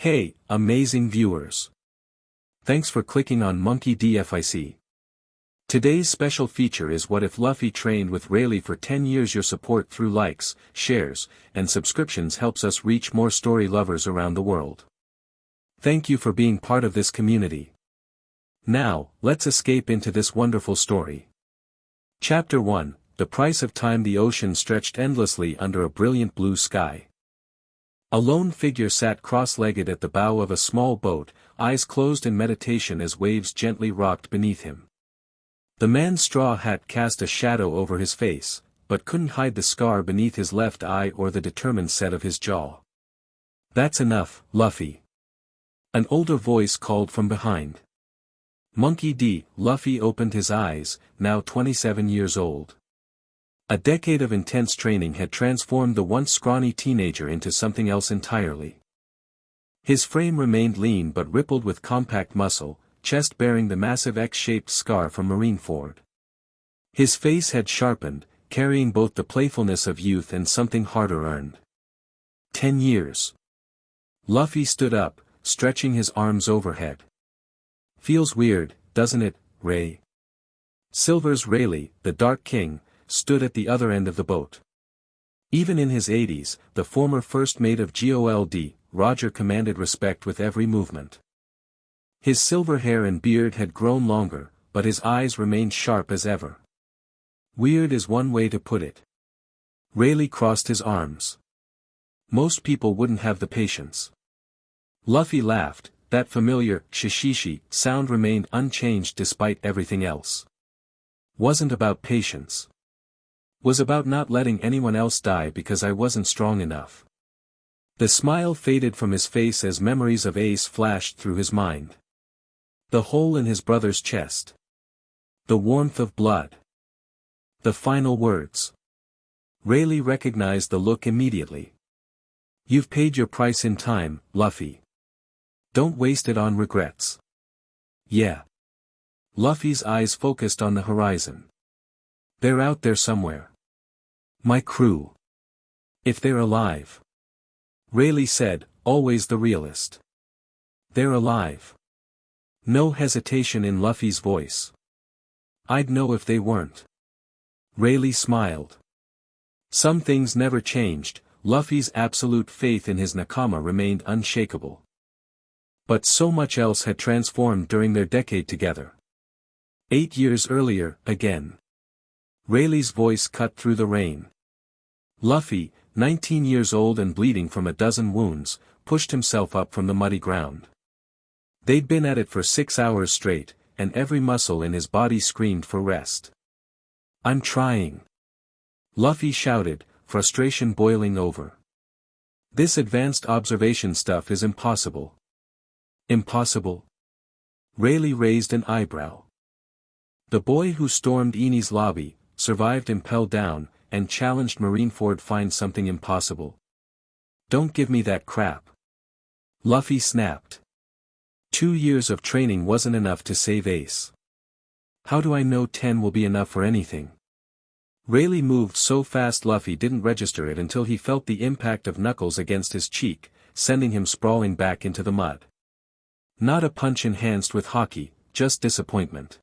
Hey, amazing viewers! Thanks for clicking on Monkey DFIC. Today's special feature is what if Luffy trained with Rayleigh for 10 years. Your support through likes, shares, and subscriptions helps us reach more story lovers around the world. Thank you for being part of this community. Now, let's escape into this wonderful story. Chapter 1, The Price of Time. The ocean stretched endlessly under a brilliant blue sky. A lone figure sat cross-legged at the bow of a small boat, eyes closed in meditation as waves gently rocked beneath him. The man's straw hat cast a shadow over his face, but couldn't hide the scar beneath his left eye or the determined set of his jaw. "That's enough, Luffy." An older voice called from behind. Monkey D. Luffy opened his eyes, now 27 years old. A decade of intense training had transformed the once scrawny teenager into something else entirely. His frame remained lean but rippled with compact muscle, chest bearing the massive X-shaped scar from Marineford. His face had sharpened, carrying both the playfulness of youth and something harder earned. 10 years. Luffy stood up, stretching his arms overhead. "Feels weird, doesn't it, Ray?" Silver's Rayleigh, the Dark King, stood at the other end of the boat. Even in his 80s, the former first mate of Gold, Roger commanded respect with every movement. His silver hair and beard had grown longer, but his eyes remained sharp as ever. Weird is one way to put it. Rayleigh crossed his arms. Most people wouldn't have the patience. Luffy laughed, that familiar shishishi sound remained unchanged despite everything else. Wasn't about patience. Was about not letting anyone else die because I wasn't strong enough. The smile faded from his face as memories of Ace flashed through his mind. The hole in his brother's chest. The warmth of blood. The final words. Rayleigh recognized the look immediately. "You've paid your price in time, Luffy. Don't waste it on regrets." "Yeah." Luffy's eyes focused on the horizon. "They're out there somewhere. My crew. If they're alive." Rayleigh said, always the realist. "They're alive." No hesitation in Luffy's voice. "I'd know if they weren't." Rayleigh smiled. Some things never changed, Luffy's absolute faith in his Nakama remained unshakable. But so much else had transformed during their decade together. 8 years earlier, again. Rayleigh's voice cut through the rain. Luffy, 19 years old and bleeding from a dozen wounds, pushed himself up from the muddy ground. They'd been at it for 6 hours straight, and every muscle in his body screamed for rest. "I'm trying." Luffy shouted, frustration boiling over. "This advanced observation stuff is impossible." "Impossible?" Rayleigh raised an eyebrow. The boy who stormed Eni's lobby, survived Impel Down, and challenged Marineford find something impossible. "Don't give me that crap." Luffy snapped. 2 years of training wasn't enough to save Ace. "How do I know 10 will be enough for anything?" Rayleigh moved so fast Luffy didn't register it until he felt the impact of knuckles against his cheek, sending him sprawling back into the mud. Not a punch enhanced with hockey, just disappointment.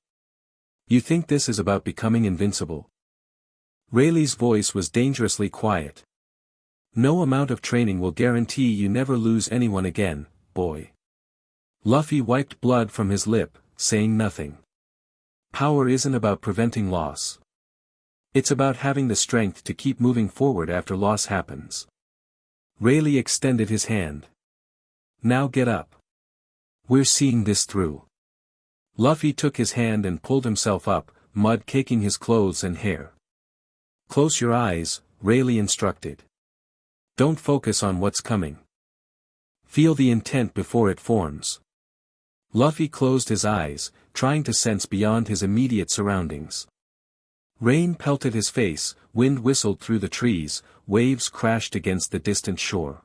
"You think this is about becoming invincible?" Rayleigh's voice was dangerously quiet. "No amount of training will guarantee you never lose anyone again, boy." Luffy wiped blood from his lip, saying nothing. "Power isn't about preventing loss. It's about having the strength to keep moving forward after loss happens." Rayleigh extended his hand. "Now get up. We're seeing this through." Luffy took his hand and pulled himself up, mud caking his clothes and hair. "Close your eyes," Rayleigh instructed. "Don't focus on what's coming. Feel the intent before it forms." Luffy closed his eyes, trying to sense beyond his immediate surroundings. Rain pelted his face, wind whistled through the trees, waves crashed against the distant shore.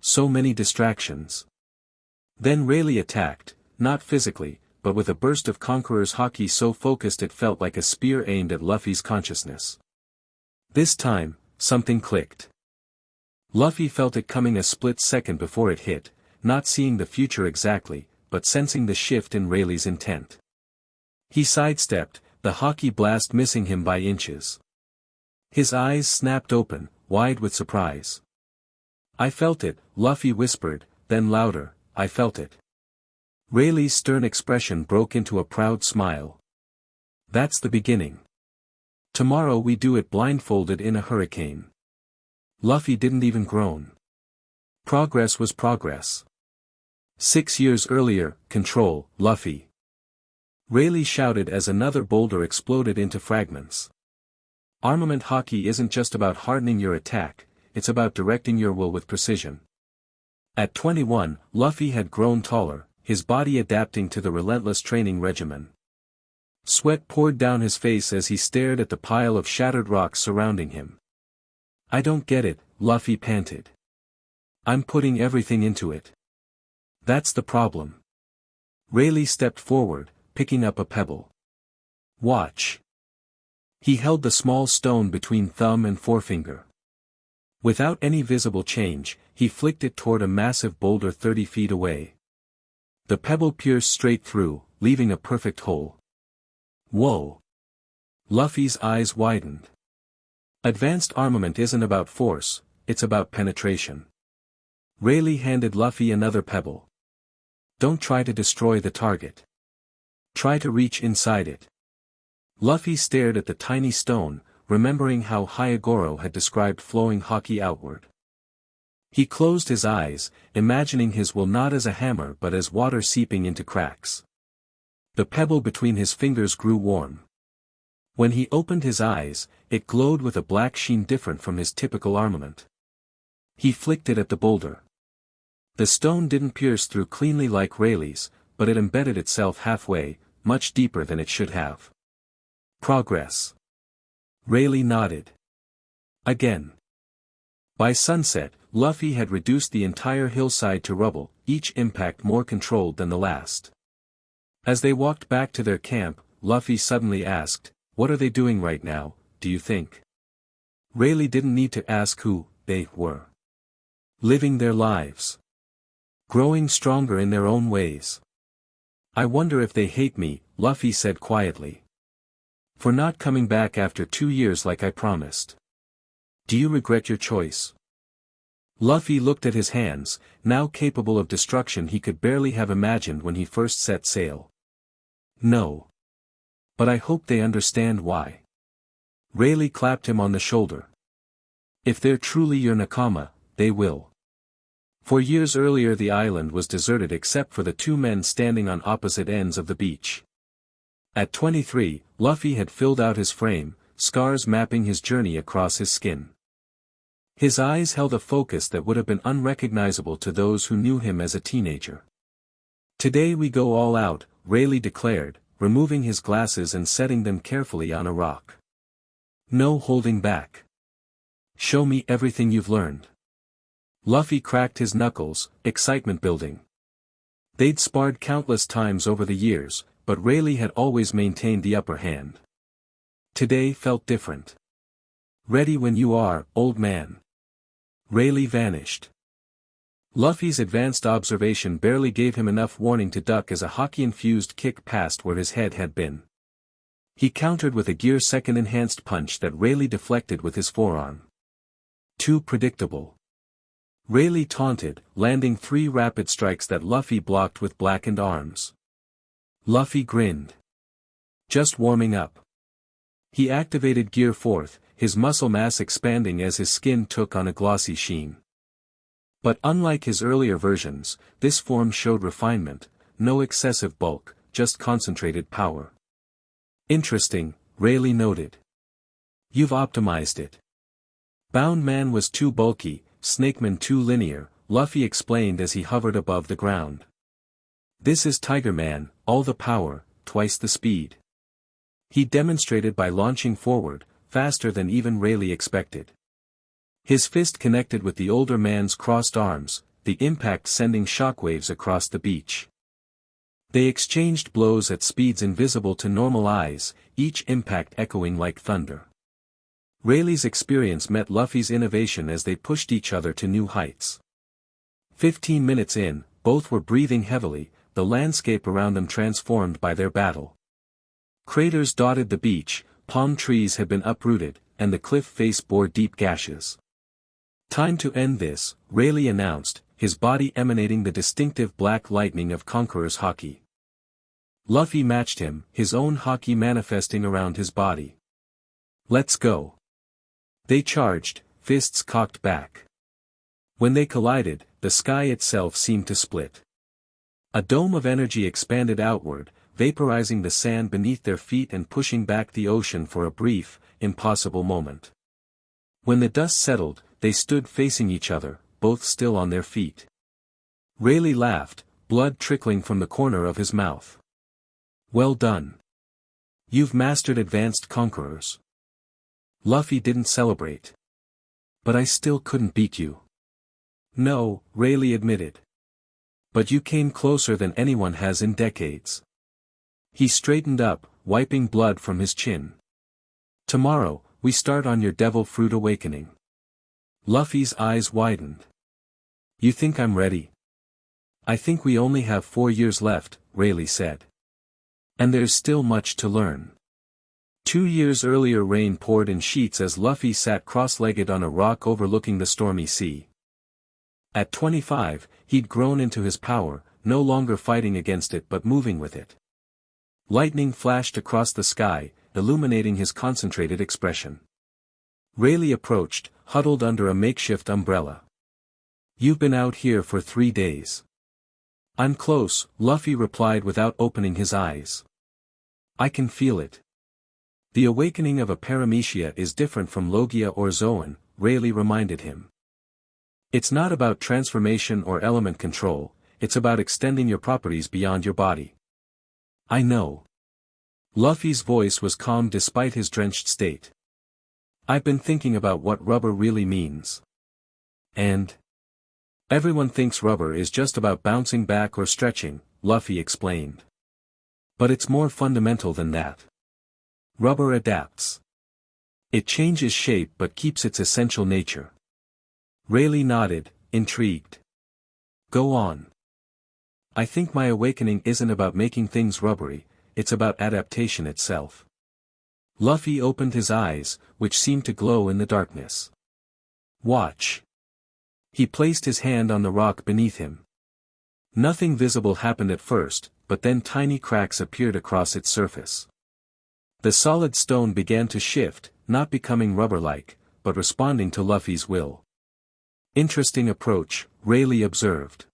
So many distractions. Then Rayleigh attacked, not physically, but with a burst of Conqueror's haki so focused it felt like a spear aimed at Luffy's consciousness. This time, something clicked. Luffy felt it coming a split second before it hit, not seeing the future exactly, but sensing the shift in Rayleigh's intent. He sidestepped, the hockey blast missing him by inches. His eyes snapped open, wide with surprise. "I felt it," Luffy whispered, then louder, "I felt it." Rayleigh's stern expression broke into a proud smile. "That's the beginning. Tomorrow we do it blindfolded in a hurricane." Luffy didn't even groan. Progress was progress. 6 years earlier, "Control, Luffy." Rayleigh shouted as another boulder exploded into fragments. Armament hockey isn't just about hardening your attack, it's about directing your will with precision. At 21, Luffy had grown taller, his body adapting to the relentless training regimen. Sweat poured down his face as he stared at the pile of shattered rocks surrounding him. "I don't get it," Luffy panted. "I'm putting everything into it." "That's the problem." Rayleigh stepped forward, picking up a pebble. "Watch." He held the small stone between thumb and forefinger. Without any visible change, he flicked it toward a massive boulder 30 feet away. The pebble pierced straight through, leaving a perfect hole. "Whoa!" Luffy's eyes widened. Advanced armament isn't about force, it's about penetration. Rayleigh handed Luffy another pebble. "Don't try to destroy the target. Try to reach inside it." Luffy stared at the tiny stone, remembering how Hyogoro had described flowing hockey outward. He closed his eyes, imagining his will not as a hammer but as water seeping into cracks. The pebble between his fingers grew warm. When he opened his eyes, it glowed with a black sheen different from his typical armament. He flicked it at the boulder. The stone didn't pierce through cleanly like Rayleigh's, but it embedded itself halfway, much deeper than it should have. Progress. Rayleigh nodded. Again. By sunset, Luffy had reduced the entire hillside to rubble, each impact more controlled than the last. As they walked back to their camp, Luffy suddenly asked, "What are they doing right now, do you think?" Rayleigh didn't need to ask who they were. Living their lives. Growing stronger in their own ways. "I wonder if they hate me," Luffy said quietly. "For not coming back after 2 years like I promised. Do you regret your choice?" Luffy looked at his hands, now capable of destruction he could barely have imagined when he first set sail. "No. But I hope they understand why." Rayleigh clapped him on the shoulder. "If they're truly your nakama, they will." For years earlier the island was deserted except for the 2 men standing on opposite ends of the beach. At 23, Luffy had filled out his frame, scars mapping his journey across his skin. His eyes held a focus that would have been unrecognizable to those who knew him as a teenager. "Today we go all out," Rayleigh declared, removing his glasses and setting them carefully on a rock. "No holding back. Show me everything you've learned." Luffy cracked his knuckles, excitement building. They'd sparred countless times over the years, but Rayleigh had always maintained the upper hand. Today felt different. "Ready when you are, old man." Rayleigh vanished. Luffy's advanced observation barely gave him enough warning to duck as a hockey-infused kick passed where his head had been. He countered with a gear-second enhanced punch that Rayleigh deflected with his forearm. Too predictable. Rayleigh taunted, landing 3 rapid strikes that Luffy blocked with blackened arms. Luffy grinned. Just warming up. He activated Gear 4th, his muscle mass expanding as his skin took on a glossy sheen. But unlike his earlier versions, this form showed refinement, no excessive bulk, just concentrated power. "Interesting," Rayleigh noted. "You've optimized it." Bound Man was too bulky, Snakeman too linear, Luffy explained as he hovered above the ground. "This is Tiger Man, all the power, twice the speed." He demonstrated by launching forward, faster than even Rayleigh expected. His fist connected with the older man's crossed arms, the impact sending shockwaves across the beach. They exchanged blows at speeds invisible to normal eyes, each impact echoing like thunder. Rayleigh's experience met Luffy's innovation as they pushed each other to new heights. 15 minutes in, both were breathing heavily, the landscape around them transformed by their battle. Craters dotted the beach, palm trees had been uprooted, and the cliff face bore deep gashes. "Time to end this," Rayleigh announced, his body emanating the distinctive black lightning of Conqueror's haki. Luffy matched him, his own haki manifesting around his body. "Let's go." They charged, fists cocked back. When they collided, the sky itself seemed to split. A dome of energy expanded outward, vaporizing the sand beneath their feet and pushing back the ocean for a brief, impossible moment. When the dust settled, they stood facing each other, both still on their feet. Rayleigh laughed, blood trickling from the corner of his mouth. "Well done. You've mastered advanced conquerors." Luffy didn't celebrate. "But I still couldn't beat you." "No," Rayleigh admitted. "But you came closer than anyone has in decades." He straightened up, wiping blood from his chin. "Tomorrow, we start on your devil fruit awakening." Luffy's eyes widened. "You think I'm ready?" "I think we only have 4 years left," Rayleigh said. "And there's still much to learn." 2 years earlier rain poured in sheets as Luffy sat cross-legged on a rock overlooking the stormy sea. At 25, he'd grown into his power, no longer fighting against it but moving with it. Lightning flashed across the sky, illuminating his concentrated expression. Rayleigh approached, huddled under a makeshift umbrella. "You've been out here for 3 days." "I'm close," Luffy replied without opening his eyes. "I can feel it." "The awakening of a paramecia is different from Logia or Zoan," Rayleigh reminded him. "It's not about transformation or element control, it's about extending your properties beyond your body." "I know." Luffy's voice was calm despite his drenched state. "I've been thinking about what rubber really means. And everyone thinks rubber is just about bouncing back or stretching," Luffy explained. "But it's more fundamental than that. Rubber adapts. It changes shape but keeps its essential nature." Rayleigh nodded, intrigued. "Go on." "I think my awakening isn't about making things rubbery, it's about adaptation itself." Luffy opened his eyes, which seemed to glow in the darkness. "Watch." He placed his hand on the rock beneath him. Nothing visible happened at first, but then tiny cracks appeared across its surface. The solid stone began to shift, not becoming rubber-like, but responding to Luffy's will. "Interesting approach," Rayleigh observed.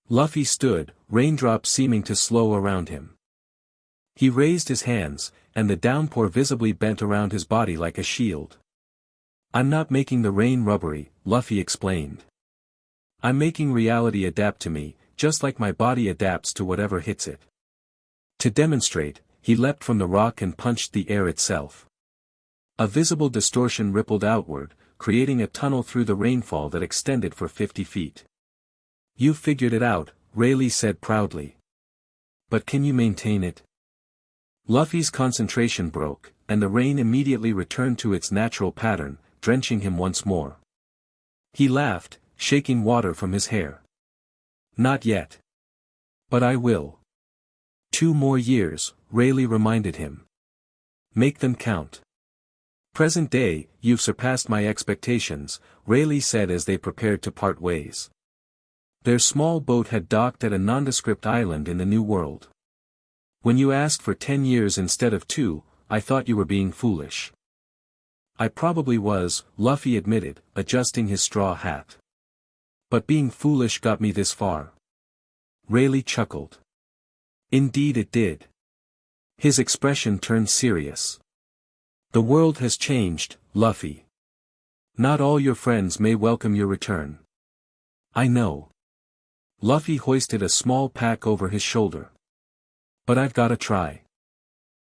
Luffy stood, raindrops seeming to slow around him. He raised his hands, and the downpour visibly bent around his body like a shield. "I'm not making the rain rubbery," Luffy explained. "I'm making reality adapt to me, just like my body adapts to whatever hits it." To demonstrate, he leapt from the rock and punched the air itself. A visible distortion rippled outward, creating a tunnel through the rainfall that extended for 50 feet. "You figured it out," Rayleigh said proudly. "But can you maintain it?" Luffy's concentration broke, and the rain immediately returned to its natural pattern, drenching him once more. He laughed, shaking water from his hair. "Not yet. But I will." 2 more years, Rayleigh reminded him. "Make them count." "Present day, you've surpassed my expectations," Rayleigh said as they prepared to part ways. Their small boat had docked at a nondescript island in the New World. "When you asked for 10 years instead of 2, I thought you were being foolish." "I probably was," Luffy admitted, adjusting his straw hat. "But being foolish got me this far." Rayleigh chuckled. "Indeed it did." His expression turned serious. "The world has changed, Luffy. Not all your friends may welcome your return." "I know." Luffy hoisted a small pack over his shoulder. "But I've gotta try.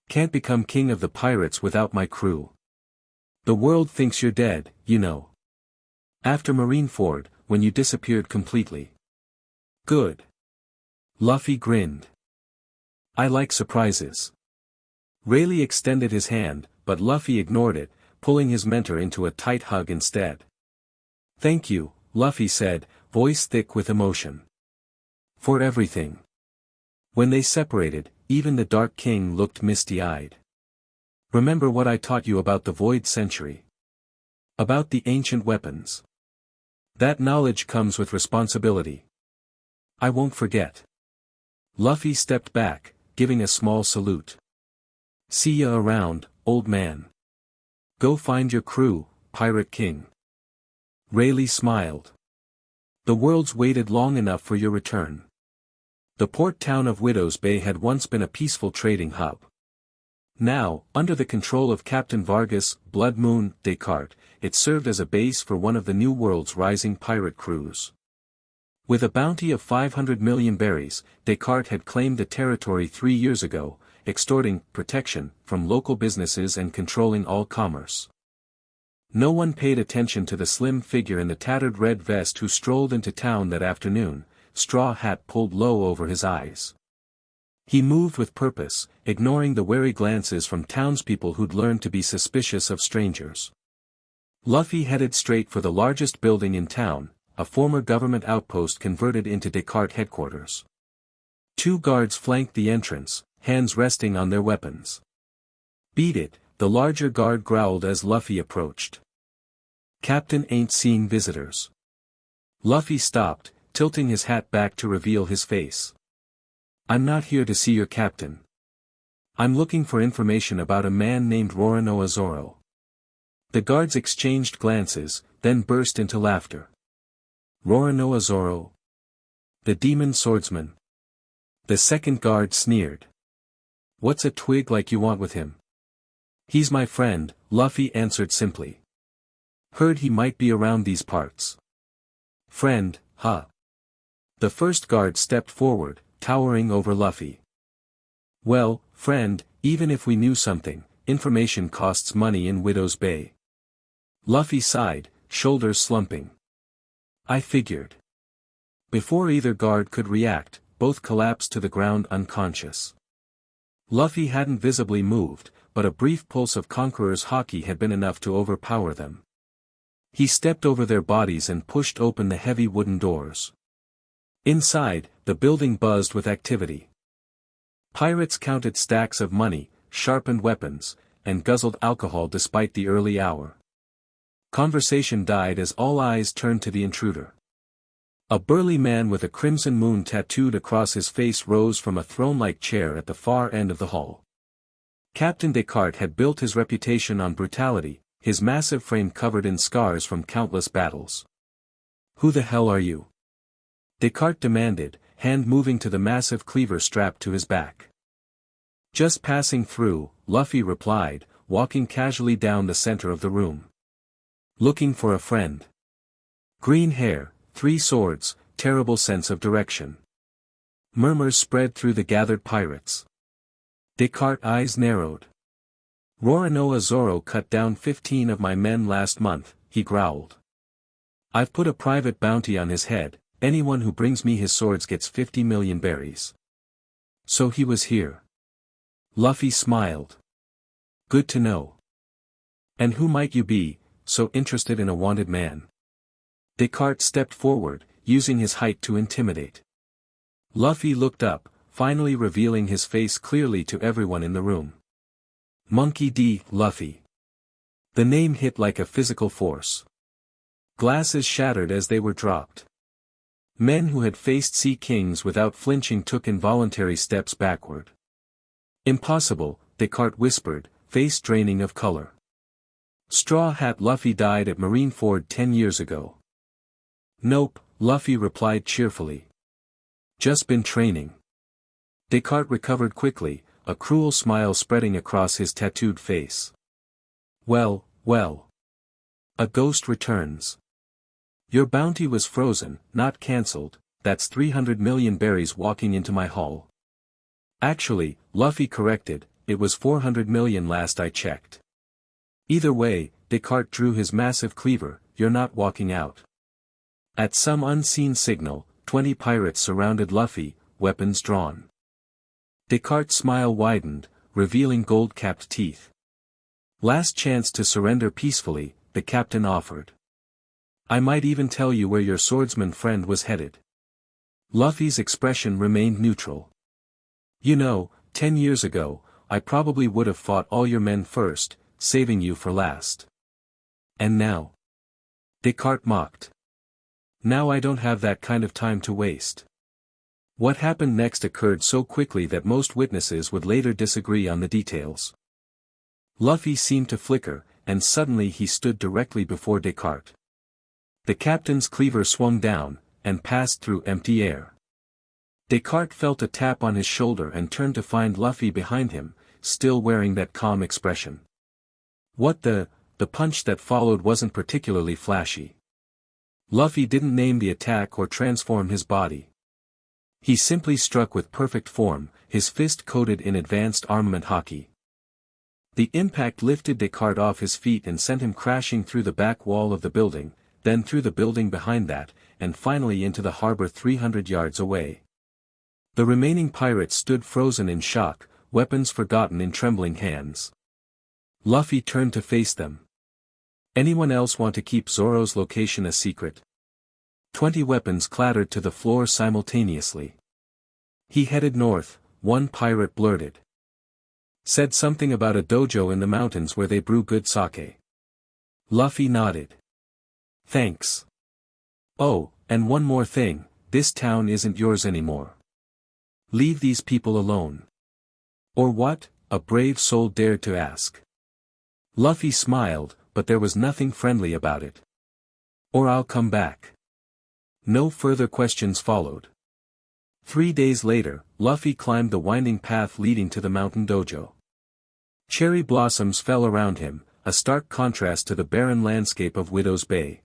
Can't become king of the pirates without my crew. The world thinks you're dead, you know. After Marineford, when you disappeared completely." "Good." Luffy grinned. "I like surprises." Rayleigh extended his hand, but Luffy ignored it, pulling his mentor into a tight hug instead. "Thank you," Luffy said, voice thick with emotion. For everything. When they separated, even the Dark King looked misty-eyed. Remember what I taught you about the Void Century? About the ancient weapons. That knowledge comes with responsibility. I won't forget. Luffy stepped back, giving a small salute. See ya around, old man. Go find your crew, Pirate King. Rayleigh smiled. The world's waited long enough for your return. The port town of Widow's Bay had once been a peaceful trading hub. Now, under the control of Captain Vargas, Blood Moon, Descartes, it served as a base for one of the new world's rising pirate crews. With a bounty of 500 million berries, Descartes had claimed the territory 3 years ago, extorting protection from local businesses and controlling all commerce. No one paid attention to the slim figure in the tattered red vest who strolled into town that afternoon, straw hat pulled low over his eyes. He moved with purpose, ignoring the wary glances from townspeople who'd learned to be suspicious of strangers. Luffy headed straight for the largest building in town, a former government outpost converted into Descartes headquarters. 2 guards flanked the entrance, hands resting on their weapons. Beat it, the larger guard growled as Luffy approached. Captain ain't seeing visitors. Luffy stopped, tilting his hat back to reveal his face. I'm not here to see your captain. I'm looking for information about a man named Roronoa Zoro. The guards exchanged glances, then burst into laughter. Roronoa Zoro? The demon swordsman. The second guard sneered. What's a twig like you want with him? He's my friend, Luffy answered simply. Heard he might be around these parts. Friend, huh? The first guard stepped forward, towering over Luffy. Well, friend, even if we knew something, information costs money in Widow's Bay. Luffy sighed, shoulders slumping. I figured. Before either guard could react, both collapsed to the ground unconscious. Luffy hadn't visibly moved, but a brief pulse of Conqueror's haki had been enough to overpower them. He stepped over their bodies and pushed open the heavy wooden doors. Inside, the building buzzed with activity. Pirates counted stacks of money, sharpened weapons, and guzzled alcohol despite the early hour. Conversation died as all eyes turned to the intruder. A burly man with a crimson moon tattooed across his face rose from a throne-like chair at the far end of the hall. Captain Descartes had built his reputation on brutality, his massive frame covered in scars from countless battles. Who the hell are you? Descartes demanded, hand moving to the massive cleaver strapped to his back. Just passing through, Luffy replied, walking casually down the center of the room. Looking for a friend. Green hair, 3 swords, terrible sense of direction. Murmurs spread through the gathered pirates. Descartes' eyes narrowed. Roronoa Zoro cut down 15 of my men last month, he growled. I've put a private bounty on his head. Anyone who brings me his swords gets 50 million berries. So he was here. Luffy smiled. Good to know. And who might you be, so interested in a wanted man? Descartes stepped forward, using his height to intimidate. Luffy looked up, finally revealing his face clearly to everyone in the room. Monkey D. Luffy. The name hit like a physical force. Glasses shattered as they were dropped. Men who had faced sea kings without flinching took involuntary steps backward. Impossible, Descartes whispered, face draining of color. Straw Hat Luffy died at Marineford 10 years ago. Nope, Luffy replied cheerfully. Just been training. Descartes recovered quickly, a cruel smile spreading across his tattooed face. Well, well. A ghost returns. Your bounty was frozen, not cancelled, that's 300 million berries walking into my haul. Actually, Luffy corrected, it was 400 million last I checked. Either way, Descartes drew his massive cleaver, you're not walking out. At some unseen signal, 20 pirates surrounded Luffy, weapons drawn. Descartes' smile widened, revealing gold-capped teeth. Last chance to surrender peacefully, the captain offered. I might even tell you where your swordsman friend was headed. Luffy's expression remained neutral. You know, 10 years ago, I probably would have fought all your men first, saving you for last. And now? Descartes mocked. Now I don't have that kind of time to waste. What happened next occurred so quickly that most witnesses would later disagree on the details. Luffy seemed to flicker, and suddenly he stood directly before Descartes. The captain's cleaver swung down, and passed through empty air. Descartes felt a tap on his shoulder and turned to find Luffy behind him, still wearing that calm expression. The punch that followed wasn't particularly flashy. Luffy didn't name the attack or transform his body. He simply struck with perfect form, his fist coated in advanced armament haki. The impact lifted Descartes off his feet and sent him crashing through the back wall of the building, then through the building behind that, and finally into the harbor 300 yards away. The remaining pirates stood frozen in shock, weapons forgotten in trembling hands. Luffy turned to face them. Anyone else want to keep Zoro's location a secret? 20 weapons clattered to the floor simultaneously. He headed north, one pirate blurted. Said something about a dojo in the mountains where they brew good sake. Luffy nodded. Thanks. Oh, and one more thing, this town isn't yours anymore. Leave these people alone. Or what? A brave soul dared to ask. Luffy smiled, but there was nothing friendly about it. Or I'll come back. No further questions followed. 3 days later, Luffy climbed the winding path leading to the mountain dojo. Cherry blossoms fell around him, a stark contrast to the barren landscape of Widow's Bay.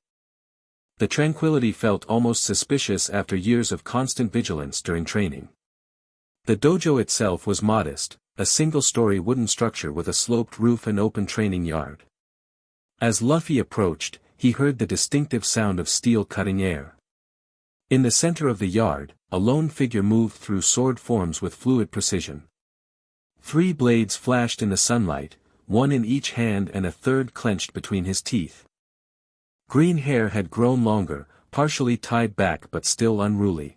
The tranquility felt almost suspicious after years of constant vigilance during training. The dojo itself was modest, a single-story wooden structure with a sloped roof and open training yard. As Luffy approached, he heard the distinctive sound of steel cutting air. In the center of the yard, a lone figure moved through sword forms with fluid precision. 3 blades flashed in the sunlight, one in each hand and a third clenched between his teeth. Green hair had grown longer, partially tied back but still unruly.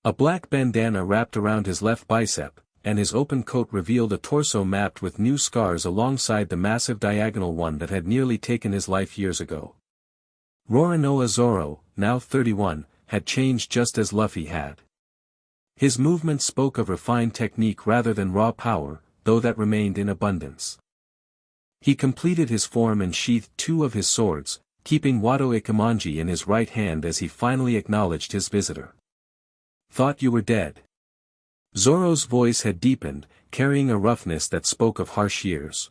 A black bandana wrapped around his left bicep, and his open coat revealed a torso mapped with new scars alongside the massive diagonal one that had nearly taken his life years ago. Roronoa Zoro, now 31, had changed just as Luffy had. His movements spoke of refined technique rather than raw power, though that remained in abundance. He completed his form and sheathed 2 of his swords, keeping Wado Ikemanji in his right hand as he finally acknowledged his visitor. Thought you were dead. Zoro's voice had deepened, carrying a roughness that spoke of harsh years.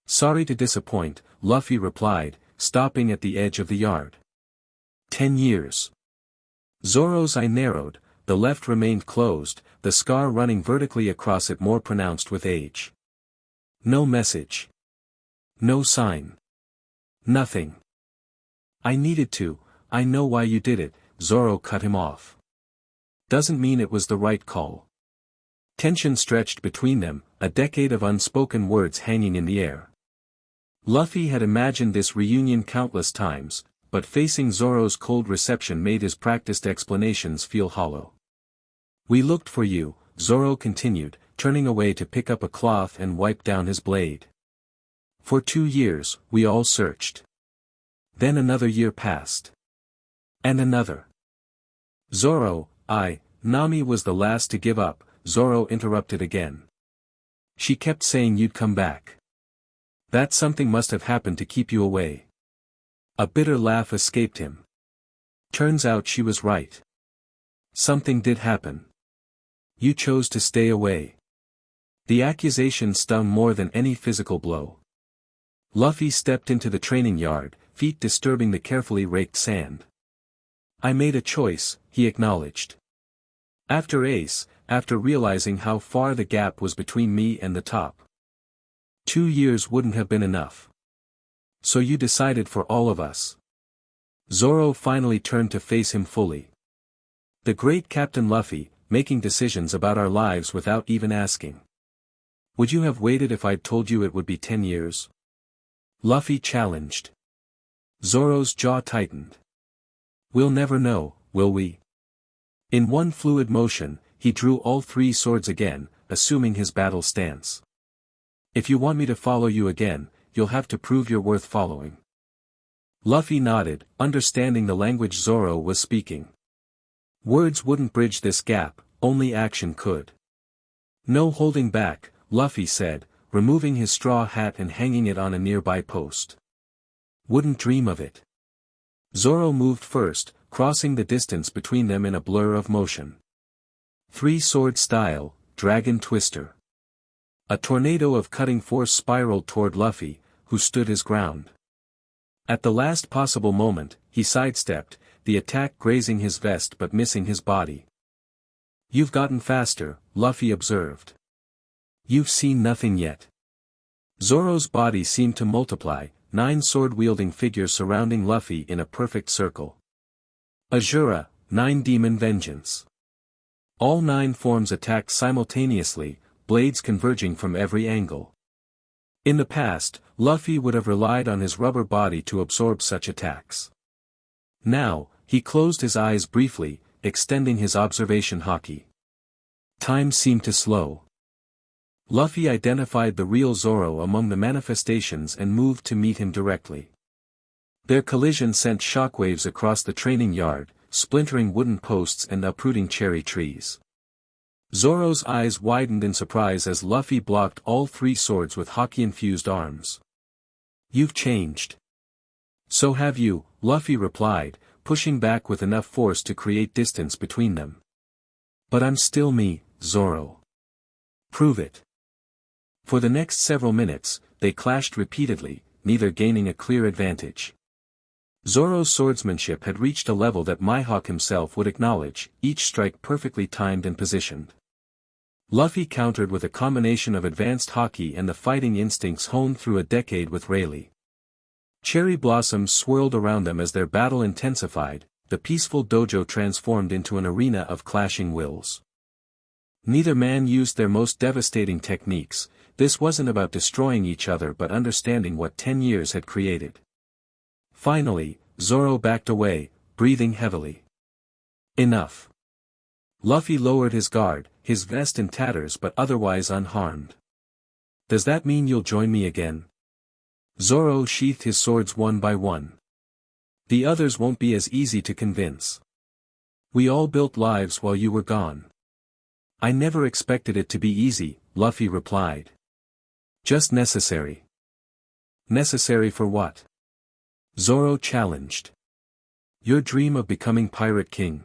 Sorry to disappoint, Luffy replied, stopping at the edge of the yard. 10 years. Zoro's eye narrowed, the left remained closed, the scar running vertically across it more pronounced with age. No message. No sign. Nothing. I needed to, I know why you did it, Zoro cut him off. Doesn't mean it was the right call. Tension stretched between them, a decade of unspoken words hanging in the air. Luffy had imagined this reunion countless times, but facing Zoro's cold reception made his practiced explanations feel hollow. We looked for you, Zoro continued, turning away to pick up a cloth and wipe down his blade. For 2 years, we all searched. Then another year passed. And another. Zoro, Nami was the last to give up, Zoro interrupted again. She kept saying you'd come back. That something must have happened to keep you away. A bitter laugh escaped him. Turns out she was right. Something did happen. You chose to stay away. The accusation stung more than any physical blow. Luffy stepped into the training yard, feet disturbing the carefully raked sand. I made a choice, he acknowledged. After realizing how far the gap was between me and the top. 2 years wouldn't have been enough. So you decided for all of us. Zoro finally turned to face him fully. The great Captain Luffy, making decisions about our lives without even asking. Would you have waited if I'd told you it would be 10 years? Luffy challenged. Zoro's jaw tightened. We'll never know, will we? In one fluid motion, he drew all three swords again, assuming his battle stance. If you want me to follow you again, you'll have to prove you're worth following. Luffy nodded, understanding the language Zoro was speaking. Words wouldn't bridge this gap, only action could. No holding back, Luffy said, removing his straw hat and hanging it on a nearby post. Wouldn't dream of it. Zoro moved first, crossing the distance between them in a blur of motion. Three-sword style, Dragon Twister. A tornado of cutting force spiraled toward Luffy, who stood his ground. At the last possible moment, he sidestepped, the attack grazing his vest but missing his body. You've gotten faster, Luffy observed. You've seen nothing yet. Zoro's body seemed to multiply, 9 sword-wielding figures surrounding Luffy in a perfect circle. Azura, 9 Demon Vengeance. All 9 forms attacked simultaneously, blades converging from every angle. In the past, Luffy would have relied on his rubber body to absorb such attacks. Now, he closed his eyes briefly, extending his observation haki. Time seemed to slow. Luffy identified the real Zoro among the manifestations and moved to meet him directly. Their collision sent shockwaves across the training yard, splintering wooden posts and uprooting cherry trees. Zoro's eyes widened in surprise as Luffy blocked all 3 swords with haki-infused arms. You've changed. So have you, Luffy replied, pushing back with enough force to create distance between them. But I'm still me, Zoro. Prove it. For the next several minutes, they clashed repeatedly, neither gaining a clear advantage. Zoro's swordsmanship had reached a level that Mihawk himself would acknowledge, each strike perfectly timed and positioned. Luffy countered with a combination of advanced haki and the fighting instincts honed through a decade with Rayleigh. Cherry blossoms swirled around them as their battle intensified, the peaceful dojo transformed into an arena of clashing wills. Neither man used their most devastating techniques. This wasn't about destroying each other but understanding what 10 years had created. Finally, Zoro backed away, breathing heavily. Enough. Luffy lowered his guard, his vest in tatters but otherwise unharmed. Does that mean you'll join me again? Zoro sheathed his swords one by one. The others won't be as easy to convince. We all built lives while you were gone. I never expected it to be easy, Luffy replied. Just necessary. Necessary for what? Zoro challenged. Your dream of becoming Pirate King.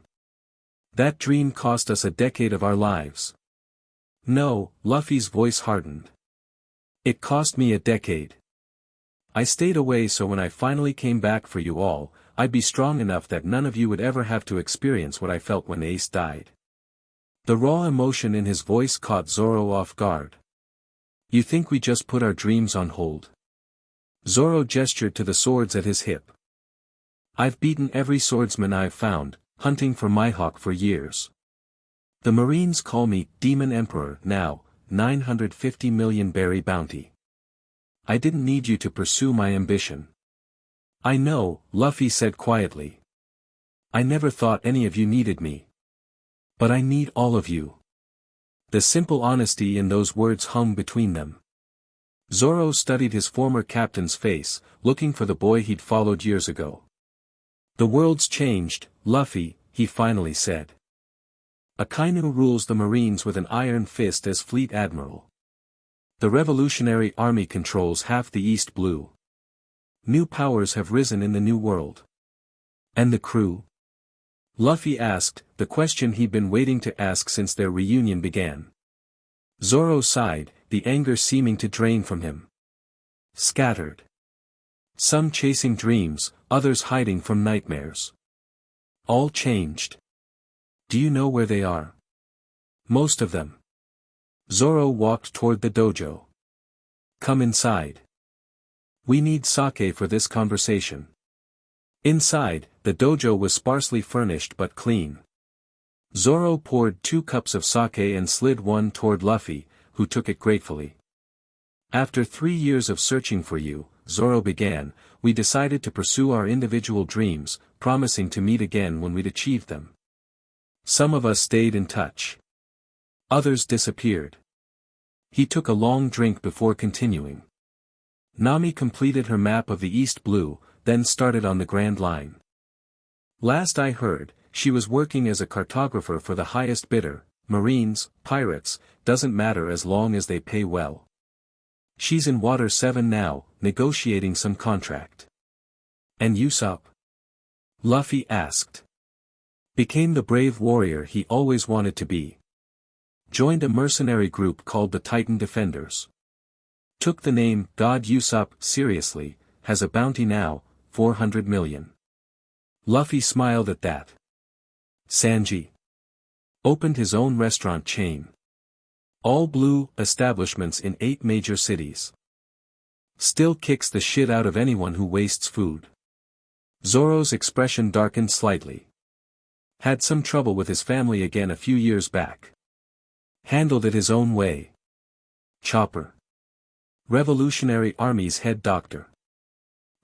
That dream cost us a decade of our lives. No, Luffy's voice hardened. It cost me a decade. I stayed away so when I finally came back for you all, I'd be strong enough that none of you would ever have to experience what I felt when Ace died. The raw emotion in his voice caught Zoro off guard. You think we just put our dreams on hold? Zoro gestured to the swords at his hip. I've beaten every swordsman I've found, hunting for Mihawk for years. The Marines call me Demon Emperor now, 950 million berry bounty. I didn't need you to pursue my ambition. I know, Luffy said quietly. I never thought any of you needed me. But I need all of you. The simple honesty in those words hung between them. Zoro studied his former captain's face, looking for the boy he'd followed years ago. The world's changed, Luffy, he finally said. Akainu rules the Marines with an iron fist as fleet admiral. The Revolutionary Army controls half the East Blue. New powers have risen in the New World. And the crew? Luffy asked, the question he'd been waiting to ask since their reunion began. Zoro sighed, the anger seeming to drain from him. Scattered. Some chasing dreams, others hiding from nightmares. All changed. Do you know where they are? Most of them. Zoro walked toward the dojo. Come inside. We need sake for this conversation. Inside, the dojo was sparsely furnished but clean. Zoro poured 2 cups of sake and slid one toward Luffy, who took it gratefully. After 3 years of searching for you, Zoro began, we decided to pursue our individual dreams, promising to meet again when we'd achieved them. Some of us stayed in touch. Others disappeared. He took a long drink before continuing. Nami completed her map of the East Blue, then started on the Grand Line. Last I heard, she was working as a cartographer for the highest bidder, Marines, pirates, doesn't matter as long as they pay well. She's in Water 7 now, negotiating some contract. And Usopp? Luffy asked. Became the brave warrior he always wanted to be. Joined a mercenary group called the Titan Defenders. Took the name God Usopp seriously, has a bounty now, 400 million. Luffy smiled at that. Sanji. Opened his own restaurant chain. All blue establishments in 8 major cities. Still kicks the shit out of anyone who wastes food. Zoro's expression darkened slightly. Had some trouble with his family again a few years back. Handled it his own way. Chopper. Revolutionary Army's head doctor.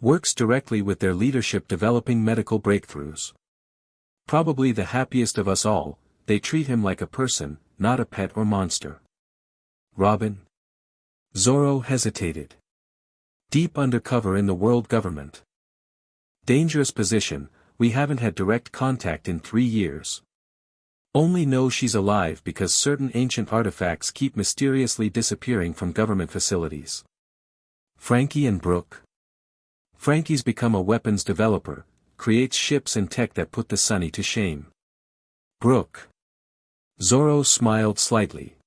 Works directly with their leadership developing medical breakthroughs. Probably the happiest of us all, they treat him like a person, not a pet or monster. Robin? Zoro hesitated. Deep undercover in the world government. Dangerous position, we haven't had direct contact in 3 years. Only know she's alive because certain ancient artifacts keep mysteriously disappearing from government facilities. Frankie and Brooke. Frankie's become a weapons developer, creates ships and tech that put the Sunny to shame. Brooke. Zoro smiled slightly.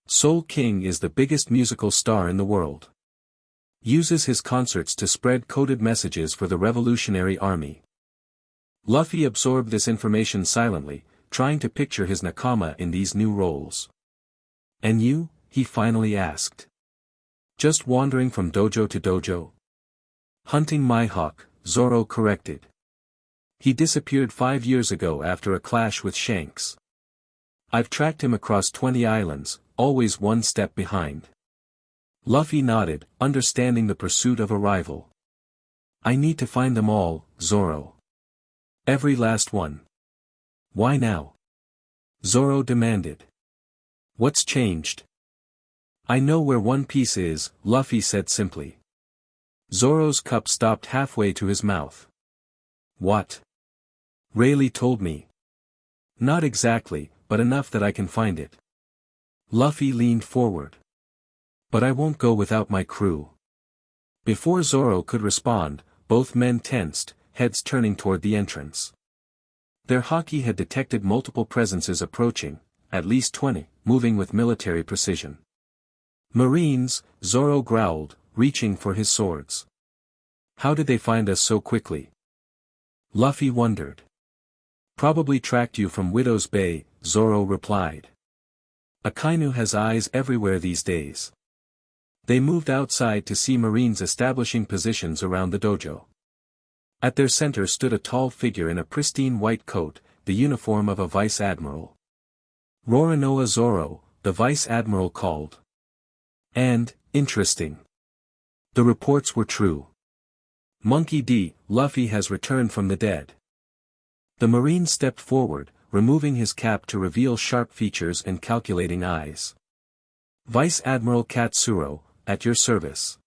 Soul King is the biggest musical star in the world. Uses his concerts to spread coded messages for the Revolutionary Army. Luffy absorbed this information silently, trying to picture his nakama in these new roles. And you? He finally asked. Just wandering from dojo to dojo? Hunting Mihawk, Zoro corrected. He disappeared 5 years ago after a clash with Shanks. I've tracked him across 20 islands, always one step behind. Luffy nodded, understanding the pursuit of a rival. I need to find them all, Zoro. Every last one. Why now? Zoro demanded. What's changed? I know where One Piece is, Luffy said simply. Zoro's cup stopped halfway to his mouth. What? Rayleigh told me. Not exactly, but enough that I can find it. Luffy leaned forward. But I won't go without my crew. Before Zoro could respond, both men tensed, heads turning toward the entrance. Their haki had detected multiple presences approaching, at least 20, moving with military precision. Marines, Zoro growled, reaching for his swords. How did they find us so quickly? Luffy wondered. Probably tracked you from Widow's Bay, Zoro replied. Akainu has eyes everywhere these days. They moved outside to see Marines establishing positions around the dojo. At their center stood a tall figure in a pristine white coat, the uniform of a vice admiral. Roronoa Zoro, the vice admiral called. And, interesting. The reports were true. Monkey D. Luffy has returned from the dead. The Marine stepped forward, removing his cap to reveal sharp features and calculating eyes. Vice Admiral Katsuro, at your service.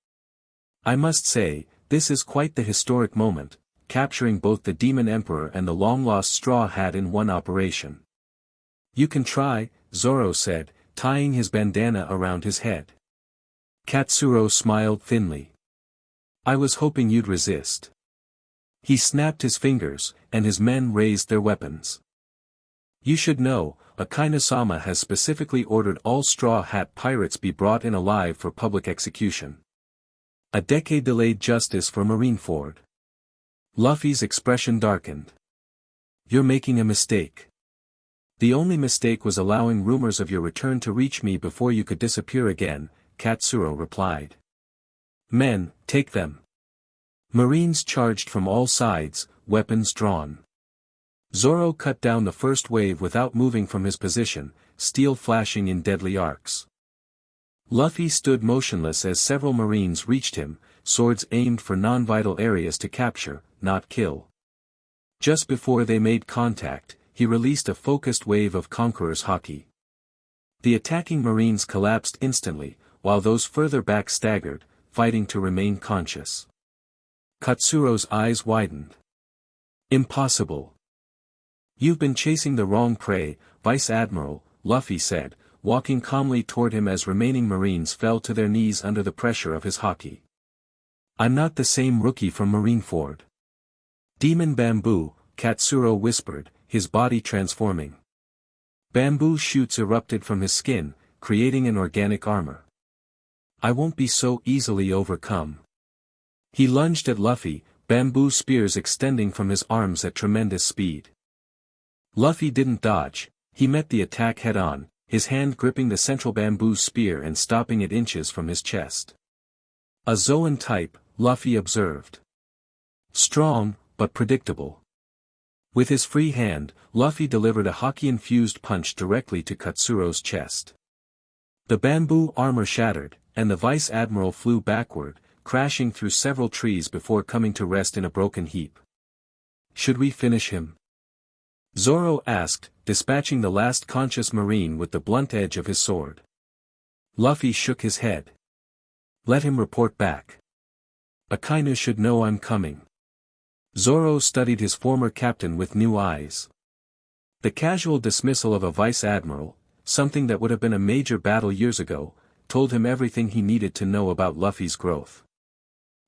I must say, this is quite the historic moment, capturing both the Demon Emperor and the long-lost Straw Hat in one operation. You can try, Zoro said, tying his bandana around his head. Katsuro smiled thinly. I was hoping you'd resist. He snapped his fingers, and his men raised their weapons. You should know, Akainu-sama has specifically ordered all Straw Hat pirates be brought in alive for public execution. A decade-delayed justice for Marineford. Luffy's expression darkened. You're making a mistake. The only mistake was allowing rumors of your return to reach me before you could disappear again, Katsuro replied. Men, take them. Marines charged from all sides, weapons drawn. Zoro cut down the first wave without moving from his position, steel flashing in deadly arcs. Luffy stood motionless as several Marines reached him, swords aimed for non-vital areas to capture, not kill. Just before they made contact, he released a focused wave of Conqueror's haki. The attacking Marines collapsed instantly, while those further back staggered, fighting to remain conscious. Katsuro's eyes widened. Impossible. You've been chasing the wrong prey, Vice Admiral, Luffy said, walking calmly toward him as remaining Marines fell to their knees under the pressure of his haki. I'm not the same rookie from Marineford. Demon Bamboo, Katsuro whispered, his body transforming. Bamboo shoots erupted from his skin, creating an organic armor. I won't be so easily overcome. He lunged at Luffy, bamboo spears extending from his arms at tremendous speed. Luffy didn't dodge, he met the attack head-on, his hand gripping the central bamboo spear and stopping it inches from his chest. A Zoan type, Luffy observed. Strong, but predictable. With his free hand, Luffy delivered a haki-infused punch directly to Katsuro's chest. The bamboo armor shattered, and the Vice Admiral flew backward, crashing through several trees before coming to rest in a broken heap. Should we finish him? Zoro asked, dispatching the last conscious Marine with the blunt edge of his sword. Luffy shook his head. Let him report back. Akainu should know I'm coming. Zoro studied his former captain with new eyes. The casual dismissal of a vice admiral, something that would have been a major battle years ago, told him everything he needed to know about Luffy's growth.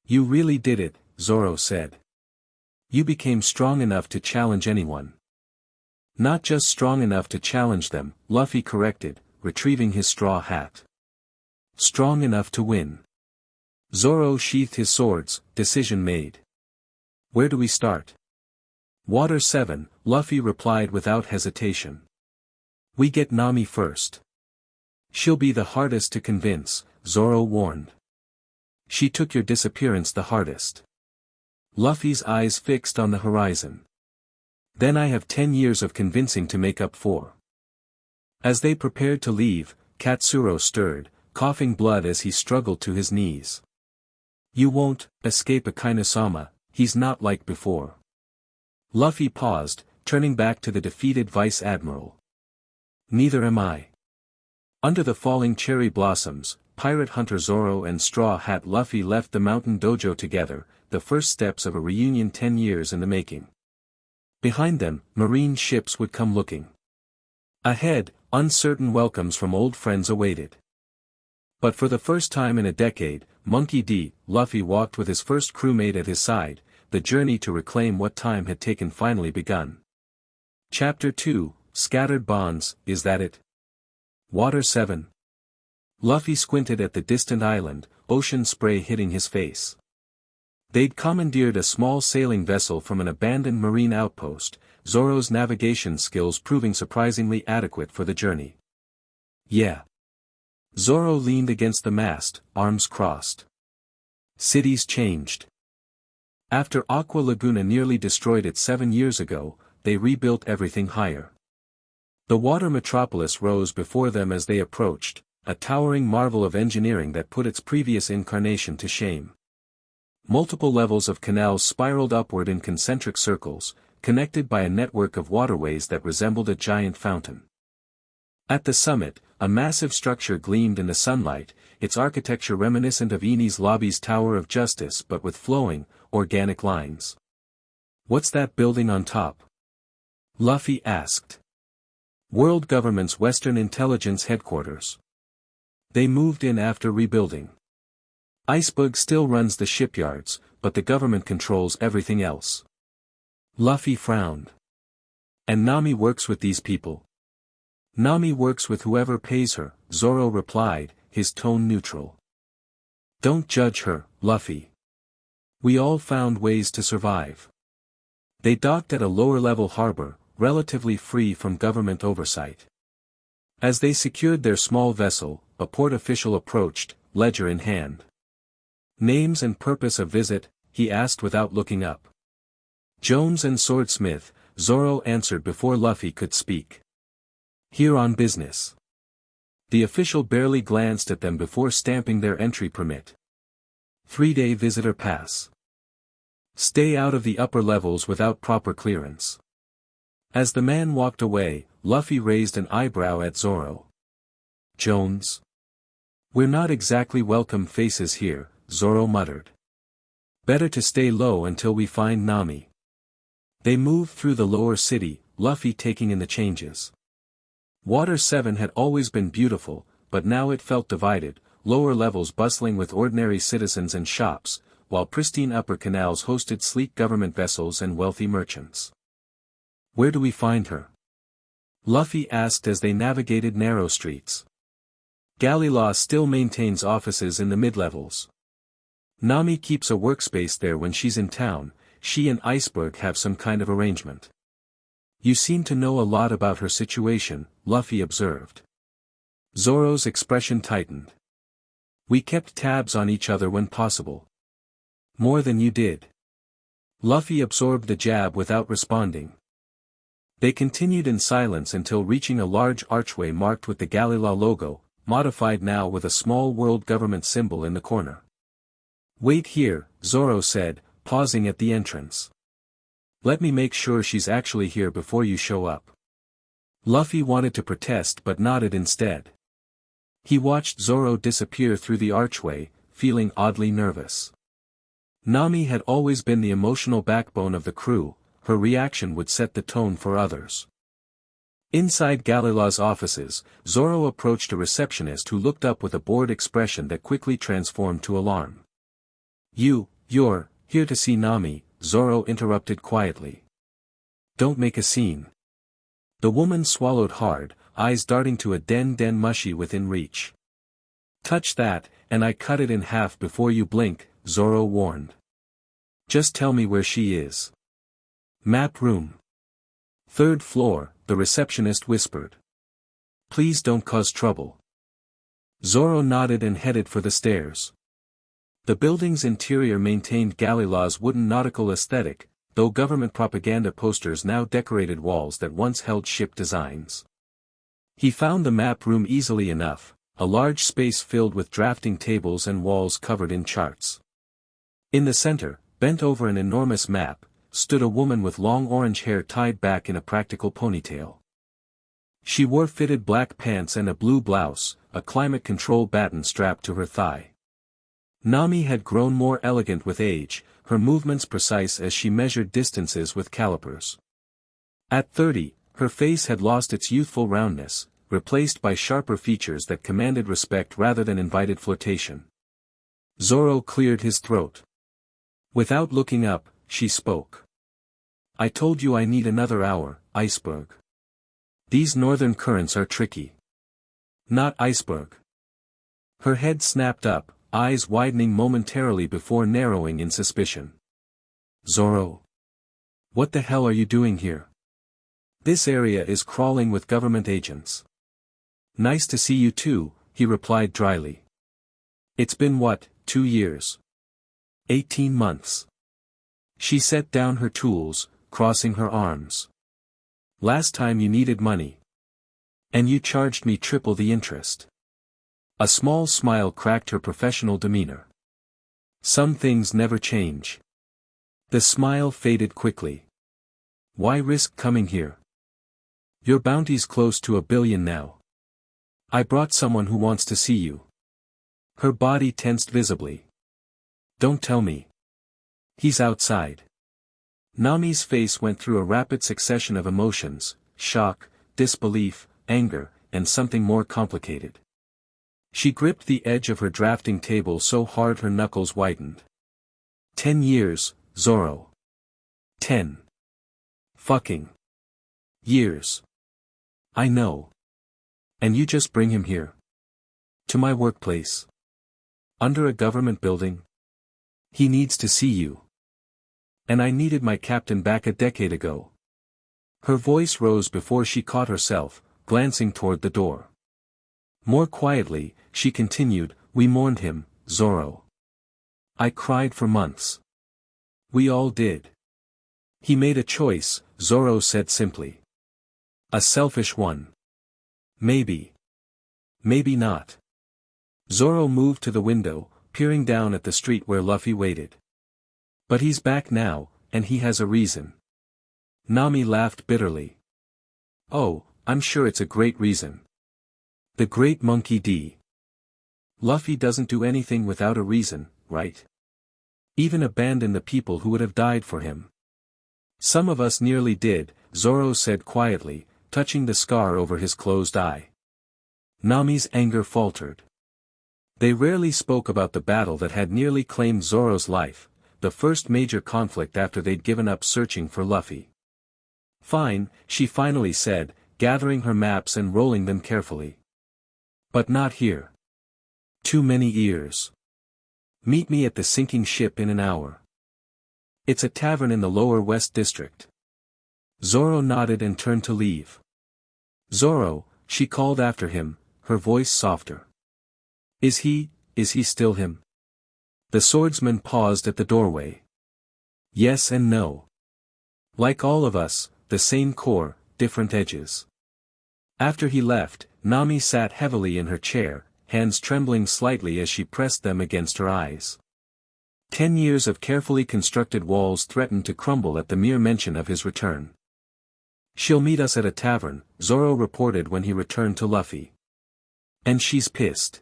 You really did it, Zoro said. You became strong enough to challenge anyone. Not just strong enough to challenge them, Luffy corrected, retrieving his straw hat. Strong enough to win. Zoro sheathed his swords, decision made. Where do we start? Water 7, Luffy replied without hesitation. We get Nami first. She'll be the hardest to convince, Zoro warned. She took your disappearance the hardest. Luffy's eyes fixed on the horizon. Then I have 10 years of convincing to make up for. As they prepared to leave, Katsuro stirred, coughing blood as he struggled to his knees. You won't escape Akainu-sama, he's not like before. Luffy paused, turning back to the defeated Vice Admiral. Neither am I. Under the falling cherry blossoms, Pirate Hunter Zoro and Straw Hat Luffy left the mountain dojo together, the first steps of a reunion 10 years in the making. Behind them, marine ships would come looking. Ahead, uncertain welcomes from old friends awaited. But for the first time in a decade, Monkey D. Luffy walked with his first crewmate at his side, the journey to reclaim what time had taken finally begun. Chapter 2, Scattered Bonds, is that it? Water 7. Luffy squinted at the distant island, ocean spray hitting his face. They'd commandeered a small sailing vessel from an abandoned marine outpost, Zoro's navigation skills proving surprisingly adequate for the journey. Yeah. Zoro leaned against the mast, arms crossed. Cities changed. After Aqua Laguna nearly destroyed it 7 years ago, they rebuilt everything higher. The water metropolis rose before them as they approached, a towering marvel of engineering that put its previous incarnation to shame. Multiple levels of canals spiraled upward in concentric circles, connected by a network of waterways that resembled a giant fountain. At the summit, a massive structure gleamed in the sunlight, its architecture reminiscent of Enies Lobby's Tower of Justice but with flowing, organic lines. What's that building on top? Luffy asked. World Government's Western Intelligence Headquarters. They moved in after rebuilding. Iceberg still runs the shipyards, but the government controls everything else. Luffy frowned. And Nami works with these people. Nami works with whoever pays her, Zoro replied, his tone neutral. Don't judge her, Luffy. We all found ways to survive. They docked at a lower-level harbor, relatively free from government oversight. As they secured their small vessel, a port official approached, ledger in hand. Names and purpose of visit, he asked without looking up. Jones and Swordsmith, Zoro answered before Luffy could speak. Here on business. The official barely glanced at them before stamping their entry permit. 3-day visitor pass. Stay out of the upper levels without proper clearance. As the man walked away, Luffy raised an eyebrow at Zoro. Jones? We're not exactly welcome faces here, Zoro muttered. Better to stay low until we find Nami. They moved through the lower city, Luffy taking in the changes. Water 7 had always been beautiful, but now it felt divided, lower levels bustling with ordinary citizens and shops, while pristine upper canals hosted sleek government vessels and wealthy merchants. Where do we find her? Luffy asked as they navigated narrow streets. Rayleigh still maintains offices in the mid-levels. Nami keeps a workspace there when she's in town. She and Iceberg have some kind of arrangement. You seem to know a lot about her situation, Luffy observed. Zoro's expression tightened. We kept tabs on each other when possible. More than you did. Luffy absorbed the jab without responding. They continued in silence until reaching a large archway marked with the Rayleigh logo, modified now with a small world government symbol in the corner. Wait here, Zoro said, pausing at the entrance. Let me make sure she's actually here before you show up. Luffy wanted to protest but nodded instead. He watched Zoro disappear through the archway, feeling oddly nervous. Nami had always been the emotional backbone of the crew, her reaction would set the tone for others. Inside Raylaigh's offices, Zoro approached a receptionist who looked up with a bored expression that quickly transformed to alarm. You're here to see Nami, Zoro interrupted quietly. Don't make a scene. The woman swallowed hard, eyes darting to a den mushy within reach. Touch that, and I cut it in half before you blink, Zoro warned. Just tell me where she is. Map room. 3rd floor, the receptionist whispered. Please don't cause trouble. Zoro nodded and headed for the stairs. The building's interior maintained Raylaigh's wooden nautical aesthetic, though government propaganda posters now decorated walls that once held ship designs. He found the map room easily enough, a large space filled with drafting tables and walls covered in charts. In the center, bent over an enormous map, stood a woman with long orange hair tied back in a practical ponytail. She wore fitted black pants and a blue blouse, a climate control baton strapped to her thigh. Nami had grown more elegant with age, her movements precise as she measured distances with calipers. At 30, her face had lost its youthful roundness, replaced by sharper features that commanded respect rather than invited flirtation. Zoro cleared his throat. Without looking up, she spoke. I told you I need another hour, Iceberg. These northern currents are tricky. Not Iceberg. Her head snapped up, eyes widening momentarily before narrowing in suspicion. Zoro. What the hell are you doing here? This area is crawling with government agents. Nice to see you too, he replied dryly. It's been 2 years? 18 months. She set down her tools, crossing her arms. Last time you needed money. And you charged me triple the interest. A small smile cracked her professional demeanor. Some things never change. The smile faded quickly. Why risk coming here? Your bounty's close to $1 billion now. I brought someone who wants to see you. Her body tensed visibly. Don't tell me. He's outside. Nami's face went through a rapid succession of emotions, shock, disbelief, anger, and something more complicated. She gripped the edge of her drafting table so hard her knuckles whitened. 10 years, Zoro. 10. Fucking. Years. I know. And you just bring him here. To my workplace. Under a government building. He needs to see you. And I needed my captain back a decade ago. Her voice rose before she caught herself, glancing toward the door. More quietly, she continued, we mourned him, Zoro. I cried for months. We all did. He made a choice, Zoro said simply. A selfish one. Maybe. Maybe not. Zoro moved to the window, peering down at the street where Luffy waited. But he's back now, and he has a reason. Nami laughed bitterly. Oh, I'm sure it's a great reason. The Great Monkey D. Luffy doesn't do anything without a reason, right? Even abandon the people who would have died for him. Some of us nearly did, Zoro said quietly, touching the scar over his closed eye. Nami's anger faltered. They rarely spoke about the battle that had nearly claimed Zoro's life, the first major conflict after they'd given up searching for Luffy. Fine, she finally said, gathering her maps and rolling them carefully. But not here. Too many ears. Meet me at the sinking ship in an hour. It's a tavern in the lower west district. Zoro nodded and turned to leave. Zoro, she called after him, her voice softer. Is he still him? The swordsman paused at the doorway. Yes and no. Like all of us, the same core, different edges. After he left, Nami sat heavily in her chair, hands trembling slightly as she pressed them against her eyes. 10 years of carefully constructed walls threatened to crumble at the mere mention of his return. She'll meet us at a tavern, Zoro reported when he returned to Luffy. And she's pissed.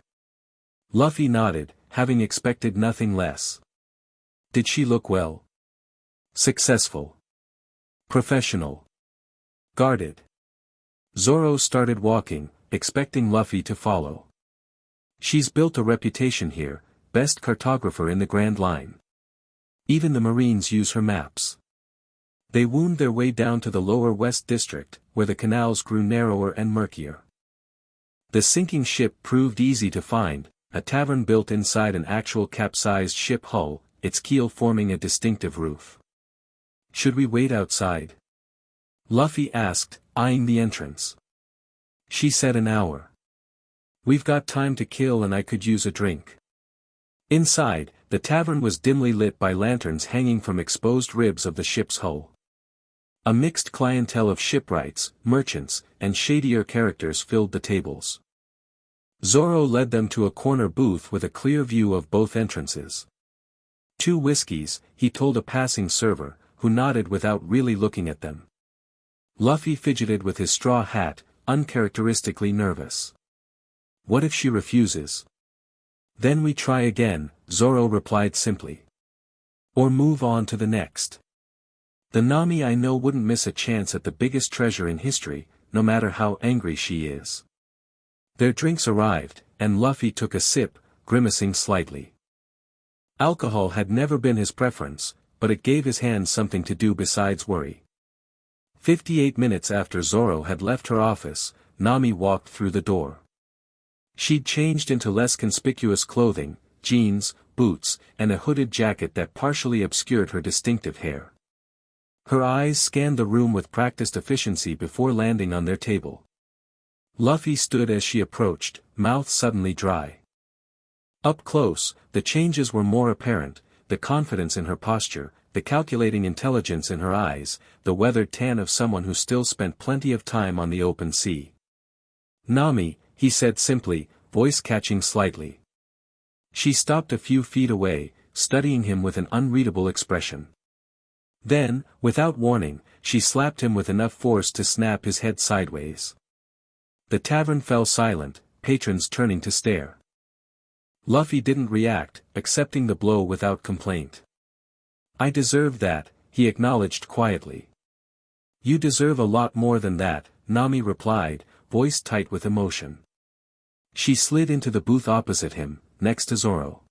Luffy nodded, having expected nothing less. Did she look well? Successful. Professional. Guarded. Zoro started walking, expecting Luffy to follow. She's built a reputation here, best cartographer in the Grand Line. Even the Marines use her maps. They wound their way down to the lower west district, where the canals grew narrower and murkier. The sinking ship proved easy to find, a tavern built inside an actual capsized ship hull, its keel forming a distinctive roof. Should we wait outside? Luffy asked, eyeing the entrance. She said an hour. We've got time to kill and I could use a drink. Inside, the tavern was dimly lit by lanterns hanging from exposed ribs of the ship's hull. A mixed clientele of shipwrights, merchants, and shadier characters filled the tables. Zoro led them to a corner booth with a clear view of both entrances. 2 whiskeys, he told a passing server, who nodded without really looking at them. Luffy fidgeted with his straw hat, uncharacteristically nervous. What if she refuses? Then we try again, Zoro replied simply. Or move on to the next. The Nami I know wouldn't miss a chance at the biggest treasure in history, no matter how angry she is. Their drinks arrived, and Luffy took a sip, grimacing slightly. Alcohol had never been his preference, but it gave his hands something to do besides worry. 58 minutes after Zoro had left her office, Nami walked through the door. She'd changed into less conspicuous clothing, jeans, boots, and a hooded jacket that partially obscured her distinctive hair. Her eyes scanned the room with practiced efficiency before landing on their table. Luffy stood as she approached, mouth suddenly dry. Up close, the changes were more apparent, the confidence in her posture, the calculating intelligence in her eyes, the weathered tan of someone who still spent plenty of time on the open sea. Nami, he said simply, voice catching slightly. She stopped a few feet away, studying him with an unreadable expression. Then, without warning, she slapped him with enough force to snap his head sideways. The tavern fell silent, patrons turning to stare. Luffy didn't react, accepting the blow without complaint. I deserved that, he acknowledged quietly. You deserve a lot more than that, Nami replied, voice tight with emotion. She slid into the booth opposite him, next to Zoro.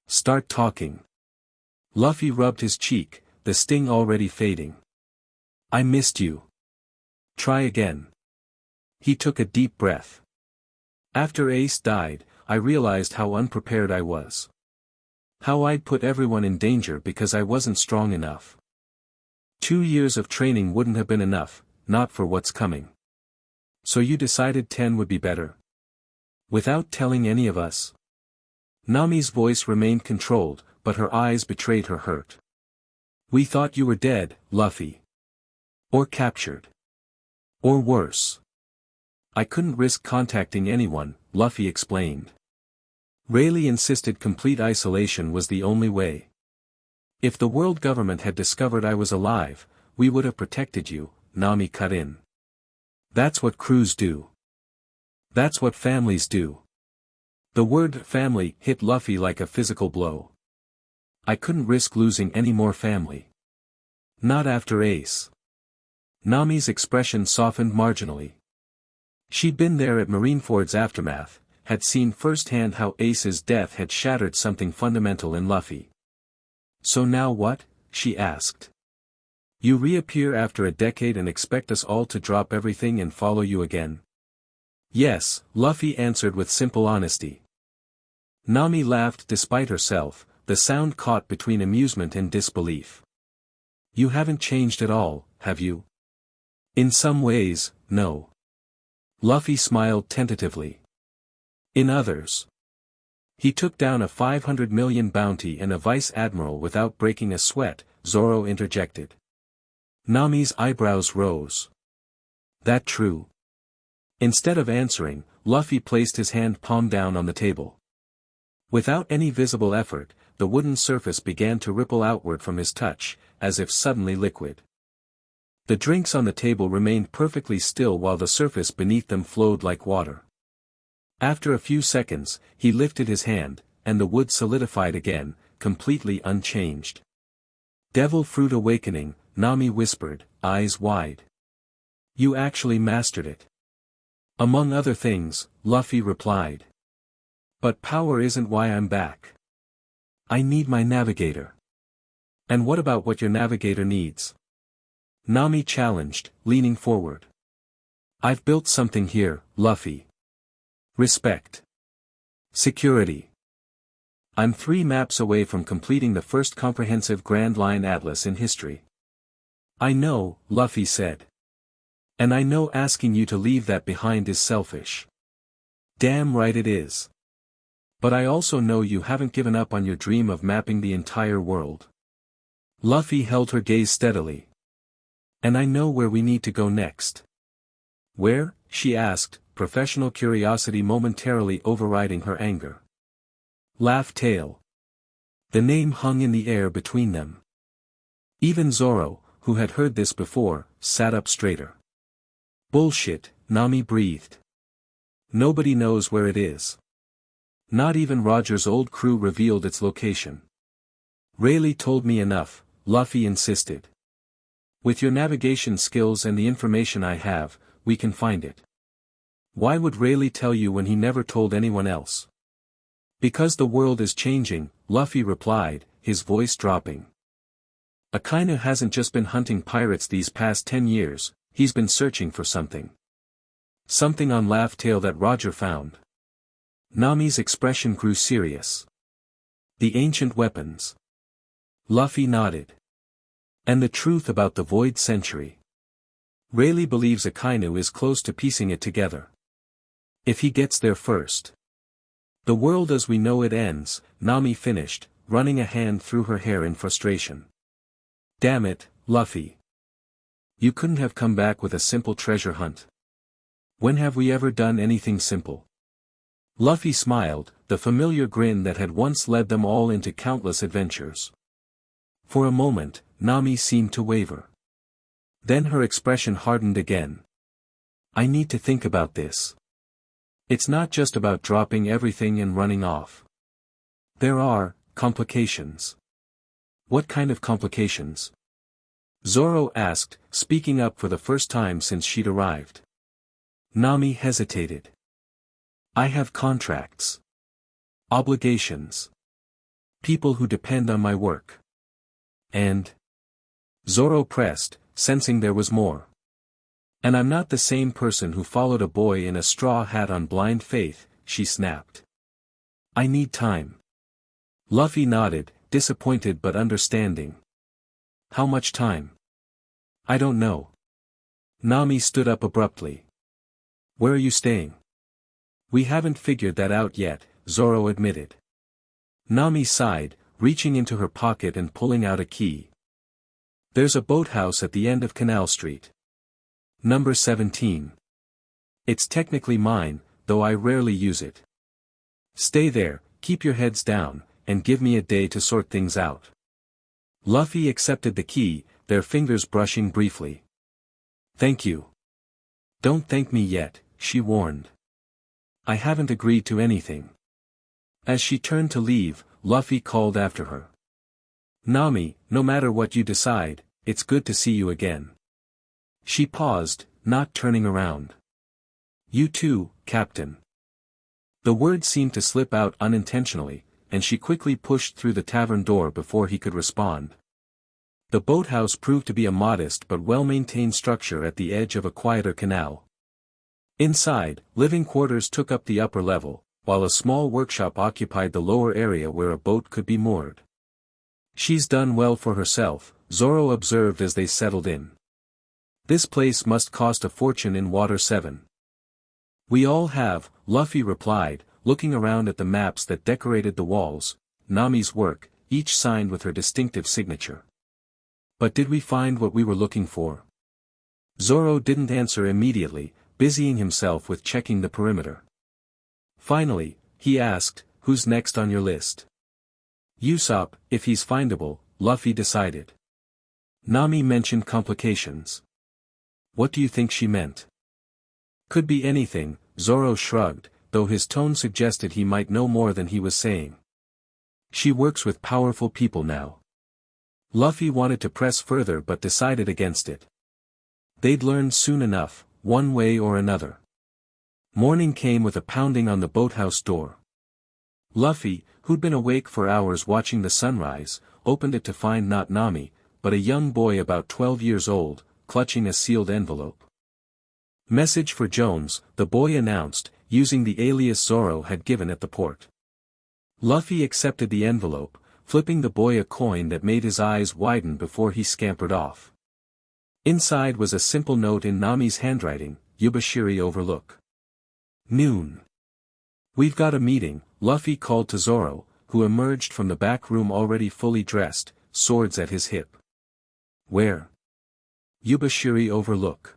Start talking. Luffy rubbed his cheek, the sting already fading. I missed you. Try again. He took a deep breath. After Ace died, I realized how unprepared I was. How I'd put everyone in danger because I wasn't strong enough. 2 years of training wouldn't have been enough, not for what's coming. So you decided 10 would be better? Without telling any of us? Nami's voice remained controlled, but her eyes betrayed her hurt. We thought you were dead, Luffy. Or captured. Or worse. I couldn't risk contacting anyone, Luffy explained. Rayleigh insisted complete isolation was the only way. If the world government had discovered I was alive, we would have protected you, Nami cut in. That's what crews do. That's what families do. The word family hit Luffy like a physical blow. I couldn't risk losing any more family. Not after Ace. Nami's expression softened marginally. She'd been there at Marineford's aftermath, had seen firsthand how Ace's death had shattered something fundamental in Luffy. So now what? She asked. You reappear after a decade and expect us all to drop everything and follow you again? Yes, Luffy answered with simple honesty. Nami laughed despite herself, the sound caught between amusement and disbelief. You haven't changed at all, have you? In some ways, no. Luffy smiled tentatively. In others. He took down a 500 million bounty and a vice admiral without breaking a sweat, Zoro interjected. Nami's eyebrows rose. That true? Instead of answering, Luffy placed his hand palm down on the table. Without any visible effort, the wooden surface began to ripple outward from his touch, as if suddenly liquid. The drinks on the table remained perfectly still while the surface beneath them flowed like water. After a few seconds, he lifted his hand, and the wood solidified again, completely unchanged. Devil Fruit Awakening, Nami whispered, eyes wide. You actually mastered it. Among other things, Luffy replied. But power isn't why I'm back. I need my navigator. And what about what your navigator needs? Nami challenged, leaning forward. I've built something here, Luffy. Respect. Security. I'm 3 maps away from completing the first comprehensive Grand Line Atlas in history. I know, Luffy said. And I know asking you to leave that behind is selfish. Damn right it is. But I also know you haven't given up on your dream of mapping the entire world. Luffy held her gaze steadily. And I know where we need to go next. Where? She asked, professional curiosity momentarily overriding her anger. Laugh Tale. The name hung in the air between them. Even Zoro, who had heard this before, sat up straighter. Bullshit, Nami breathed. Nobody knows where it is. Not even Roger's old crew revealed its location. Rayleigh told me enough, Luffy insisted. With your navigation skills and the information I have, we can find it. Why would Rayleigh tell you when he never told anyone else? Because the world is changing, Luffy replied, his voice dropping. Akainu hasn't just been hunting pirates these past 10 years, he's been searching for something. Something on Laugh Tale that Roger found. Nami's expression grew serious. The ancient weapons. Luffy nodded. And the truth about the Void Century. Rayleigh believes Akainu is close to piecing it together. If he gets there first. The world as we know it ends, Nami finished, running a hand through her hair in frustration. Damn it, Luffy. You couldn't have come back with a simple treasure hunt. When have we ever done anything simple? Luffy smiled, the familiar grin that had once led them all into countless adventures. For a moment, Nami seemed to waver. Then her expression hardened again. I need to think about this. It's not just about dropping everything and running off. There are complications. What kind of complications? Zoro asked, speaking up for the first time since she'd arrived. Nami hesitated. I have contracts. Obligations. People who depend on my work. And? Zoro pressed, sensing there was more. And I'm not the same person who followed a boy in a straw hat on blind faith, she snapped. I need time. Luffy nodded, disappointed but understanding. How much time? I don't know. Nami stood up abruptly. Where are you staying? We haven't figured that out yet, Zoro admitted. Nami sighed, reaching into her pocket and pulling out a key. There's a boathouse at the end of Canal Street. Number 17. It's technically mine, though I rarely use it. Stay there, keep your heads down, and give me a day to sort things out. Luffy accepted the key, their fingers brushing briefly. Thank you. Don't thank me yet, she warned. I haven't agreed to anything. As she turned to leave, Luffy called after her. Nami, no matter what you decide, it's good to see you again. She paused, not turning around. You too, Captain. The words seemed to slip out unintentionally, and she quickly pushed through the tavern door before he could respond. The boathouse proved to be a modest but well-maintained structure at the edge of a quieter canal. Inside, living quarters took up the upper level, while a small workshop occupied the lower area where a boat could be moored. She's done well for herself, Zoro observed as they settled in. This place must cost a fortune in Water 7. We all have, Luffy replied, looking around at the maps that decorated the walls, Nami's work, each signed with her distinctive signature. But did we find what we were looking for? Zoro didn't answer immediately, busying himself with checking the perimeter. Finally, he asked, who's next on your list? Usopp, if he's findable, Luffy decided. Nami mentioned complications. What do you think she meant? Could be anything, Zoro shrugged, though his tone suggested he might know more than he was saying. She works with powerful people now. Luffy wanted to press further but decided against it. They'd learn soon enough, one way or another. Morning came with a pounding on the boathouse door. Luffy, who'd been awake for hours watching the sunrise, opened it to find not Nami, but a young boy about 12 years old, clutching a sealed envelope. Message for Jones, the boy announced, using the alias Zoro had given at the port. Luffy accepted the envelope, flipping the boy a coin that made his eyes widen before he scampered off. Inside was a simple note in Nami's handwriting, Yubashiri Overlook. Noon. We've got a meeting, Luffy called to Zoro, who emerged from the back room already fully dressed, swords at his hip. Where? Yubashiri Overlook.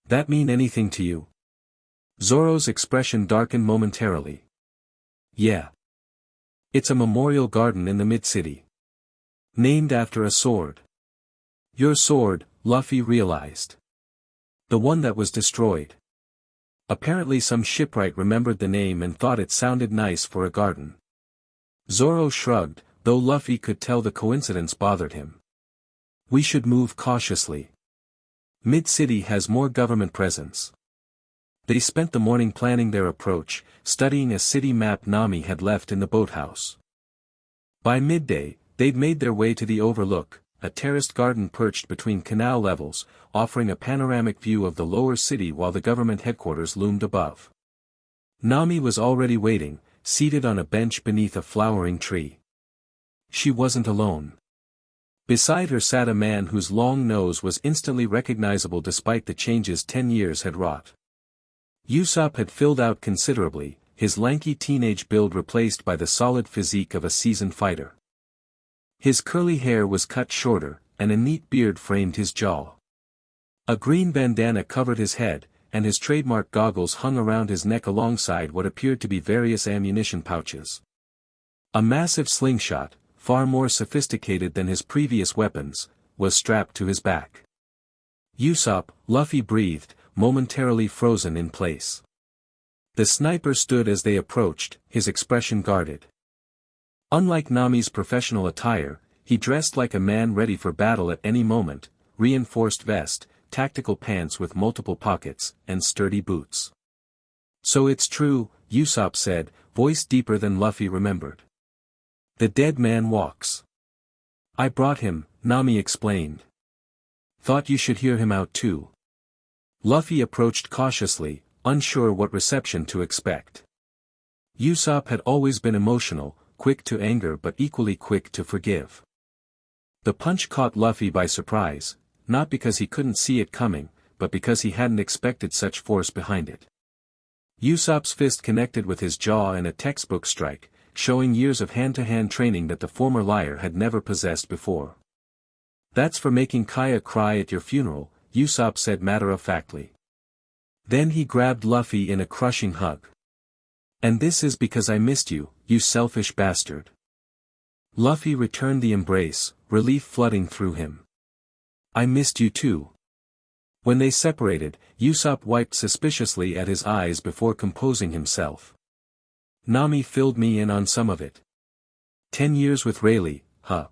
That mean anything to you? Zoro's expression darkened momentarily. Yeah. It's a memorial garden in the mid-city. Named after a sword. Your sword, Luffy realized. The one that was destroyed. Apparently some shipwright remembered the name and thought it sounded nice for a garden. Zoro shrugged, though Luffy could tell the coincidence bothered him. We should move cautiously. Mid-city has more government presence. They spent the morning planning their approach, studying a city map Nami had left in the boathouse. By midday, they'd made their way to the Overlook, a terraced garden perched between canal levels, offering a panoramic view of the lower city while the government headquarters loomed above. Nami was already waiting, seated on a bench beneath a flowering tree. She wasn't alone. Beside her sat a man whose long nose was instantly recognizable despite the changes 10 years had wrought. Usopp had filled out considerably, his lanky teenage build replaced by the solid physique of a seasoned fighter. His curly hair was cut shorter, and a neat beard framed his jaw. A green bandana covered his head, and his trademark goggles hung around his neck alongside what appeared to be various ammunition pouches. A massive slingshot, far more sophisticated than his previous weapons, was strapped to his back. Usopp, Luffy breathed, momentarily frozen in place. The sniper stood as they approached, his expression guarded. Unlike Nami's professional attire, he dressed like a man ready for battle at any moment, reinforced vest, tactical pants with multiple pockets, and sturdy boots. So it's true, Usopp said, voice deeper than Luffy remembered. The dead man walks. I brought him, Nami explained. Thought you should hear him out too. Luffy approached cautiously, unsure what reception to expect. Usopp had always been emotional, quick to anger but equally quick to forgive. The punch caught Luffy by surprise, not because he couldn't see it coming, but because he hadn't expected such force behind it. Usopp's fist connected with his jaw in a textbook strike, showing years of hand-to-hand training that the former liar had never possessed before. That's for making Kaya cry at your funeral, Usopp said matter-of-factly. Then he grabbed Luffy in a crushing hug. And this is because I missed you, you selfish bastard. Luffy returned the embrace, relief flooding through him. I missed you too. When they separated, Usopp wiped suspiciously at his eyes before composing himself. Nami filled me in on some of it. 10 years with Rayleigh, huh?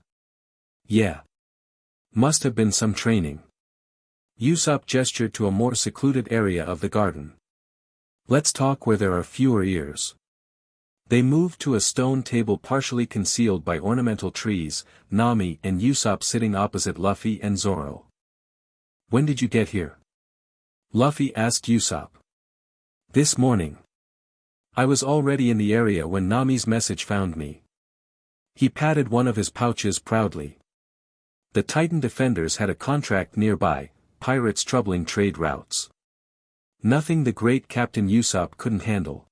Yeah. Must have been some training. Usopp gestured to a more secluded area of the garden. Let's talk where there are fewer ears. They moved to a stone table partially concealed by ornamental trees, Nami and Usopp sitting opposite Luffy and Zoro. When did you get here? Luffy asked Usopp. This morning. I was already in the area when Nami's message found me. He patted one of his pouches proudly. The Titan defenders had a contract nearby, pirates troubling trade routes. Nothing the great Captain Usopp couldn't handle.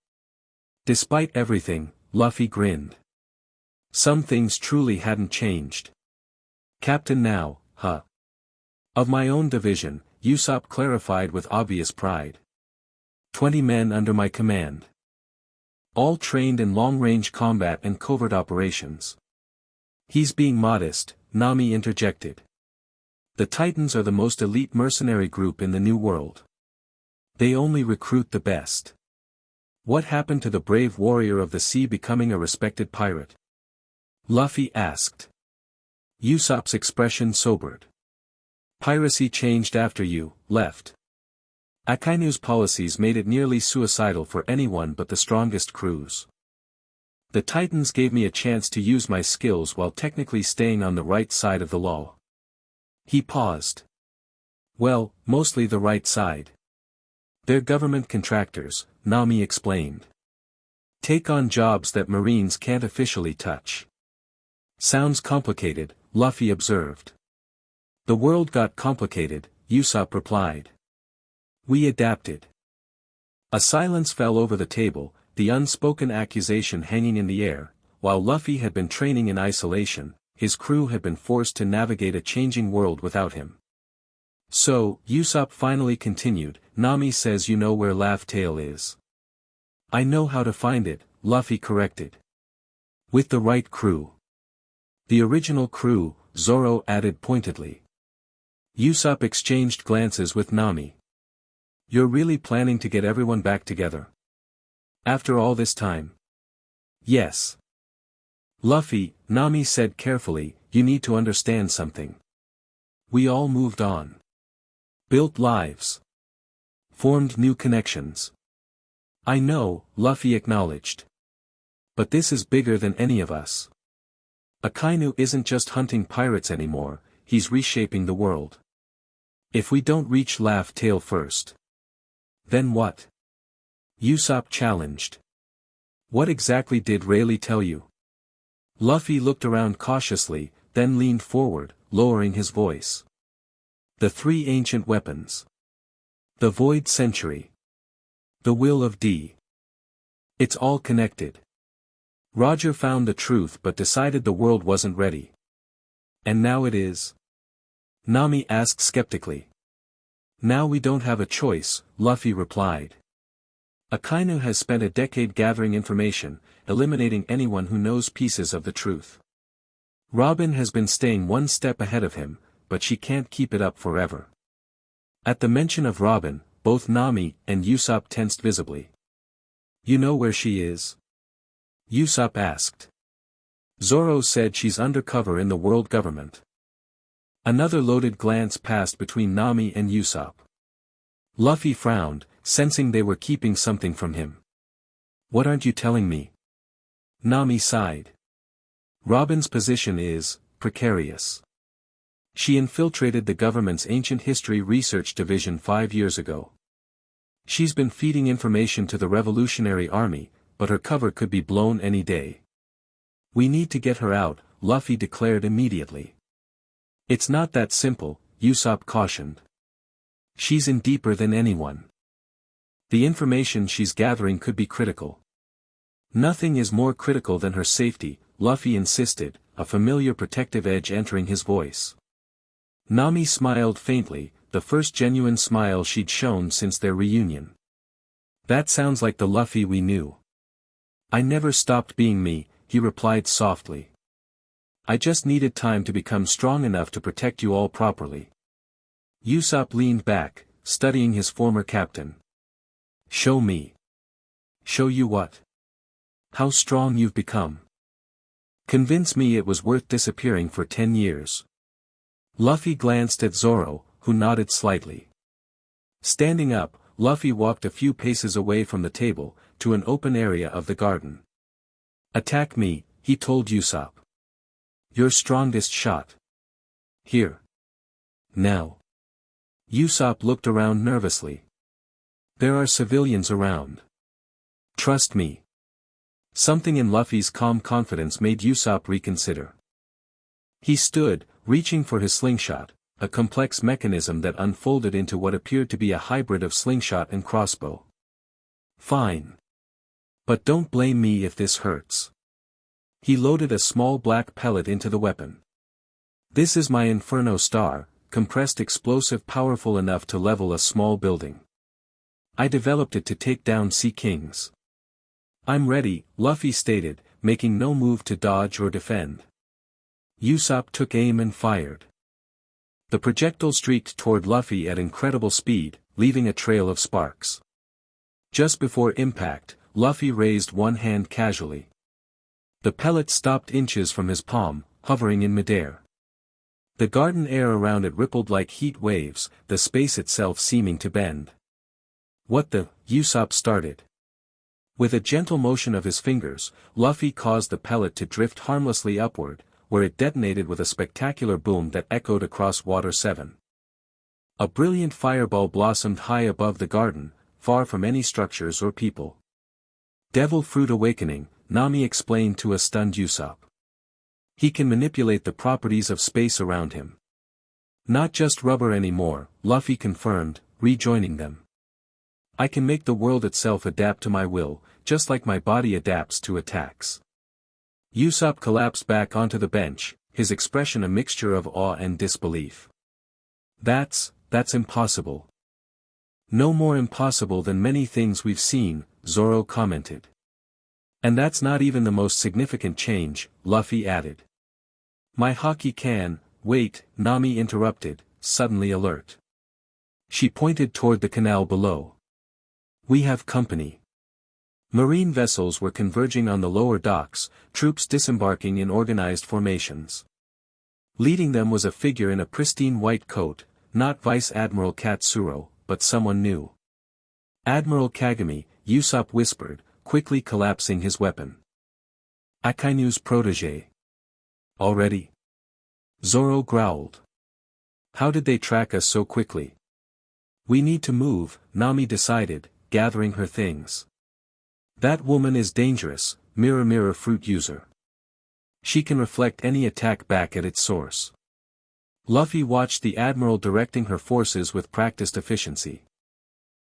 Despite everything, Luffy grinned. Some things truly hadn't changed. Captain now, huh? Of my own division, Usopp clarified with obvious pride. 20 men under my command. All trained in long-range combat and covert operations. He's being modest, Nami interjected. The Titans are the most elite mercenary group in the New World. They only recruit the best. What happened to the brave warrior of the sea becoming a respected pirate? Luffy asked. Usopp's expression sobered. Piracy changed after you left. Akainu's policies made it nearly suicidal for anyone but the strongest crews. The Titans gave me a chance to use my skills while technically staying on the right side of the law. He paused. Well, mostly the right side. They're government contractors, Nami explained. Take on jobs that Marines can't officially touch. Sounds complicated, Luffy observed. The world got complicated, Usopp replied. We adapted. A silence fell over the table, the unspoken accusation hanging in the air. While Luffy had been training in isolation, his crew had been forced to navigate a changing world without him. So, Usopp finally continued, Nami says you know where Laugh Tale is. I know how to find it, Luffy corrected. With the right crew. The original crew, Zoro added pointedly. Usopp exchanged glances with Nami. You're really planning to get everyone back together? After all this time? Yes. Luffy, Nami said carefully, you need to understand something. We all moved on. Built lives. Formed new connections. I know, Luffy acknowledged. But this is bigger than any of us. Akainu isn't just hunting pirates anymore, he's reshaping the world. If we don't reach Laugh Tale first. Then what? Usopp challenged. What exactly did Rayleigh tell you? Luffy looked around cautiously, then leaned forward, lowering his voice. The 3 ancient weapons. The Void Century. The Will of D. It's all connected. Roger found the truth but decided the world wasn't ready. And now it is? Nami asked skeptically. Now we don't have a choice, Luffy replied. Akainu has spent a decade gathering information, eliminating anyone who knows pieces of the truth. Robin has been staying one step ahead of him, but she can't keep it up forever. At the mention of Robin, both Nami and Usopp tensed visibly. You know where she is? Usopp asked. Zoro said she's undercover in the world government. Another loaded glance passed between Nami and Usopp. Luffy frowned, sensing they were keeping something from him. What aren't you telling me? Nami sighed. Robin's position is precarious. She infiltrated the government's ancient history research division 5 years ago. She's been feeding information to the Revolutionary Army, but her cover could be blown any day. We need to get her out, Luffy declared immediately. It's not that simple, Usopp cautioned. She's in deeper than anyone. The information she's gathering could be critical. Nothing is more critical than her safety, Luffy insisted, a familiar protective edge entering his voice. Nami smiled faintly, the first genuine smile she'd shown since their reunion. That sounds like the Luffy we knew. I never stopped being me, he replied softly. I just needed time to become strong enough to protect you all properly. Usopp leaned back, studying his former captain. Show me. Show you what? How strong you've become. Convince me it was worth disappearing for 10 years. Luffy glanced at Zoro, who nodded slightly. Standing up, Luffy walked a few paces away from the table, to an open area of the garden. Attack me, he told Usopp. Your strongest shot. Here. Now. Usopp looked around nervously. There are civilians around. Trust me. Something in Luffy's calm confidence made Usopp reconsider. He stood, reaching for his slingshot, a complex mechanism that unfolded into what appeared to be a hybrid of slingshot and crossbow. Fine. But don't blame me if this hurts. He loaded a small black pellet into the weapon. This is my Inferno Star, compressed explosive powerful enough to level a small building. I developed it to take down Sea Kings. I'm ready, Luffy stated, making no move to dodge or defend. Usopp took aim and fired. The projectile streaked toward Luffy at incredible speed, leaving a trail of sparks. Just before impact, Luffy raised one hand casually. The pellet stopped inches from his palm, hovering in midair. The garden air around it rippled like heat waves, the space itself seeming to bend. What the? Usopp started. With a gentle motion of his fingers, Luffy caused the pellet to drift harmlessly upward, where it detonated with a spectacular boom that echoed across Water 7. A brilliant fireball blossomed high above the garden, far from any structures or people. Devil Fruit Awakening, Nami explained to a stunned Usopp. He can manipulate the properties of space around him. Not just rubber anymore, Luffy confirmed, rejoining them. I can make the world itself adapt to my will, just like my body adapts to attacks. Usopp collapsed back onto the bench, his expression a mixture of awe and disbelief. That's impossible. No more impossible than many things we've seen, Zoro commented. And that's not even the most significant change, Luffy added. My Haki can, wait, Nami interrupted, suddenly alert. She pointed toward the canal below. We have company. Marine vessels were converging on the lower docks, troops disembarking in organized formations. Leading them was a figure in a pristine white coat, not Vice Admiral Katsuro, but someone new. Admiral Kagami, Usopp whispered, quickly collapsing his weapon. Akainu's protege. Already? Zoro growled. How did they track us so quickly? We need to move, Nami decided, gathering her things. That woman is dangerous, Mirror Fruit user. She can reflect any attack back at its source. Luffy watched the Admiral directing her forces with practiced efficiency.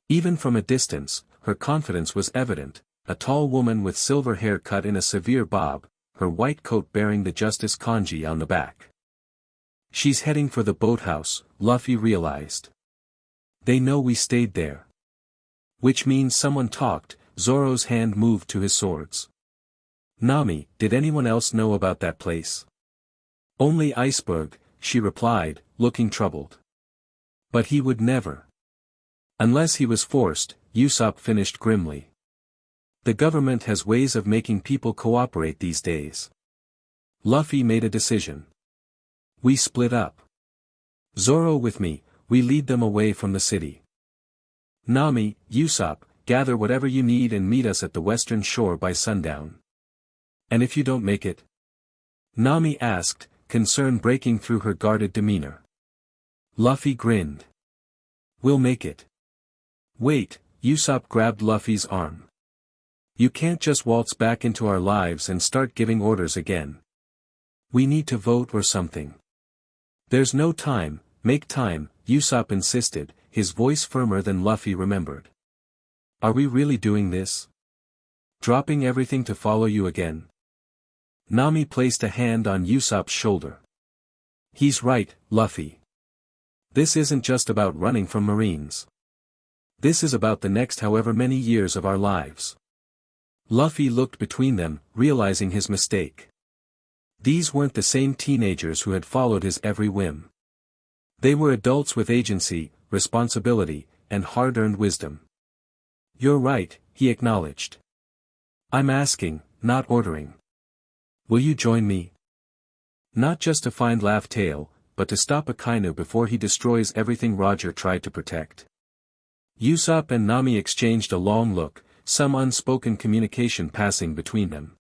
Even from a distance, her confidence was evident, a tall woman with silver hair cut in a severe bob, her white coat bearing the Justice Kanji on the back. She's heading for the boathouse, Luffy realized. They know we stayed there. Which means someone talked. Zoro's hand moved to his swords. Nami, did anyone else know about that place? Only Iceberg, she replied, looking troubled. But he would never. Unless he was forced, Usopp finished grimly. The government has ways of making people cooperate these days. Luffy made a decision. We split up. Zoro with me, we lead them away from the city. Nami, Usopp, gather whatever you need and meet us at the western shore by sundown. And if you don't make it? Nami asked, concern breaking through her guarded demeanor. Luffy grinned. We'll make it. Wait, Usopp grabbed Luffy's arm. You can't just waltz back into our lives and start giving orders again. We need to vote or something. There's no time, make time, Usopp insisted, his voice firmer than Luffy remembered. Are we really doing this? Dropping everything to follow you again? Nami placed a hand on Usopp's shoulder. He's right, Luffy. This isn't just about running from Marines. This is about the next however many years of our lives. Luffy looked between them, realizing his mistake. These weren't the same teenagers who had followed his every whim. They were adults with agency, responsibility, and hard-earned wisdom. You're right, he acknowledged. I'm asking, not ordering. Will you join me? Not just to find Laugh Tale, but to stop Akainu before he destroys everything Roger tried to protect. Usopp and Nami exchanged a long look, some unspoken communication passing between them.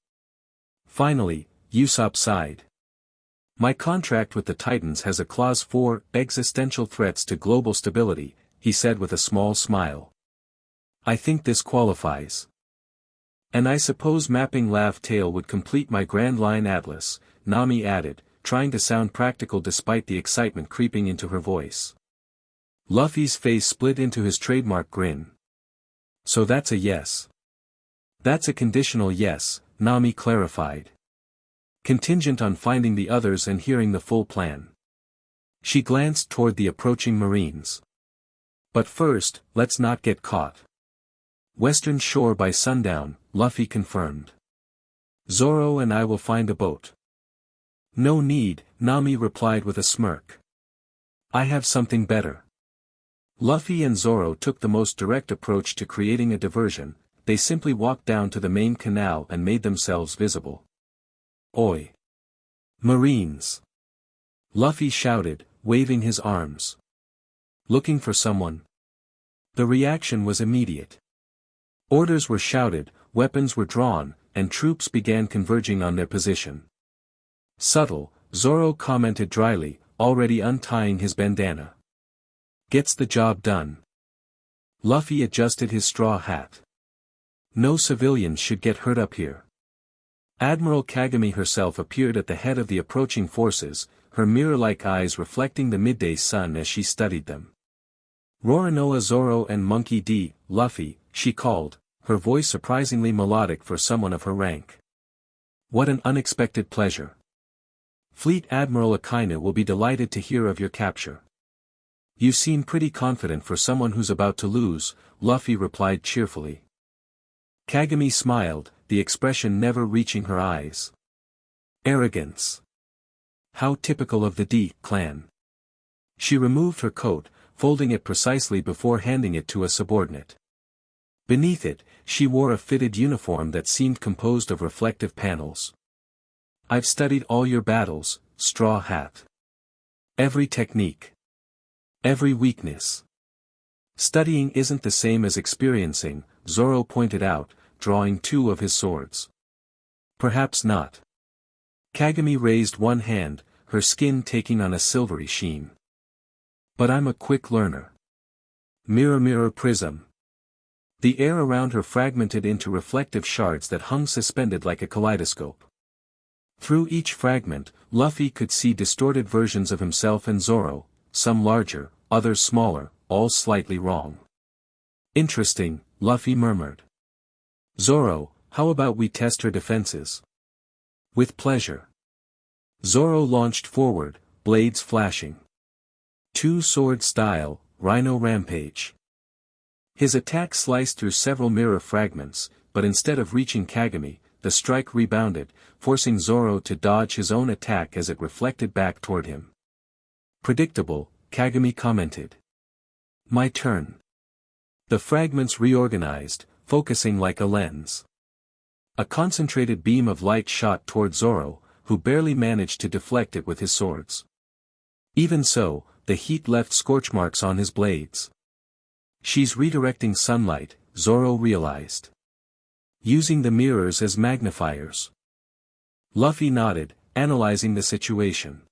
Finally, Usopp sighed. My contract with the Titans has a clause for existential threats to global stability, he said with a small smile. I think this qualifies. And I suppose mapping Laugh Tale would complete my Grand Line Atlas, Nami added, trying to sound practical despite the excitement creeping into her voice. Luffy's face split into his trademark grin. So that's a yes. That's a conditional yes, Nami clarified. Contingent on finding the others and hearing the full plan. She glanced toward the approaching Marines. But first, let's not get caught. Western shore by sundown, Luffy confirmed. Zoro and I will find a boat. No need, Nami replied with a smirk. I have something better. Luffy and Zoro took the most direct approach to creating a diversion. They simply walked down to the main canal and made themselves visible. Oi! Marines! Luffy shouted, waving his arms. Looking for someone? The reaction was immediate. Orders were shouted, weapons were drawn, and troops began converging on their position. Subtle, Zoro commented dryly, already untying his bandana. Gets the job done. Luffy adjusted his straw hat. No civilians should get hurt up here. Admiral Kagami herself appeared at the head of the approaching forces, her mirror-like eyes reflecting the midday sun as she studied them. Roronoa Zoro and Monkey D, Luffy, she called, her voice surprisingly melodic for someone of her rank. What an unexpected pleasure. Fleet Admiral Akainu will be delighted to hear of your capture. You seem pretty confident for someone who's about to lose, Luffy replied cheerfully. Kagami smiled, the expression never reaching her eyes. Arrogance. How typical of the D clan. She removed her coat, folding it precisely before handing it to a subordinate. Beneath it, she wore a fitted uniform that seemed composed of reflective panels. I've studied all your battles, Straw Hat. Every technique. Every weakness. Studying isn't the same as experiencing, Zoro pointed out, drawing two of his swords. Perhaps not. Kagami raised one hand, her skin taking on a silvery sheen. But I'm a quick learner. Mirror mirror prism. The air around her fragmented into reflective shards that hung suspended like a kaleidoscope. Through each fragment, Luffy could see distorted versions of himself and Zoro, some larger, others smaller, all slightly wrong. Interesting, Luffy murmured. Zoro, how about we test her defenses? With pleasure. Zoro launched forward, blades flashing. Two-sword style, Rhino Rampage. His attack sliced through several mirror fragments, but instead of reaching Kagami, the strike rebounded, forcing Zoro to dodge his own attack as it reflected back toward him. Predictable, Kagami commented. My turn. The fragments reorganized, focusing like a lens. A concentrated beam of light shot toward Zoro, who barely managed to deflect it with his swords. Even so, the heat left scorch marks on his blades. She's redirecting sunlight, Zoro realized. Using the mirrors as magnifiers. Luffy nodded, analyzing the situation.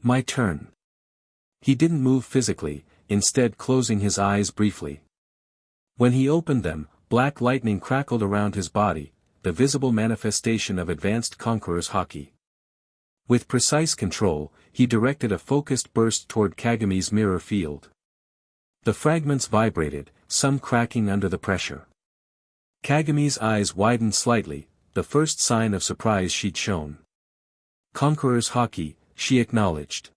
My turn. He didn't move physically, instead closing his eyes briefly. When he opened them, black lightning crackled around his body, the visible manifestation of advanced conqueror's haki. With precise control, he directed a focused burst toward Kagami's mirror field. The fragments vibrated, some cracking under the pressure. Kagami's eyes widened slightly, the first sign of surprise she'd shown. Conqueror's haki, she acknowledged.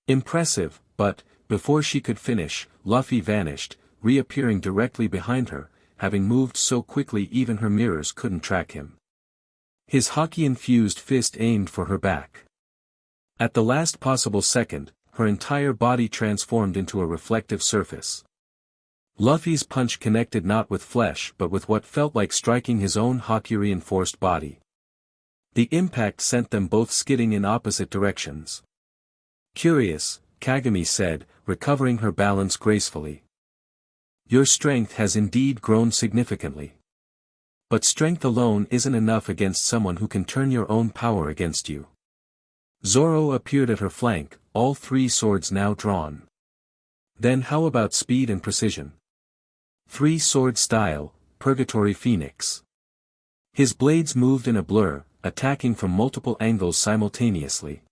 Impressive, but, before she could finish, Luffy vanished, reappearing directly behind her, having moved so quickly even her mirrors couldn't track him. His haki-infused fist aimed for her back. At the last possible second, her entire body transformed into a reflective surface. Luffy's punch connected not with flesh but with what felt like striking his own hockey-reinforced body. The impact sent them both skidding in opposite directions. "Curious," Kagami said, recovering her balance gracefully. "Your strength has indeed grown significantly. But strength alone isn't enough against someone who can turn your own power against you." Zoro appeared at her flank, all three swords now drawn. "Then how about speed and precision? Three-sword style, Purgatory Phoenix." His blades moved in a blur, attacking from multiple angles simultaneously.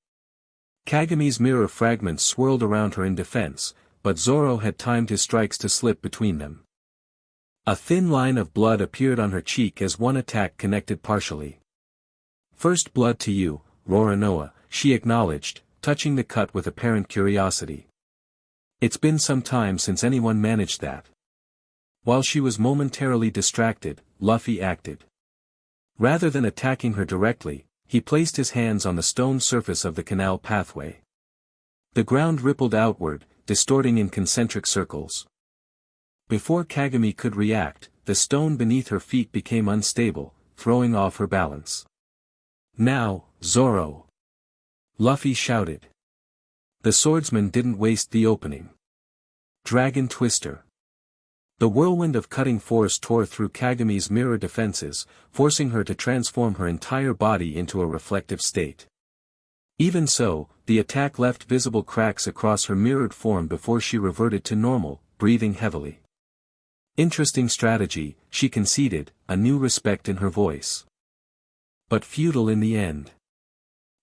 Kagami's mirror fragments swirled around her in defense, but Zoro had timed his strikes to slip between them. A thin line of blood appeared on her cheek as one attack connected partially. "First blood to you, Roranoa," she acknowledged, touching the cut with apparent curiosity. It's been some time since anyone managed that. While she was momentarily distracted, Luffy acted. Rather than attacking her directly, he placed his hands on the stone surface of the canal pathway. The ground rippled outward, distorting in concentric circles. Before Kagami could react, the stone beneath her feet became unstable, throwing off her balance. "Now, Zoro!" Luffy shouted. The swordsman didn't waste the opening. Dragon Twister. The whirlwind of cutting force tore through Kagami's mirror defenses, forcing her to transform her entire body into a reflective state. Even so, the attack left visible cracks across her mirrored form before she reverted to normal, breathing heavily. "Interesting strategy," she conceded, a new respect in her voice. "But futile in the end."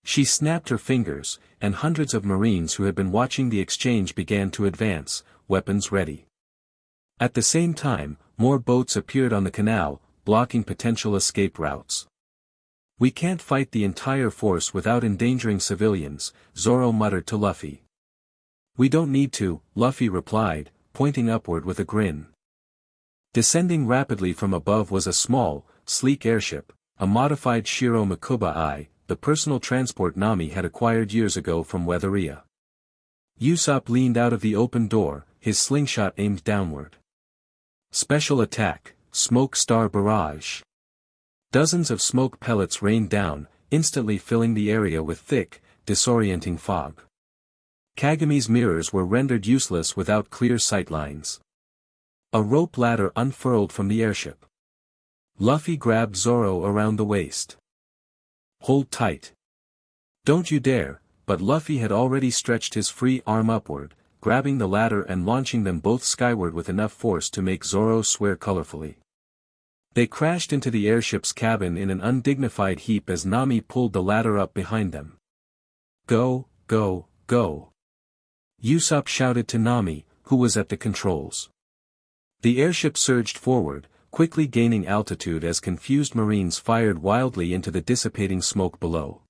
She snapped her fingers, and hundreds of Marines who had been watching the exchange began to advance, weapons ready. At the same time, more boats appeared on the canal, blocking potential escape routes. "We can't fight the entire force without endangering civilians," Zoro muttered to Luffy. "We don't need to," Luffy replied, pointing upward with a grin. Descending rapidly from above was a small, sleek airship, a modified Shiro Makuba-I, the personal transport Nami had acquired years ago from Weatheria. Usopp leaned out of the open door, his slingshot aimed downward. Special attack, Smoke Star Barrage. Dozens of smoke pellets rained down, instantly filling the area with thick, disorienting fog. Kagami's mirrors were rendered useless without clear sightlines. A rope ladder unfurled from the airship. Luffy grabbed Zoro around the waist. "Hold tight. Don't you dare," but Luffy had already stretched his free arm upward, grabbing the ladder and launching them both skyward with enough force to make Zoro swear colorfully. They crashed into the airship's cabin in an undignified heap as Nami pulled the ladder up behind them. "Go, go, go!" Usopp shouted to Nami, who was at the controls. The airship surged forward, quickly gaining altitude as confused Marines fired wildly into the dissipating smoke below.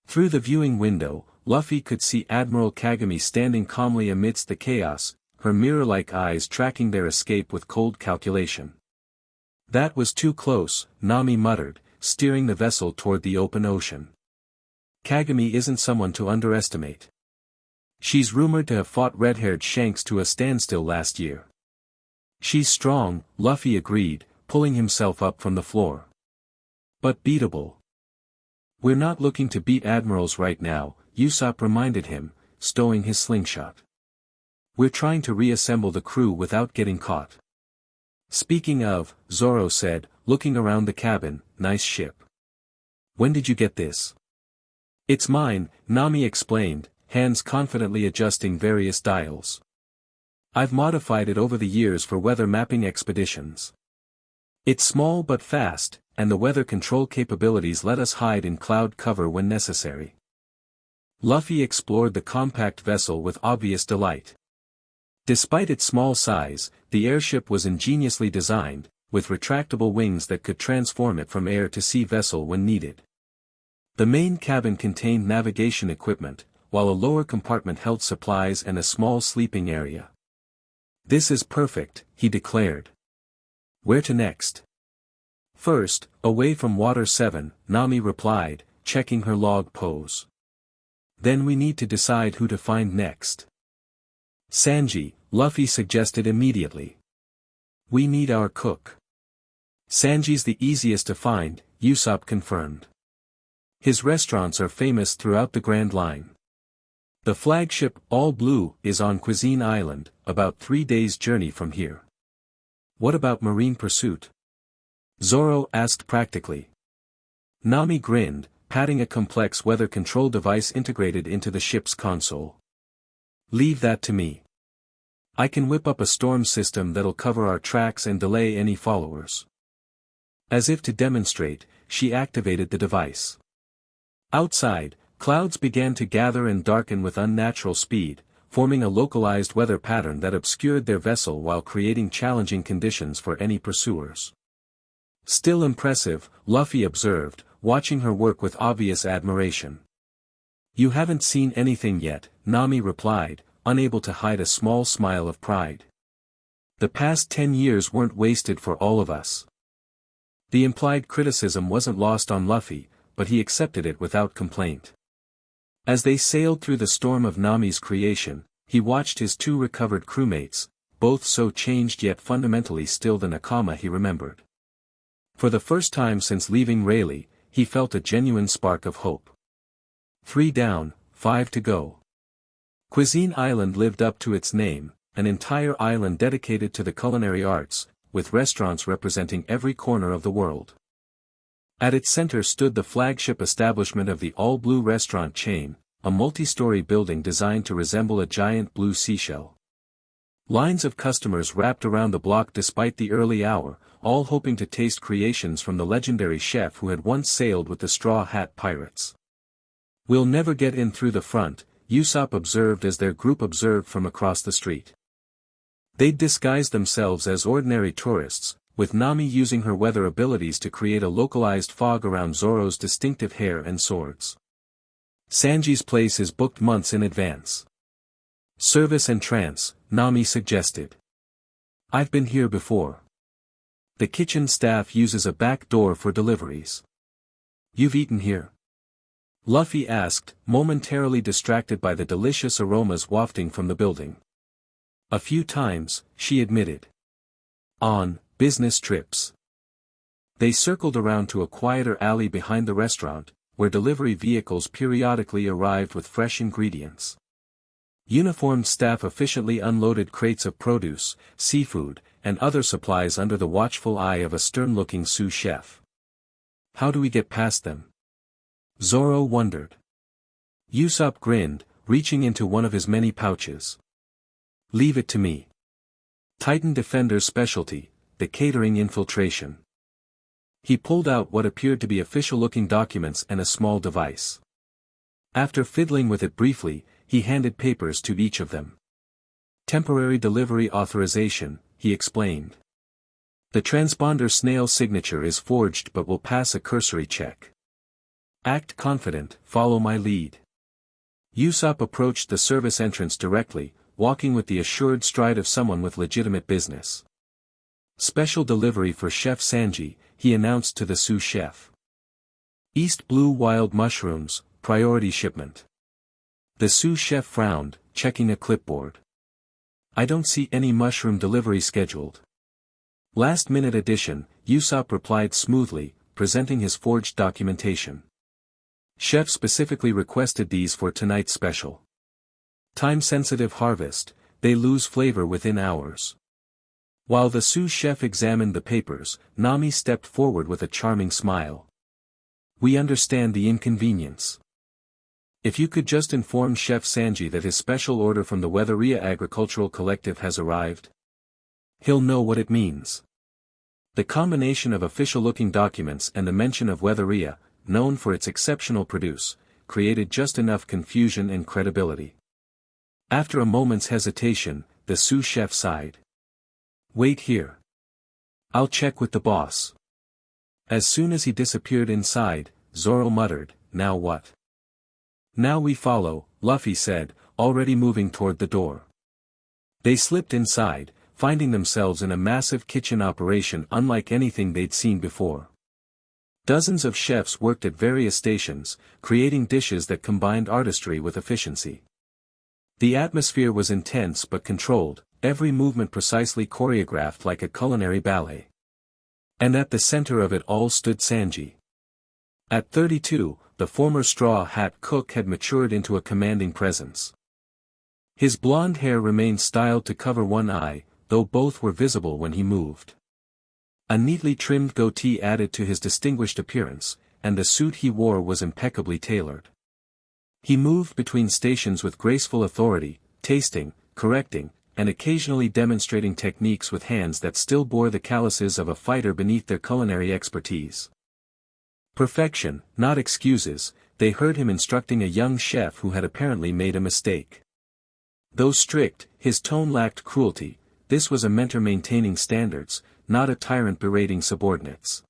Through the viewing window, Luffy could see Admiral Kagami standing calmly amidst the chaos, her mirror-like eyes tracking their escape with cold calculation. "That was too close," Nami muttered, steering the vessel toward the open ocean. "Kagami isn't someone to underestimate. She's rumored to have fought red-haired Shanks to a standstill last year." "She's strong," Luffy agreed, pulling himself up from the floor. "But beatable." "We're not looking to beat admirals right now," Usopp reminded him, stowing his slingshot. "We're trying to reassemble the crew without getting caught." "Speaking of," Zoro said, looking around the cabin, "nice ship. When did you get this?" "It's mine," Nami explained, hands confidently adjusting various dials. "I've modified it over the years for weather mapping expeditions. It's small but fast, and the weather control capabilities let us hide in cloud cover when necessary." Luffy explored the compact vessel with obvious delight. Despite its small size, the airship was ingeniously designed, with retractable wings that could transform it from air to sea vessel when needed. The main cabin contained navigation equipment, while a lower compartment held supplies and a small sleeping area. "This is perfect," he declared. "Where to next?" "First, away from Water 7, Nami replied, checking her log pose. "Then we need to decide who to find next." "Sanji," Luffy suggested immediately. We need our cook. Sanji's the easiest to find, Usopp confirmed. His restaurants are famous throughout the Grand Line. The flagship, All Blue, is on Cuisine Island, about 3 days' journey from here. What about marine pursuit? Zoro asked practically. Nami grinned, patting a complex weather control device integrated into the ship's console. Leave that to me. I can whip up a storm system that'll cover our tracks and delay any followers. As if to demonstrate, she activated the device. Outside, clouds began to gather and darken with unnatural speed, forming a localized weather pattern that obscured their vessel while creating challenging conditions for any pursuers. Still impressive, Luffy observed, watching her work with obvious admiration. You haven't seen anything yet, Nami replied, unable to hide a small smile of pride. The past 10 years weren't wasted for all of us. The implied criticism wasn't lost on Luffy, but he accepted it without complaint. As they sailed through the storm of Nami's creation, he watched his 2 recovered crewmates, both so changed yet fundamentally still the Nakama he remembered. For the first time since leaving Rayleigh, he felt a genuine spark of hope. 3 down, 5 to go. Cuisine Island lived up to its name, an entire island dedicated to the culinary arts, with restaurants representing every corner of the world. At its center stood the flagship establishment of the All Blue restaurant chain, a multi-story building designed to resemble a giant blue seashell. Lines of customers wrapped around the block despite the early hour, all hoping to taste creations from the legendary chef who had once sailed with the Straw Hat Pirates. We'll never get in through the front, Usopp observed as their group observed from across the street. They'd disguised themselves as ordinary tourists, with Nami using her weather abilities to create a localized fog around Zoro's distinctive hair and swords. Sanji's place is booked months in advance. Service and trance, Nami suggested. I've been here before. The kitchen staff uses a back door for deliveries. You've eaten here? Luffy asked, momentarily distracted by the delicious aromas wafting from the building. A few times, she admitted. On business trips. They circled around to a quieter alley behind the restaurant, where delivery vehicles periodically arrived with fresh ingredients. Uniformed staff efficiently unloaded crates of produce, seafood, and other supplies under the watchful eye of a stern-looking sous chef. How do we get past them? Zoro wondered. Usopp grinned, reaching into one of his many pouches. Leave it to me. Titan Defender's specialty, the catering infiltration. He pulled out what appeared to be official-looking documents and a small device. After fiddling with it briefly, he handed papers to each of them. Temporary delivery authorization, he explained. The transponder snail signature is forged but will pass a cursory check. Act confident, follow my lead. Usopp approached the service entrance directly, walking with the assured stride of someone with legitimate business. Special delivery for Chef Sanji, he announced to the sous chef. East Blue wild mushrooms, priority shipment. The sous chef frowned, checking a clipboard. I don't see any mushroom delivery scheduled. Last-minute addition, Usopp replied smoothly, presenting his forged documentation. Chef specifically requested these for tonight's special. Time-sensitive harvest, they lose flavor within hours. While the sous chef examined the papers, Nami stepped forward with a charming smile. We understand the inconvenience. If you could just inform Chef Sanji that his special order from the Weatheria Agricultural Collective has arrived. He'll know what it means. The combination of official-looking documents and the mention of Weatheria, known for its exceptional produce, created just enough confusion and credibility. After a moment's hesitation, the sous chef sighed. Wait here. I'll check with the boss. As soon as he disappeared inside, Zoro muttered, now what? Now we follow, Luffy said, already moving toward the door. They slipped inside, finding themselves in a massive kitchen operation unlike anything they'd seen before. Dozens of chefs worked at various stations, creating dishes that combined artistry with efficiency. The atmosphere was intense but controlled, every movement precisely choreographed like a culinary ballet. And at the center of it all stood Sanji. At 32, the former Straw Hat cook had matured into a commanding presence. His blonde hair remained styled to cover one eye, though both were visible when he moved. A neatly trimmed goatee added to his distinguished appearance, and the suit he wore was impeccably tailored. He moved between stations with graceful authority, tasting, correcting, and occasionally demonstrating techniques with hands that still bore the calluses of a fighter beneath their culinary expertise. Perfection, not excuses, they heard him instructing a young chef who had apparently made a mistake. Though strict, his tone lacked cruelty. This was a mentor maintaining standards, not a tyrant berating subordinates.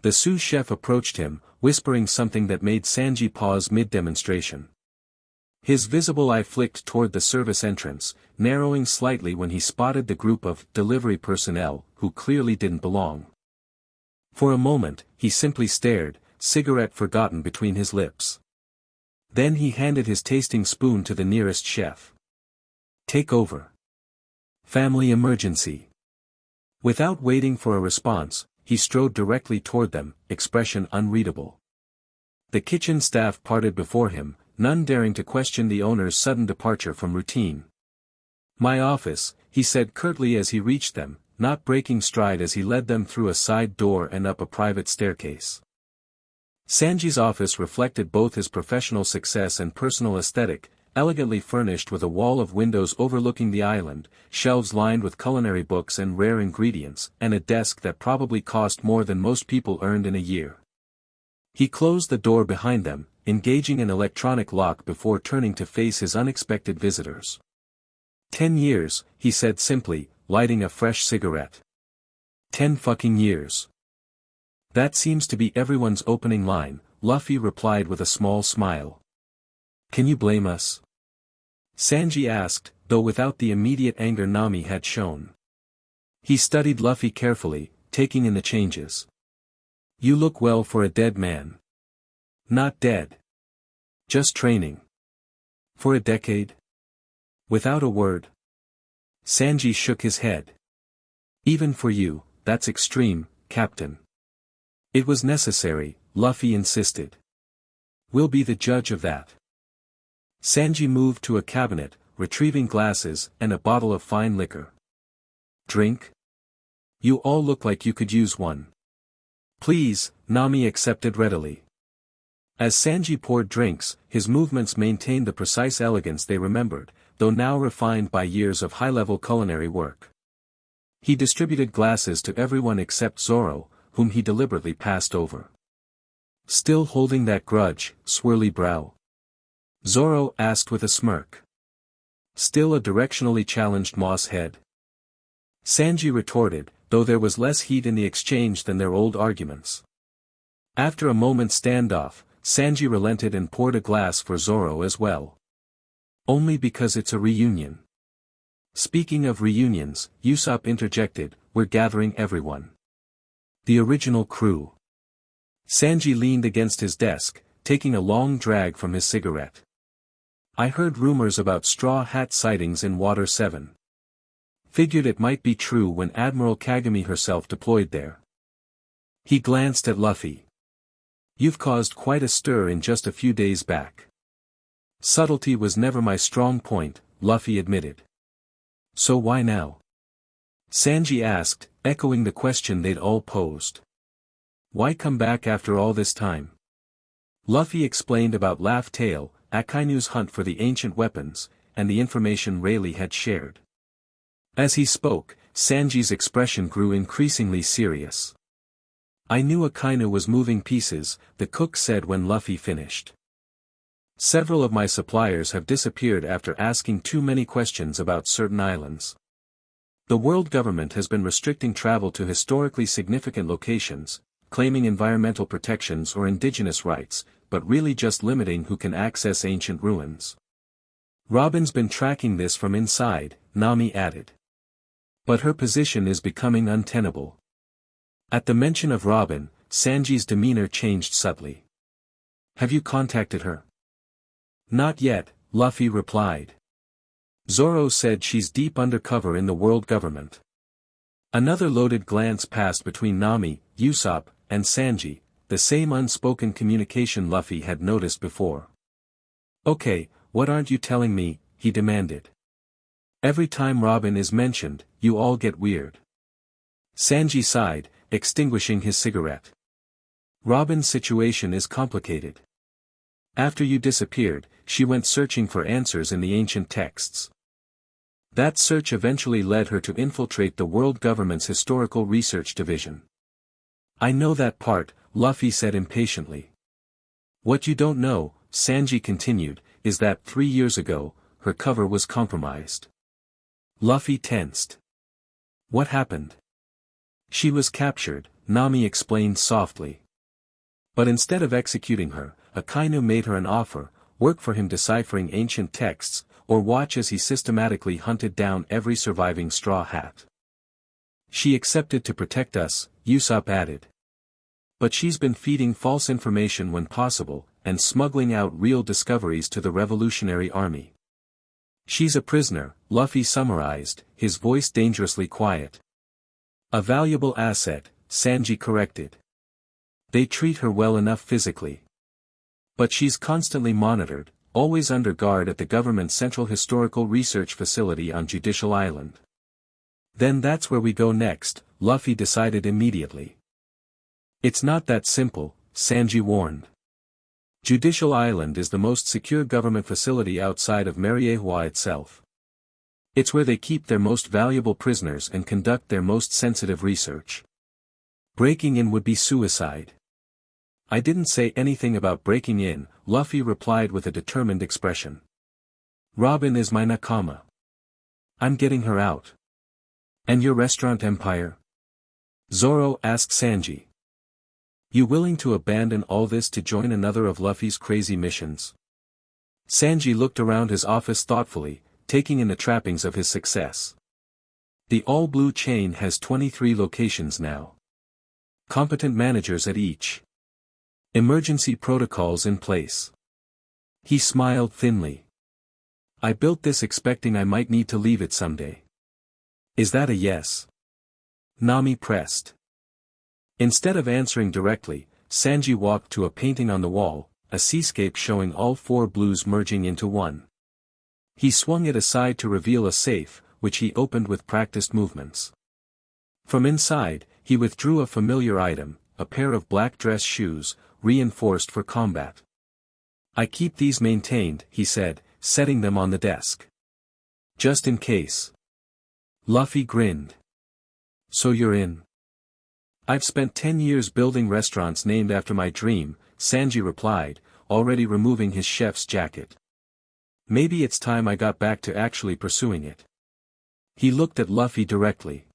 The sous chef approached him, whispering something that made Sanji pause mid-demonstration. His visible eye flicked toward the service entrance, narrowing slightly when he spotted the group of delivery personnel, who clearly didn't belong. For a moment, he simply stared, cigarette forgotten between his lips. Then he handed his tasting spoon to the nearest chef. "Take over. Family emergency." Without waiting for a response, he strode directly toward them, expression unreadable. The kitchen staff parted before him, none daring to question the owner's sudden departure from routine. "My office," he said curtly as he reached them, not breaking stride as he led them through a side door and up a private staircase. Sanji's office reflected both his professional success and personal aesthetic, elegantly furnished with a wall of windows overlooking the island, shelves lined with culinary books and rare ingredients, and a desk that probably cost more than most people earned in a year. He closed the door behind them, engaging an electronic lock before turning to face his unexpected visitors. 10 years, he said simply, lighting a fresh cigarette. 10 fucking years. That seems to be everyone's opening line, Luffy replied with a small smile. Can you blame us? Sanji asked, though without the immediate anger Nami had shown. He studied Luffy carefully, taking in the changes. You look well for a dead man. Not dead. Just training. For a decade? Without a word. Sanji shook his head. Even for you, that's extreme, Captain. It was necessary, Luffy insisted. We'll be the judge of that. Sanji moved to a cabinet, retrieving glasses and a bottle of fine liquor. Drink? You all look like you could use one. Please, Nami accepted readily. As Sanji poured drinks, his movements maintained the precise elegance they remembered, though now refined by years of high-level culinary work. He distributed glasses to everyone except Zoro, whom he deliberately passed over. Still holding that grudge, swirly brow? Zoro asked with a smirk. Still a directionally challenged moss head? Sanji retorted, though there was less heat in the exchange than their old arguments. After a moment's standoff, Sanji relented and poured a glass for Zoro as well. Only because it's a reunion. Speaking of reunions, Usopp interjected, we're gathering everyone. The original crew. Sanji leaned against his desk, taking a long drag from his cigarette. I heard rumors about Straw Hat sightings in Water 7. Figured it might be true when Admiral Kagami herself deployed there. He glanced at Luffy. You've caused quite a stir in just a few days back. Subtlety was never my strong point, Luffy admitted. So why now? Sanji asked, echoing the question they'd all posed. Why come back after all this time? Luffy explained about Laugh Tale, Akainu's hunt for the ancient weapons, and the information Rayleigh had shared. As he spoke, Sanji's expression grew increasingly serious. I knew Akainu was moving pieces, the cook said when Luffy finished. Several of my suppliers have disappeared after asking too many questions about certain islands. The world government has been restricting travel to historically significant locations, claiming environmental protections or indigenous rights, but really just limiting who can access ancient ruins. Robin's been tracking this from inside, Nami added. But her position is becoming untenable. At the mention of Robin, Sanji's demeanor changed subtly. Have you contacted her? Not yet, Luffy replied. Zoro said she's deep undercover in the world government. Another loaded glance passed between Nami, Usopp, and Sanji, the same unspoken communication Luffy had noticed before. Okay, what aren't you telling me? He demanded. Every time Robin is mentioned, you all get weird. Sanji sighed, extinguishing his cigarette. Robin's situation is complicated. After you disappeared, she went searching for answers in the ancient texts. That search eventually led her to infiltrate the world government's historical research division. I know that part, Luffy said impatiently. What you don't know, Sanji continued, is that 3 years ago, her cover was compromised. Luffy tensed. What happened? She was captured, Nami explained softly. But instead of executing her, Akainu made her an offer: work for him deciphering ancient texts, or watch as he systematically hunted down every surviving Straw Hat. She accepted to protect us, Usopp added. But she's been feeding false information when possible, and smuggling out real discoveries to the Revolutionary Army. She's a prisoner, Luffy summarized, his voice dangerously quiet. A valuable asset, Sanji corrected. They treat her well enough physically. But she's constantly monitored, always under guard at the government's Central Historical Research Facility on Judicial Island. Then that's where we go next, Luffy decided immediately. It's not that simple, Sanji warned. Judicial Island is the most secure government facility outside of Mariehua itself. It's where they keep their most valuable prisoners and conduct their most sensitive research. Breaking in would be suicide. I didn't say anything about breaking in, Luffy replied with a determined expression. Robin is my nakama. I'm getting her out. And your restaurant empire? Zoro asked Sanji. You willing to abandon all this to join another of Luffy's crazy missions? Sanji looked around his office thoughtfully, taking in the trappings of his success. The all-blue chain has 23 locations now. Competent managers at each. Emergency protocols in place. He smiled thinly. I built this expecting I might need to leave it someday. Is that a yes? Nami pressed. Instead of answering directly, Sanji walked to a painting on the wall, a seascape showing all 4 blues merging into one. He swung it aside to reveal a safe, which he opened with practiced movements. From inside, he withdrew a familiar item, a pair of black dress shoes, reinforced for combat. I keep these maintained, he said, setting them on the desk. Just in case. Luffy grinned. So you're in? I've spent 10 years building restaurants named after my dream, Sanji replied, already removing his chef's jacket. Maybe it's time I got back to actually pursuing it. He looked at Luffy directly.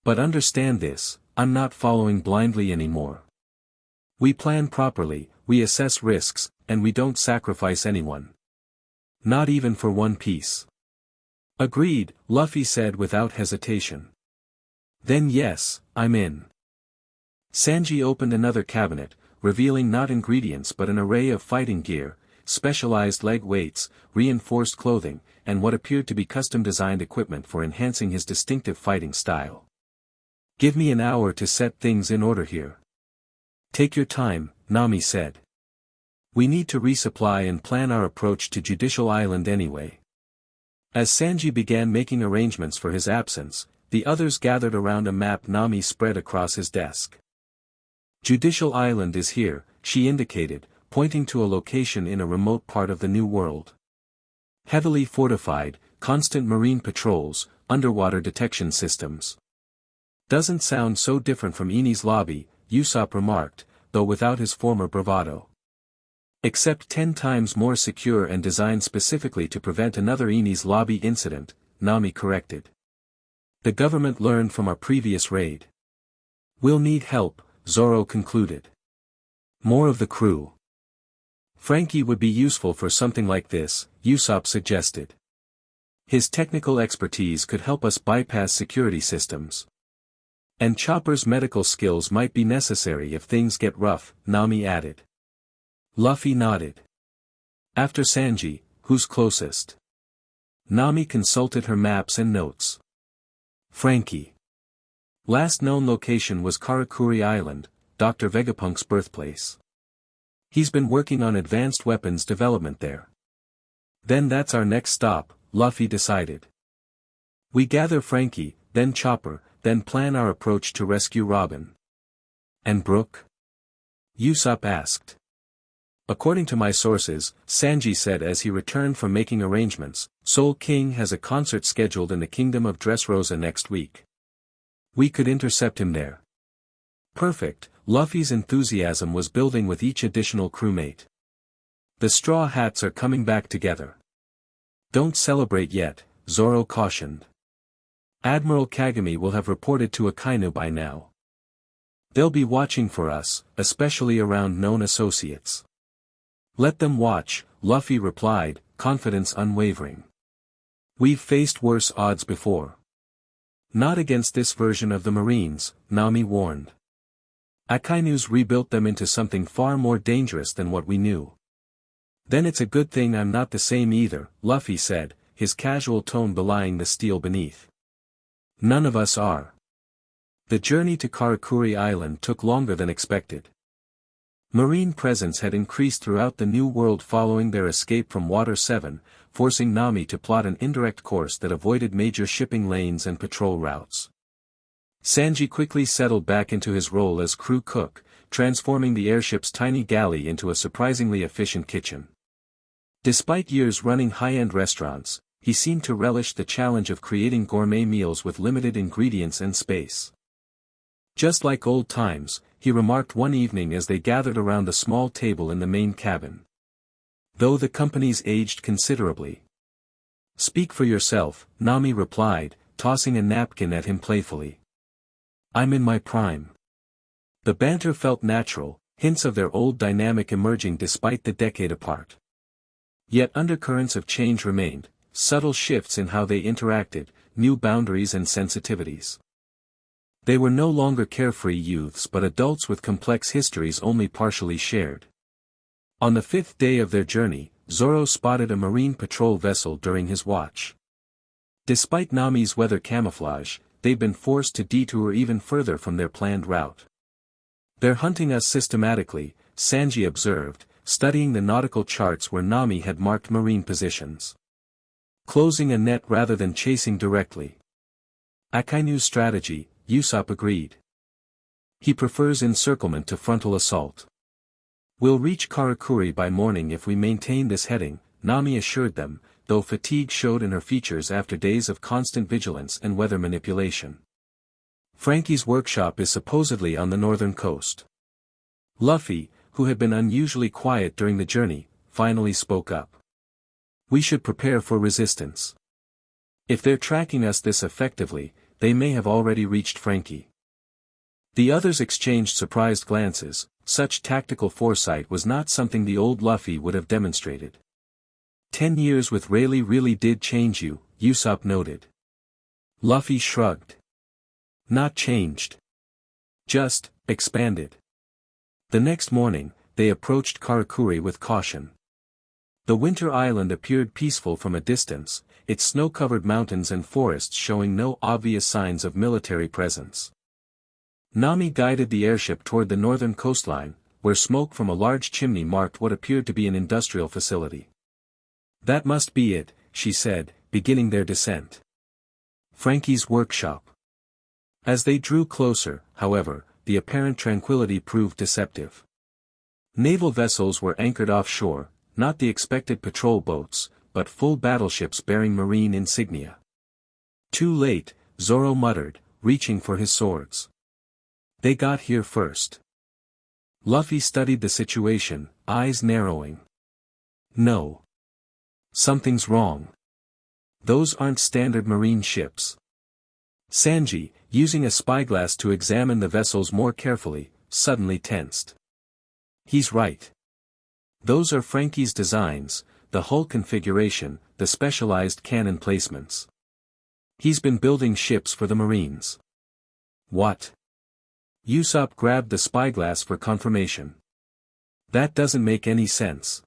But understand this, I'm not following blindly anymore. We plan properly, we assess risks, and we don't sacrifice anyone. Not even for one piece. Agreed, Luffy said without hesitation. Then yes, I'm in. Sanji opened another cabinet, revealing not ingredients but an array of fighting gear, specialized leg weights, reinforced clothing, and what appeared to be custom-designed equipment for enhancing his distinctive fighting style. Give me an hour to set things in order here. Take your time, Nami said. We need to resupply and plan our approach to Judicial Island anyway. As Sanji began making arrangements for his absence, the others gathered around a map Nami spread across his desk. Judicial Island is here, she indicated, pointing to a location in a remote part of the New World. Heavily fortified, constant marine patrols, underwater detection systems. Doesn't sound so different from Enies Lobby, Usopp remarked, though without his former bravado. Except 10 times more secure and designed specifically to prevent another Enies Lobby incident, Nami corrected. The government learned from our previous raid. We'll need help, Zoro concluded. More of the crew. Frankie would be useful for something like this, Usopp suggested. His technical expertise could help us bypass security systems. And Chopper's medical skills might be necessary if things get rough, Nami added. Luffy nodded. After Sanji, who's closest? Nami consulted her maps and notes. Frankie. Last known location was Karakuri Island, Dr. Vegapunk's birthplace. He's been working on advanced weapons development there. Then that's our next stop, Luffy decided. We gather Frankie, then Chopper, then plan our approach to rescue Robin. And Brook? Usopp asked. According to my sources, Sanji said as he returned from making arrangements, Soul King has a concert scheduled in the kingdom of Dressrosa next week. We could intercept him there. Perfect, Luffy's enthusiasm was building with each additional crewmate. The Straw Hats are coming back together. Don't celebrate yet, Zoro cautioned. Admiral Kagami will have reported to Akainu by now. They'll be watching for us, especially around known associates. Let them watch, Luffy replied, confidence unwavering. We've faced worse odds before. Not against this version of the Marines, Nami warned. Akainu's rebuilt them into something far more dangerous than what we knew. Then it's a good thing I'm not the same either, Luffy said, his casual tone belying the steel beneath. None of us are. The journey to Karakuri Island took longer than expected. Marine presence had increased throughout the New World following their escape from Water 7, forcing Nami to plot an indirect course that avoided major shipping lanes and patrol routes. Sanji quickly settled back into his role as crew cook, transforming the airship's tiny galley into a surprisingly efficient kitchen. Despite years running high-end restaurants, he seemed to relish the challenge of creating gourmet meals with limited ingredients and space. Just like old times, he remarked one evening as they gathered around a small table in the main cabin. Though the company's aged considerably. Speak for yourself, Nami replied, tossing a napkin at him playfully. I'm in my prime. The banter felt natural, hints of their old dynamic emerging despite the decade apart. Yet undercurrents of change remained, subtle shifts in how they interacted, new boundaries and sensitivities. They were no longer carefree youths but adults with complex histories only partially shared. On the 5th day of their journey, Zoro spotted a marine patrol vessel during his watch. Despite Nami's weather camouflage, they'd been forced to detour even further from their planned route. They're hunting us systematically, Sanji observed, studying the nautical charts where Nami had marked marine positions. Closing a net rather than chasing directly. Akainu's strategy, Usopp agreed. He prefers encirclement to frontal assault. We'll reach Karakuri by morning if we maintain this heading, Nami assured them, though fatigue showed in her features after days of constant vigilance and weather manipulation. Frankie's workshop is supposedly on the northern coast. Luffy, who had been unusually quiet during the journey, finally spoke up. We should prepare for resistance. If they're tracking us this effectively, they may have already reached Frankie. The others exchanged surprised glances. Such tactical foresight was not something the old Luffy would have demonstrated. 10 years with Rayleigh really did change you, Usopp noted. Luffy shrugged. Not changed. Just, expanded. The next morning, they approached Karakuri with caution. The winter island appeared peaceful from a distance, its snow-covered mountains and forests showing no obvious signs of military presence. Nami guided the airship toward the northern coastline, where smoke from a large chimney marked what appeared to be an industrial facility. That must be it, she said, beginning their descent. Frankie's workshop. As they drew closer, however, the apparent tranquility proved deceptive. Naval vessels were anchored offshore, not the expected patrol boats, but full battleships bearing marine insignia. Too late, Zoro muttered, reaching for his swords. They got here first. Luffy studied the situation, eyes narrowing. No. Something's wrong. Those aren't standard marine ships. Sanji, using a spyglass to examine the vessels more carefully, suddenly tensed. He's right. Those are Frankie's designs, the hull configuration, the specialized cannon placements. He's been building ships for the Marines. What? Usopp grabbed the spyglass for confirmation. That doesn't make any sense.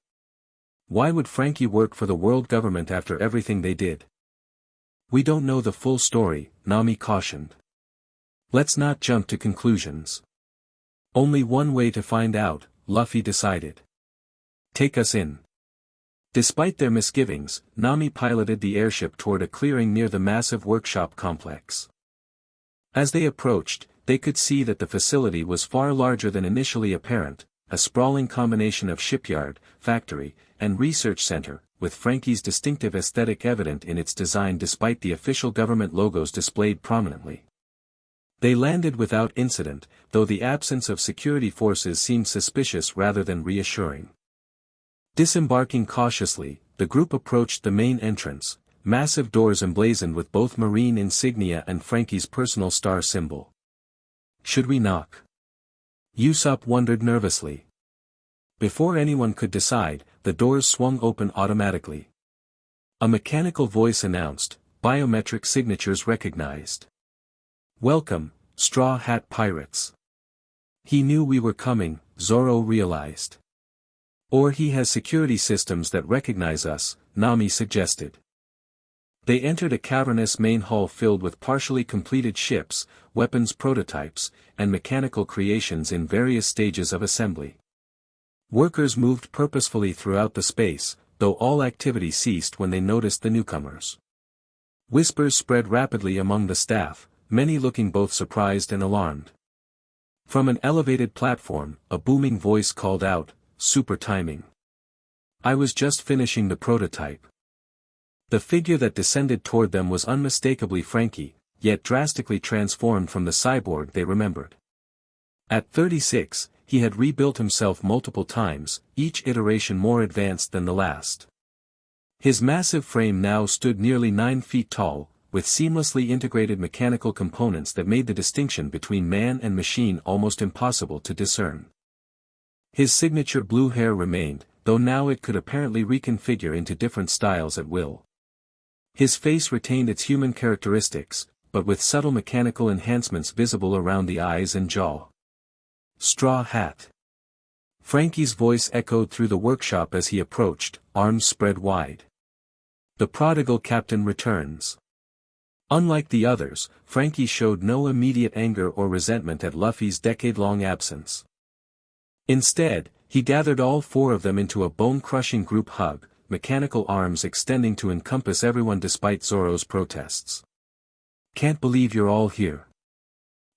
Why would Frankie work for the world government after everything they did? We don't know the full story, Nami cautioned. Let's not jump to conclusions. Only one way to find out, Luffy decided. Take us in. Despite their misgivings, Nami piloted the airship toward a clearing near the massive workshop complex. As they approached, they could see that the facility was far larger than initially apparent, a sprawling combination of shipyard, factory, and research center, with Frankie's distinctive aesthetic evident in its design despite the official government logos displayed prominently. They landed without incident, though the absence of security forces seemed suspicious rather than reassuring. Disembarking cautiously, the group approached the main entrance, massive doors emblazoned with both marine insignia and Frankie's personal star symbol. Should we knock? Usopp wondered nervously. Before anyone could decide, the doors swung open automatically. A mechanical voice announced, "Biometric signatures recognized. Welcome, Straw Hat Pirates." He knew we were coming, Zoro realized. Or he has security systems that recognize us, Nami suggested. They entered a cavernous main hall filled with partially completed ships, weapons prototypes, and mechanical creations in various stages of assembly. Workers moved purposefully throughout the space, though all activity ceased when they noticed the newcomers. Whispers spread rapidly among the staff, many looking both surprised and alarmed. From an elevated platform, a booming voice called out, "Super timing. I was just finishing the prototype." The figure that descended toward them was unmistakably Frankie, yet drastically transformed from the cyborg they remembered. At 36, he had rebuilt himself multiple times, each iteration more advanced than the last. His massive frame now stood nearly 9 feet tall, with seamlessly integrated mechanical components that made the distinction between man and machine almost impossible to discern. His signature blue hair remained, though now it could apparently reconfigure into different styles at will. His face retained its human characteristics, but with subtle mechanical enhancements visible around the eyes and jaw. Straw Hat. Frankie's voice echoed through the workshop as he approached, arms spread wide. The prodigal captain returns. Unlike the others, Frankie showed no immediate anger or resentment at Luffy's decade-long absence. Instead, he gathered all 4 of them into a bone-crushing group hug, mechanical arms extending to encompass everyone despite Zoro's protests. "Can't believe you're all here."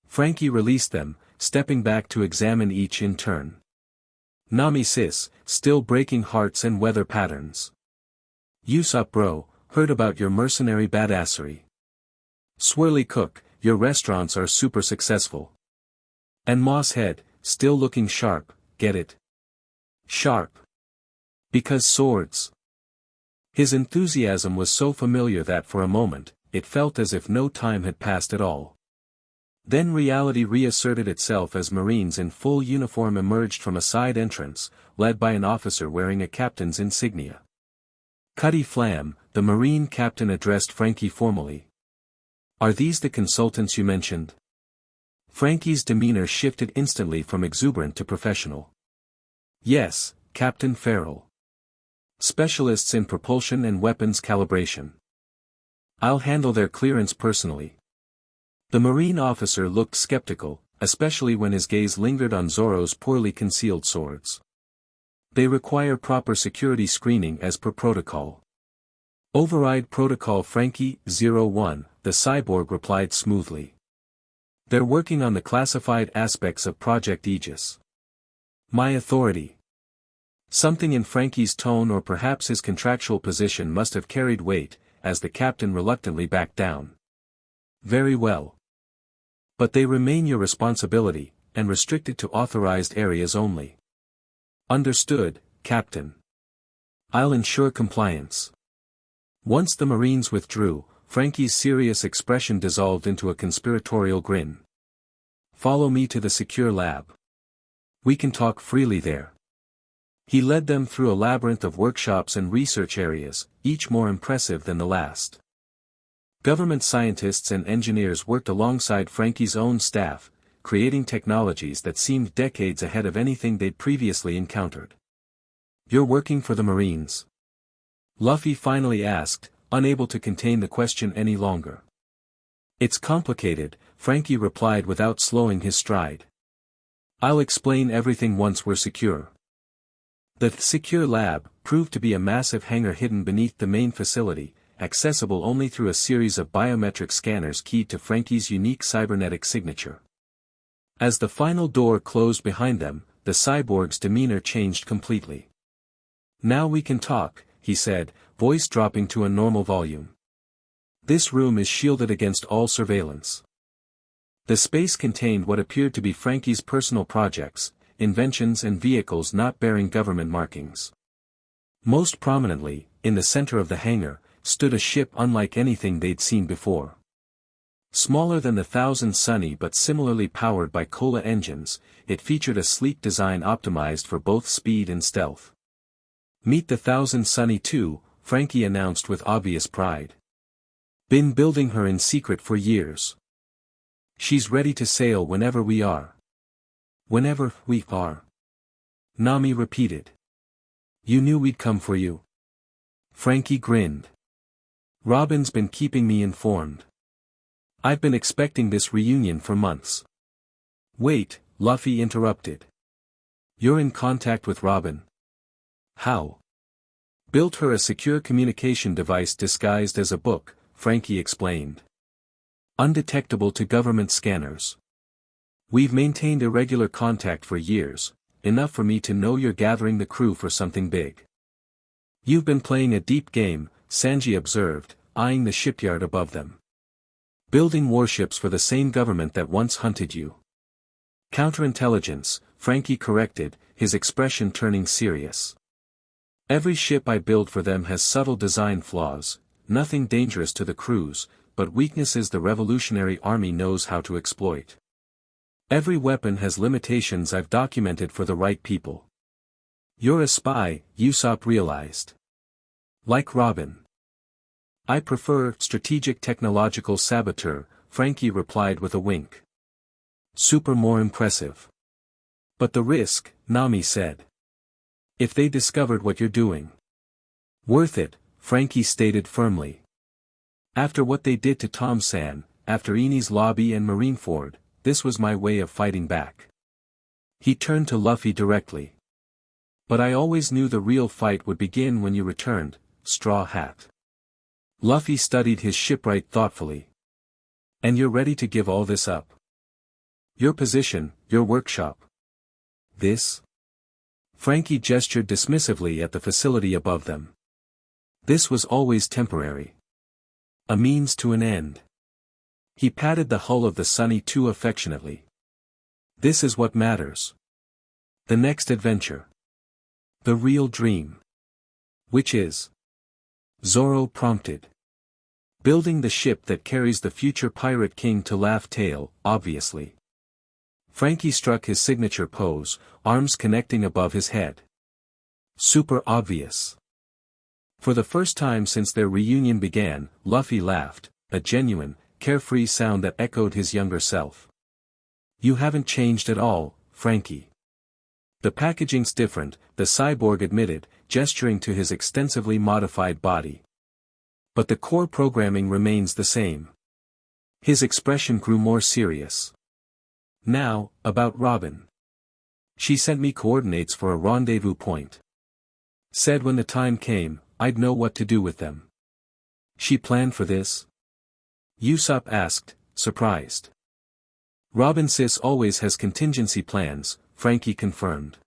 Frankie released them, stepping back to examine each in turn. "Nami sis, still breaking hearts and weather patterns." "Usopp bro, heard about your mercenary badassery." "Swirly cook, your restaurants are super successful." And Moss Head, still looking sharp, get it? Sharp. Because swords. His enthusiasm was so familiar that for a moment, it felt as if no time had passed at all. Then reality reasserted itself as Marines in full uniform emerged from a side entrance, led by an officer wearing a captain's insignia. "Cutty Flam," the Marine captain addressed Frankie formally. "Are these the consultants you mentioned?" Frankie's demeanor shifted instantly from exuberant to professional. "Yes, Captain Farrell. Specialists in propulsion and weapons calibration. I'll handle their clearance personally." The Marine officer looked skeptical, especially when his gaze lingered on Zoro's poorly concealed swords. "They require proper security screening as per protocol." "Override protocol Frankie 01, the cyborg replied smoothly. "They're working on the classified aspects of Project Aegis." "My authority." Something in Frankie's tone or perhaps his contractual position must have carried weight, as the captain reluctantly backed down. "Very well. But they remain your responsibility, and restricted to authorized areas only." "Understood, Captain. I'll ensure compliance." Once the Marines withdrew, Frankie's serious expression dissolved into a conspiratorial grin. "Follow me to the secure lab. We can talk freely there." He led them through a labyrinth of workshops and research areas, each more impressive than the last. Government scientists and engineers worked alongside Frankie's own staff, creating technologies that seemed decades ahead of anything they'd previously encountered. "You're working for the Marines?" Luffy finally asked, unable to contain the question any longer. It's complicated, Frankie replied without slowing his stride. I'll explain everything once we're secure. The secure lab proved to be a massive hangar hidden beneath the main facility, accessible only through a series of biometric scanners keyed to Frankie's unique cybernetic signature. As the final door closed behind them, the cyborg's demeanor changed completely. Now we can talk, he said, voice dropping to a normal volume. This room is shielded against all surveillance. The space contained what appeared to be Frankie's personal projects, inventions and vehicles not bearing government markings. Most prominently, in the center of the hangar, stood a ship unlike anything they'd seen before. Smaller than the Thousand Sunny but similarly powered by Cola engines, it featured a sleek design optimized for both speed and stealth. Meet the Thousand Sunny too, Frankie announced with obvious pride. Been building her in secret for years. She's ready to sail whenever we are. Whenever we are. Nami repeated. You knew we'd come for you. Frankie grinned. Robin's been keeping me informed. I've been expecting this reunion for months. Wait, Luffy interrupted. You're in contact with Robin? How? Built her a secure communication device disguised as a book, Frankie explained. Undetectable to government scanners. We've maintained irregular contact for years, enough for me to know you're gathering the crew for something big. You've been playing a deep game, Sanji observed, eyeing the shipyard above them. Building warships for the same government that once hunted you. Counterintelligence, Frankie corrected, his expression turning serious. Every ship I build for them has subtle design flaws, nothing dangerous to the crews, but weaknesses the Revolutionary Army knows how to exploit. Every weapon has limitations I've documented for the right people. You're a spy, Usopp realized. Like Robin. I prefer strategic technological saboteur, Frankie replied with a wink. Super more impressive. But the risk, Nami said. If they discovered what you're doing. Worth it, Frankie stated firmly. After what they did to Tom-san, after Enies Lobby and Marineford, this was my way of fighting back. He turned to Luffy directly. But I always knew the real fight would begin when you returned, Straw Hat. Luffy studied his shipwright thoughtfully. And you're ready to give all this up? Your position, your workshop. This? Frankie gestured dismissively at the facility above them. This was always temporary. A means to an end. He patted the hull of the Sunny too affectionately. This is what matters. The next adventure. The real dream. Which is? Zoro prompted. Building the ship that carries the future Pirate King to Laugh Tale, obviously. Frankie struck his signature pose, arms connecting above his head. Super obvious. For the first time since their reunion began, Luffy laughed, a genuine, carefree sound that echoed his younger self. You haven't changed at all, Frankie. The packaging's different, the cyborg admitted, gesturing to his extensively modified body. But the core programming remains the same. His expression grew more serious. Now, about Robin. She sent me coordinates for a rendezvous point. Said when the time came, I'd know what to do with them. She planned for this? Usopp asked, surprised. Robin Sis always has contingency plans, Frankie confirmed.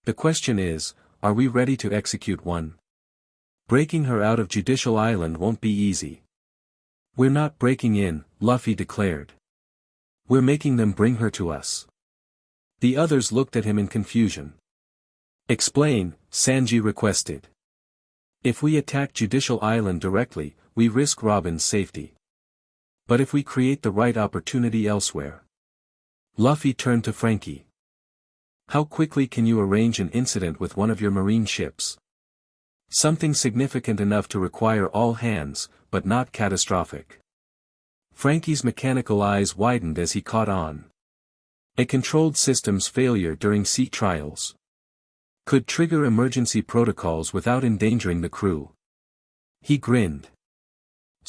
The question is, are we ready to execute one? Breaking her out of Judicial Island won't be easy. We're not breaking in, Luffy declared. We're making them bring her to us. The others looked at him in confusion. Explain, Sanji requested. If we attack Judicial Island directly, we risk Robin's safety. But if we create the right opportunity elsewhere. Luffy turned to Frankie. How quickly can you arrange an incident with one of your marine ships? Something significant enough to require all hands, but not catastrophic. Frankie's mechanical eyes widened as he caught on. A controlled system's failure during sea trials could trigger emergency protocols without endangering the crew. He grinned.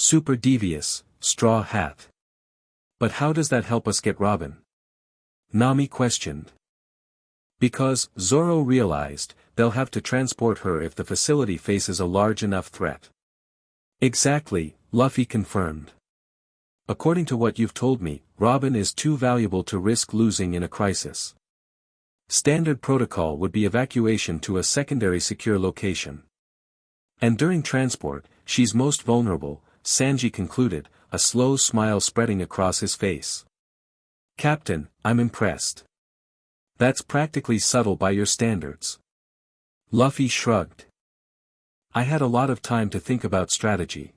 Super devious, Straw Hat. But how does that help us get Robin? Nami questioned. Because, Zoro realized, they'll have to transport her if the facility faces a large enough threat. Exactly, Luffy confirmed. According to what you've told me, Robin is too valuable to risk losing in a crisis. Standard protocol would be evacuation to a secondary secure location. And during transport, she's most vulnerable, Sanji concluded, a slow smile spreading across his face. Captain, I'm impressed. That's practically subtle by your standards. Luffy shrugged. I had a lot of time to think about strategy.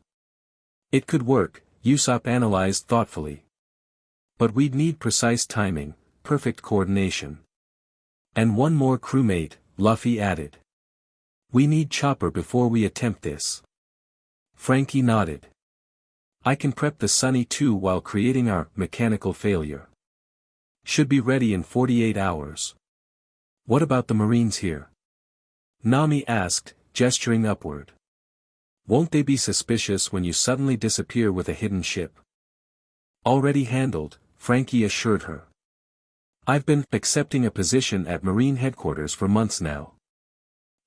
It could work, Usopp analyzed thoughtfully. But we'd need precise timing, perfect coordination. And one more crewmate, Luffy added. We need Chopper before we attempt this. Frankie nodded. I can prep the Sunny 2 while creating our mechanical failure. Should be ready in 48 hours. What about the Marines here? Nami asked, gesturing upward. Won't they be suspicious when you suddenly disappear with a hidden ship? Already handled, Frankie assured her. I've been accepting a position at Marine headquarters for months now.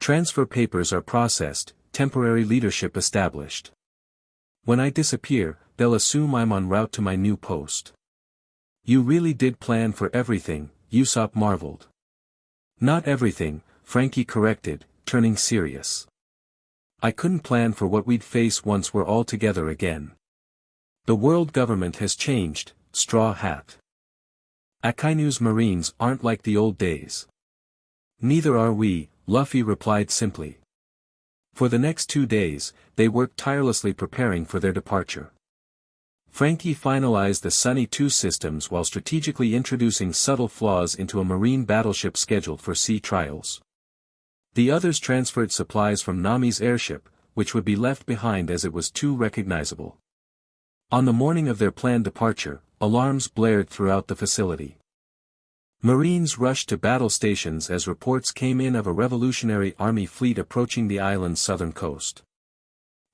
Transfer papers are processed, temporary leadership established. When I disappear, they'll assume I'm en route to my new post. You really did plan for everything, Usopp marveled. Not everything, Frankie corrected, turning serious. I couldn't plan for what we'd face once we're all together again. The world government has changed, Straw Hat. Akainu's Marines aren't like the old days. Neither are we, Luffy replied simply. For the next 2 days, they worked tirelessly preparing for their departure. Frankie finalized the Sunny 2 systems while strategically introducing subtle flaws into a marine battleship scheduled for sea trials. The others transferred supplies from Nami's airship, which would be left behind as it was too recognizable. On the morning of their planned departure, alarms blared throughout the facility. Marines rushed to battle stations as reports came in of a Revolutionary Army fleet approaching the island's southern coast.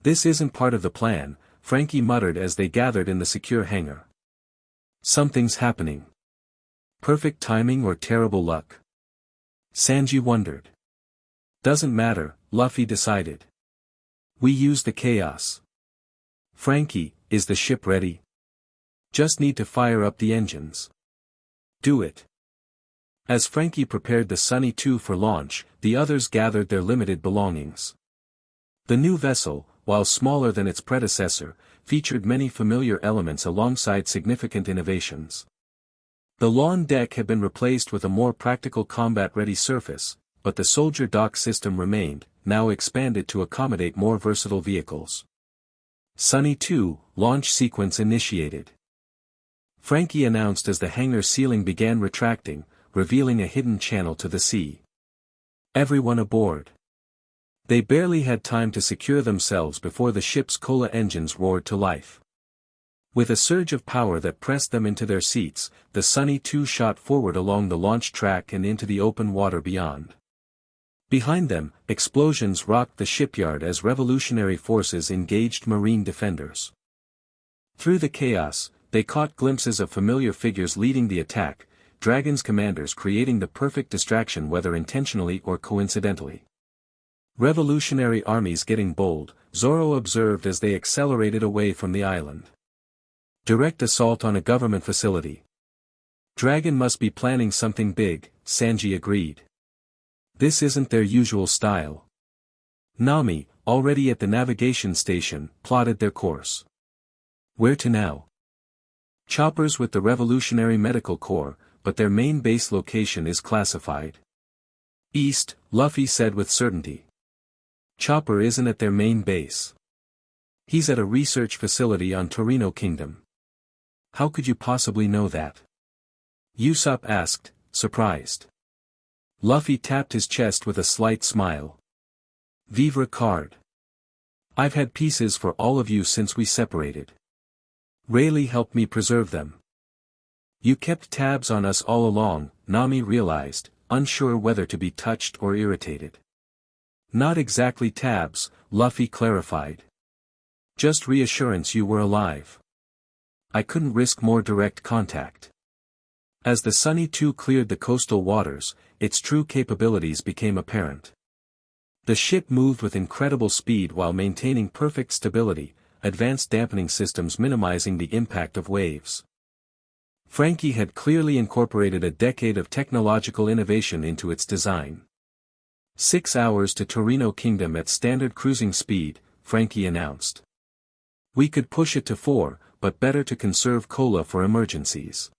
This isn't part of the plan, Frankie muttered as they gathered in the secure hangar. Something's happening. Perfect timing or terrible luck? Sanji wondered. Doesn't matter, Luffy decided. We use the chaos. Frankie, is the ship ready? Just need to fire up the engines. Do it. As Frankie prepared the Sunny 2 for launch, the others gathered their limited belongings. The new vessel, while smaller than its predecessor, featured many familiar elements alongside significant innovations. The lawn deck had been replaced with a more practical combat-ready surface, but the soldier dock system remained, now expanded to accommodate more versatile vehicles. Sunny 2, launch sequence initiated. Frankie announced as the hangar ceiling began retracting, revealing a hidden channel to the sea. Everyone aboard. They barely had time to secure themselves before the ship's cola engines roared to life. With a surge of power that pressed them into their seats, the Sunny 2 shot forward along the launch track and into the open water beyond. Behind them, explosions rocked the shipyard as revolutionary forces engaged marine defenders. Through the chaos, they caught glimpses of familiar figures leading the attack, Dragon's commanders creating the perfect distraction whether intentionally or coincidentally. Revolutionary armies getting bold, Zoro observed as they accelerated away from the island. Direct assault on a government facility. Dragon must be planning something big, Sanji agreed. This isn't their usual style. Nami, already at the navigation station, plotted their course. Where to now? Choppers with the Revolutionary Medical Corps, but their main base location is classified. East, Luffy said with certainty. Chopper isn't at their main base. He's at a research facility on Torino Kingdom. How could you possibly know that? Usopp asked, surprised. Luffy tapped his chest with a slight smile. Vivre card. I've had pieces for all of you since we separated. Rayleigh helped me preserve them. You kept tabs on us all along, Nami realized, unsure whether to be touched or irritated. Not exactly tabs, Luffy clarified. Just reassurance you were alive. I couldn't risk more direct contact. As the Sunny 2 cleared the coastal waters, its true capabilities became apparent. The ship moved with incredible speed while maintaining perfect stability, advanced dampening systems minimizing the impact of waves. Frankie had clearly incorporated a decade of technological innovation into its design. 6 hours to Torino Kingdom at standard cruising speed, Frankie announced. We could push it to 4, but better to conserve cola for emergencies.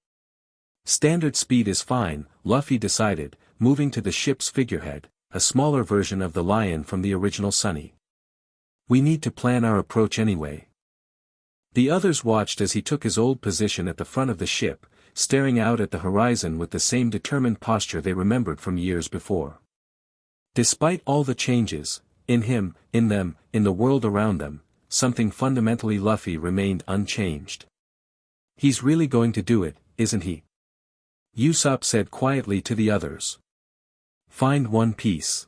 Standard speed is fine, Luffy decided, moving to the ship's figurehead, a smaller version of the Lion from the original Sunny. We need to plan our approach anyway. The others watched as he took his old position at the front of the ship, staring out at the horizon with the same determined posture they remembered from years before. Despite all the changes, in him, in them, in the world around them, something fundamentally Luffy remained unchanged. He's really going to do it, isn't he? Usopp said quietly to the others. Find One Piece.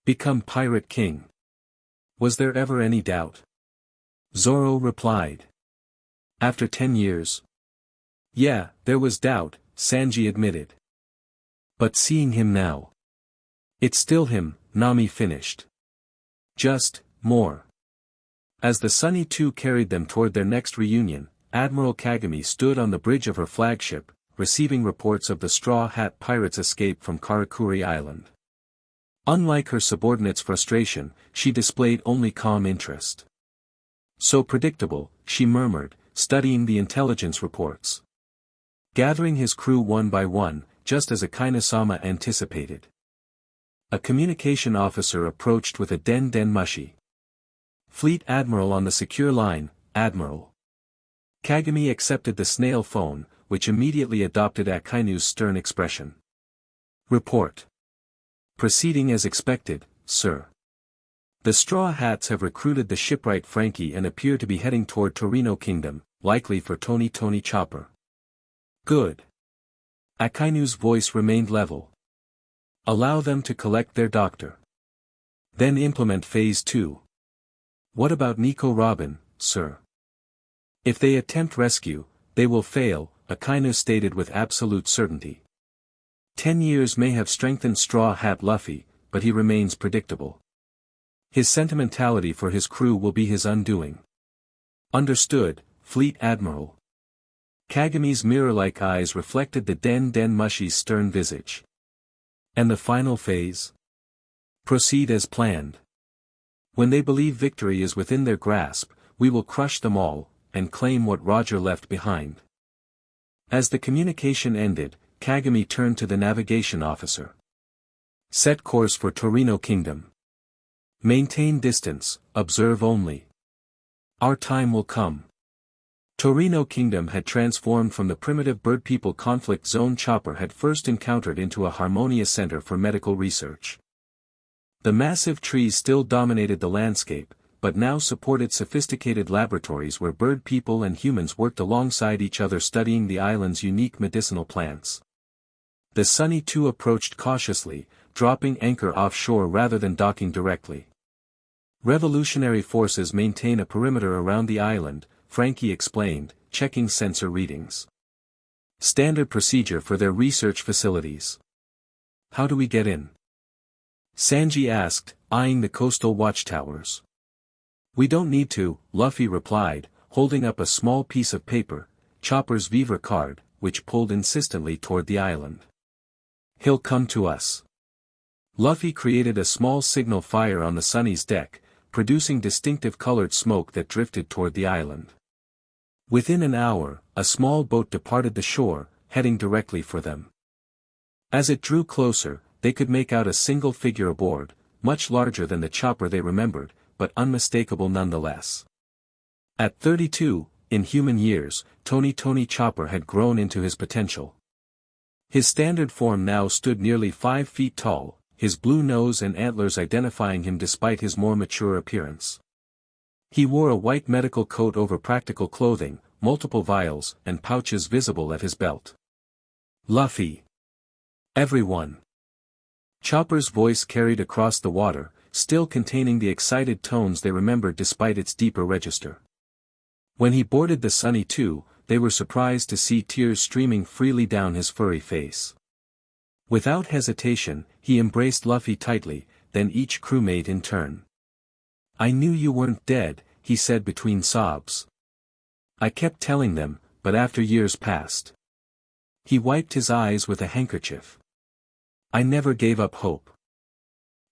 Become Pirate King. Was there ever any doubt? Zoro replied. After 10 years? Yeah, there was doubt, Sanji admitted. But seeing him now. It's still him, Nami finished. Just, more. As the Sunny 2 carried them toward their next reunion, Admiral Kagami stood on the bridge of her flagship, receiving reports of the Straw Hat Pirates' escape from Karakuri Island. Unlike her subordinates' frustration, she displayed only calm interest. So predictable, she murmured, studying the intelligence reports. Gathering his crew one by one, just as Akainu-sama anticipated. A communication officer approached with a den mushi. Fleet Admiral on the secure line, Admiral. Kagami accepted the snail phone, which immediately adopted Akainu's stern expression. Report. Proceeding as expected, sir. The Straw Hats have recruited the shipwright Frankie and appear to be heading toward Torino Kingdom, likely for Tony Chopper. Good. Akainu's voice remained level. Allow them to collect their doctor. Then implement Phase 2. What about Nico Robin, sir? If they attempt rescue, they will fail, Akainu stated with absolute certainty. 10 years may have strengthened Straw Hat Luffy, but he remains predictable. His sentimentality for his crew will be his undoing. Understood, Fleet Admiral. Kagami's mirror-like eyes reflected the Den Mushi's stern visage. And the final phase? Proceed as planned. When they believe victory is within their grasp, we will crush them all, and claim what Roger left behind. As the communication ended, Kagami turned to the navigation officer. Set course for Torino Kingdom. Maintain distance, observe only. Our time will come. Torino Kingdom had transformed from the primitive bird people conflict zone Chopper had first encountered into a harmonious center for medical research. The massive trees still dominated the landscape, but now supported sophisticated laboratories where bird people and humans worked alongside each other studying the island's unique medicinal plants. The Sunny 2 approached cautiously, dropping anchor offshore rather than docking directly. Revolutionary forces maintain a perimeter around the island, Frankie explained, checking sensor readings. Standard procedure for their research facilities. How do we get in? Sanji asked, eyeing the coastal watchtowers. We don't need to, Luffy replied, holding up a small piece of paper, Chopper's Viva card, which pulled insistently toward the island. He'll come to us. Luffy created a small signal fire on the Sunny's deck, producing distinctive colored smoke that drifted toward the island. Within an hour, a small boat departed the shore, heading directly for them. As it drew closer, they could make out a single figure aboard, much larger than the Chopper they remembered, but unmistakable nonetheless. At 32, in human years, Tony Chopper had grown into his potential. His standard form now stood nearly 5 feet tall, his blue nose and antlers identifying him despite his more mature appearance. He wore a white medical coat over practical clothing, multiple vials and pouches visible at his belt. Luffy. Everyone. Chopper's voice carried across the water, still containing the excited tones they remembered despite its deeper register. When he boarded the Sunny 2, they were surprised to see tears streaming freely down his furry face. Without hesitation, he embraced Luffy tightly, then each crewmate in turn. "I knew you weren't dead," he said between sobs. "I kept telling them, but after years passed." He wiped his eyes with a handkerchief. "I never gave up hope."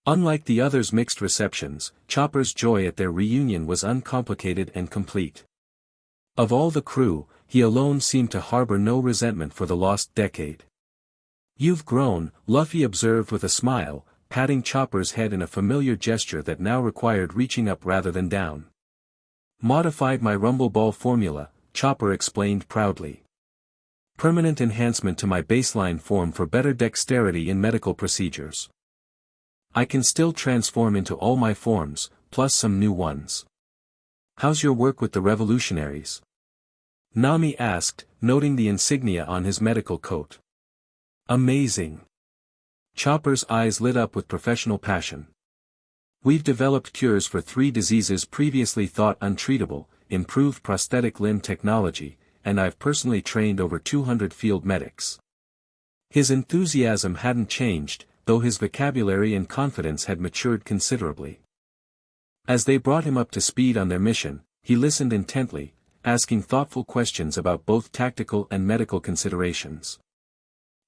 Unlike the others' mixed receptions, Chopper's joy at their reunion was uncomplicated and complete. Of all the crew, he alone seemed to harbor no resentment for the lost decade. "You've grown," Luffy observed with a smile, patting Chopper's head in a familiar gesture that now required reaching up rather than down. "Modified my Rumble Ball formula," Chopper explained proudly. "Permanent enhancement to my baseline form for better dexterity in medical procedures. I can still transform into all my forms, plus some new ones." "How's your work with the revolutionaries?" Nami asked, noting the insignia on his medical coat. "Amazing." Chopper's eyes lit up with professional passion. "We've developed cures for 3 diseases previously thought untreatable, improved prosthetic limb technology, and I've personally trained over 200 field medics." His enthusiasm hadn't changed, though his vocabulary and confidence had matured considerably. As they brought him up to speed on their mission, he listened intently, asking thoughtful questions about both tactical and medical considerations.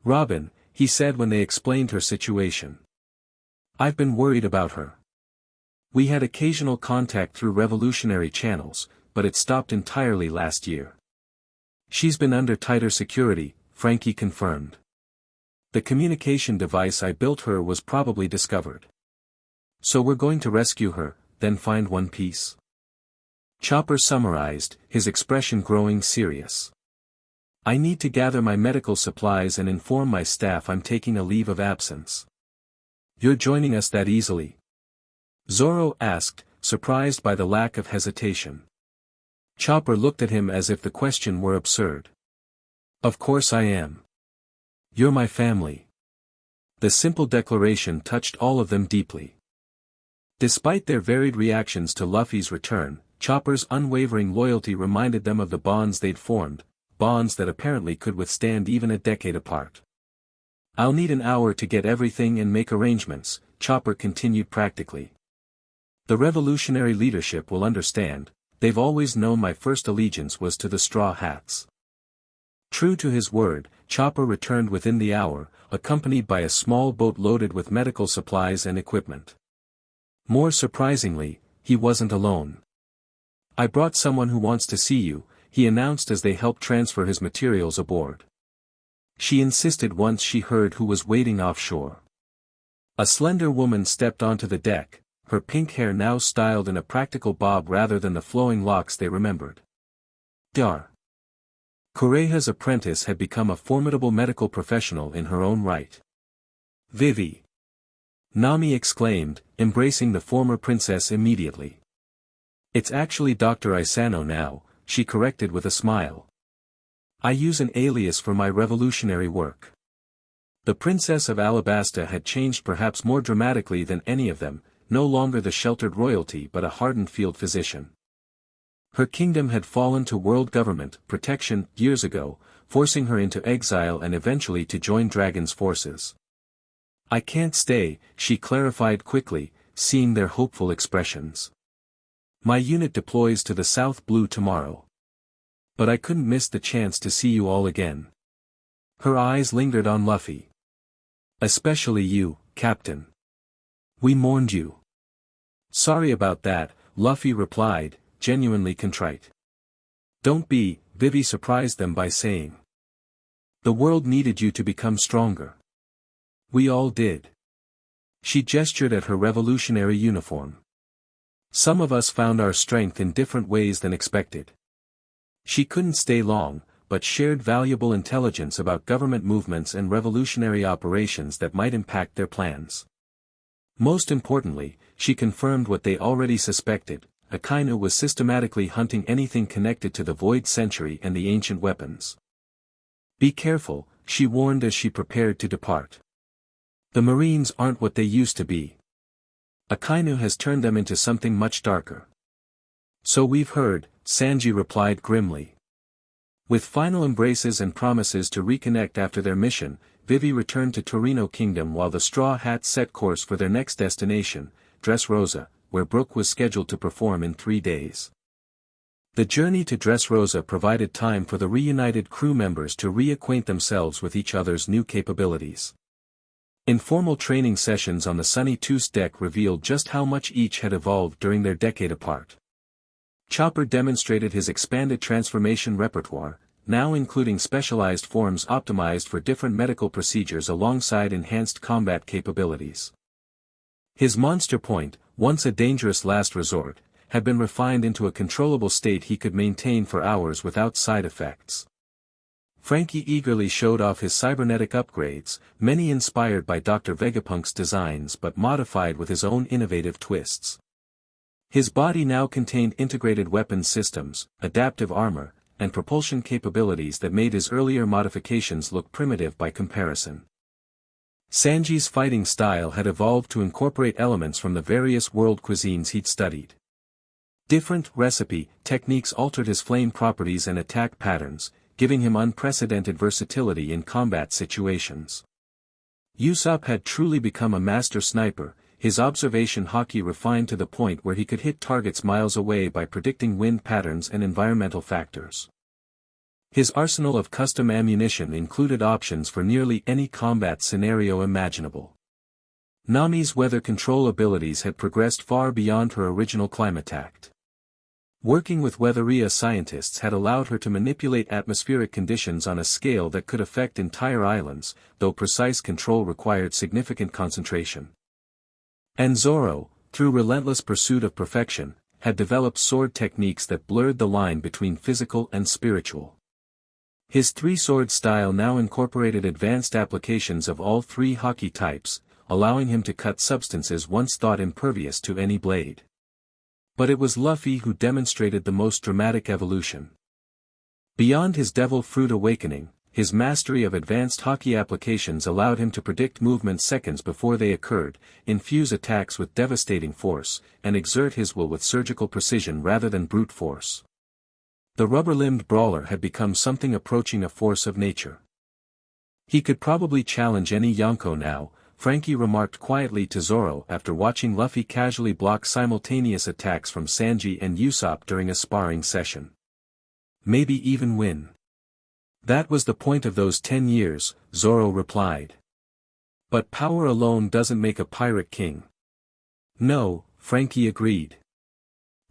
"Robin," he said when they explained her situation. "I've been worried about her. We had occasional contact through revolutionary channels, but it stopped entirely last year." "She's been under tighter security," Frankie confirmed. "The communication device I built her was probably discovered. So we're going to rescue her, then find One Piece." Chopper summarized, his expression growing serious. "I need to gather my medical supplies and inform my staff I'm taking a leave of absence." "You're joining us that easily?" Zoro asked, surprised by the lack of hesitation. Chopper looked at him as if the question were absurd. "Of course I am. You're my family." The simple declaration touched all of them deeply. Despite their varied reactions to Luffy's return, Chopper's unwavering loyalty reminded them of the bonds they'd formed, bonds that apparently could withstand even a decade apart. "I'll need an hour to get everything and make arrangements," Chopper continued practically. "The revolutionary leadership will understand, they've always known my first allegiance was to the Straw Hats." True to his word, Chopper returned within the hour, accompanied by a small boat loaded with medical supplies and equipment. More surprisingly, he wasn't alone. "I brought someone who wants to see you," he announced as they helped transfer his materials aboard. She insisted once she heard who was waiting offshore. A slender woman stepped onto the deck, her pink hair now styled in a practical bob rather than the flowing locks they remembered. Dar. Kureha's apprentice had become a formidable medical professional in her own right. "Vivi!" Nami exclaimed, embracing the former princess immediately. "It's actually Dr. Isano now," she corrected with a smile. "I use an alias for my revolutionary work." The Princess of Alabasta had changed perhaps more dramatically than any of them, no longer the sheltered royalty but a hardened field physician. Her kingdom had fallen to world government protection years ago, forcing her into exile and eventually to join Dragon's forces. "I can't stay," she clarified quickly, seeing their hopeful expressions. "My unit deploys to the South Blue tomorrow. But I couldn't miss the chance to see you all again." Her eyes lingered on Luffy. "Especially you, Captain. We mourned you." "Sorry about that," Luffy replied, genuinely contrite. "Don't be," Vivi surprised them by saying. "The world needed you to become stronger. We all did." She gestured at her revolutionary uniform. "Some of us found our strength in different ways than expected." She couldn't stay long, but shared valuable intelligence about government movements and revolutionary operations that might impact their plans. Most importantly, she confirmed what they already suspected: Akainu was systematically hunting anything connected to the Void Century and the ancient weapons. "Be careful," she warned as she prepared to depart. "The Marines aren't what they used to be." Akainu has turned them into something much darker. So we've heard, Sanji replied grimly. With final embraces and promises to reconnect after their mission, Vivi returned to Torino Kingdom while the Straw Hats set course for their next destination, Dressrosa, where Brook was scheduled to perform in 3 days. The journey to Dressrosa provided time for the reunited crew members to reacquaint themselves with each other's new capabilities. Informal training sessions on the Sunny Two's deck revealed just how much each had evolved during their decade apart. Chopper demonstrated his expanded transformation repertoire, now including specialized forms optimized for different medical procedures alongside enhanced combat capabilities. His monster point, once a dangerous last resort, had been refined into a controllable state he could maintain for hours without side effects. Frankie eagerly showed off his cybernetic upgrades, many inspired by Dr. Vegapunk's designs but modified with his own innovative twists. His body now contained integrated weapons systems, adaptive armor, and propulsion capabilities that made his earlier modifications look primitive by comparison. Sanji's fighting style had evolved to incorporate elements from the various world cuisines he'd studied. Different recipe techniques altered his flame properties and attack patterns, giving him unprecedented versatility in combat situations. Usopp had truly become a master sniper, his observation haki refined to the point where he could hit targets miles away by predicting wind patterns and environmental factors. His arsenal of custom ammunition included options for nearly any combat scenario imaginable. Nami's weather control abilities had progressed far beyond her original Climatact. Working with Weatheria scientists had allowed her to manipulate atmospheric conditions on a scale that could affect entire islands, though precise control required significant concentration. And Zoro, through relentless pursuit of perfection, had developed sword techniques that blurred the line between physical and spiritual. His three-sword style now incorporated advanced applications of all 3 haki types, allowing him to cut substances once thought impervious to any blade. But it was Luffy who demonstrated the most dramatic evolution. Beyond his Devil Fruit awakening, his mastery of advanced haki applications allowed him to predict movements seconds before they occurred, infuse attacks with devastating force, and exert his will with surgical precision rather than brute force. The rubber-limbed brawler had become something approaching a force of nature. He could probably challenge any Yonko now, Frankie remarked quietly to Zoro after watching Luffy casually block simultaneous attacks from Sanji and Usopp during a sparring session. Maybe even win. That was the point of those 10 years, Zoro replied. But power alone doesn't make a pirate king. No, Frankie agreed.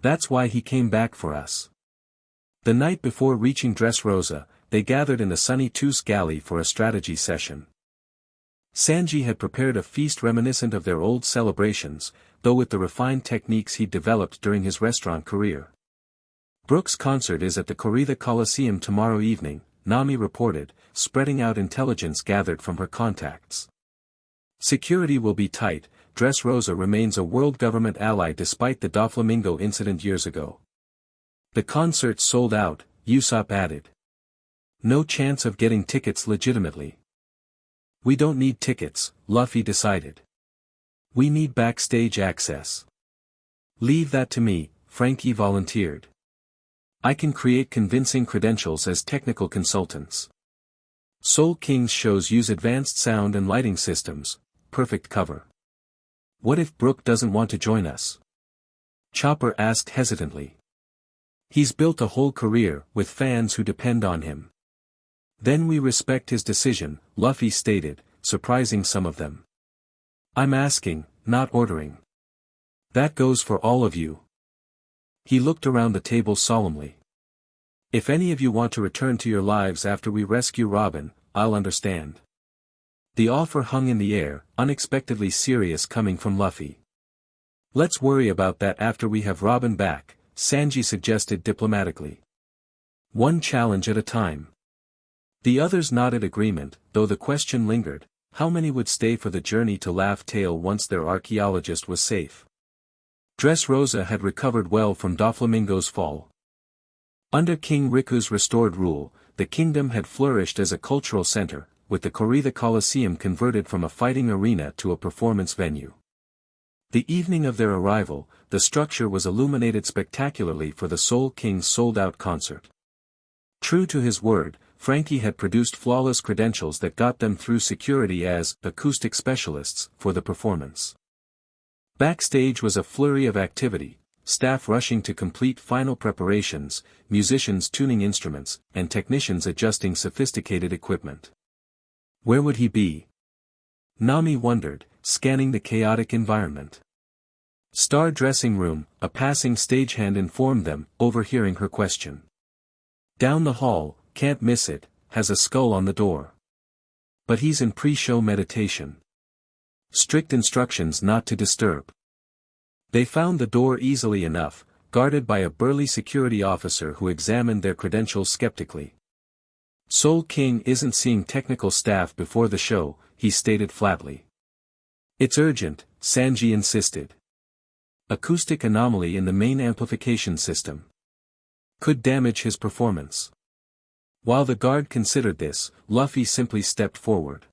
That's why he came back for us. The night before reaching Dressrosa, they gathered in the Sunny Two's galley for a strategy session. Sanji had prepared a feast reminiscent of their old celebrations, though with the refined techniques he'd developed during his restaurant career. Brook's concert is at the Corrida Coliseum tomorrow evening, Nami reported, spreading out intelligence gathered from her contacts. Security will be tight, Dressrosa remains a world government ally despite the Doflamingo incident years ago. The concert sold out, Usopp added. No chance of getting tickets legitimately. We don't need tickets, Luffy decided. We need backstage access. Leave that to me, Frankie volunteered. I can create convincing credentials as technical consultants. Soul King's shows use advanced sound and lighting systems, perfect cover. What if Brook doesn't want to join us? Chopper asked hesitantly. He's built a whole career with fans who depend on him. Then we respect his decision, Luffy stated, surprising some of them. I'm asking, not ordering. That goes for all of you. He looked around the table solemnly. If any of you want to return to your lives after we rescue Robin, I'll understand. The offer hung in the air, unexpectedly serious coming from Luffy. Let's worry about that after we have Robin back, Sanji suggested diplomatically. One challenge at a time. The others nodded agreement, though the question lingered, how many would stay for the journey to Laugh Tale once their archaeologist was safe? Dressrosa had recovered well from Doflamingo's fall. Under King Riku's restored rule, the kingdom had flourished as a cultural center, with the Corrida Coliseum converted from a fighting arena to a performance venue. The evening of their arrival, the structure was illuminated spectacularly for the Soul King's sold-out concert. True to his word, Frankie had produced flawless credentials that got them through security as acoustic specialists for the performance. Backstage was a flurry of activity, staff rushing to complete final preparations, musicians tuning instruments, and technicians adjusting sophisticated equipment. Where would he be? Nami wondered, scanning the chaotic environment. Star dressing room, a passing stagehand informed them, overhearing her question. Down the hall, can't miss it, has a skull on the door. But he's in pre-show meditation. Strict instructions not to disturb. They found the door easily enough, guarded by a burly security officer who examined their credentials skeptically. Soul King isn't seeing technical staff before the show, he stated flatly. It's urgent, Sanji insisted. Acoustic anomaly in the main amplification system. Could damage his performance. While the guard considered this, Luffy simply stepped forward.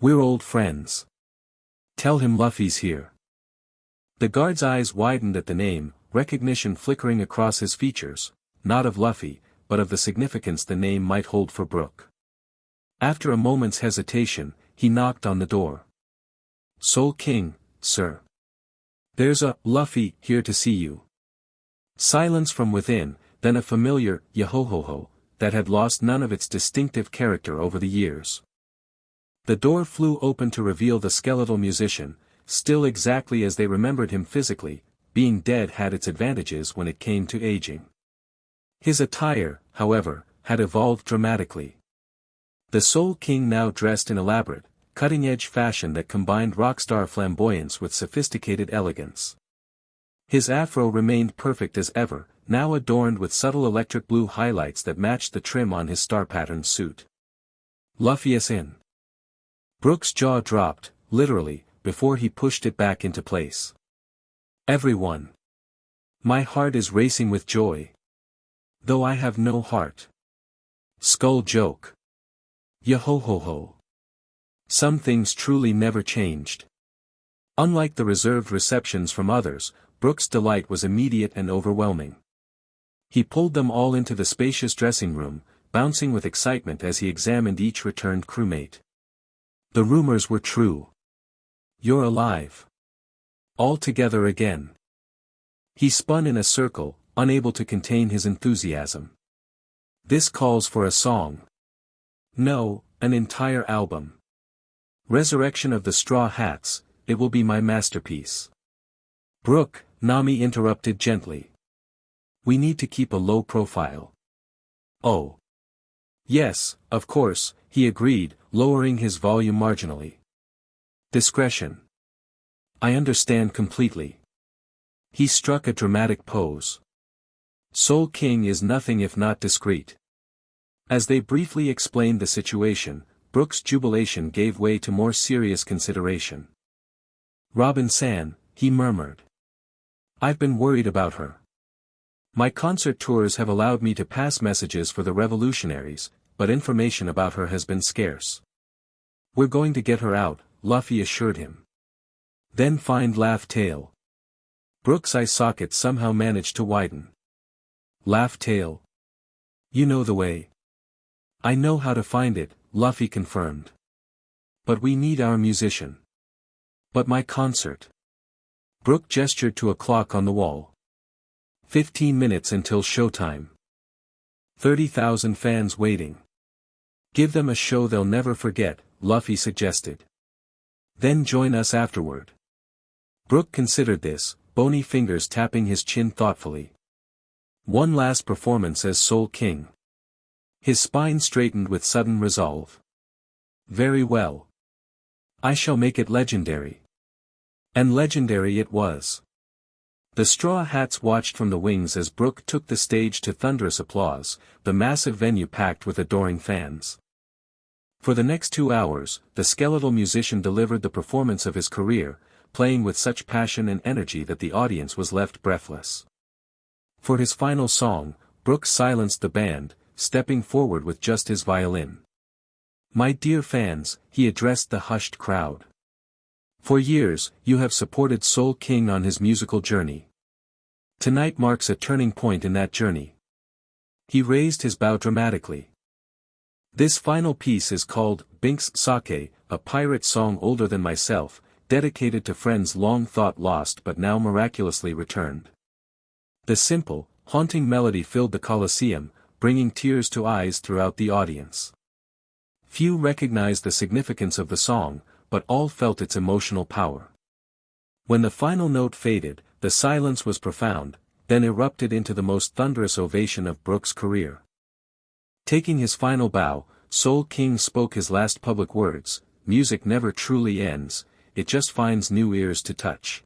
We're old friends. Tell him Luffy's here. The guard's eyes widened at the name, recognition flickering across his features, not of Luffy, but of the significance the name might hold for Brook. After a moment's hesitation, he knocked on the door. Soul King, sir. There's a Luffy here to see you. Silence from within, then a familiar yo-ho-ho-ho, that had lost none of its distinctive character over the years. The door flew open to reveal the skeletal musician, still exactly as they remembered him physically, being dead had its advantages when it came to aging. His attire, however, had evolved dramatically. The Soul King now dressed in elaborate, cutting-edge fashion that combined rockstar flamboyance with sophisticated elegance. His afro remained perfect as ever, now adorned with subtle electric blue highlights that matched the trim on his star-patterned suit. Luffy is in. Brook's jaw dropped, literally, before he pushed it back into place. Everyone. My heart is racing with joy. Though I have no heart. Skull joke. Yo-ho-ho-ho. Some things truly never changed. Unlike the reserved receptions from others, Brook's delight was immediate and overwhelming. He pulled them all into the spacious dressing room, bouncing with excitement as he examined each returned crewmate. The rumors were true. You're alive. All together again. He spun in a circle, unable to contain his enthusiasm. This calls for a song. No, an entire album. Resurrection of the Straw Hats, it will be my masterpiece. Brook, Nami interrupted gently. We need to keep a low profile. Oh. Yes, of course, he agreed, lowering his volume marginally. Discretion. I understand completely. He struck a dramatic pose. Soul King is nothing if not discreet. As they briefly explained the situation, Brook's jubilation gave way to more serious consideration. Robin-san, he murmured. I've been worried about her. My concert tours have allowed me to pass messages for the revolutionaries, but information about her has been scarce. We're going to get her out, Luffy assured him. Then find Laugh Tale. Brook's eye socket somehow managed to widen. Laugh Tale. You know the way. I know how to find it, Luffy confirmed. But we need our musician. But my concert. Brook gestured to a clock on the wall. 15 minutes until showtime. 30,000 fans waiting. Give them a show they'll never forget, Luffy suggested. Then join us afterward. Brook considered this, bony fingers tapping his chin thoughtfully. One last performance as Soul King. His spine straightened with sudden resolve. Very well. I shall make it legendary. And legendary it was. The Straw Hats watched from the wings as Brook took the stage to thunderous applause, the massive venue packed with adoring fans. For the next 2 hours, the skeletal musician delivered the performance of his career, playing with such passion and energy that the audience was left breathless. For his final song, Brook silenced the band, stepping forward with just his violin. My dear fans, he addressed the hushed crowd. For years, you have supported Soul King on his musical journey. Tonight marks a turning point in that journey. He raised his bow dramatically. This final piece is called Binks Sake, a pirate song older than myself, dedicated to friends long thought lost but now miraculously returned. The simple, haunting melody filled the Colosseum, bringing tears to eyes throughout the audience. Few recognized the significance of the song, but all felt its emotional power. When the final note faded, the silence was profound, then erupted into the most thunderous ovation of Brook's career. Taking his final bow, Soul King spoke his last public words: "Music never truly ends, it just finds new ears to touch.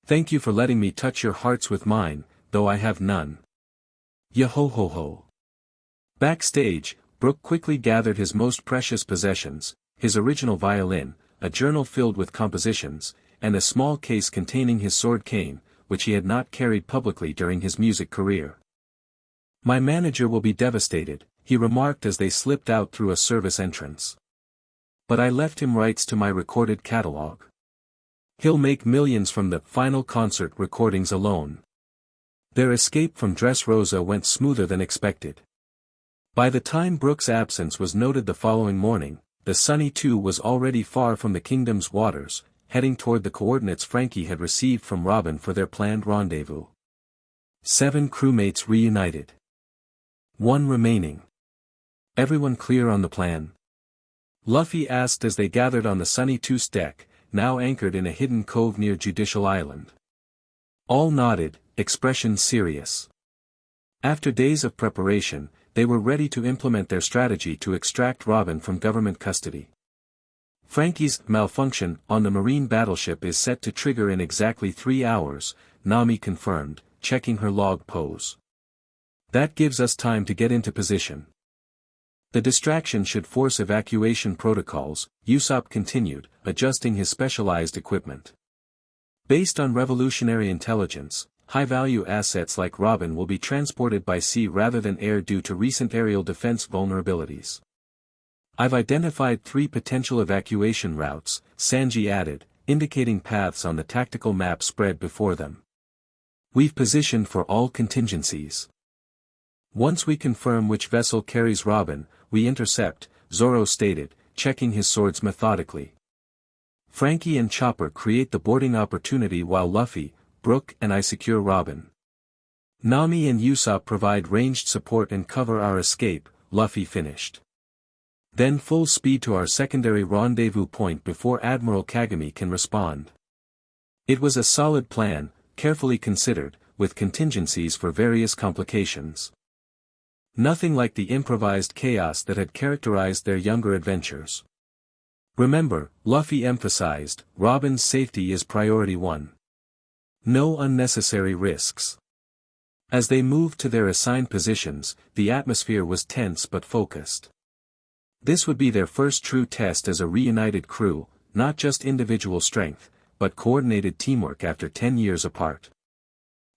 Thank you for letting me touch your hearts with mine, though I have none. Yo-ho-ho-ho." Backstage, Brook quickly gathered his most precious possessions, his original violin, a journal filled with compositions, and a small case containing his sword cane, which he had not carried publicly during his music career. "My manager will be devastated," he remarked as they slipped out through a service entrance. "But I left him rights to my recorded catalog. He'll make millions from the final concert recordings alone." Their escape from Dressrosa went smoother than expected. By the time Brook's absence was noted the following morning, the Sunny 2 was already far from the kingdom's waters, heading toward the coordinates Frankie had received from Robin for their planned rendezvous. 7 crewmates reunited. 1 remaining. Everyone clear on the plan? Luffy asked as they gathered on the Sunny 2's deck, now anchored in a hidden cove near Judicial Island. All nodded, expressions serious. After days of preparation, they were ready to implement their strategy to extract Robin from government custody. Frankie's malfunction on the marine battleship is set to trigger in exactly 3 hours, Nami confirmed, checking her log pose. That gives us time to get into position. The distraction should force evacuation protocols, Usopp continued, adjusting his specialized equipment. Based on revolutionary intelligence, high-value assets like Robin will be transported by sea rather than air due to recent aerial defense vulnerabilities. I've identified 3 potential evacuation routes, Sanji added, indicating paths on the tactical map spread before them. We've positioned for all contingencies. Once we confirm which vessel carries Robin, we intercept, Zoro stated, checking his swords methodically. Frankie and Chopper create the boarding opportunity while Luffy, Brook and I secure Robin. Nami and Usopp provide ranged support and cover our escape, Luffy finished. Then full speed to our secondary rendezvous point before Admiral Kagami can respond. It was a solid plan, carefully considered, with contingencies for various complications. Nothing like the improvised chaos that had characterized their younger adventures. Remember, Luffy emphasized, Robin's safety is priority 1. No unnecessary risks. As they moved to their assigned positions, the atmosphere was tense but focused. This would be their first true test as a reunited crew, not just individual strength, but coordinated teamwork after 10 years apart.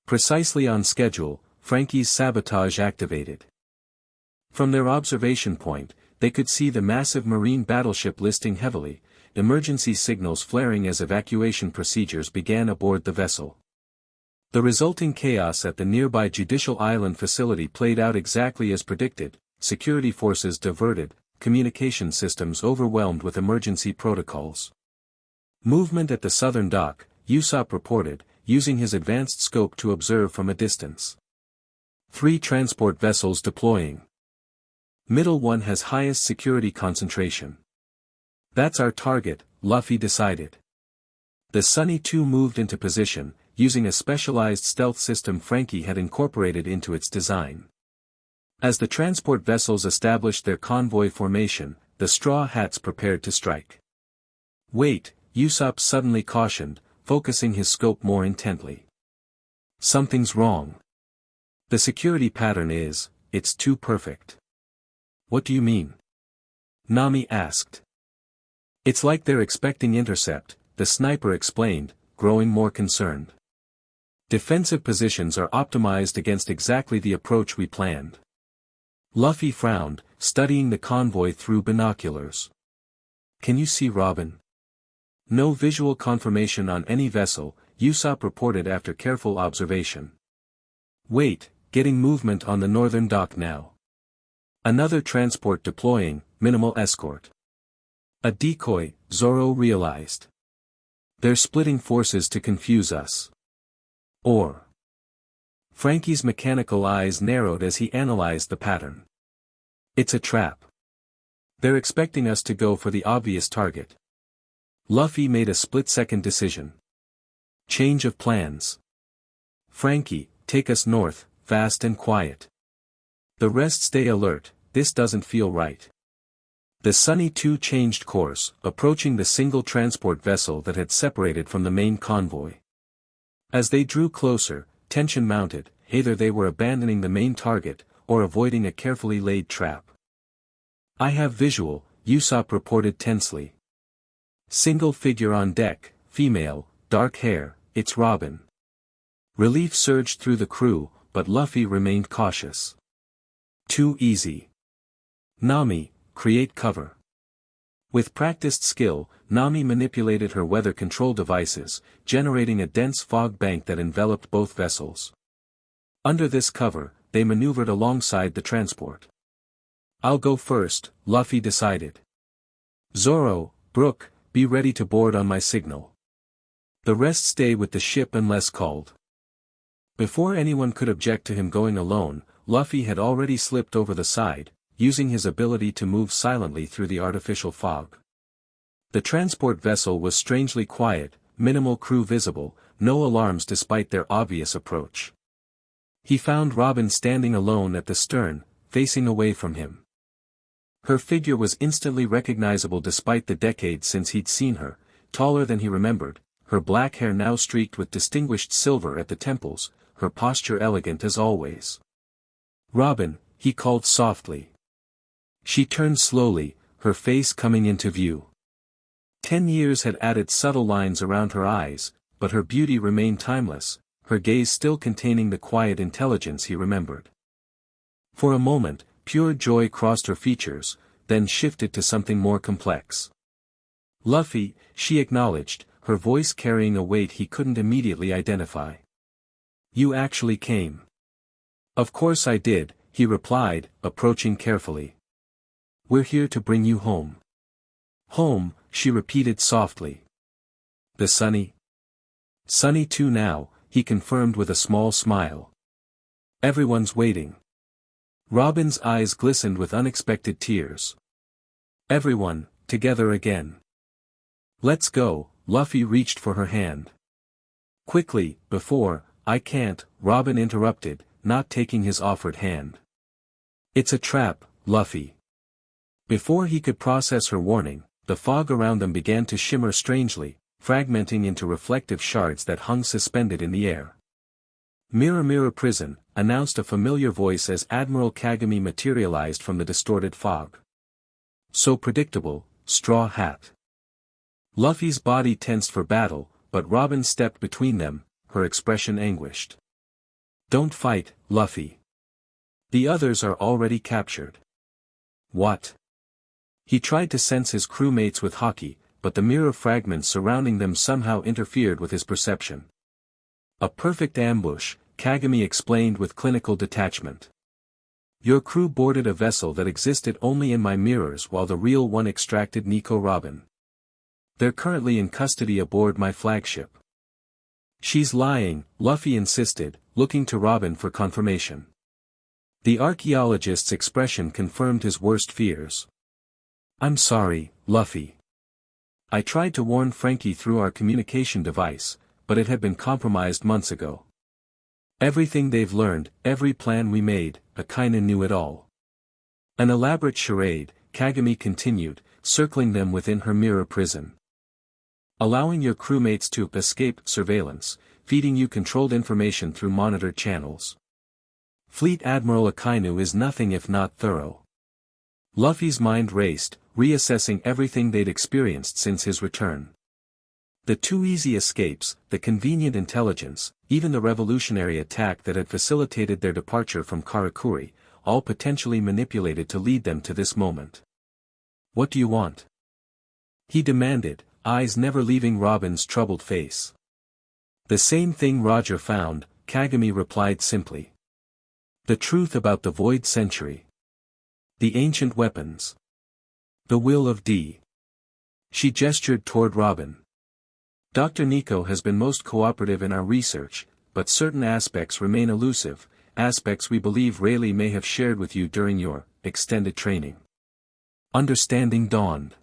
Precisely on schedule, Frankie's sabotage activated. From their observation point, they could see the massive marine battleship listing heavily, emergency signals flaring as evacuation procedures began aboard the vessel. The resulting chaos at the nearby Judicial Island facility played out exactly as predicted, security forces diverted, communication systems overwhelmed with emergency protocols. Movement at the southern dock, Usopp reported, using his advanced scope to observe from a distance. 3 transport vessels deploying. Middle one has highest security concentration. That's our target, Luffy decided. The Sunny 2 moved into position, using a specialized stealth system Frankie had incorporated into its design. As the transport vessels established their convoy formation, the Straw Hats prepared to strike. Wait, Usopp suddenly cautioned, focusing his scope more intently. Something's wrong. The security pattern it's too perfect. What do you mean? Nami asked. It's like they're expecting intercept, the sniper explained, growing more concerned. Defensive positions are optimized against exactly the approach we planned. Luffy frowned, studying the convoy through binoculars. Can you see Robin? No visual confirmation on any vessel, Usopp reported after careful observation. Wait, getting movement on the northern dock now. Another transport deploying, minimal escort. A decoy, Zoro realized. They're splitting forces to confuse us. Or. Frankie's mechanical eyes narrowed as he analyzed the pattern. It's a trap. They're expecting us to go for the obvious target. Luffy made a split-second decision. Change of plans. Frankie, take us north, fast and quiet. The rest stay alert, this doesn't feel right. The Sunny 2 changed course, approaching the single transport vessel that had separated from the main convoy. As they drew closer, tension mounted, either they were abandoning the main target, or avoiding a carefully laid trap. I have visual, Usopp reported tensely. Single figure on deck, female, dark hair, it's Robin. Relief surged through the crew, but Luffy remained cautious. Too easy. Nami, create cover. With practiced skill, Nami manipulated her weather control devices, generating a dense fog bank that enveloped both vessels. Under this cover, they maneuvered alongside the transport. I'll go first, Luffy decided. Zoro, Brook, be ready to board on my signal. The rest stay with the ship unless called. Before anyone could object to him going alone, Luffy had already slipped over the side, using his ability to move silently through the artificial fog. The transport vessel was strangely quiet, minimal crew visible, no alarms despite their obvious approach. He found Robin standing alone at the stern, facing away from him. Her figure was instantly recognizable despite the decades since he'd seen her, taller than he remembered, her black hair now streaked with distinguished silver at the temples, her posture elegant as always. Robin, he called softly. She turned slowly, her face coming into view. 10 years had added subtle lines around her eyes, but her beauty remained timeless, her gaze still containing the quiet intelligence he remembered. For a moment, pure joy crossed her features, then shifted to something more complex. Luffy, she acknowledged, her voice carrying a weight he couldn't immediately identify. You actually came. Of course I did, he replied, approaching carefully. We're here to bring you home. Home, she repeated softly. The Sunny? Sunny 2 now, he confirmed with a small smile. Everyone's waiting. Robin's eyes glistened with unexpected tears. Everyone, together again. Let's go, Luffy reached for her hand. Quickly, before, I can't, Robin interrupted, not taking his offered hand. It's a trap, Luffy. Before he could process her warning, the fog around them began to shimmer strangely, fragmenting into reflective shards that hung suspended in the air. Mirror Mirror Prison, announced a familiar voice as Admiral Kagami materialized from the distorted fog. So predictable, Straw Hat. Luffy's body tensed for battle, but Robin stepped between them, her expression anguished. Don't fight, Luffy. The others are already captured. What? He tried to sense his crewmates with Haki, but the mirror fragments surrounding them somehow interfered with his perception. A perfect ambush, Kagami explained with clinical detachment. Your crew boarded a vessel that existed only in my mirrors while the real one extracted Nico Robin. They're currently in custody aboard my flagship. She's lying, Luffy insisted, looking to Robin for confirmation. The archaeologist's expression confirmed his worst fears. I'm sorry, Luffy. I tried to warn Frankie through our communication device, but it had been compromised months ago. Everything they've learned, every plan we made, Akainu knew it all. An elaborate charade, Kagami continued, circling them within her mirror prison. Allowing your crewmates to escape surveillance, feeding you controlled information through monitored channels. Fleet Admiral Akainu is nothing if not thorough. Luffy's mind raced, reassessing everything they'd experienced since his return. The two easy escapes, the convenient intelligence, even the revolutionary attack that had facilitated their departure from Karakuri, all potentially manipulated to lead them to this moment. What do you want? He demanded, eyes never leaving Robin's troubled face. The same thing Roger found, Kagami replied simply. The truth about the Void Century. The ancient weapons. The will of D. She gestured toward Robin. Dr. Nico has been most cooperative in our research, but certain aspects remain elusive, aspects we believe Rayleigh may have shared with you during your extended training. Understanding dawned.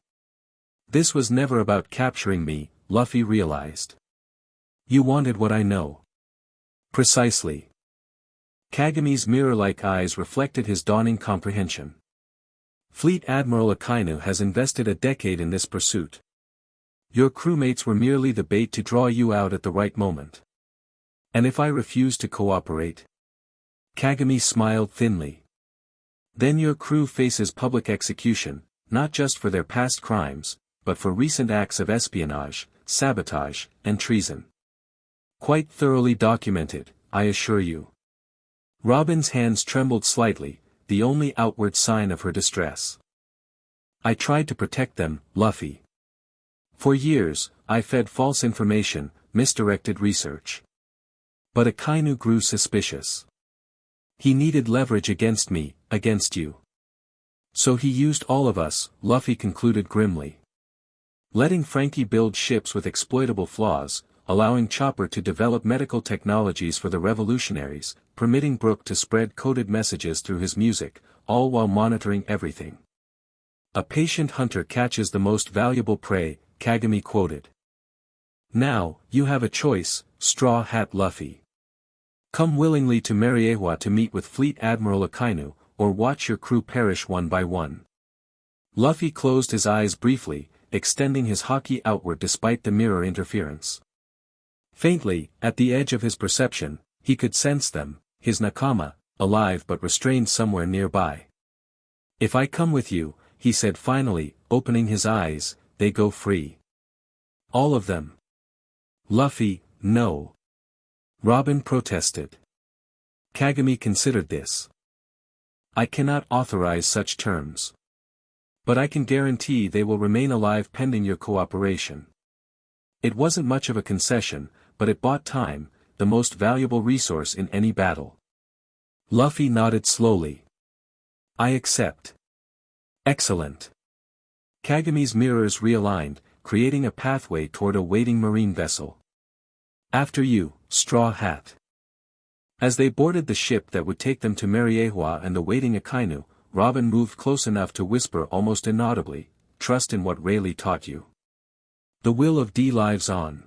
This was never about capturing me, Luffy realized. You wanted what I know. Precisely. Kagami's mirror-like eyes reflected his dawning comprehension. Fleet Admiral Akainu has invested a decade in this pursuit. Your crewmates were merely the bait to draw you out at the right moment. And if I refuse to cooperate? Kagami smiled thinly. Then your crew faces public execution, not just for their past crimes, but for recent acts of espionage, sabotage, and treason. Quite thoroughly documented, I assure you. Robin's hands trembled slightly, the only outward sign of her distress. I tried to protect them, Luffy. For years, I fed false information, misdirected research. But Akainu grew suspicious. He needed leverage against me, against you. So he used all of us, Luffy concluded grimly. Letting Frankie build ships with exploitable flaws, allowing Chopper to develop medical technologies for the revolutionaries, permitting Brook to spread coded messages through his music, all while monitoring everything. A patient hunter catches the most valuable prey, Kagami quoted. Now, you have a choice, Straw Hat Luffy. Come willingly to Mariewa to meet with Fleet Admiral Akainu, or watch your crew perish one by one. Luffy closed his eyes briefly, extending his haki outward despite the mirror interference. Faintly, at the edge of his perception, he could sense them, his nakama, alive but restrained somewhere nearby. If I come with you, he said finally, opening his eyes, they go free. All of them. Luffy, no. Robin protested. Kagami considered this. I cannot authorize such terms. But I can guarantee they will remain alive pending your cooperation. It wasn't much of a concession, but it bought time, the most valuable resource in any battle. Luffy nodded slowly. I accept. Excellent. Kagami's mirrors realigned, creating a pathway toward a waiting marine vessel. After you, Straw Hat. As they boarded the ship that would take them to Mariewa and the waiting Akainu, Robin moved close enough to whisper almost inaudibly, trust in what Rayleigh taught you. The will of D lives on.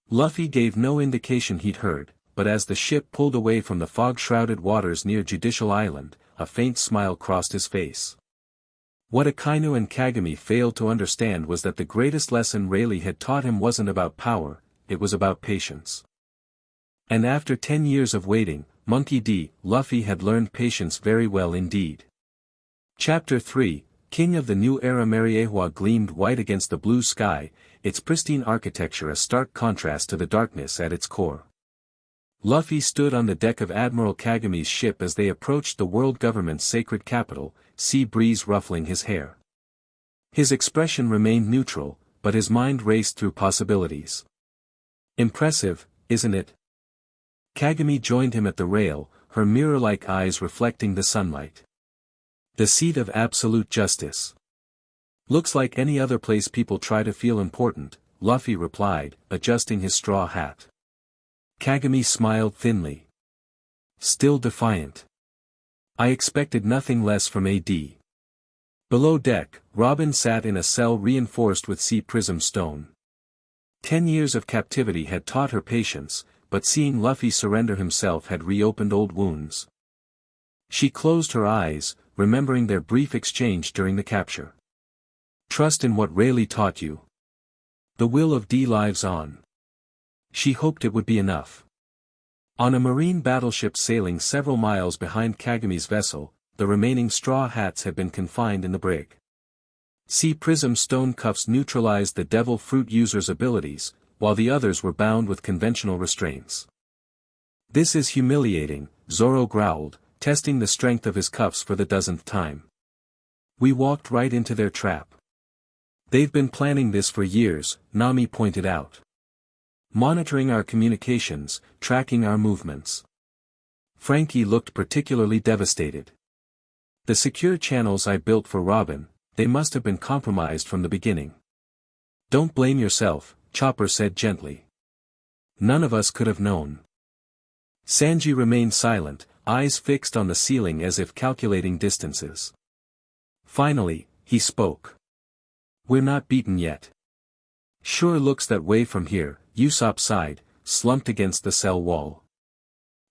Luffy gave no indication he'd heard, but as the ship pulled away from the fog-shrouded waters near Judicial Island, a faint smile crossed his face. What Akainu and Kagami failed to understand was that the greatest lesson Rayleigh had taught him wasn't about power, it was about patience. And after 10 years of waiting, Monkey D. Luffy had learned patience very well indeed. Chapter 3, King of the New Era. Mariewa gleamed white against the blue sky, its pristine architecture a stark contrast to the darkness at its core. Luffy stood on the deck of Admiral Kagami's ship as they approached the world government's sacred capital, sea breeze ruffling his hair. His expression remained neutral, but his mind raced through possibilities. Impressive, isn't it? Kagami joined him at the rail, her mirror-like eyes reflecting the sunlight. The seat of absolute justice. Looks like any other place people try to feel important, Luffy replied, adjusting his straw hat. Kagami smiled thinly. Still defiant. I expected nothing less from AD. Below deck, Robin sat in a cell reinforced with sea prism stone. 10 years of captivity had taught her patience, but seeing Luffy surrender himself had reopened old wounds. She closed her eyes, remembering their brief exchange during the capture. Trust in what Rayleigh taught you. The will of D lives on. She hoped it would be enough. On a marine battleship sailing several miles behind Kagami's vessel, the remaining straw hats had been confined in the brig. Sea prism stone cuffs neutralized the devil fruit user's abilities, while the others were bound with conventional restraints. This is humiliating, Zoro growled, testing the strength of his cuffs for the dozenth time. We walked right into their trap. They've been planning this for years, Nami pointed out. Monitoring our communications, tracking our movements. Frankie looked particularly devastated. The secure channels I built for Robin, they must have been compromised from the beginning. Don't blame yourself, Chopper said gently. None of us could have known. Sanji remained silent, eyes fixed on the ceiling as if calculating distances. Finally, he spoke. We're not beaten yet. Sure looks that way from here, Usopp sighed, slumped against the cell wall.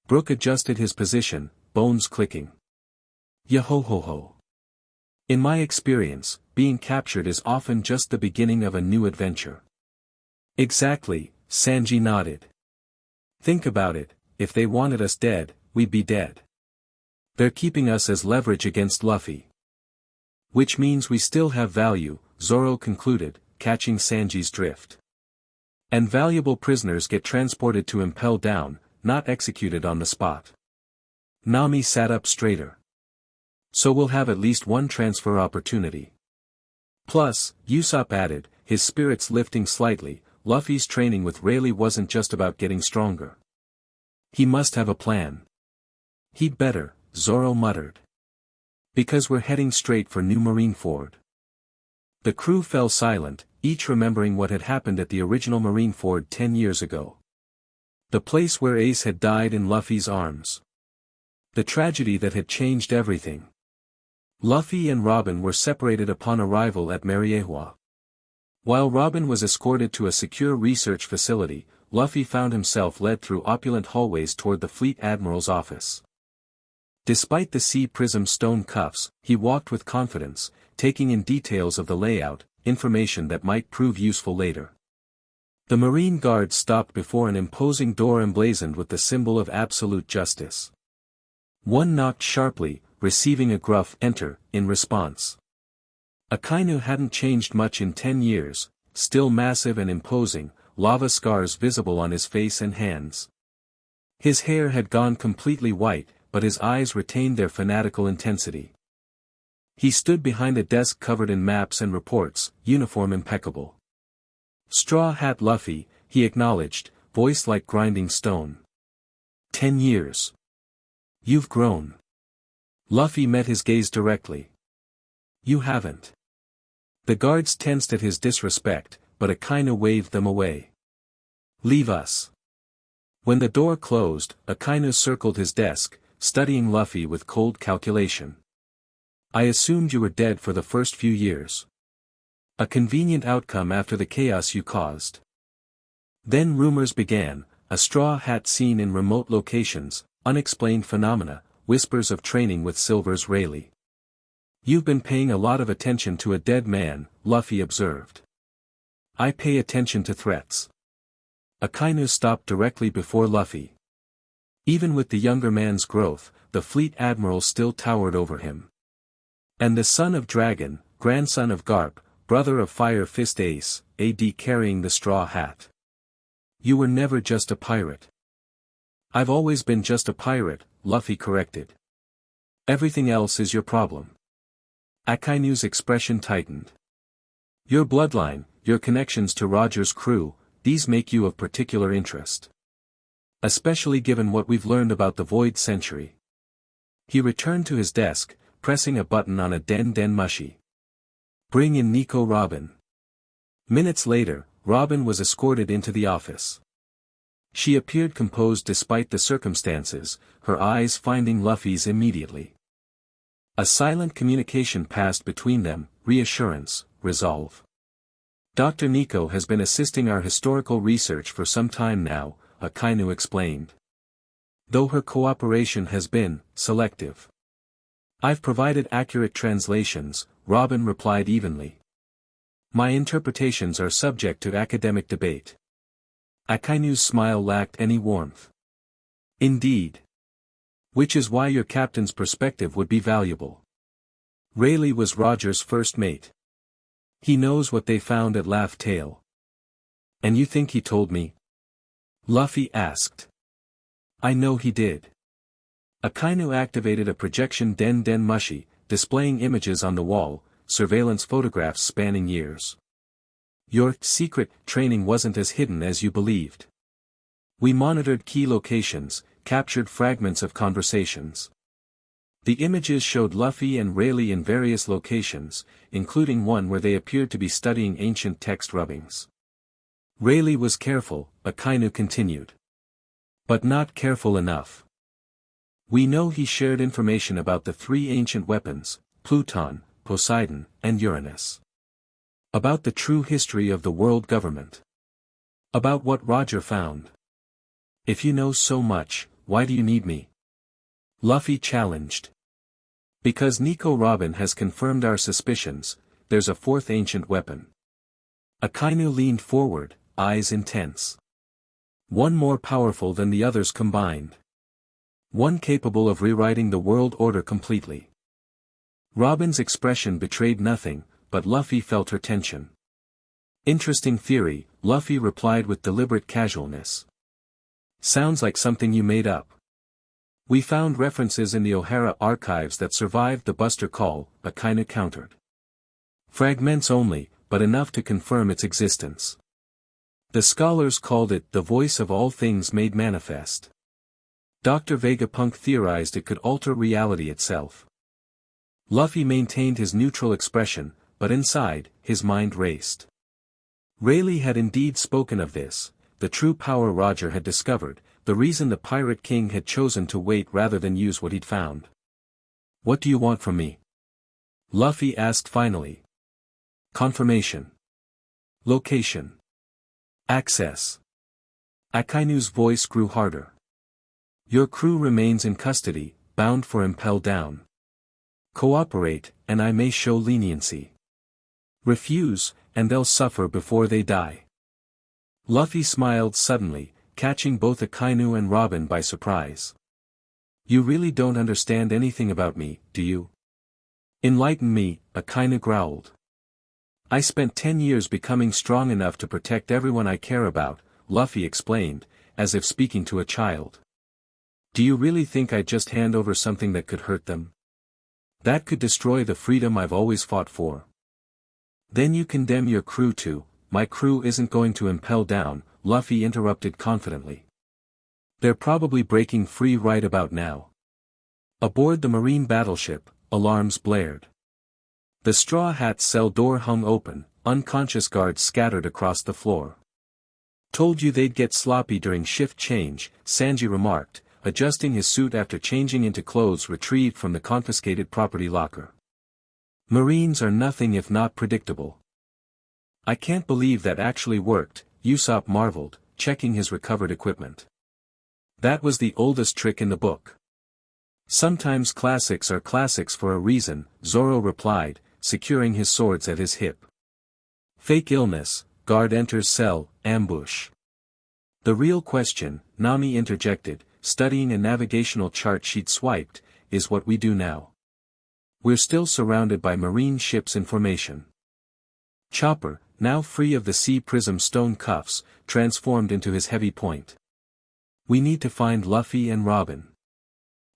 Brook adjusted his position, bones clicking. Yo-ho-ho-ho. In my experience, being captured is often just the beginning of a new adventure. Exactly, Sanji nodded. Think about it, if they wanted us dead, we'd be dead. They're keeping us as leverage against Luffy. Which means we still have value, Zoro concluded, catching Sanji's drift. And valuable prisoners get transported to Impel Down, not executed on the spot. Nami sat up straighter. So we'll have at least one transfer opportunity. Plus, Usopp added, his spirits lifting slightly, Luffy's training with Rayleigh wasn't just about getting stronger. He must have a plan. He'd better, Zoro muttered. Because we're heading straight for New Marineford. The crew fell silent, each remembering what had happened at the original Marineford 10 years ago. The place where Ace had died in Luffy's arms. The tragedy that had changed everything. Luffy and Robin were separated upon arrival at Mariehua. While Robin was escorted to a secure research facility, Luffy found himself led through opulent hallways toward the Fleet Admiral's office. Despite the sea prism stone cuffs, he walked with confidence, taking in details of the layout, information that might prove useful later. The Marine Guards stopped before an imposing door emblazoned with the symbol of absolute justice. One knocked sharply, receiving a gruff "enter" in response. Akainu hadn't changed much in 10 years, still massive and imposing, lava scars visible on his face and hands. His hair had gone completely white, but his eyes retained their fanatical intensity. He stood behind a desk covered in maps and reports, uniform impeccable. Straw Hat Luffy, he acknowledged, voice like grinding stone. 10 years. You've grown. Luffy met his gaze directly. You haven't. The guards tensed at his disrespect, but Akainu waved them away. Leave us. When the door closed, Akainu circled his desk, studying Luffy with cold calculation. I assumed you were dead for the first few years. A convenient outcome after the chaos you caused. Then rumors began, a straw hat seen in remote locations, unexplained phenomena, whispers of training with Silver's Rayleigh. You've been paying a lot of attention to a dead man, Luffy observed. I pay attention to threats. Akainu stopped directly before Luffy. Even with the younger man's growth, the Fleet Admiral still towered over him. And the son of Dragon, grandson of Garp, brother of Fire Fist Ace, AD carrying the straw hat. You were never just a pirate. I've always been just a pirate, Luffy corrected. Everything else is your problem. Akainu's expression tightened. Your bloodline, your connections to Roger's crew, these make you of particular interest. Especially given what we've learned about the Void Century. He returned to his desk, pressing a button on a Den Den Mushi. Bring in Nico Robin. Minutes later, Robin was escorted into the office. She appeared composed despite the circumstances, her eyes finding Luffy's immediately. A silent communication passed between them, reassurance, resolve. Dr. Nico has been assisting our historical research for some time now, Akainu explained. Though her cooperation has been selective. I've provided accurate translations, Robin replied evenly. My interpretations are subject to academic debate. Akainu's smile lacked any warmth. Indeed. Which is why your captain's perspective would be valuable. Rayleigh was Roger's first mate. He knows what they found at Laugh Tale. And you think he told me? Luffy asked. I know he did. Akainu activated a projection Den Den Mushi, displaying images on the wall, surveillance photographs spanning years. Your secret training wasn't as hidden as you believed. We monitored key locations, captured fragments of conversations. The images showed Luffy and Rayleigh in various locations, including one where they appeared to be studying ancient text rubbings. Rayleigh was careful, Akainu continued. But not careful enough. We know he shared information about the three ancient weapons, Pluton, Poseidon, and Uranus. About the true history of the world government. About what Roger found. If you know so much, why do you need me? Luffy challenged. Because Nico Robin has confirmed our suspicions, there's a fourth ancient weapon. Akainu leaned forward, eyes intense. One more powerful than the others combined. One capable of rewriting the world order completely. Robin's expression betrayed nothing, but Luffy felt her tension. Interesting theory, Luffy replied with deliberate casualness. Sounds like something you made up. We found references in the O'Hara archives that survived the Buster Call, Akainu countered. Fragments only, but enough to confirm its existence. The scholars called it the voice of all things made manifest. Dr. Vegapunk theorized it could alter reality itself. Luffy maintained his neutral expression, but inside, his mind raced. Rayleigh had indeed spoken of this, the true power Roger had discovered, the reason the Pirate King had chosen to wait rather than use what he'd found. What do you want from me? Luffy asked finally. Confirmation. Location. Access. Akainu's voice grew harder. Your crew remains in custody, bound for Impel Down. Cooperate, and I may show leniency. Refuse, and they'll suffer before they die. Luffy smiled suddenly, catching both Akainu and Robin by surprise. You really don't understand anything about me, do you? Enlighten me, Akainu growled. I spent 10 years becoming strong enough to protect everyone I care about, Luffy explained, as if speaking to a child. Do you really think I'd just hand over something that could hurt them? That could destroy the freedom I've always fought for. Then you condemn your crew to, my crew isn't going to Impel Down, Luffy interrupted confidently. They're probably breaking free right about now. Aboard the marine battleship, alarms blared. The Straw Hat's cell door hung open, unconscious guards scattered across the floor. Told you they'd get sloppy during shift change, Sanji remarked, adjusting his suit after changing into clothes retrieved from the confiscated property locker. Marines are nothing if not predictable. I can't believe that actually worked, Usopp marveled, checking his recovered equipment. That was the oldest trick in the book. Sometimes classics are classics for a reason, Zoro replied, securing his swords at his hip. Fake illness, guard enters cell, ambush. The real question, Nami interjected, studying a navigational chart she'd swiped, is what we do now. We're still surrounded by marine ships in formation. Chopper, now free of the sea prism stone cuffs, transformed into his heavy point. We need to find Luffy and Robin.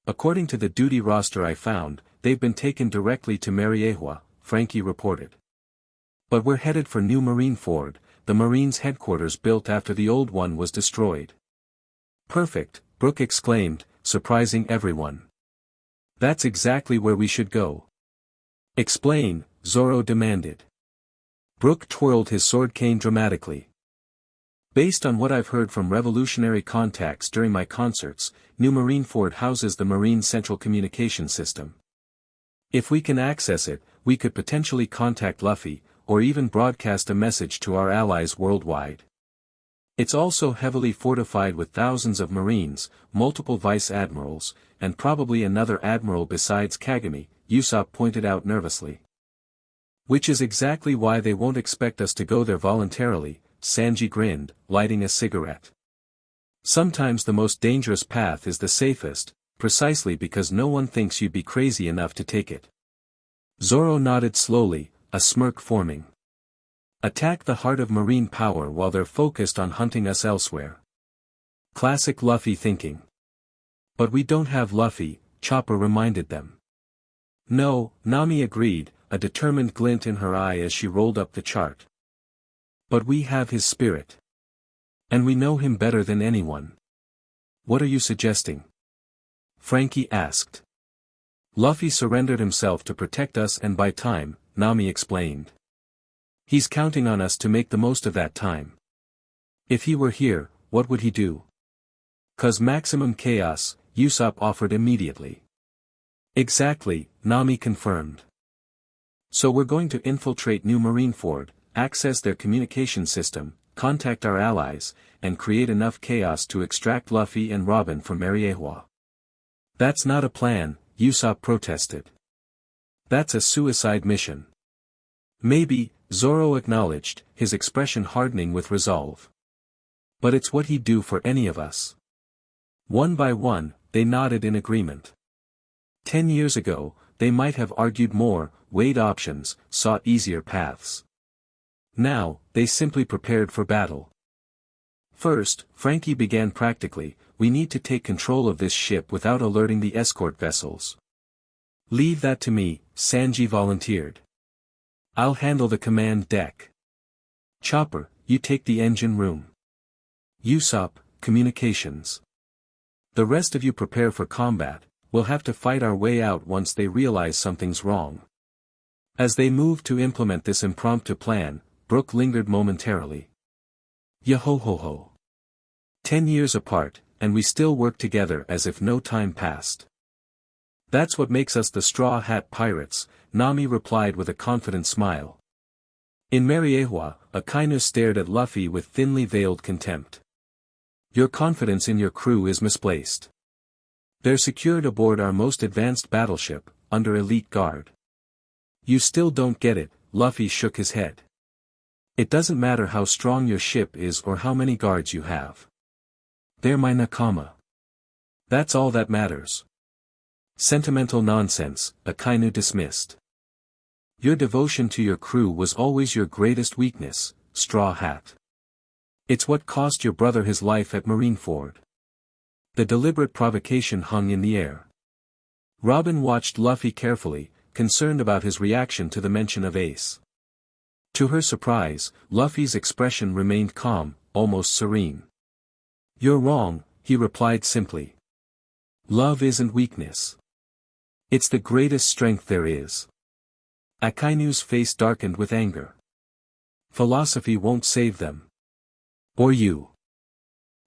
According to the duty roster I found, they've been taken directly to Mariehua, Frankie reported. But we're headed for New Marineford, the Marines' headquarters built after the old one was destroyed. Perfect, Brook exclaimed, surprising everyone. That's exactly where we should go. Explain, Zoro demanded. Brook twirled his sword cane dramatically. Based on what I've heard from revolutionary contacts during my concerts, New Marineford houses the Marine Central Communication System. If we can access it, we could potentially contact Luffy, or even broadcast a message to our allies worldwide. It's also heavily fortified with thousands of Marines, multiple vice admirals, and probably another admiral besides Kagami, Usopp pointed out nervously. Which is exactly why they won't expect us to go there voluntarily, Sanji grinned, lighting a cigarette. Sometimes the most dangerous path is the safest, precisely because no one thinks you'd be crazy enough to take it. Zoro nodded slowly, a smirk forming. Attack the heart of marine power while they're focused on hunting us elsewhere. Classic Luffy thinking. But we don't have Luffy, Chopper reminded them. No, Nami agreed, a determined glint in her eye as she rolled up the chart. But we have his spirit. And we know him better than anyone. What are you suggesting? Frankie asked. Luffy surrendered himself to protect us and buy time, Nami explained. He's counting on us to make the most of that time. If he were here, what would he do? Cause maximum chaos, Usopp offered immediately. Exactly, Nami confirmed. So we're going to infiltrate New Marineford, access their communication system, contact our allies, and create enough chaos to extract Luffy and Robin from Rayleigh. That's not a plan, Usopp protested. That's a suicide mission. Maybe, Zoro acknowledged, his expression hardening with resolve. But it's what he'd do for any of us. One by one, they nodded in agreement. 10 years ago, they might have argued more, weighed options, sought easier paths. Now, they simply prepared for battle. First, Frankie began practically, we need to take control of this ship without alerting the escort vessels. Leave that to me, Sanji volunteered. I'll handle the command deck. Chopper, you take the engine room. Usopp, communications. The rest of you prepare for combat, we'll have to fight our way out once they realize something's wrong. As they moved to implement this impromptu plan, Brook lingered momentarily. Yo-ho-ho-ho. 10 years apart, and we still work together as if no time passed. That's what makes us the Straw Hat Pirates, Nami replied with a confident smile. In Rayleigh, Akainu stared at Luffy with thinly veiled contempt. Your confidence in your crew is misplaced. They're secured aboard our most advanced battleship, under elite guard. You still don't get it, Luffy shook his head. It doesn't matter how strong your ship is or how many guards you have. They're my nakama. That's all that matters. Sentimental nonsense, Akainu dismissed. Your devotion to your crew was always your greatest weakness, Straw Hat. It's what cost your brother his life at Marineford. The deliberate provocation hung in the air. Robin watched Luffy carefully, concerned about his reaction to the mention of Ace. To her surprise, Luffy's expression remained calm, almost serene. You're wrong, he replied simply. Love isn't weakness. It's the greatest strength there is. Akainu's face darkened with anger. Philosophy won't save them. Or you.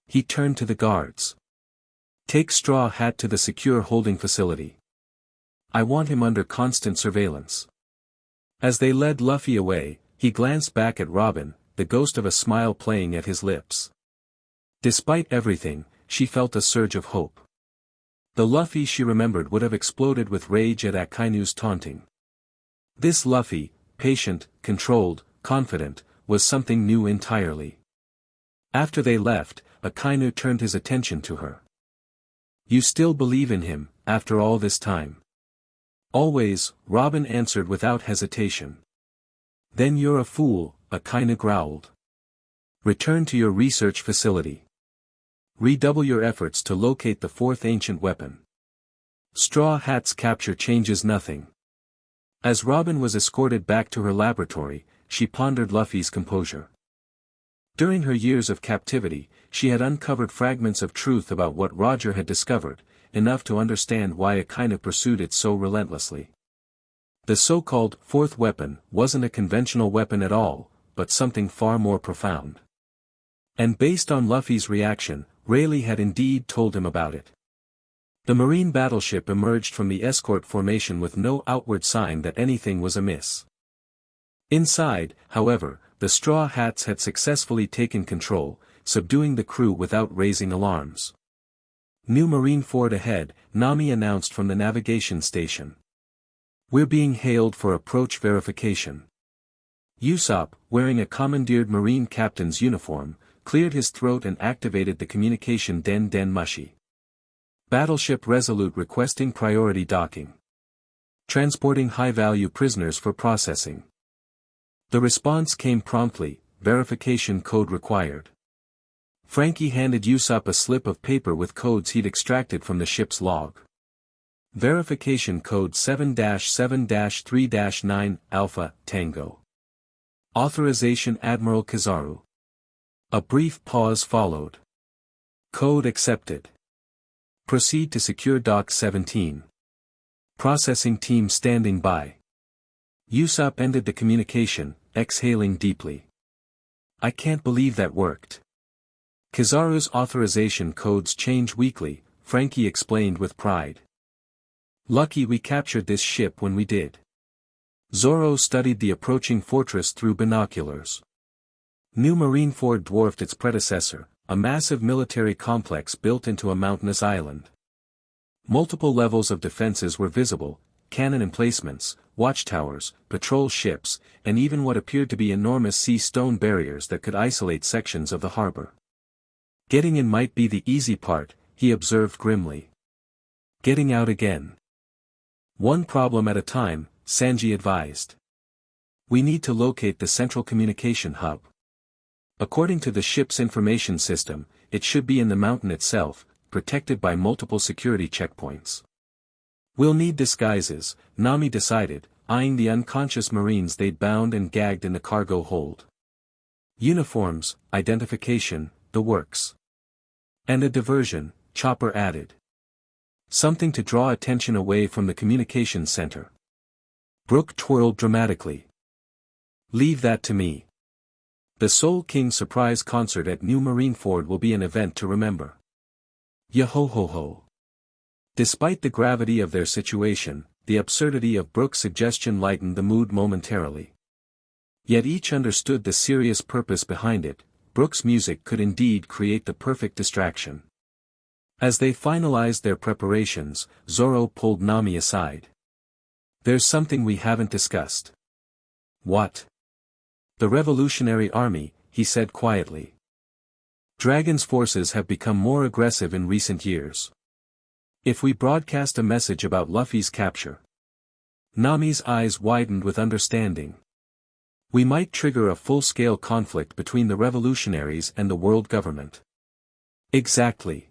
He turned to the guards. Take Straw Hat to the secure holding facility. I want him under constant surveillance. As they led Luffy away, he glanced back at Robin, the ghost of a smile playing at his lips. Despite everything, she felt a surge of hope. The Luffy she remembered would have exploded with rage at Akainu's taunting. This Luffy, patient, controlled, confident, was something new entirely. After they left, Akainu turned his attention to her. You still believe in him, after all this time? Always, Robin answered without hesitation. Then you're a fool, Akainu growled. Return to your research facility. Redouble your efforts to locate the fourth ancient weapon. Straw Hat's capture changes nothing. As Robin was escorted back to her laboratory, she pondered Luffy's composure. During her years of captivity, she had uncovered fragments of truth about what Roger had discovered, enough to understand why Akainu pursued it so relentlessly. The so-called fourth weapon wasn't a conventional weapon at all, but something far more profound. And based on Luffy's reaction, Rayleigh had indeed told him about it. The marine battleship emerged from the escort formation with no outward sign that anything was amiss. Inside, however, the Straw Hats had successfully taken control, subduing the crew without raising alarms. New Marineford ahead, Nami announced from the navigation station. We're being hailed for approach verification. Usopp, wearing a commandeered marine captain's uniform, cleared his throat and activated the communication Den Den Mushi. Battleship Resolute requesting priority docking. Transporting high-value prisoners for processing. The response came promptly, verification code required. Frankie handed Usopp a slip of paper with codes he'd extracted from the ship's log. Verification code 7-7-3-9 Alpha Tango. Authorization Admiral Kizaru. A brief pause followed. Code accepted. Proceed to secure Dock 17. Processing team standing by. Usopp ended the communication, exhaling deeply. I can't believe that worked. Kizaru's authorization codes change weekly, Frankie explained with pride. Lucky we captured this ship when we did. Zoro studied the approaching fortress through binoculars. New Marineford dwarfed its predecessor, a massive military complex built into a mountainous island. Multiple levels of defenses were visible, cannon emplacements, watchtowers, patrol ships, and even what appeared to be enormous sea stone barriers that could isolate sections of the harbor. Getting in might be the easy part, he observed grimly. Getting out again. One problem at a time, Sanji advised. We need to locate the central communication hub. According to the ship's information system, it should be in the mountain itself, protected by multiple security checkpoints. We'll need disguises, Nami decided, eyeing the unconscious Marines they'd bound and gagged in the cargo hold. Uniforms, identification, the works. And a diversion, Chopper added. Something to draw attention away from the communications center. Brook twirled dramatically. Leave that to me. The Soul King surprise concert at New Marineford will be an event to remember. Yo-ho-ho-ho. Despite the gravity of their situation, the absurdity of Brook's suggestion lightened the mood momentarily. Yet each understood the serious purpose behind it. Brook's music could indeed create the perfect distraction. As they finalized their preparations, Zoro pulled Nami aside. There's something we haven't discussed. What? The Revolutionary Army, he said quietly. Dragon's forces have become more aggressive in recent years. If we broadcast a message about Luffy's capture. Nami's eyes widened with understanding. We might trigger a full-scale conflict between the revolutionaries and the world government. Exactly.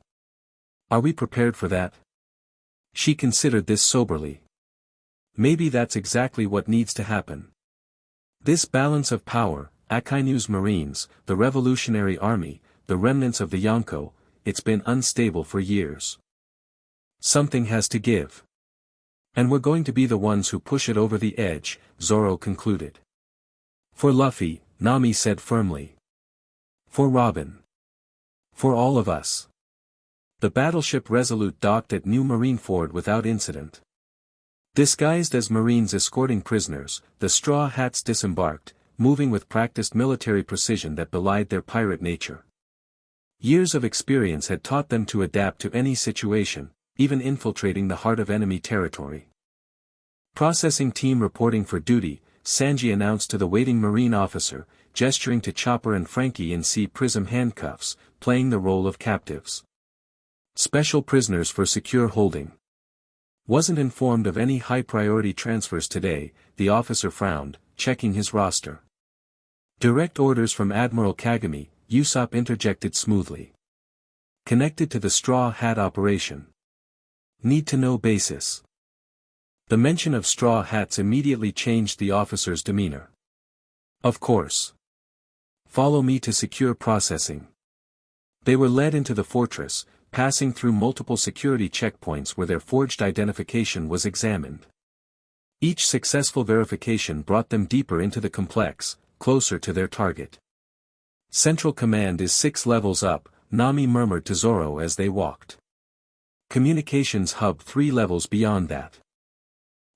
Are we prepared for that? She considered this soberly. Maybe that's exactly what needs to happen. This balance of power, Akainu's Marines, the Revolutionary Army, the remnants of the Yonko, it's been unstable for years. Something has to give. And we're going to be the ones who push it over the edge, Zoro concluded. For Luffy, Nami said firmly. For Robin. For all of us. The battleship Resolute docked at New Marineford without incident. Disguised as Marines escorting prisoners, the Straw Hats disembarked, moving with practiced military precision that belied their pirate nature. Years of experience had taught them to adapt to any situation, even infiltrating the heart of enemy territory. Processing team reporting for duty, Sanji announced to the waiting Marine officer, gesturing to Chopper and Frankie in Sea Prism handcuffs, playing the role of captives. Special prisoners for secure holding. Wasn't informed of any high-priority transfers today, the officer frowned, checking his roster. Direct orders from Admiral Kagami, Usopp interjected smoothly. Connected to the Straw Hat operation. Need-to-know basis. The mention of Straw Hats immediately changed the officer's demeanor. Of course. Follow me to secure processing. They were led into the fortress, passing through multiple security checkpoints where their forged identification was examined. Each successful verification brought them deeper into the complex, closer to their target. Central Command is 6 levels up, Nami murmured to Zoro as they walked. Communications hub 3 levels beyond that.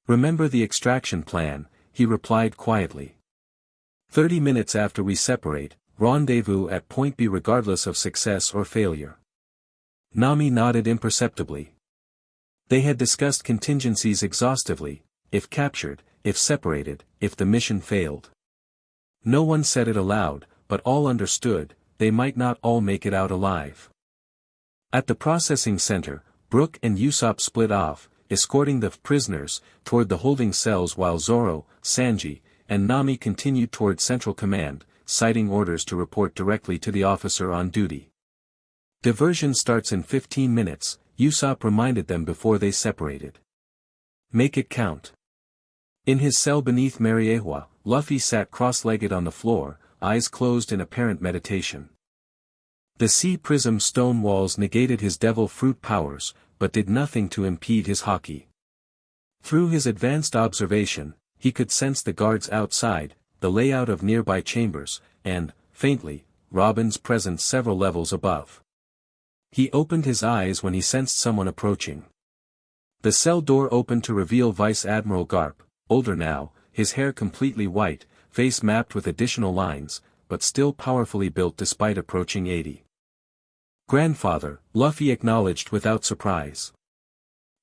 Remember the extraction plan, he replied quietly. 30 minutes after we separate, rendezvous at Point B regardless of success or failure. Nami nodded imperceptibly. They had discussed contingencies exhaustively, if captured, if separated, if the mission failed. No one said it aloud, but all understood, they might not all make it out alive. At the processing center, Brook and Usopp split off, escorting the prisoners toward the holding cells while Zoro, Sanji, and Nami continued toward Central Command, citing orders to report directly to the officer on duty. Diversion starts in 15 minutes, Usopp reminded them before they separated. Make it count. In his cell beneath Mariewa, Luffy sat cross-legged on the floor, eyes closed in apparent meditation. The sea prism stone walls negated his devil fruit powers, but did nothing to impede his haki. Through his advanced observation, he could sense the guards outside, the layout of nearby chambers, and, faintly, Robin's presence several levels above. He opened his eyes when he sensed someone approaching. The cell door opened to reveal Vice Admiral Garp, older now, his hair completely white, face mapped with additional lines, but still powerfully built despite approaching 80. "Grandfather," Luffy acknowledged without surprise.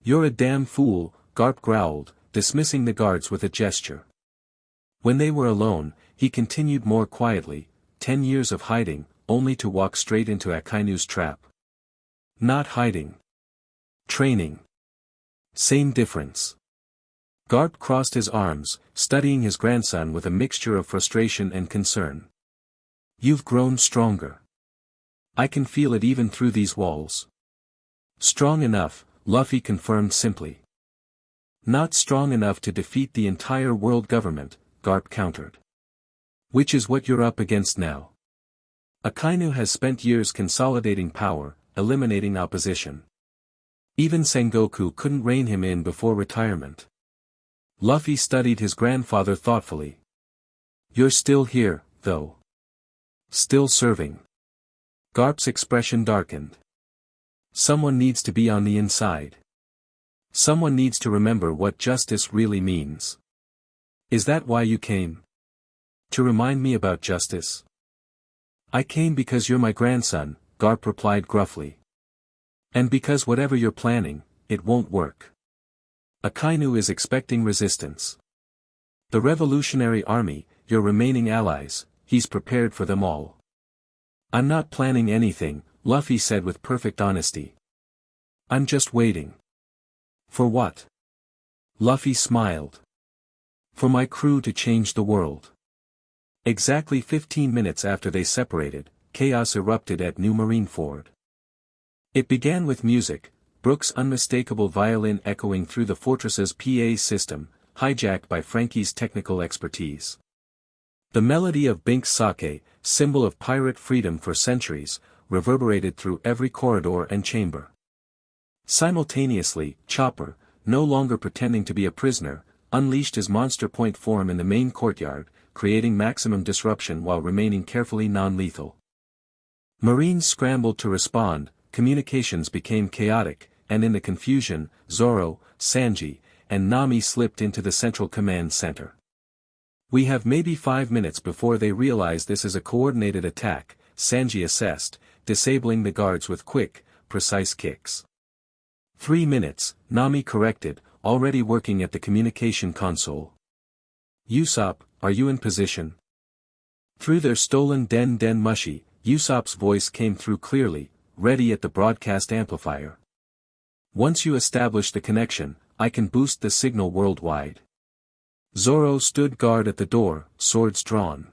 "You're a damn fool," Garp growled, dismissing the guards with a gesture. When they were alone, he continued more quietly, 10 years of hiding, only to walk straight into Akainu's trap. Not hiding. Training. Same difference. Garp crossed his arms, studying his grandson with a mixture of frustration and concern. "You've grown stronger. I can feel it even through these walls." "Strong enough," Luffy confirmed simply. "Not strong enough to defeat the entire world government," Garp countered. "Which is what you're up against now. Akainu has spent years consolidating power, eliminating opposition. Even Sengoku couldn't rein him in before retirement." Luffy studied his grandfather thoughtfully. "You're still here, though. Still serving." Garp's expression darkened. "Someone needs to be on the inside. Someone needs to remember what justice really means." "Is that why you came? To remind me about justice?" "I came because you're my grandson," Garp replied gruffly. "And because whatever you're planning, it won't work. Akainu is expecting resistance. The Revolutionary Army, your remaining allies, he's prepared for them all." "I'm not planning anything," Luffy said with perfect honesty. "I'm just waiting." "For what?" Luffy smiled. "For my crew to change the world." Exactly 15 minutes after they separated, chaos erupted at New Marineford. It began with music, Brook's unmistakable violin echoing through the fortress's PA system, hijacked by Frankie's technical expertise. The melody of Bink's sake, symbol of pirate freedom for centuries, reverberated through every corridor and chamber. Simultaneously, Chopper, no longer pretending to be a prisoner, unleashed his monster point form in the main courtyard, creating maximum disruption while remaining carefully non-lethal. Marines scrambled to respond, communications became chaotic, and in the confusion, Zoro, Sanji, and Nami slipped into the central command center. "We have maybe 5 minutes before they realize this is a coordinated attack," Sanji assessed, disabling the guards with quick, precise kicks. 3 minutes, Nami corrected, already working at the communication console. "Usopp, are you in position?" Through their stolen Den Mushi, Usopp's voice came through clearly, ready at the broadcast amplifier. "Once you establish the connection, I can boost the signal worldwide." Zoro stood guard at the door, swords drawn.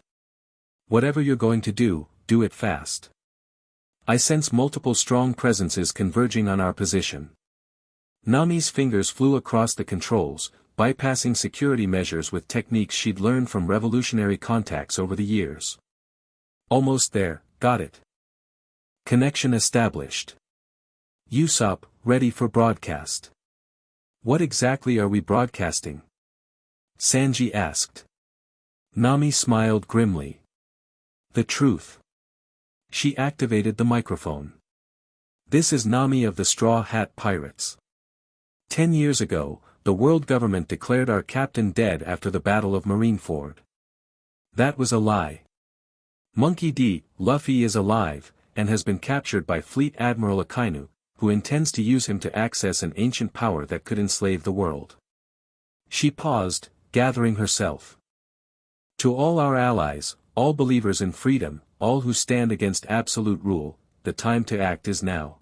"Whatever you're going to do it fast. I sense multiple strong presences converging on our position." Nami's fingers flew across the controls, bypassing security measures with techniques she'd learned from revolutionary contacts over the years. "Almost there, got it. Connection established. Usopp, ready for broadcast." "What exactly are we broadcasting?" Sanji asked. Nami smiled grimly. "The truth." She activated the microphone. "This is Nami of the Straw Hat Pirates. 10 years ago, the world government declared our captain dead after the Battle of Marineford. That was a lie. Monkey D. Luffy is alive, and has been captured by Fleet Admiral Akainu, who intends to use him to access an ancient power that could enslave the world." She paused, gathering herself. "To all our allies, all believers in freedom, all who stand against absolute rule, the time to act is now.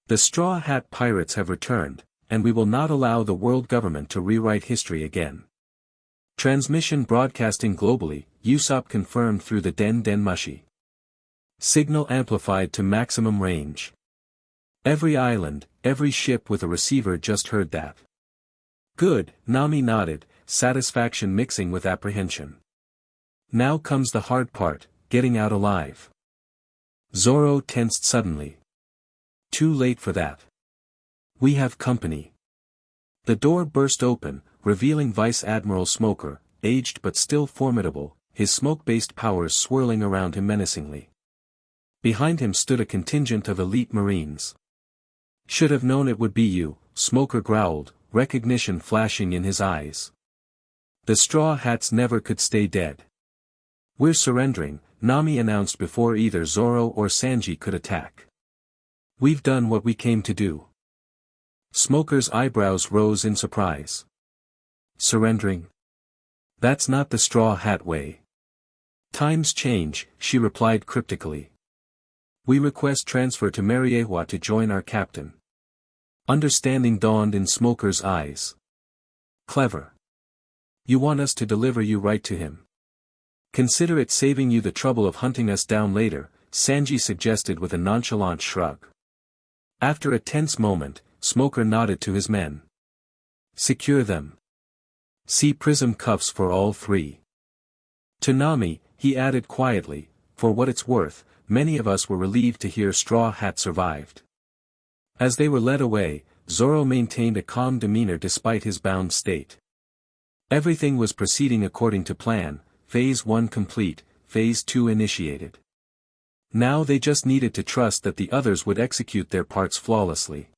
The Straw Hat Pirates have returned, and we will not allow the world government to rewrite history again." Transmission broadcasting globally, Usopp confirmed through the Den Mushi. Signal amplified to maximum range. Every island, every ship with a receiver just heard that. "Good," Nami nodded, satisfaction mixing with apprehension. Now comes the hard part, getting out alive. Zoro tensed suddenly. Too late for that. We have company. The door burst open, revealing Vice Admiral Smoker, aged but still formidable, his smoke-based powers swirling around him menacingly. Behind him stood a contingent of elite Marines. Should have known it would be you, Smoker growled, recognition flashing in his eyes. The Straw Hats never could stay dead. We're surrendering, Nami announced before either Zoro or Sanji could attack. We've done what we came to do. Smoker's eyebrows rose in surprise. Surrendering? That's not the Straw Hat way. Times change, she replied cryptically. We request transfer to Mariewa to join our captain. Understanding dawned in Smoker's eyes. Clever. You want us to deliver you right to him. Consider it saving you the trouble of hunting us down later, Sanji suggested with a nonchalant shrug. After a tense moment, Smoker nodded to his men. Secure them. See prism cuffs for all three. To Nami, he added quietly, for what it's worth, many of us were relieved to hear Straw Hat survived. As they were led away, Zoro maintained a calm demeanor despite his bound state. Everything was proceeding according to plan, Phase 1 complete, Phase 2 initiated. Now they just needed to trust that the others would execute their parts flawlessly.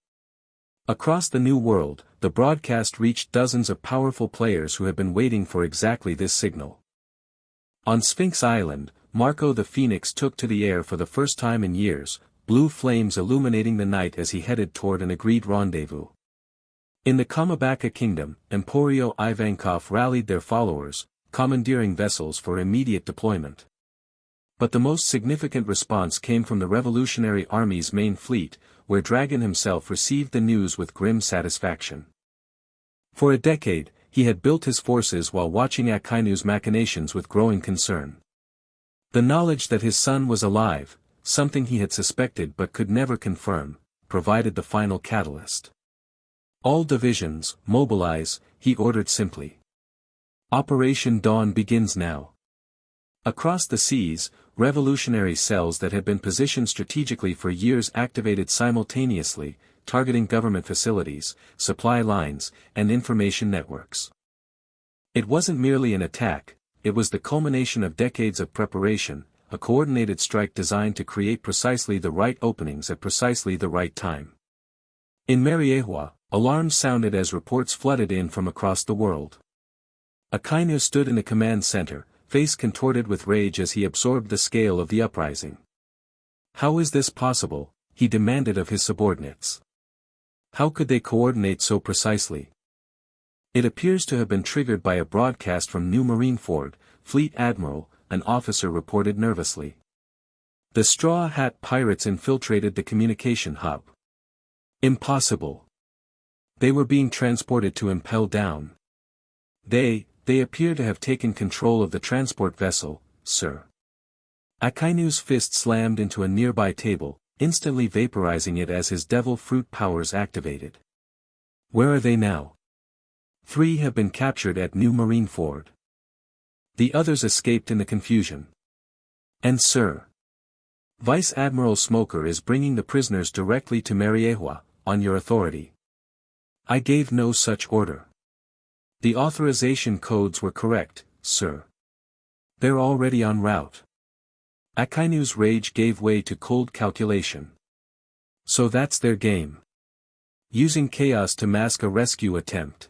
Across the new world, the broadcast reached dozens of powerful players who had been waiting for exactly this signal. On Sphinx Island, Marco the Phoenix took to the air for the first time in years, blue flames illuminating the night as he headed toward an agreed rendezvous. In the Kamabaka Kingdom, Emporio Ivankov rallied their followers, commandeering vessels for immediate deployment. But the most significant response came from the Revolutionary Army's main fleet, where Dragon himself received the news with grim satisfaction. For a decade, he had built his forces while watching Akainu's machinations with growing concern. The knowledge that his son was alive, something he had suspected but could never confirm, provided the final catalyst. All divisions, mobilize, he ordered simply. Operation Dawn begins now. Across the seas, revolutionary cells that had been positioned strategically for years activated simultaneously, targeting government facilities, supply lines, and information networks. It wasn't merely an attack, it was the culmination of decades of preparation, a coordinated strike designed to create precisely the right openings at precisely the right time. In Mariewa, alarms sounded as reports flooded in from across the world. Akainu stood in the command center, face contorted with rage as he absorbed the scale of the uprising. How is this possible? He demanded of his subordinates. How could they coordinate so precisely? It appears to have been triggered by a broadcast from New Marineford, Fleet Admiral, an officer reported nervously. The Straw Hat pirates infiltrated the communication hub. Impossible. They were being transported to Impel Down. They appear to have taken control of the transport vessel, sir. Akainu's fist slammed into a nearby table, instantly vaporizing it as his devil fruit powers activated. Where are they now? 3 have been captured at New Marineford. The others escaped in the confusion. And sir, Vice Admiral Smoker is bringing the prisoners directly to Mariewa, on your authority. I gave no such order. The authorization codes were correct, sir. They're already en route. Akainu's rage gave way to cold calculation. So that's their game. Using chaos to mask a rescue attempt.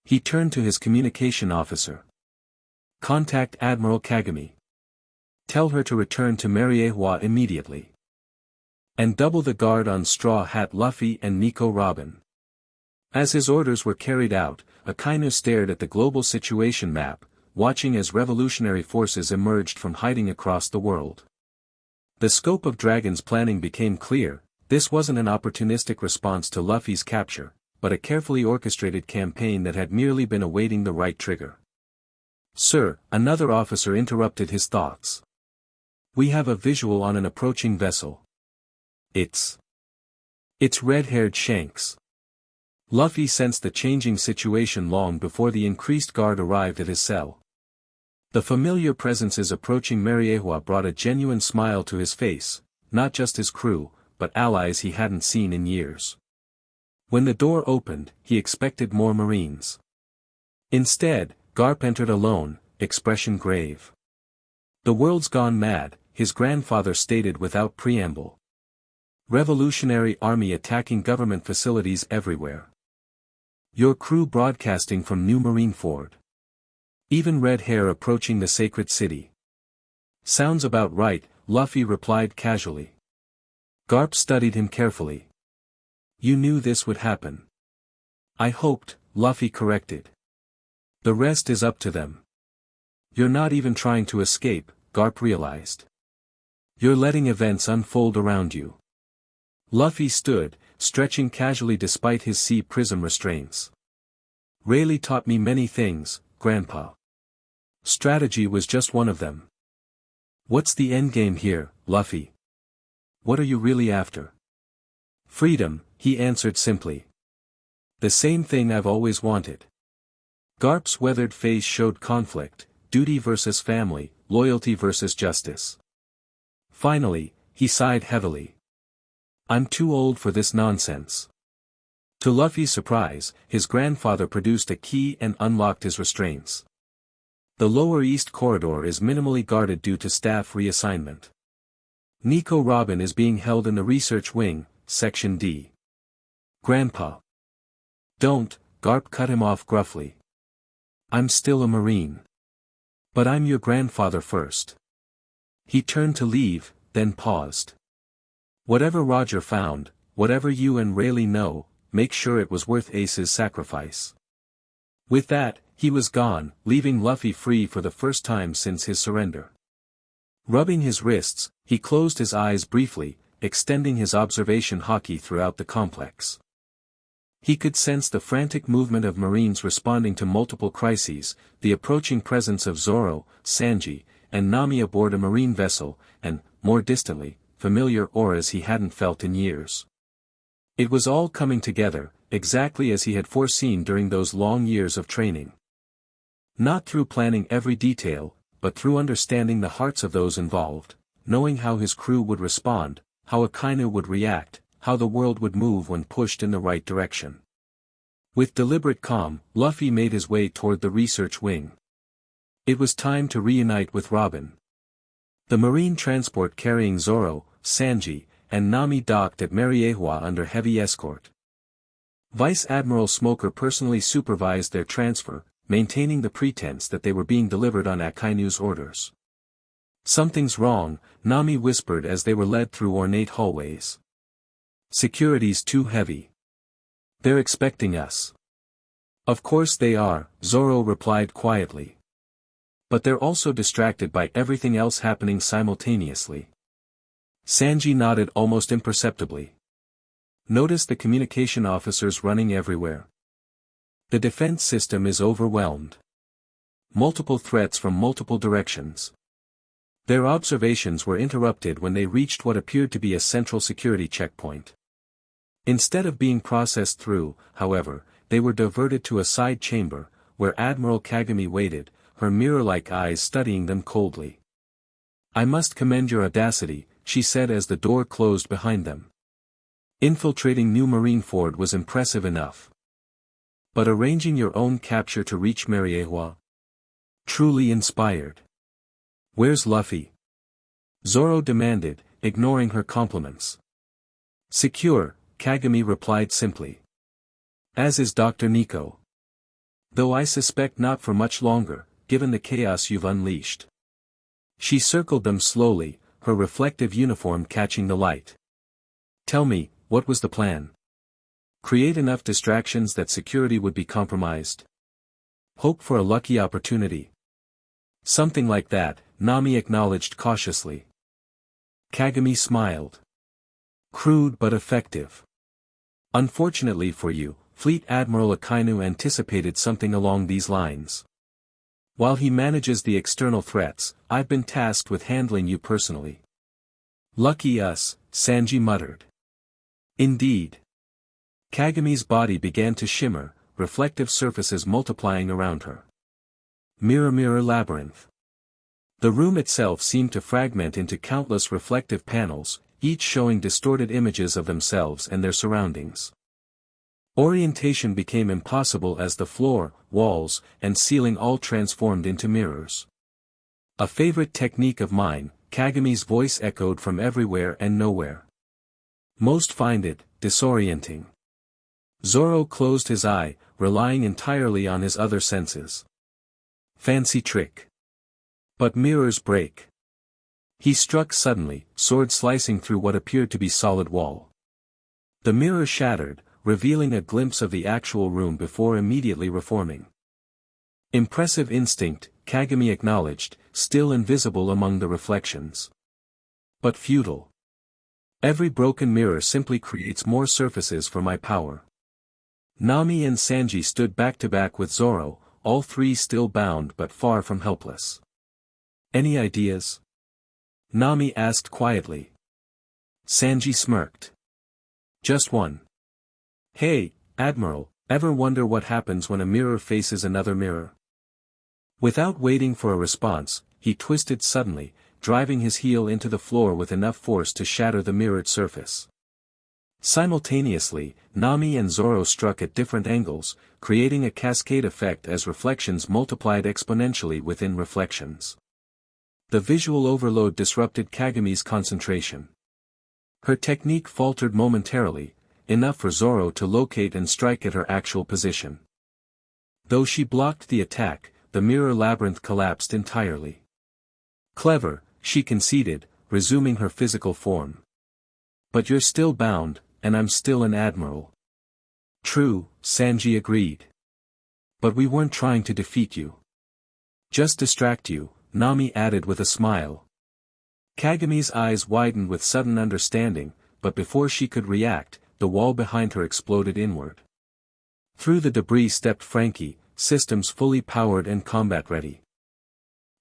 He turned to his communication officer. Contact Admiral Kagami. Tell her to return to Mariewa immediately. And double the guard on Straw Hat Luffy and Nico Robin. As his orders were carried out, Akainu stared at the global situation map, watching as revolutionary forces emerged from hiding across the world. The scope of Dragon's planning became clear. This wasn't an opportunistic response to Luffy's capture, but a carefully orchestrated campaign that had merely been awaiting the right trigger. Sir, another officer interrupted his thoughts. We have a visual on an approaching vessel. It's red-haired Shanks. Luffy sensed the changing situation long before the increased guard arrived at his cell. The familiar presences approaching Rayleigh brought a genuine smile to his face, not just his crew, but allies he hadn't seen in years. When the door opened, he expected more Marines. Instead, Garp entered alone, expression grave. "The world's gone mad," his grandfather stated without preamble. "Revolutionary army attacking government facilities everywhere. Your crew broadcasting from New Marineford. Even red hair approaching the sacred city." "Sounds about right," Luffy replied casually. Garp studied him carefully. "You knew this would happen." "I hoped," Luffy corrected. "The rest is up to them." "You're not even trying to escape," Garp realized. "You're letting events unfold around you." Luffy stood, stretching casually despite his sea prism restraints. "Rayleigh taught me many things, Grandpa. Strategy was just one of them." "What's the endgame here, Luffy? What are you really after?" "Freedom," he answered simply. "The same thing I've always wanted." Garp's weathered face showed conflict, duty versus family, loyalty versus justice. Finally, he sighed heavily. "I'm too old for this nonsense." To Luffy's surprise, his grandfather produced a key and unlocked his restraints. The lower east corridor is minimally guarded due to staff reassignment. Nico Robin is being held in the research wing, Section D. "Grandpa." "Don't," Garp cut him off gruffly. "I'm still a Marine. But I'm your grandfather first." He turned to leave, then paused. "Whatever Roger found, whatever you and Rayleigh know, make sure it was worth Ace's sacrifice." With that, he was gone, leaving Luffy free for the first time since his surrender. Rubbing his wrists, he closed his eyes briefly, extending his observation haki throughout the complex. He could sense the frantic movement of Marines responding to multiple crises, the approaching presence of Zoro, Sanji, and Nami aboard a Marine vessel, and, more distantly, familiar auras he hadn't felt in years. It was all coming together, exactly as he had foreseen during those long years of training. Not through planning every detail, but through understanding the hearts of those involved, knowing how his crew would respond, how Akainu would react, how the world would move when pushed in the right direction. With deliberate calm, Luffy made his way toward the research wing. It was time to reunite with Robin. The marine transport carrying Zoro, Sanji, and Nami docked at Rayleigh under heavy escort. Vice Admiral Smoker personally supervised their transfer, maintaining the pretense that they were being delivered on Akainu's orders. "Something's wrong," Nami whispered as they were led through ornate hallways. "Security's too heavy. They're expecting us." "Of course they are," Zoro replied quietly. "But they're also distracted by everything else happening simultaneously." Sanji nodded almost imperceptibly. "Notice the communication officers running everywhere. The defense system is overwhelmed. Multiple threats from multiple directions." Their observations were interrupted when they reached what appeared to be a central security checkpoint. Instead of being processed through, however, they were diverted to a side chamber, where Admiral Kagami waited, her mirror-like eyes studying them coldly. "I must commend your audacity," she said as the door closed behind them. "Infiltrating New Marineford was impressive enough. But arranging your own capture to reach Rayleigh? Truly inspired. Where's Luffy?" Zoro demanded, ignoring her compliments. "Secure," Kagami replied simply. "As is Dr. Nico. Though I suspect not for much longer, given the chaos you've unleashed." She circled them slowly, her reflective uniform catching the light. "Tell me, what was the plan? Create enough distractions that security would be compromised? Hope for a lucky opportunity?" "Something like that," Nami acknowledged cautiously. Kagami smiled. "Crude but effective. Unfortunately for you, Fleet Admiral Akainu anticipated something along these lines. While he manages the external threats, I've been tasked with handling you personally." "Lucky us," Sanji muttered. "Indeed." Kagami's body began to shimmer, reflective surfaces multiplying around her. Mirror Mirror Labyrinth. The room itself seemed to fragment into countless reflective panels, each showing distorted images of themselves and their surroundings. Orientation became impossible as the floor, walls, and ceiling all transformed into mirrors. A favorite technique of mine, Kagami's voice echoed from everywhere and nowhere. Most find it disorienting. Zoro closed his eye, relying entirely on his other senses. Fancy trick. But mirrors break. He struck suddenly, sword slicing through what appeared to be solid wall. The mirror shattered, revealing a glimpse of the actual room before immediately reforming. Impressive instinct, Kagami acknowledged, still invisible among the reflections. But futile. Every broken mirror simply creates more surfaces for my power. Nami and Sanji stood back to back with Zoro, all three still bound but far from helpless. Any ideas? Nami asked quietly. Sanji smirked. Just one. Hey, Admiral, ever wonder what happens when a mirror faces another mirror? Without waiting for a response, he twisted suddenly, driving his heel into the floor with enough force to shatter the mirrored surface. Simultaneously, Nami and Zoro struck at different angles, creating a cascade effect as reflections multiplied exponentially within reflections. The visual overload disrupted Kagami's concentration. Her technique faltered momentarily, enough for Zoro to locate and strike at her actual position. Though she blocked the attack, the mirror labyrinth collapsed entirely. Clever, she conceded, resuming her physical form. But you're still bound, and I'm still an admiral. True, Sanji agreed. But we weren't trying to defeat you. Just distract you, Nami added with a smile. Kagami's eyes widened with sudden understanding, but before she could react, the wall behind her exploded inward. Through the debris stepped Frankie, systems fully powered and combat-ready.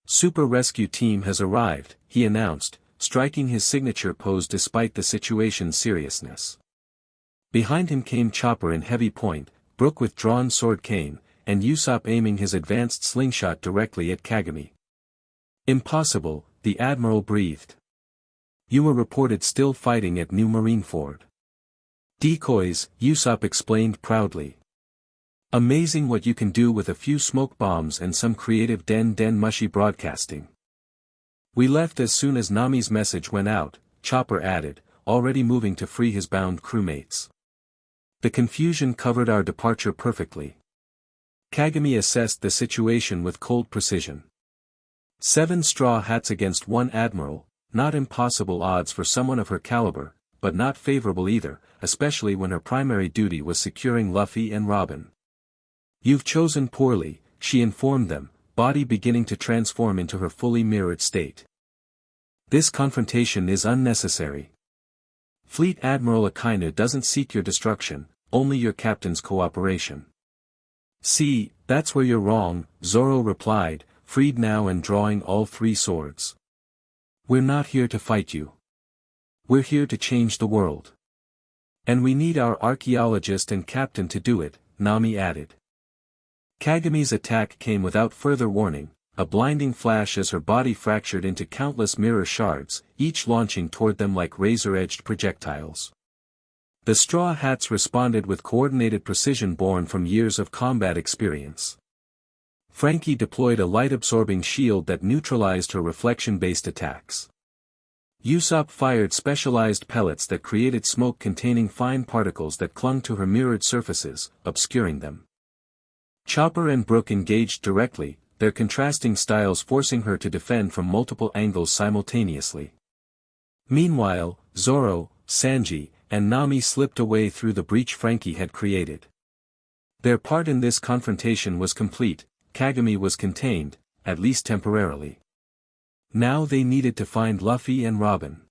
Super Rescue Team has arrived, he announced, striking his signature pose despite the situation's seriousness. Behind him came Chopper in heavy point, Brook with drawn sword cane, and Usopp aiming his advanced slingshot directly at Kagami. Impossible, the Admiral breathed. You were reported still fighting at New Marineford. Decoys, Usopp explained proudly. Amazing what you can do with a few smoke bombs and some creative den mushy broadcasting. We left as soon as Nami's message went out, Chopper added, already moving to free his bound crewmates. The confusion covered our departure perfectly. Kagami assessed the situation with cold precision. 7 straw hats against 1 admiral, not impossible odds for someone of her caliber, but not favorable either, especially when her primary duty was securing Luffy and Robin. You've chosen poorly, she informed them, body beginning to transform into her fully mirrored state. This confrontation is unnecessary. Fleet Admiral Akainu doesn't seek your destruction, only your captain's cooperation. See, that's where you're wrong, Zoro replied, freed now and drawing all 3 swords. We're not here to fight you. We're here to change the world. And we need our archaeologist and captain to do it, Nami added. Kagami's attack came without further warning, a blinding flash as her body fractured into countless mirror shards, each launching toward them like razor-edged projectiles. The straw hats responded with coordinated precision born from years of combat experience. Frankie deployed a light-absorbing shield that neutralized her reflection-based attacks. Usopp fired specialized pellets that created smoke containing fine particles that clung to her mirrored surfaces, obscuring them. Chopper and Brook engaged directly, their contrasting styles forcing her to defend from multiple angles simultaneously. Meanwhile, Zoro, Sanji, and Nami slipped away through the breach Frankie had created. Their part in this confrontation was complete, Kagami was contained, at least temporarily. Now they needed to find Luffy and Robin.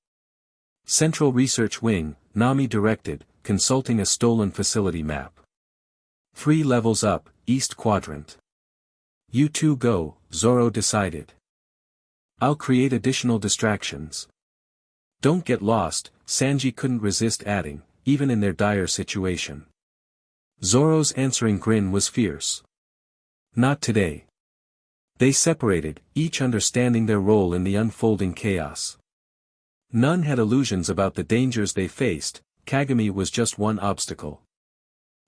Central Research Wing, Nami directed, consulting a stolen facility map. 3 levels up, East Quadrant. You 2 go, Zoro decided. I'll create additional distractions. Don't get lost, Sanji couldn't resist adding, even in their dire situation. Zoro's answering grin was fierce. Not today. They separated, each understanding their role in the unfolding chaos. None had illusions about the dangers they faced. Kagami was just one obstacle.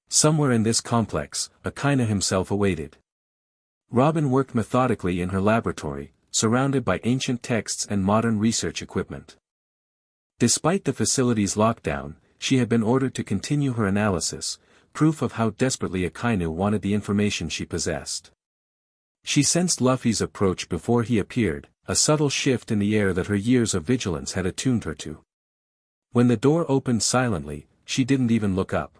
Somewhere in this complex, Akainu himself awaited. Robin worked methodically in her laboratory, surrounded by ancient texts and modern research equipment. Despite the facility's lockdown, she had been ordered to continue her analysis, proof of how desperately Akainu wanted the information she possessed. She sensed Luffy's approach before he appeared, a subtle shift in the air that her years of vigilance had attuned her to. When the door opened silently, she didn't even look up.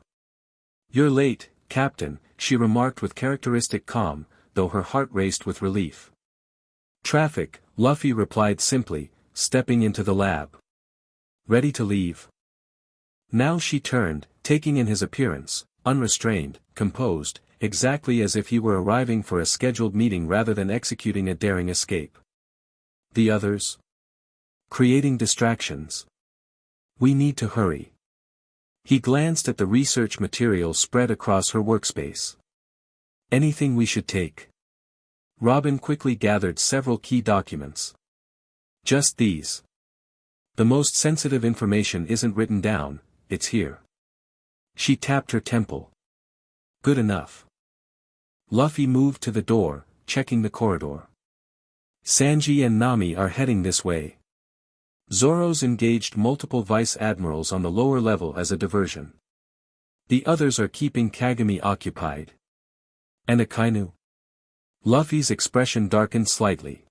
"You're late, Captain," she remarked with characteristic calm, though her heart raced with relief. "Traffic," Luffy replied simply, stepping into the lab. "Ready to leave?" Now she turned, taking in his appearance, unrestrained, composed, exactly as if he were arriving for a scheduled meeting rather than executing a daring escape. "The others?" "Creating distractions. We need to hurry." He glanced at the research materials spread across her workspace. "Anything we should take?" Robin quickly gathered several key documents. "Just these. The most sensitive information isn't written down, it's here." She tapped her temple. "Good enough." Luffy moved to the door, checking the corridor. "Sanji and Nami are heading this way. Zoro's engaged multiple vice admirals on the lower level as a diversion. The others are keeping Kagami occupied." "And Akainu?" Luffy's expression darkened slightly.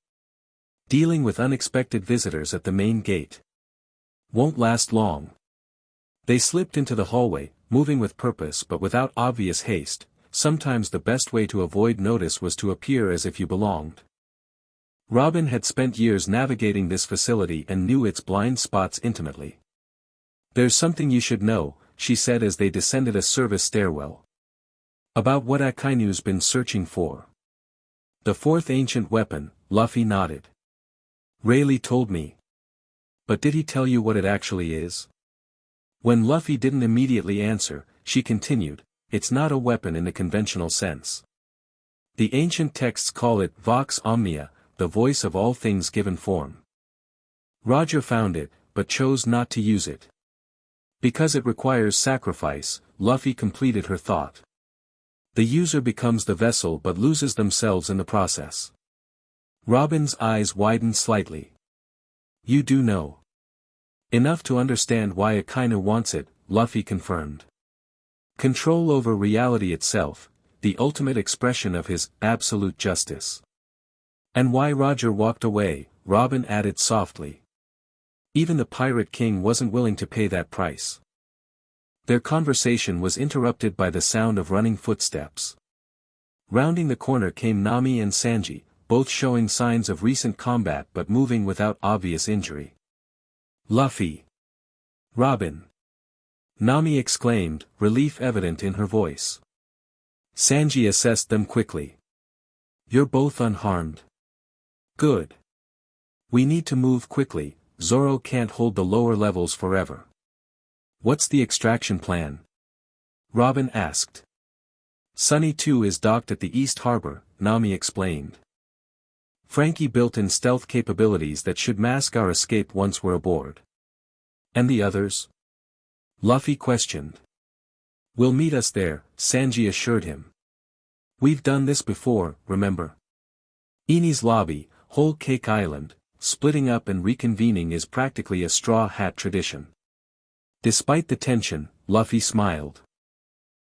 "Dealing with unexpected visitors at the main gate. Won't last long." They slipped into the hallway, moving with purpose but without obvious haste. Sometimes the best way to avoid notice was to appear as if you belonged. Robin had spent years navigating this facility and knew its blind spots intimately. "There's something you should know," she said as they descended a service stairwell. "About what Akainu's been searching for." "The fourth ancient weapon," Luffy nodded. "Rayleigh told me." "But did he tell you what it actually is?" When Luffy didn't immediately answer, she continued, "It's not a weapon in the conventional sense. The ancient texts call it Vox Omnia, the voice of all things given form. Roger found it, but chose not to use it. Because it requires sacrifice," Luffy completed her thought. "The user becomes the vessel but loses themselves in the process." Robin's eyes widened slightly. "You do know." "Enough to understand why Akainu wants it," Luffy confirmed. "Control over reality itself, the ultimate expression of his absolute justice." "And why Roger walked away," Robin added softly. "Even the Pirate King wasn't willing to pay that price." Their conversation was interrupted by the sound of running footsteps. Rounding the corner came Nami and Sanji, both showing signs of recent combat but moving without obvious injury. "Luffy!" "Robin!" Nami exclaimed, relief evident in her voice. Sanji assessed them quickly. "You're both unharmed. Good. We need to move quickly, Zoro can't hold the lower levels forever." "What's the extraction plan?" Robin asked. "Sunny 2 is docked at the East Harbor," Nami explained. "Frankie built in stealth capabilities that should mask our escape once we're aboard." "And the others?" Luffy questioned. "Will meet us there," Sanji assured him. "We've done this before, remember? Eni's lobby, Whole Cake Island, splitting up and reconvening is practically a straw hat tradition." Despite the tension, Luffy smiled.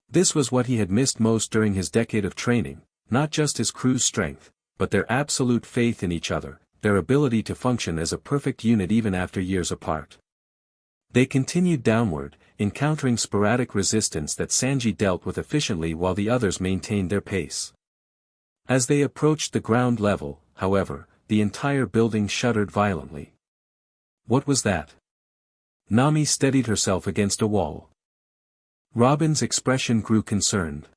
This was what he had missed most during his decade of training, not just his crew's strength, but their absolute faith in each other, their ability to function as a perfect unit even after years apart. They continued downward, encountering sporadic resistance that Sanji dealt with efficiently while the others maintained their pace. As they approached the ground level, however, the entire building shuddered violently. "What was that?" Nami steadied herself against a wall. Robin's expression grew concerned.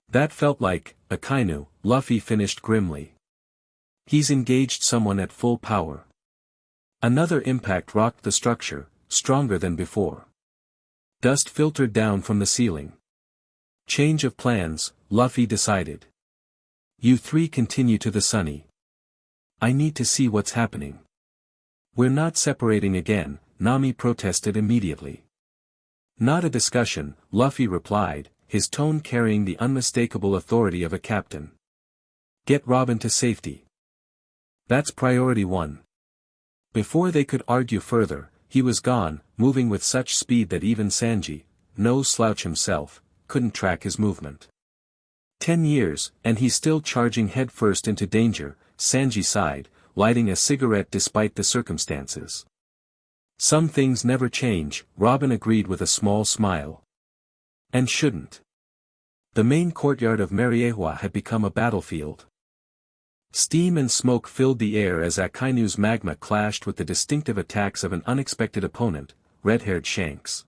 "That felt like Akainu," Luffy finished grimly. "He's engaged someone at full power." Another impact rocked the structure, stronger than before. Dust filtered down from the ceiling. "Change of plans," Luffy decided. You three continue to the sunny. I need to see what's happening. We're not separating again, Nami protested immediately. Not a discussion, Luffy replied, his tone carrying the unmistakable authority of a captain. Get Robin to safety. That's priority one. Before they could argue further, he was gone, moving with such speed that even Sanji, no slouch himself, couldn't track his movement. 10 years, and he's still charging headfirst into danger, Sanji sighed, lighting a cigarette despite the circumstances. Some things never change, Robin agreed with a small smile. And shouldn't. The main courtyard of Mariewa had become a battlefield. Steam and smoke filled the air as Akainu's magma clashed with the distinctive attacks of an unexpected opponent, red-haired Shanks.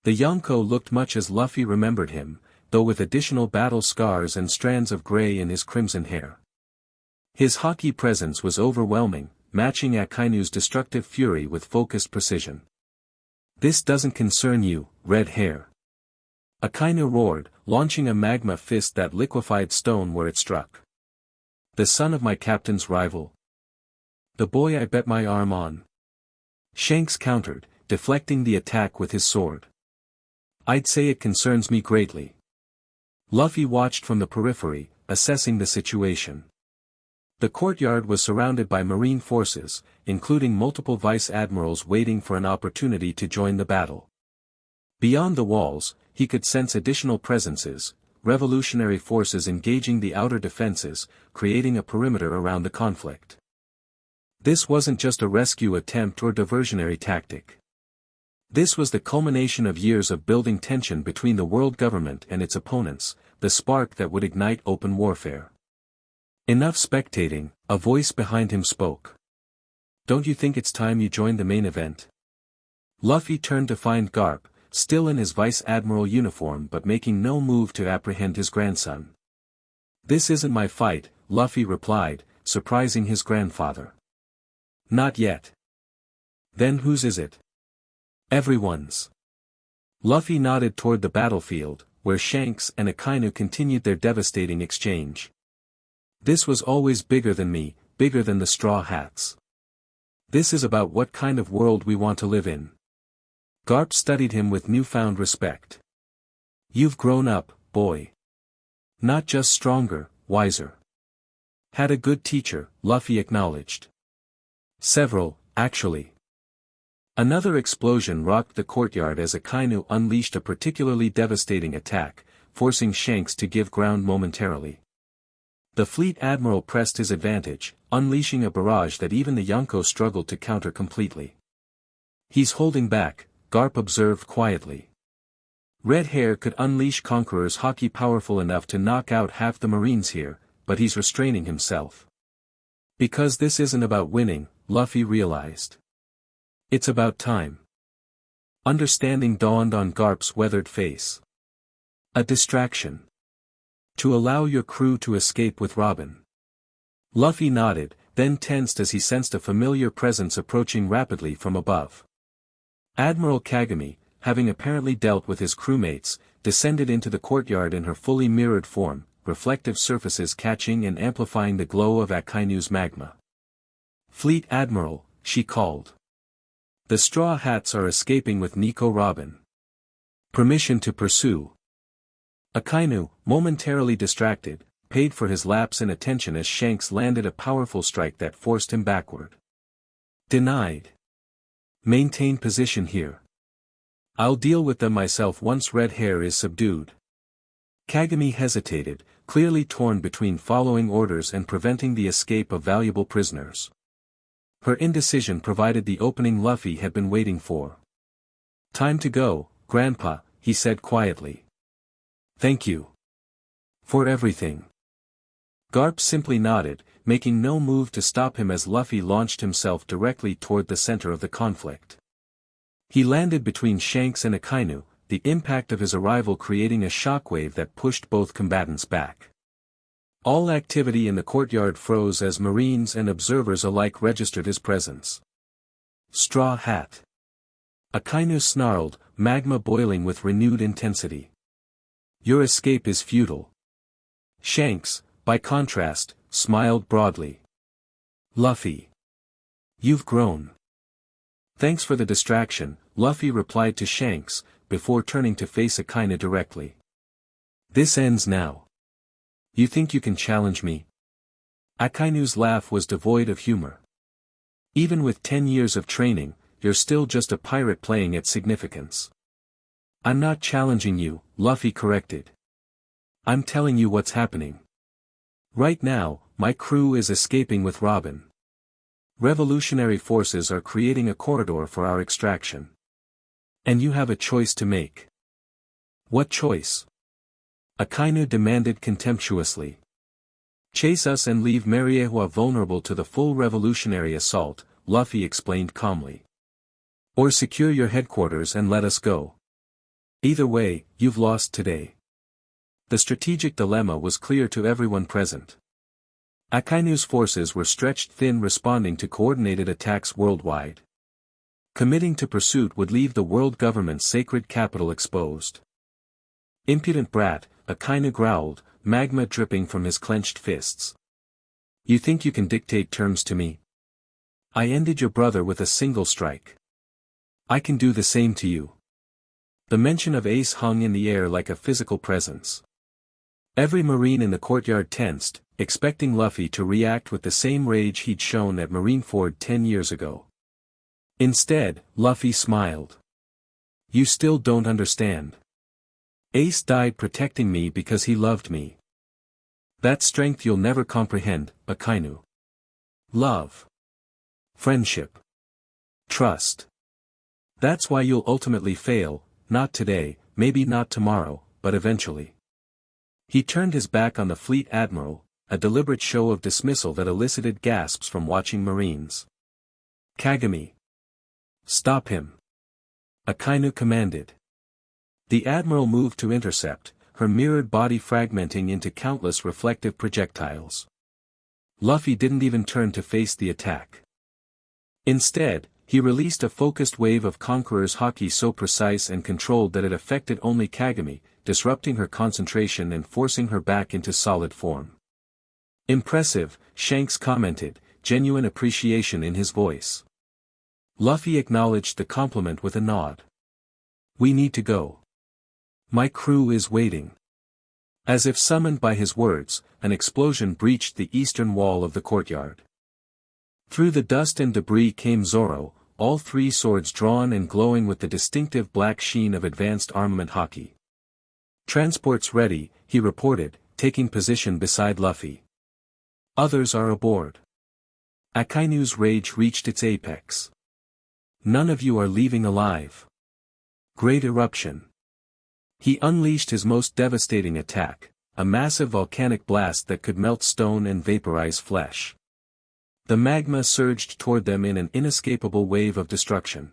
The Yonko looked much as Luffy remembered him, though with additional battle scars and strands of gray in his crimson hair. His haki presence was overwhelming, matching Akainu's destructive fury with focused precision. This doesn't concern you, red hair. Akainu roared, launching a magma fist that liquefied stone where it struck. The son of my captain's rival. The boy I bet my arm on. Shanks countered, deflecting the attack with his sword. I'd say it concerns me greatly. Luffy watched from the periphery, assessing the situation. The courtyard was surrounded by marine forces, including multiple vice admirals waiting for an opportunity to join the battle. Beyond the walls, he could sense additional presences, revolutionary forces engaging the outer defenses, creating a perimeter around the conflict. This wasn't just a rescue attempt or diversionary tactic. This was the culmination of years of building tension between the world government and its opponents, the spark that would ignite open warfare. Enough spectating, a voice behind him spoke. Don't you think it's time you joined the main event? Luffy turned to find Garp, still in his vice admiral uniform but making no move to apprehend his grandson. This isn't my fight, Luffy replied, surprising his grandfather. Not yet. Then whose is it? Everyone's. Luffy nodded toward the battlefield, where Shanks and Akainu continued their devastating exchange. This was always bigger than me, bigger than the Straw Hats. This is about what kind of world we want to live in. Garp studied him with newfound respect. You've grown up, boy. Not just stronger, wiser. Had a good teacher, Luffy acknowledged. Several, actually. Another explosion rocked the courtyard as Akainu unleashed a particularly devastating attack, forcing Shanks to give ground momentarily. The fleet admiral pressed his advantage, unleashing a barrage that even the Yonko struggled to counter completely. He's holding back, Garp observed quietly. Red Hair could unleash Conqueror's haki powerful enough to knock out half the Marines here, but he's restraining himself. Because this isn't about winning, Luffy realized. It's about time. Understanding dawned on Garp's weathered face. A distraction. To allow your crew to escape with Robin. Luffy nodded, then tensed as he sensed a familiar presence approaching rapidly from above. Admiral Kagami, having apparently dealt with his crewmates, descended into the courtyard in her fully mirrored form, reflective surfaces catching and amplifying the glow of Akainu's magma. Fleet Admiral, she called. The Straw Hats are escaping with Nico Robin. Permission to pursue. Akainu, momentarily distracted, paid for his lapse in attention as Shanks landed a powerful strike that forced him backward. Denied. Maintain position here. I'll deal with them myself once Red Hair is subdued. Kagami hesitated, clearly torn between following orders and preventing the escape of valuable prisoners. Her indecision provided the opening Luffy had been waiting for. Time to go, Grandpa, he said quietly. Thank you. For everything. Garp simply nodded, making no move to stop him as Luffy launched himself directly toward the center of the conflict. He landed between Shanks and Akainu, the impact of his arrival creating a shockwave that pushed both combatants back. All activity in the courtyard froze as Marines and observers alike registered his presence. Straw Hat. Akainu snarled, magma boiling with renewed intensity. Your escape is futile. Shanks, by contrast, smiled broadly. Luffy. You've grown. Thanks for the distraction, Luffy replied to Shanks, before turning to face Akainu directly. This ends now. You think you can challenge me? Akainu's laugh was devoid of humor. Even with 10 years of training, you're still just a pirate playing at significance. I'm not challenging you, Luffy corrected. I'm telling you what's happening. Right now, my crew is escaping with Robin. Revolutionary forces are creating a corridor for our extraction. And you have a choice to make. What choice? Akainu demanded contemptuously. Chase us and leave Rayleigh vulnerable to the full revolutionary assault, Luffy explained calmly. Or secure your headquarters and let us go. Either way, you've lost today. The strategic dilemma was clear to everyone present. Akainu's forces were stretched thin, responding to coordinated attacks worldwide. Committing to pursuit would leave the world government's sacred capital exposed. Impudent brat, Akainu growled, magma dripping from his clenched fists. You think you can dictate terms to me? I ended your brother with a single strike. I can do the same to you. The mention of Ace hung in the air like a physical presence. Every Marine in the courtyard tensed, expecting Luffy to react with the same rage he'd shown at Marineford 10 years ago. Instead, Luffy smiled. You still don't understand. Ace died protecting me because he loved me. That strength you'll never comprehend, Akainu. Love. Friendship. Trust. That's why you'll ultimately fail, not today, maybe not tomorrow, but eventually. He turned his back on the fleet admiral, a deliberate show of dismissal that elicited gasps from watching Marines. Kagami. Stop him. Akainu commanded. The admiral moved to intercept, her mirrored body fragmenting into countless reflective projectiles. Luffy didn't even turn to face the attack. Instead, he released a focused wave of Conqueror's haki so precise and controlled that it affected only Kagami, disrupting her concentration and forcing her back into solid form. Impressive, Shanks commented, genuine appreciation in his voice. Luffy acknowledged the compliment with a nod. We need to go. My crew is waiting. As if summoned by his words, an explosion breached the eastern wall of the courtyard. Through the dust and debris came Zoro, all three swords drawn and glowing with the distinctive black sheen of advanced armament haki. Transports ready, he reported, taking position beside Luffy. Others are aboard. Akainu's rage reached its apex. None of you are leaving alive. Great eruption. He unleashed his most devastating attack, a massive volcanic blast that could melt stone and vaporize flesh. The magma surged toward them in an inescapable wave of destruction.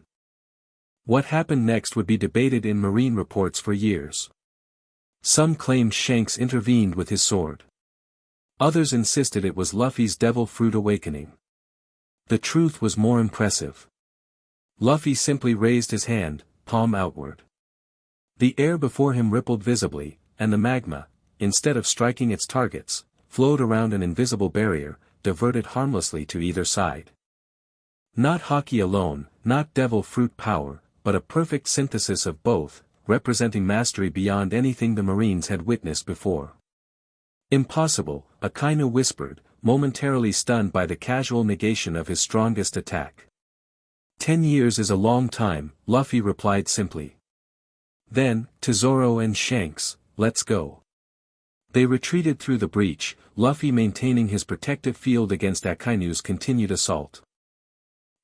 What happened next would be debated in marine reports for years. Some claimed Shanks intervened with his sword. Others insisted it was Luffy's devil fruit awakening. The truth was more impressive. Luffy simply raised his hand, palm outward. The air before him rippled visibly, and the magma, instead of striking its targets, flowed around an invisible barrier, diverted harmlessly to either side. Not haki alone, not devil fruit power, but a perfect synthesis of both, representing mastery beyond anything the Marines had witnessed before. Impossible, Akainu whispered, momentarily stunned by the casual negation of his strongest attack. 10 years is a long time, Luffy replied simply. Then, to Zoro and Shanks, let's go. They retreated through the breach, Luffy maintaining his protective field against Akainu's continued assault.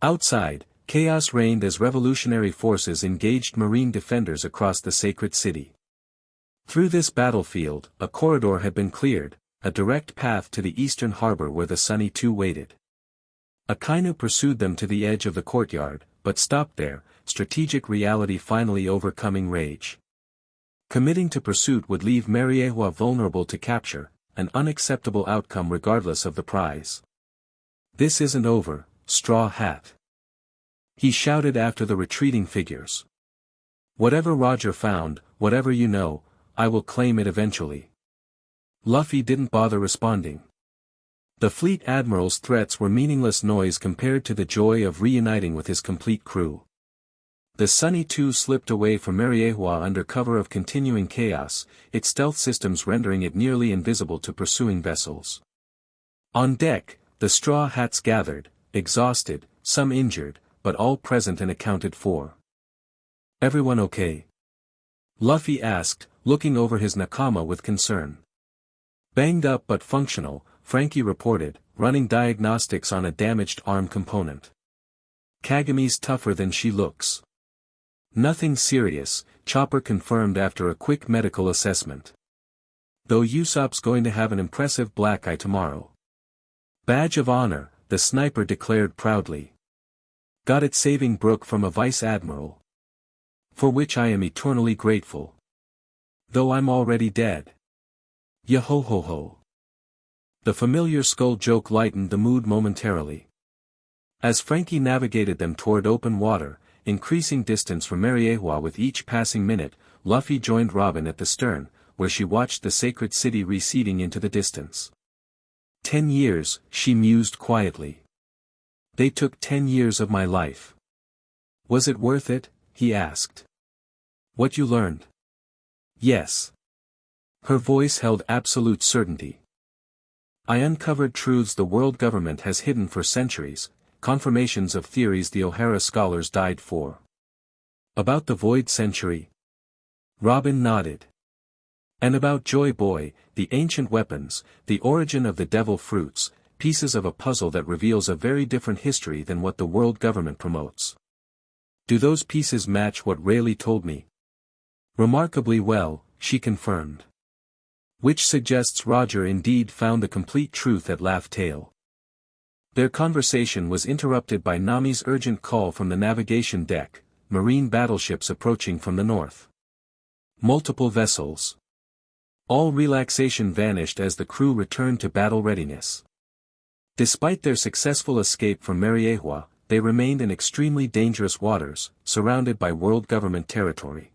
Outside, chaos reigned as revolutionary forces engaged marine defenders across the sacred city. Through this battlefield, a corridor had been cleared, a direct path to the eastern harbor where the Sunny Two waited. Akainu pursued them to the edge of the courtyard, but stopped there, strategic reality finally overcoming rage. Committing to pursuit would leave Rayleigh vulnerable to capture, an unacceptable outcome regardless of the prize. This isn't over, Straw Hat. He shouted after the retreating figures. Whatever Roger found, whatever you know, I will claim it eventually. Luffy didn't bother responding. The fleet admiral's threats were meaningless noise compared to the joy of reuniting with his complete crew. The Sunny 2 slipped away from Rayleigh under cover of continuing chaos, its stealth systems rendering it nearly invisible to pursuing vessels. On deck, the Straw Hats gathered, exhausted, some injured, but all present and accounted for. "Everyone okay?" Luffy asked, looking over his nakama with concern. "Banged up but functional," Frankie reported, running diagnostics on a damaged arm component. "Kagami's tougher than she looks." "Nothing serious," Chopper confirmed after a quick medical assessment. "Though Usopp's going to have an impressive black eye tomorrow." "Badge of honor," the sniper declared proudly. "Got it saving Brook from a vice admiral. For which I am eternally grateful. Though I'm already dead. Yo-ho-ho-ho." The familiar skull joke lightened the mood momentarily. As Frankie navigated them toward open water, increasing distance from Rayleigh with each passing minute, Luffy joined Robin at the stern, where she watched the sacred city receding into the distance. 10 years, she mused quietly. They took 10 years of my life. Was it worth it? He asked. What you learned? Yes. Her voice held absolute certainty. I uncovered truths the world government has hidden for centuries, confirmations of theories the O'Hara scholars died for. About the Void Century? Robin nodded. And about Joy Boy, the ancient weapons, the origin of the devil fruits, pieces of a puzzle that reveals a very different history than what the world government promotes. Do those pieces match what Rayleigh told me? Remarkably well, she confirmed. Which suggests Roger indeed found the complete truth at Laugh Tale. Their conversation was interrupted by Nami's urgent call from the navigation deck, marine battleships approaching from the north. Multiple vessels. All relaxation vanished as the crew returned to battle readiness. Despite their successful escape from Rayleigh, they remained in extremely dangerous waters, surrounded by world government territory.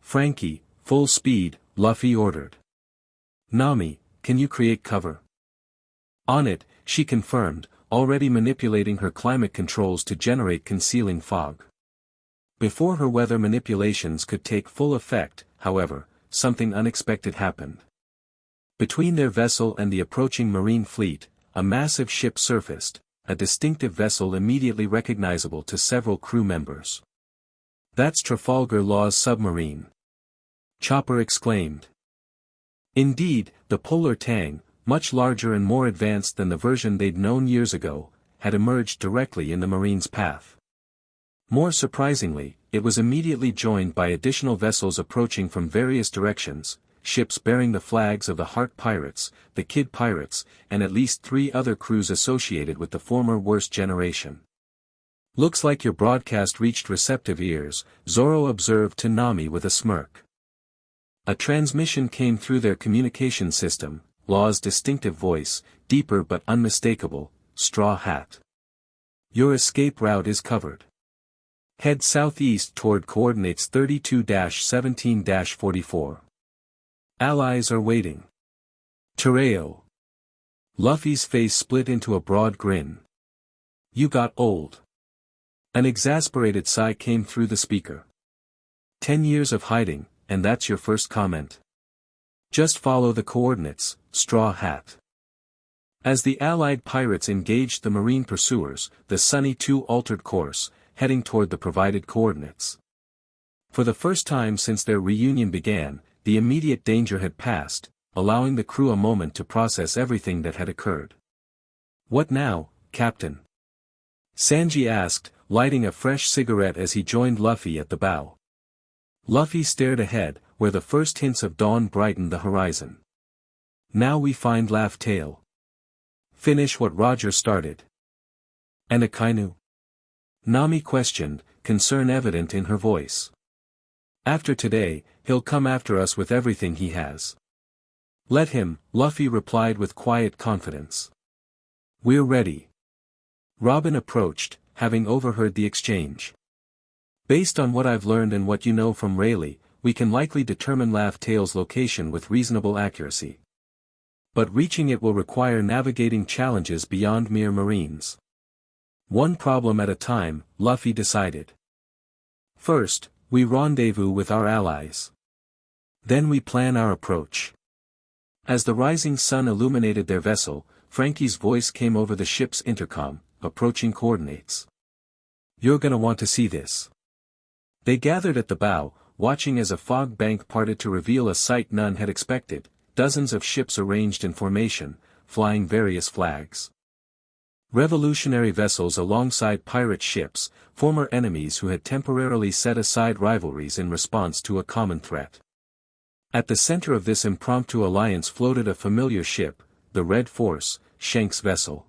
Frankie, full speed, Luffy ordered. Nami, can you create cover? On it, she confirmed, already manipulating her climate controls to generate concealing fog. Before her weather manipulations could take full effect, however, something unexpected happened. Between their vessel and the approaching marine fleet, a massive ship surfaced, a distinctive vessel immediately recognizable to several crew members. That's Trafalgar Law's submarine. Chopper exclaimed. Indeed, the Polar Tang, much larger and more advanced than the version they'd known years ago, had emerged directly in the marine's path. More surprisingly, it was immediately joined by additional vessels approaching from various directions, ships bearing the flags of the Heart Pirates, the Kid Pirates, and at least 3 other crews associated with the former Worst Generation. Looks like your broadcast reached receptive ears, Zoro observed to Nami with a smirk. A transmission came through their communication system, Law's distinctive voice, deeper but unmistakable, Straw Hat. Your escape route is covered. Head southeast toward coordinates 32-17-44. Allies are waiting. Tereo. Luffy's face split into a broad grin. You got old. An exasperated sigh came through the speaker. 10 years of hiding, and that's your first comment? Just follow the coordinates, Straw Hat. As the Allied pirates engaged the marine pursuers, the Sunny 2 altered course, heading toward the provided coordinates. For the first time since their reunion began, the immediate danger had passed, allowing the crew a moment to process everything that had occurred. What now, Captain? Sanji asked, lighting a fresh cigarette as he joined Luffy at the bow. Luffy stared ahead, where the first hints of dawn brightened the horizon. Now we find Laugh Tale. Finish what Roger started. And Akainu? Nami questioned, concern evident in her voice. After today, he'll come after us with everything he has. Let him, Luffy replied with quiet confidence. We're ready. Robin approached, having overheard the exchange. Based on what I've learned and what you know from Rayleigh, we can likely determine Laugh Tale's location with reasonable accuracy. But reaching it will require navigating challenges beyond mere marines. One problem at a time, Luffy decided. First, we rendezvous with our allies. Then we plan our approach. As the rising sun illuminated their vessel, Frankie's voice came over the ship's intercom, approaching coordinates. You're gonna want to see this. They gathered at the bow, watching as a fog bank parted to reveal a sight none had expected, dozens of ships arranged in formation, flying various flags. Revolutionary vessels alongside pirate ships, former enemies who had temporarily set aside rivalries in response to a common threat. At the center of this impromptu alliance floated a familiar ship, the Red Force, Shank's vessel.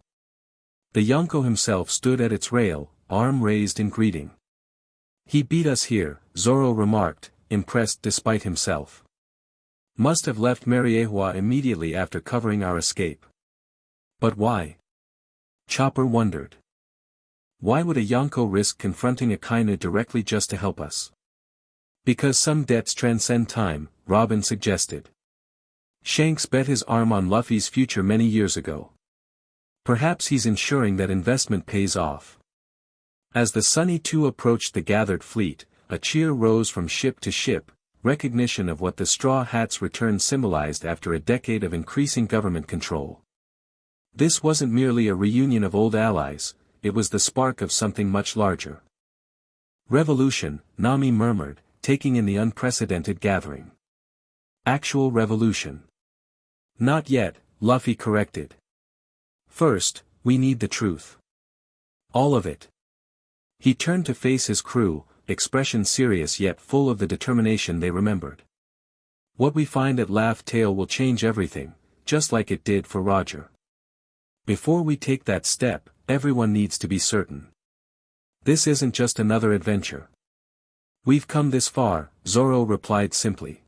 The Yonko himself stood at its rail, arm raised in greeting. He beat us here, Zoro remarked, impressed despite himself. Must have left Rayleigh immediately after covering our escape. But why? Chopper wondered. Why would a Yonko risk confronting a Kainu directly just to help us? Because some debts transcend time, Robin suggested. Shanks bet his arm on Luffy's future many years ago. Perhaps he's ensuring that investment pays off. As the Sunny Two approached the gathered fleet, a cheer rose from ship to ship, recognition of what the Straw Hats' return symbolized after a decade of increasing government control. This wasn't merely a reunion of old allies, it was the spark of something much larger. Revolution, Nami murmured, taking in the unprecedented gathering. Actual revolution. Not yet, Luffy corrected. First, we need the truth. All of it. He turned to face his crew, expression serious yet full of the determination they remembered. What we find at Laugh Tale will change everything, just like it did for Roger. Before we take that step, everyone needs to be certain. This isn't just another adventure. We've come this far, Zoro replied simply.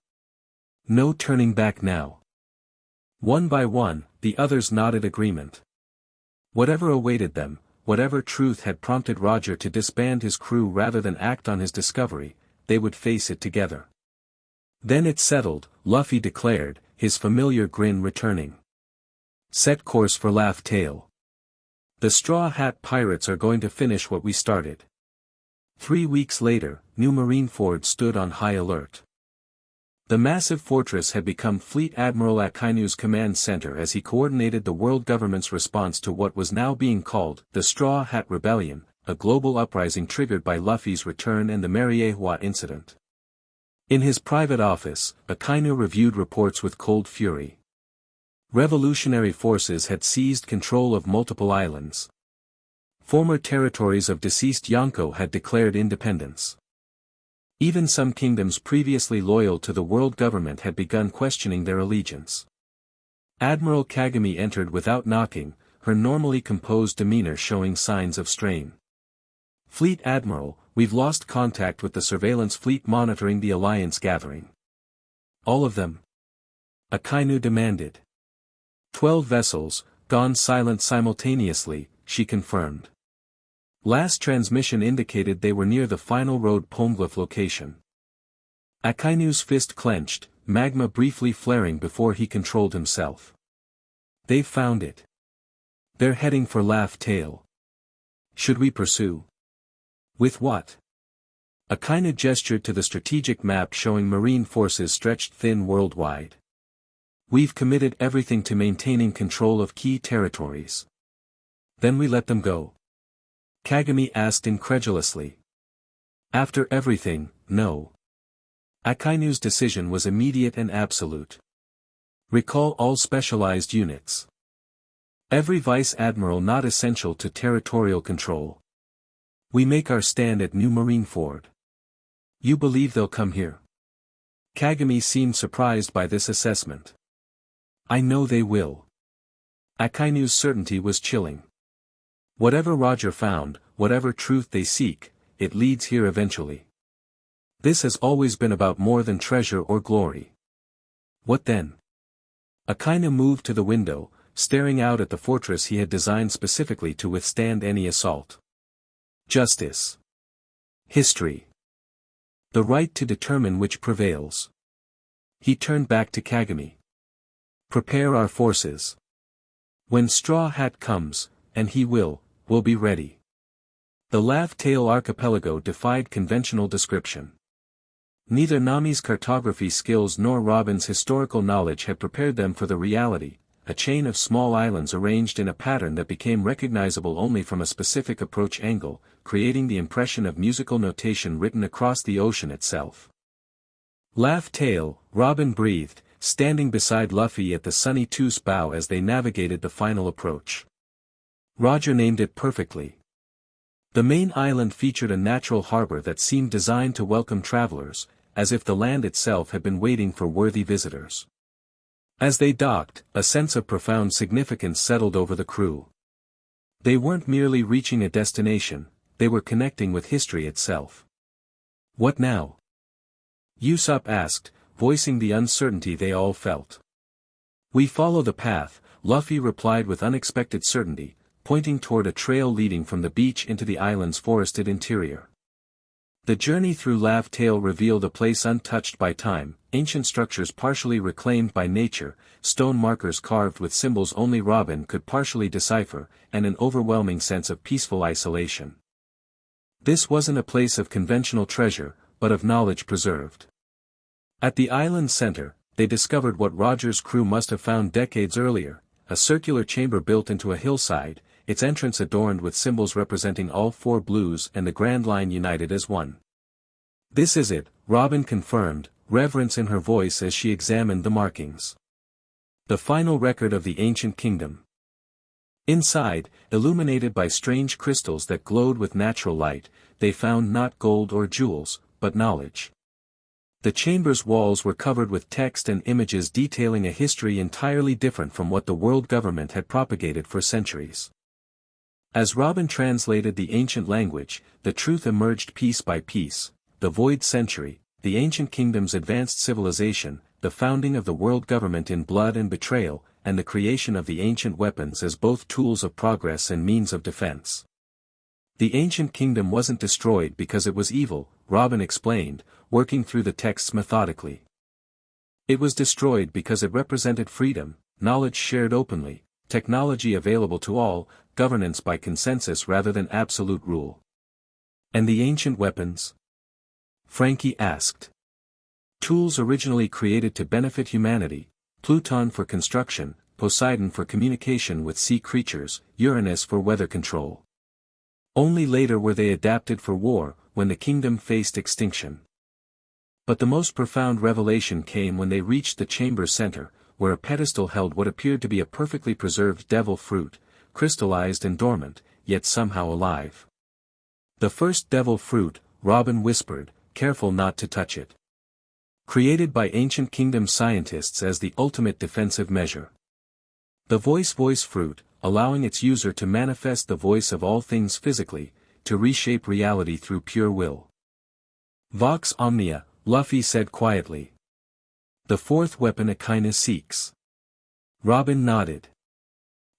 No turning back now. One by one, the others nodded agreement. Whatever awaited them, whatever truth had prompted Roger to disband his crew rather than act on his discovery, they would face it together. Then it's settled, Luffy declared, his familiar grin returning. Set course for Laugh Tale. The Straw Hat Pirates are going to finish what we started. 3 weeks later, New Marineford stood on high alert. The massive fortress had become Fleet Admiral Akainu's command center as he coordinated the world government's response to what was now being called the Straw Hat Rebellion, a global uprising triggered by Luffy's return and the Rayleigh incident. In his private office, Akainu reviewed reports with cold fury. Revolutionary forces had seized control of multiple islands. Former territories of deceased Yonko had declared independence. Even some kingdoms previously loyal to the world government had begun questioning their allegiance. Admiral Kagami entered without knocking, her normally composed demeanor showing signs of strain. Fleet Admiral, we've lost contact with the surveillance fleet monitoring the Alliance gathering. All of them? Akainu demanded. 12 vessels, gone silent simultaneously, she confirmed. Last transmission indicated they were near the final road Poneglyph location. Akainu's fist clenched, magma briefly flaring before he controlled himself. They've found it. They're heading for Laugh Tale. Should we pursue? With what? Akainu gestured to the strategic map showing marine forces stretched thin worldwide. We've committed everything to maintaining control of key territories. Then we let them go? Kagami asked incredulously. After everything, no. Akainu's decision was immediate and absolute. Recall all specialized units. Every vice admiral not essential to territorial control. We make our stand at New Marineford. You believe they'll come here? Kagami seemed surprised by this assessment. I know they will. Akainu's certainty was chilling. Whatever Roger found, whatever truth they seek, it leads here eventually. This has always been about more than treasure or glory. What then? Akainu moved to the window, staring out at the fortress he had designed specifically to withstand any assault. Justice. History. The right to determine which prevails. He turned back to Kagami. Prepare our forces. When Straw Hat comes, and he will, we'll be ready. The Laugh Tale archipelago defied conventional description. Neither Nami's cartography skills nor Robin's historical knowledge had prepared them for the reality, a chain of small islands arranged in a pattern that became recognizable only from a specific approach angle, creating the impression of musical notation written across the ocean itself. Laugh Tale, Robin breathed, standing beside Luffy at the sunny Toos bow as they navigated the final approach. Roger named it perfectly. The main island featured a natural harbor that seemed designed to welcome travelers, as if the land itself had been waiting for worthy visitors. As they docked, a sense of profound significance settled over the crew. They weren't merely reaching a destination, they were connecting with history itself. What now? Usopp asked, voicing the uncertainty they all felt. We follow the path, Luffy replied with unexpected certainty, pointing toward a trail leading from the beach into the island's forested interior. The journey through Laugh Tale revealed a place untouched by time, ancient structures partially reclaimed by nature, stone markers carved with symbols only Robin could partially decipher, and an overwhelming sense of peaceful isolation. This wasn't a place of conventional treasure, but of knowledge preserved. At the island's center, they discovered what Roger's crew must have found decades earlier, a circular chamber built into a hillside, its entrance adorned with symbols representing all four blues and the Grand Line united as one. This is it, Robin confirmed, reverence in her voice as she examined the markings. The final record of the ancient kingdom. Inside, illuminated by strange crystals that glowed with natural light, they found not gold or jewels, but knowledge. The chamber's walls were covered with text and images detailing a history entirely different from what the world government had propagated for centuries. As Robin translated the ancient language, the truth emerged piece by piece: the Void Century, the ancient kingdom's advanced civilization, the founding of the world government in blood and betrayal, and the creation of the ancient weapons as both tools of progress and means of defense. The ancient kingdom wasn't destroyed because it was evil, Robin explained, working through the texts methodically. It was destroyed because it represented freedom, knowledge shared openly, technology available to all, governance by consensus rather than absolute rule. And the ancient weapons? Frankie asked. Tools originally created to benefit humanity, Pluton for construction, Poseidon for communication with sea creatures, Uranus for weather control. Only later were they adapted for war, when the kingdom faced extinction. But the most profound revelation came when they reached the chamber's center, where a pedestal held what appeared to be a perfectly preserved devil fruit, crystallized and dormant, yet somehow alive. The first devil fruit, Robin whispered, careful not to touch it. Created by ancient kingdom scientists as the ultimate defensive measure. The voice fruit, allowing its user to manifest the voice of all things physically, to reshape reality through pure will. Vox Omnia, Luffy said quietly. The fourth weapon Echina seeks. Robin nodded.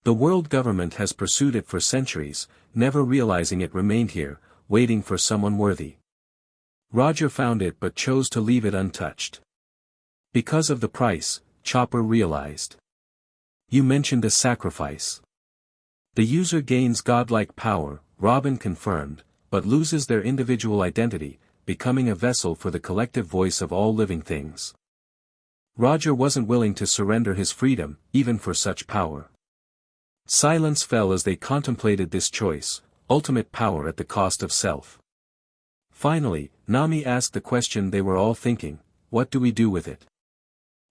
The world government has pursued it for centuries, never realizing it remained here, waiting for someone worthy. Roger found it but chose to leave it untouched. Because of the price, Chopper realized. You mentioned a sacrifice. The user gains godlike power, Robin confirmed, but loses their individual identity, becoming a vessel for the collective voice of all living things. Roger wasn't willing to surrender his freedom, even for such power. Silence fell as they contemplated this choice, ultimate power at the cost of self. Finally, Nami asked the question they were all thinking, what do we do with it?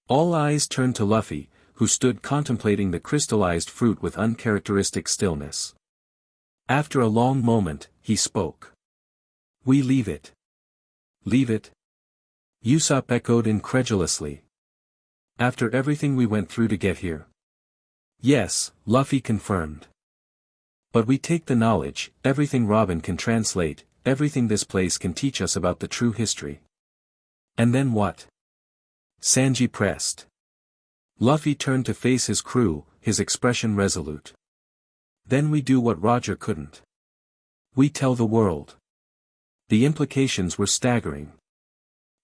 All eyes turned to Luffy, who stood contemplating the crystallized fruit with uncharacteristic stillness. After a long moment, he spoke. We leave it. Leave it? Usopp echoed incredulously. After everything we went through to get here? Yes, Luffy confirmed. But we take the knowledge, everything Robin can translate, everything this place can teach us about the true history. And then what? Sanji pressed. Luffy turned to face his crew, his expression resolute. Then we do what Roger couldn't. We tell the world. The implications were staggering.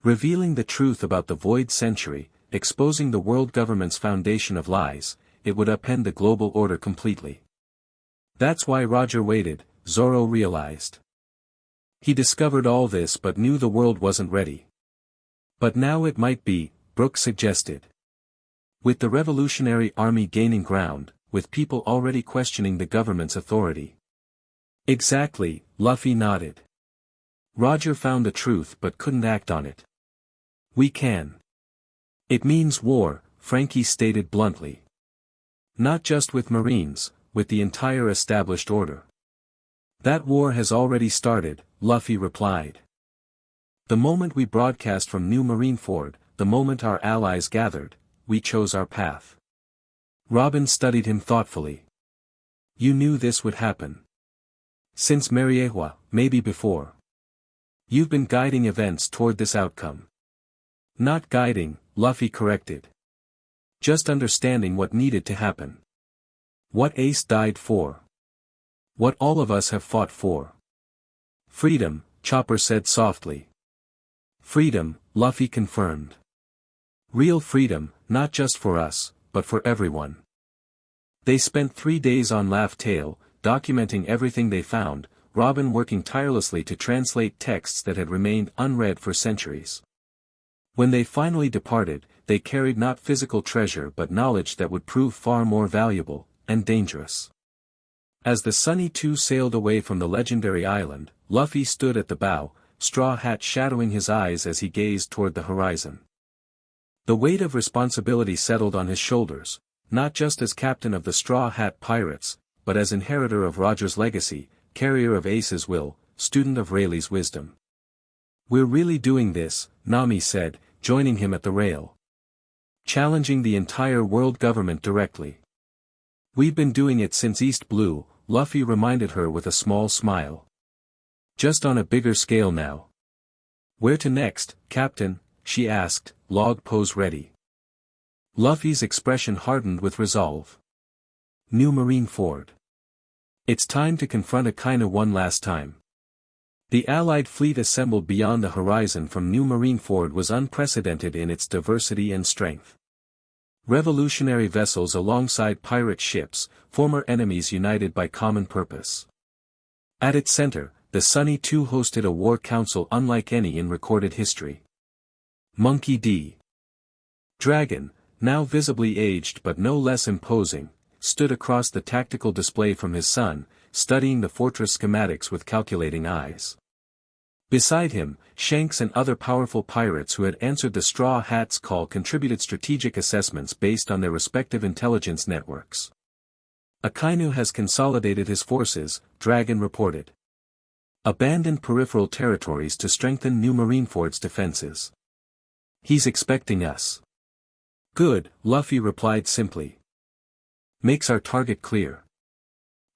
Revealing the truth about the Void Century, exposing the world government's foundation of lies, it would upend the global order completely. That's why Roger waited, Zoro realized. He discovered all this but knew the world wasn't ready. But now it might be, Brooke suggested. With the Revolutionary Army gaining ground, with people already questioning the government's authority. Exactly, Luffy nodded. Roger found the truth but couldn't act on it. We can. It means war, Frankie stated bluntly. Not just with Marines, with the entire established order. That war has already started, Luffy replied. The moment we broadcast from New Marineford, the moment our allies gathered, we chose our path. Robin studied him thoughtfully. You knew this would happen. Since Mariewa, maybe before. You've been guiding events toward this outcome. Not guiding, Luffy corrected. Just understanding what needed to happen. What Ace died for. What all of us have fought for. Freedom, Chopper said softly. Freedom, Luffy confirmed. Real freedom, not just for us, but for everyone. They spent 3 days on Laugh Tale, documenting everything they found, Robin working tirelessly to translate texts that had remained unread for centuries. When they finally departed, they carried not physical treasure but knowledge that would prove far more valuable, and dangerous. As the Sunny Two sailed away from the legendary island, Luffy stood at the bow, Straw Hat shadowing his eyes as he gazed toward the horizon. The weight of responsibility settled on his shoulders, not just as captain of the Straw Hat Pirates, but as inheritor of Roger's legacy, carrier of Ace's will, student of Rayleigh's wisdom. We're really doing this, Nami said, joining him at the rail. Challenging the entire world government directly. We've been doing it since East Blue, Luffy reminded her with a small smile. Just on a bigger scale now. Where to next, Captain? She asked, log pose ready. Luffy's expression hardened with resolve. New Marineford. It's time to confront Akainu one last time. The Allied fleet assembled beyond the horizon from New Marineford was unprecedented in its diversity and strength. Revolutionary vessels alongside pirate ships, former enemies united by common purpose. At its center, the Sunny Two hosted a war council unlike any in recorded history. Monkey D. Dragon, now visibly aged but no less imposing, stood across the tactical display from his son, studying the fortress schematics with calculating eyes. Beside him, Shanks and other powerful pirates who had answered the Straw Hats' call contributed strategic assessments based on their respective intelligence networks. Akainu has consolidated his forces, Dragon reported. Abandoned peripheral territories to strengthen New Marineford's defenses. He's expecting us. Good, Luffy replied simply. Makes our target clear.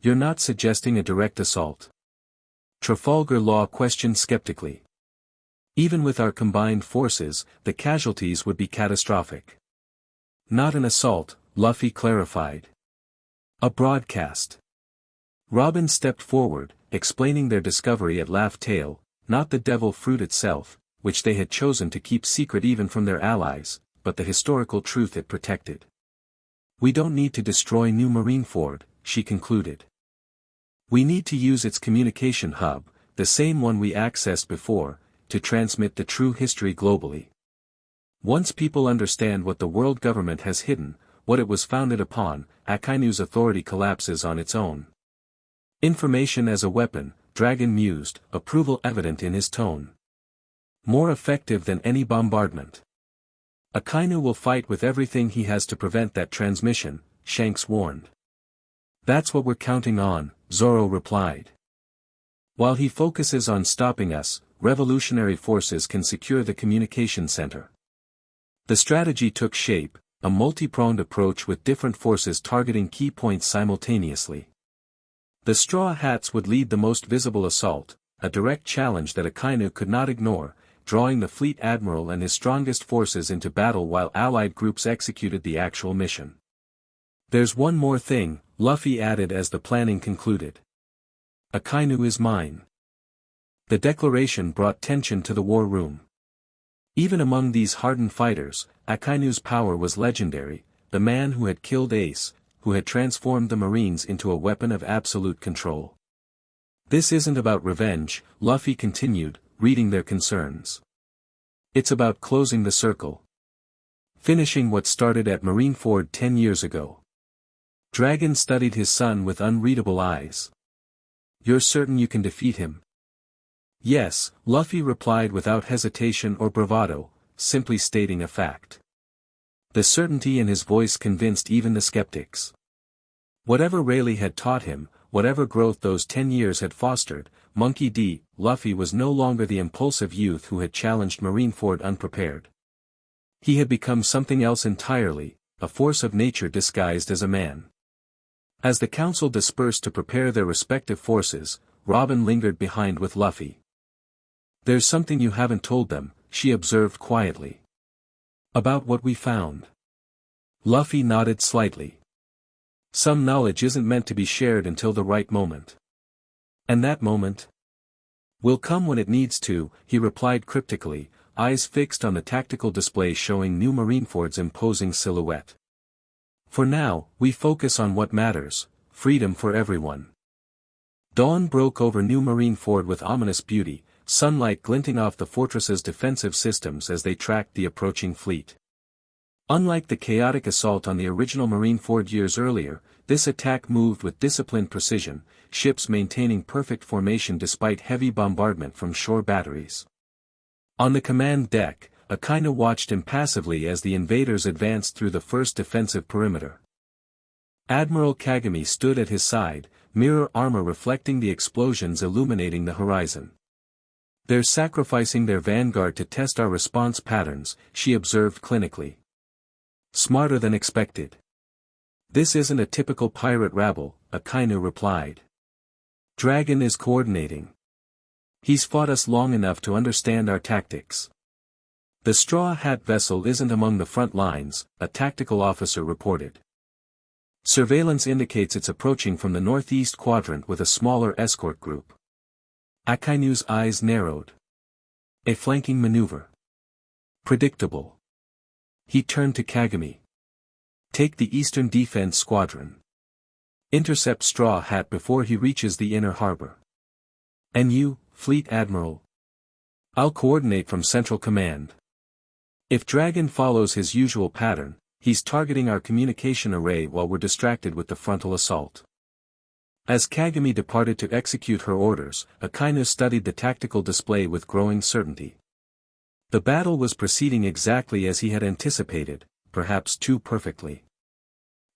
You're not suggesting a direct assault? Trafalgar Law questioned skeptically. Even with our combined forces, the casualties would be catastrophic. Not an assault, Luffy clarified. A broadcast. Robin stepped forward, explaining their discovery at Laugh Tale, not the devil fruit itself, which they had chosen to keep secret even from their allies, but the historical truth it protected. We don't need to destroy New Marineford, she concluded. We need to use its communication hub, the same one we accessed before, to transmit the true history globally. Once people understand what the world government has hidden, what it was founded upon, Akainu's authority collapses on its own. Information as a weapon, Dragon mused, approval evident in his tone. More effective than any bombardment. Akainu will fight with everything he has to prevent that transmission, Shanks warned. That's what we're counting on, Zoro replied. While he focuses on stopping us, revolutionary forces can secure the communication center. The strategy took shape, a multi-pronged approach with different forces targeting key points simultaneously. The Straw Hats would lead the most visible assault, a direct challenge that Akainu could not ignore, drawing the fleet admiral and his strongest forces into battle while allied groups executed the actual mission. There's one more thing, Luffy added as the planning concluded. Akainu is mine. The declaration brought tension to the war room. Even among these hardened fighters, Akainu's power was legendary, the man who had killed Ace, who had transformed the Marines into a weapon of absolute control. This isn't about revenge, Luffy continued, reading their concerns. It's about closing the circle. Finishing what started at Marineford 10 years ago. Dragon studied his son with unreadable eyes. You're certain you can defeat him? Yes, Luffy replied without hesitation or bravado, simply stating a fact. The certainty in his voice convinced even the skeptics. Whatever Rayleigh had taught him, whatever growth those 10 years had fostered, Monkey D. Luffy was no longer the impulsive youth who had challenged Marineford unprepared. He had become something else entirely, a force of nature disguised as a man. As the council dispersed to prepare their respective forces, Robin lingered behind with Luffy. There's something you haven't told them, she observed quietly. About what we found. Luffy nodded slightly. Some knowledge isn't meant to be shared until the right moment. And that moment will come when it needs to, he replied cryptically, eyes fixed on the tactical display showing New Marineford's imposing silhouette. For now, we focus on what matters, freedom for everyone. Dawn broke over New Marineford with ominous beauty, sunlight glinting off the fortress's defensive systems as they tracked the approaching fleet. Unlike the chaotic assault on the original Marineford years earlier, this attack moved with disciplined precision, ships maintaining perfect formation despite heavy bombardment from shore batteries. On the command deck, Akainu watched impassively as the invaders advanced through the first defensive perimeter. Admiral Kagami stood at his side, mirror armor reflecting the explosions illuminating the horizon. They're sacrificing their vanguard to test our response patterns, she observed clinically. Smarter than expected. This isn't a typical pirate rabble, Akainu replied. Dragon is coordinating. He's fought us long enough to understand our tactics. The Straw Hat vessel isn't among the front lines, a tactical officer reported. Surveillance indicates it's approaching from the northeast quadrant with a smaller escort group. Akainu's eyes narrowed. A flanking maneuver. Predictable. He turned to Kagami. Take the Eastern Defense Squadron. Intercept Straw Hat before he reaches the inner harbor. And you, Fleet Admiral? I'll coordinate from Central Command. If Dragon follows his usual pattern, he's targeting our communication array while we're distracted with the frontal assault. As Kagami departed to execute her orders, Akainu studied the tactical display with growing certainty. The battle was proceeding exactly as he had anticipated, perhaps too perfectly.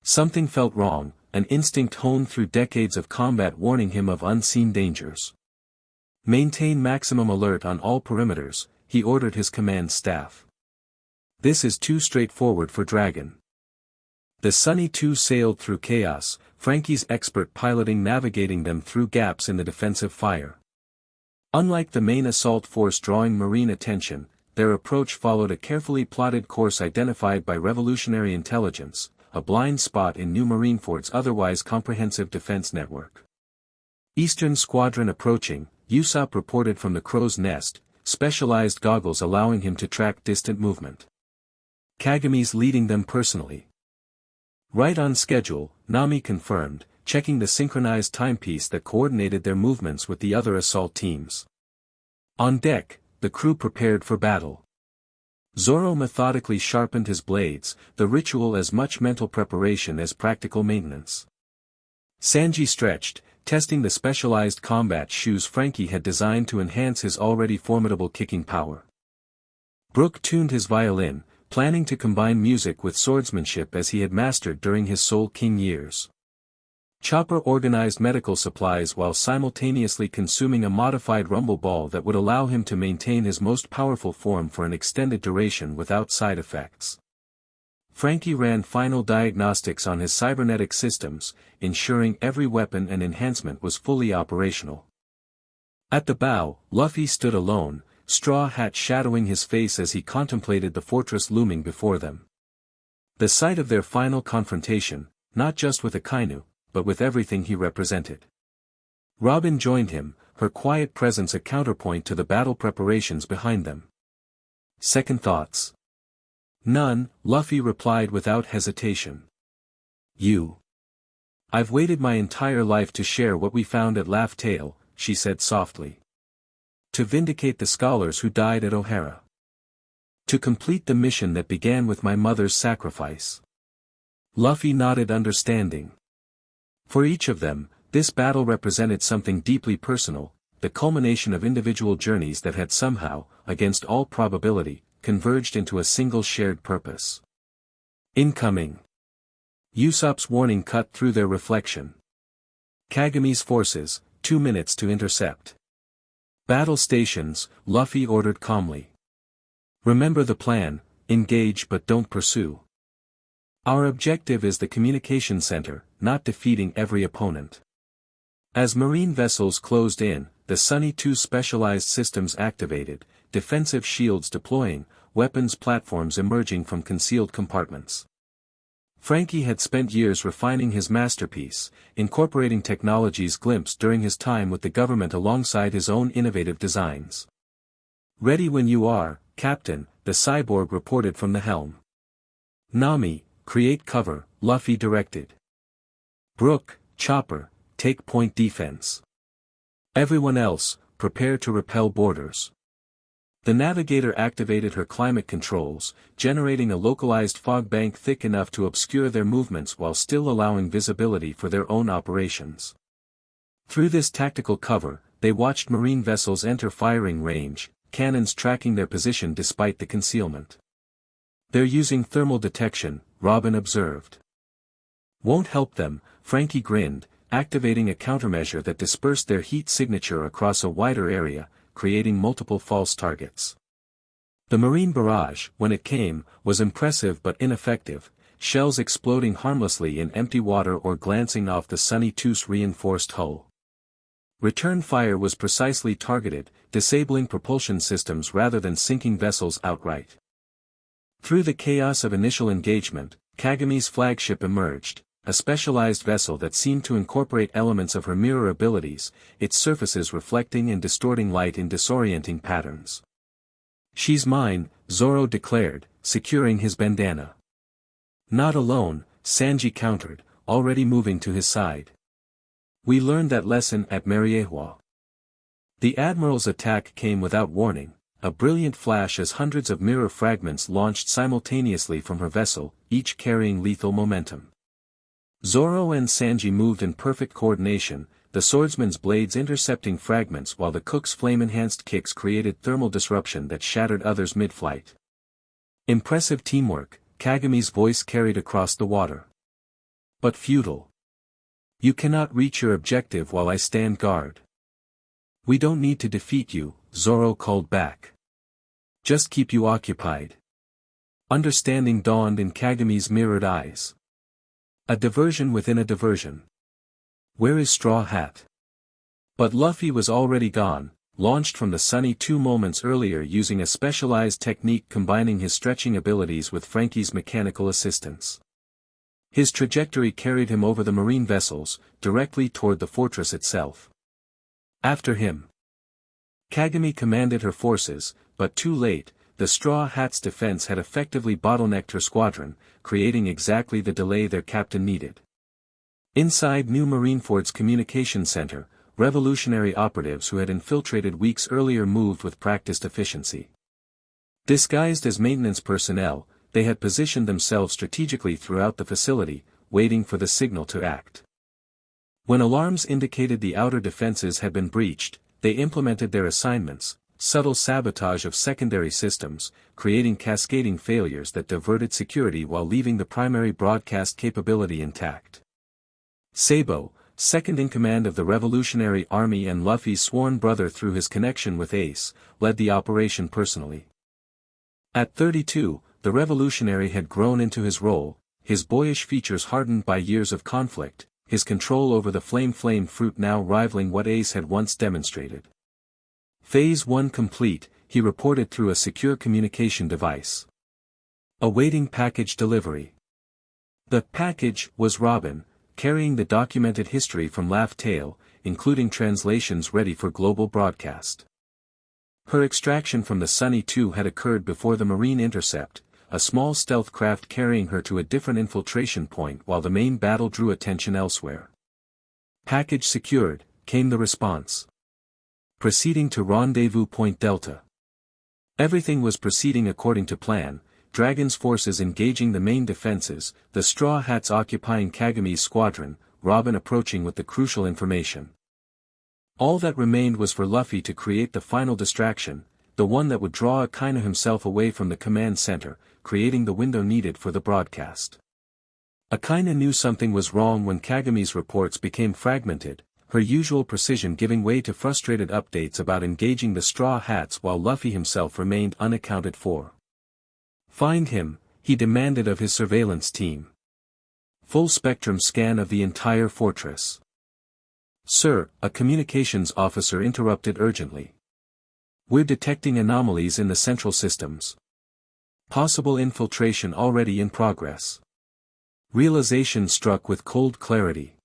Something felt wrong, an instinct honed through decades of combat warning him of unseen dangers. Maintain maximum alert on all perimeters, he ordered his command staff. This is too straightforward for Dragon. The Sunny Two sailed through chaos, Frankie's expert piloting navigating them through gaps in the defensive fire. Unlike the main assault force drawing Marine attention, their approach followed a carefully plotted course identified by revolutionary intelligence, a blind spot in New Marineford's otherwise comprehensive defense network. Eastern Squadron approaching, Usopp reported from the crow's nest, specialized goggles allowing him to track distant movement. Kagami's leading them personally. Right on schedule, Nami confirmed, checking the synchronized timepiece that coordinated their movements with the other assault teams. On deck, the crew prepared for battle. Zoro methodically sharpened his blades, the ritual as much mental preparation as practical maintenance. Sanji stretched, testing the specialized combat shoes Frankie had designed to enhance his already formidable kicking power. Brook tuned his violin, planning to combine music with swordsmanship as he had mastered during his Soul King years. Chopper organized medical supplies while simultaneously consuming a modified rumble ball that would allow him to maintain his most powerful form for an extended duration without side effects. Frankie ran final diagnostics on his cybernetic systems, ensuring every weapon and enhancement was fully operational. At the bow, Luffy stood alone, Straw Hat shadowing his face as he contemplated the fortress looming before them. The sight of their final confrontation, not just with Akainu, but with everything he represented. Robin joined him, her quiet presence a counterpoint to the battle preparations behind them. Second thoughts? None, Luffy replied without hesitation. I've waited my entire life to share what we found at Laugh Tale, she said softly. To vindicate the scholars who died at O'Hara. To complete the mission that began with my mother's sacrifice. Luffy nodded understanding. For each of them, this battle represented something deeply personal, the culmination of individual journeys that had somehow, against all probability, converged into a single shared purpose. Incoming. Usopp's warning cut through their reflection. Kagami's forces, 2 minutes to intercept. Battle stations, Luffy ordered calmly. Remember the plan, engage but don't pursue. Our objective is the communication center, not defeating every opponent. As marine vessels closed in, the Sunny 2 specialized systems activated, defensive shields deploying, weapons platforms emerging from concealed compartments. Franky had spent years refining his masterpiece, incorporating technologies glimpsed during his time with the government alongside his own innovative designs. Ready when you are, Captain, the cyborg reported from the helm. Nami, create cover, Luffy directed. Brook, Chopper, take point defense. Everyone else, prepare to repel boarders. The navigator activated her climate controls, generating a localized fog bank thick enough to obscure their movements while still allowing visibility for their own operations. Through this tactical cover, they watched marine vessels enter firing range, cannons tracking their position despite the concealment. They're using thermal detection, Robin observed. Won't help them, Franky grinned, activating a countermeasure that dispersed their heat signature across a wider area, creating multiple false targets. The marine barrage, when it came, was impressive but ineffective, shells exploding harmlessly in empty water or glancing off the Sunny 2's reinforced hull. Return fire was precisely targeted, disabling propulsion systems rather than sinking vessels outright. Through the chaos of initial engagement, Kagami's flagship emerged, a specialized vessel that seemed to incorporate elements of her mirror abilities, its surfaces reflecting and distorting light in disorienting patterns. She's mine, Zoro declared, securing his bandana. Not alone, Sanji countered, already moving to his side. We learned that lesson at Mariehua. The Admiral's attack came without warning, a brilliant flash as hundreds of mirror fragments launched simultaneously from her vessel, each carrying lethal momentum. Zoro and Sanji moved in perfect coordination, the swordsman's blades intercepting fragments while the cook's flame-enhanced kicks created thermal disruption that shattered others mid-flight. Impressive teamwork, Kagami's voice carried across the water. But futile. You cannot reach your objective while I stand guard. We don't need to defeat you, Zoro called back. Just keep you occupied. Understanding dawned in Kagami's mirrored eyes. A diversion within a diversion. Where is Straw Hat? But Luffy was already gone, launched from the Sunny 2 moments earlier using a specialized technique combining his stretching abilities with Franky's mechanical assistance. His trajectory carried him over the marine vessels, directly toward the fortress itself. After him. Kagami commanded her forces, but too late, the Straw Hat's defense had effectively bottlenecked her squadron, creating exactly the delay their captain needed. Inside New Marineford's communication center, revolutionary operatives who had infiltrated weeks earlier moved with practiced efficiency. Disguised as maintenance personnel, they had positioned themselves strategically throughout the facility, waiting for the signal to act. When alarms indicated the outer defenses had been breached, they implemented their assignments, subtle sabotage of secondary systems, creating cascading failures that diverted security while leaving the primary broadcast capability intact. Sabo, second in command of the Revolutionary Army and Luffy's sworn brother through his connection with Ace, led the operation personally. At 32, the revolutionary had grown into his role, his boyish features hardened by years of conflict, his control over the flame fruit now rivaling what Ace had once demonstrated. Phase 1 complete, he reported through a secure communication device. Awaiting package delivery. The package was Robin, carrying the documented history from Laugh Tale, including translations ready for global broadcast. Her extraction from the Sunny 2 had occurred before the Marine intercept, a small stealth craft carrying her to a different infiltration point while the main battle drew attention elsewhere. Package secured, came the response. Proceeding to Rendezvous Point Delta. Everything was proceeding according to plan, Dragon's forces engaging the main defenses, the Straw Hats occupying Kagami's squadron, Robin approaching with the crucial information. All that remained was for Luffy to create the final distraction, the one that would draw Akainu himself away from the command center, creating the window needed for the broadcast. Akainu knew something was wrong when Kagami's reports became fragmented, her usual precision giving way to frustrated updates about engaging the Straw Hats while Luffy himself remained unaccounted for. Find him, he demanded of his surveillance team. Full spectrum scan of the entire fortress. Sir, a communications officer interrupted urgently. We're detecting anomalies in the central systems. Possible infiltration already in progress. Realization struck with cold clarity.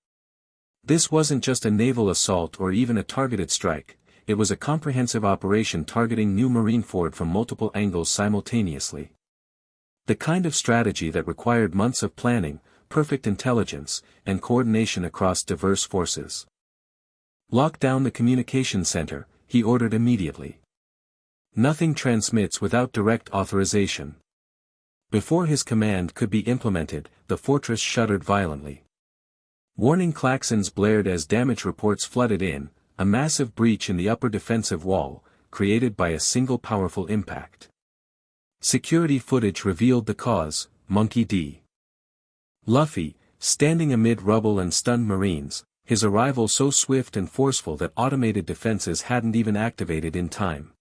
This wasn't just a naval assault or even a targeted strike, it was a comprehensive operation targeting New Marineford from multiple angles simultaneously. The kind of strategy that required months of planning, perfect intelligence, and coordination across diverse forces. Lock down the communication center, he ordered immediately. Nothing transmits without direct authorization. Before his command could be implemented, the fortress shuddered violently. Warning klaxons blared as damage reports flooded in, a massive breach in the upper defensive wall, created by a single powerful impact. Security footage revealed the cause, Monkey D. Luffy, standing amid rubble and stunned Marines, his arrival so swift and forceful that automated defenses hadn't even activated in time.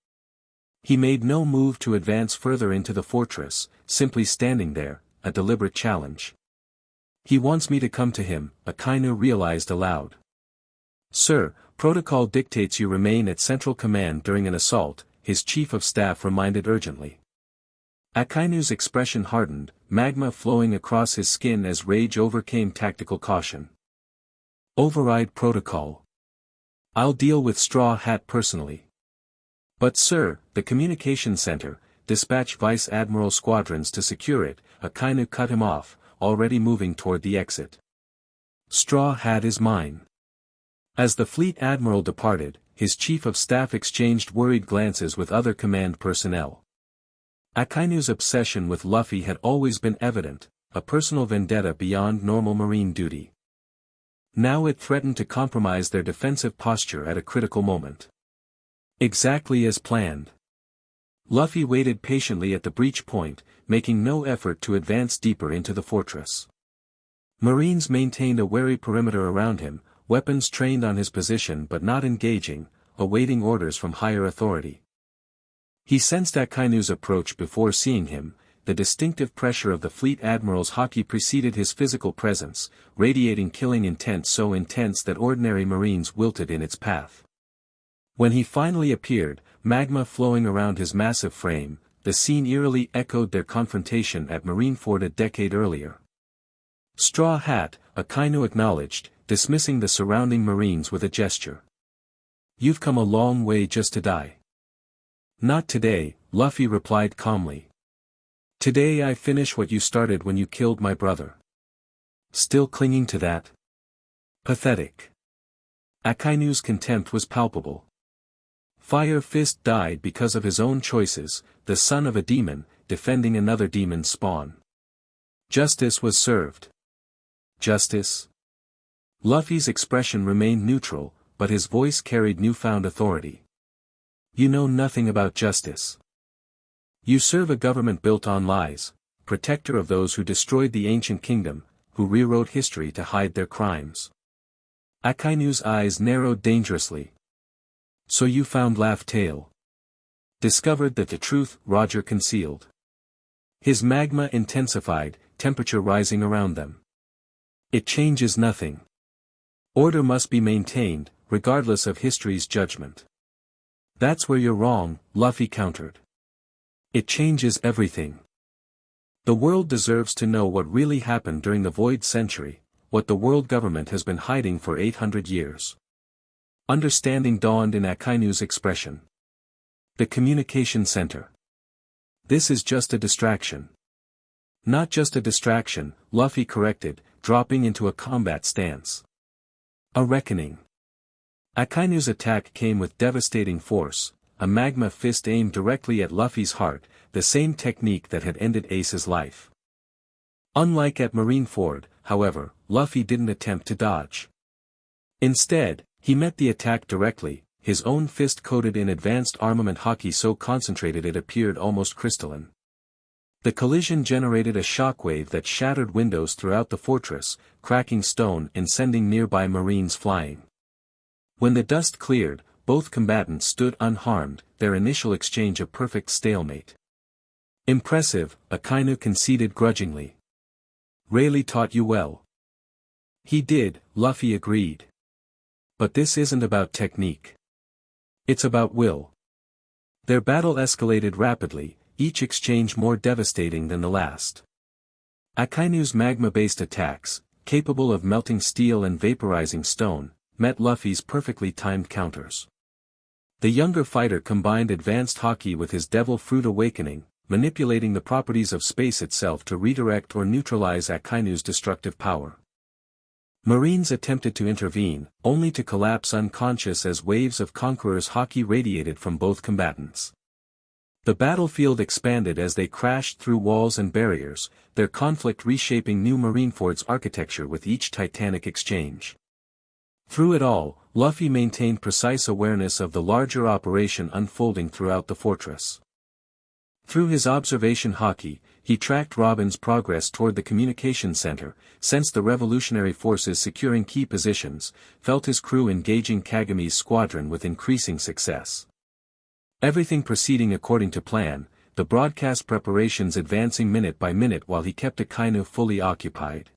He made no move to advance further into the fortress, simply standing there, a deliberate challenge. He wants me to come to him, Akainu realized aloud. Sir, protocol dictates you remain at Central Command during an assault, his chief of staff reminded urgently. Akainu's expression hardened, magma flowing across his skin as rage overcame tactical caution. Override protocol. I'll deal with Straw Hat personally. But sir, the communication center, dispatch Vice Admiral squadrons to secure it, Akainu cut him off, already moving toward the exit. Straw Hat is mine. As the fleet admiral departed, his chief of staff exchanged worried glances with other command personnel. Akainu's obsession with Luffy had always been evident, a personal vendetta beyond normal marine duty. Now it threatened to compromise their defensive posture at a critical moment. Exactly as planned. Luffy waited patiently at the breach point, making no effort to advance deeper into the fortress. Marines maintained a wary perimeter around him, weapons trained on his position but not engaging, awaiting orders from higher authority. He sensed Akainu's approach before seeing him, the distinctive pressure of the fleet admiral's haki preceded his physical presence, radiating killing intent so intense that ordinary marines wilted in its path. When he finally appeared, magma flowing around his massive frame, the scene eerily echoed their confrontation at Marineford a decade earlier. Straw Hat, Akainu acknowledged, dismissing the surrounding marines with a gesture. You've come a long way just to die. Not today, Luffy replied calmly. Today I finish what you started when you killed my brother. Still clinging to that? Pathetic. Akainu's contempt was palpable. Fire Fist died because of his own choices, the son of a demon, defending another demon's spawn. Justice was served. Justice? Luffy's expression remained neutral, but his voice carried newfound authority. You know nothing about justice. You serve a government built on lies, protector of those who destroyed the ancient kingdom, who rewrote history to hide their crimes. Akainu's eyes narrowed dangerously. So you found Laugh Tale. Discovered that the truth Roger concealed. His magma intensified, temperature rising around them. It changes nothing. Order must be maintained, regardless of history's judgment. That's where you're wrong, Luffy countered. It changes everything. The world deserves to know what really happened during the Void Century, what the world government has been hiding for 800 years. Understanding dawned in Akainu's expression. The communication center. This is just a distraction. Not just a distraction, Luffy corrected, dropping into a combat stance. A reckoning. Akainu's attack came with devastating force, a magma fist aimed directly at Luffy's heart, the same technique that had ended Ace's life. Unlike at Marineford, however, Luffy didn't attempt to dodge. Instead, he met the attack directly, his own fist coated in advanced armament haki so concentrated it appeared almost crystalline. The collision generated a shockwave that shattered windows throughout the fortress, cracking stone and sending nearby marines flying. When the dust cleared, both combatants stood unharmed, their initial exchange a perfect stalemate. Impressive, Akainu conceded grudgingly. Rayleigh taught you well. He did, Luffy agreed. But this isn't about technique. It's about will. Their battle escalated rapidly, each exchange more devastating than the last. Akainu's magma-based attacks, capable of melting steel and vaporizing stone, met Luffy's perfectly timed counters. The younger fighter combined advanced haki with his devil fruit awakening, manipulating the properties of space itself to redirect or neutralize Akainu's destructive power. Marines attempted to intervene, only to collapse unconscious as waves of Conqueror's haki radiated from both combatants. The battlefield expanded as they crashed through walls and barriers, their conflict reshaping New Marineford's architecture with each titanic exchange. Through it all, Luffy maintained precise awareness of the larger operation unfolding throughout the fortress. Through his observation haki, he tracked Robin's progress toward the communication center, sensed the revolutionary forces securing key positions, felt his crew engaging Kagami's squadron with increasing success. Everything proceeding according to plan, the broadcast preparations advancing minute by minute while he kept Akainu fully occupied.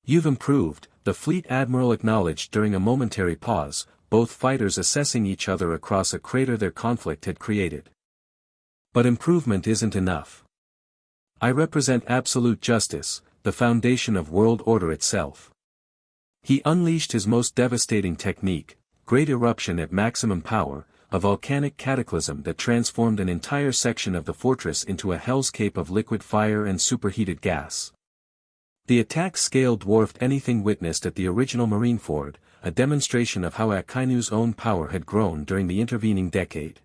You've improved, the fleet admiral acknowledged during a momentary pause, both fighters assessing each other across a crater their conflict had created. But improvement isn't enough. I represent absolute justice, the foundation of world order itself. He unleashed his most devastating technique, Great Eruption at maximum power, a volcanic cataclysm that transformed an entire section of the fortress into a hellscape of liquid fire and superheated gas. The attack scale dwarfed anything witnessed at the original Marineford, a demonstration of how Akainu's own power had grown during the intervening decade.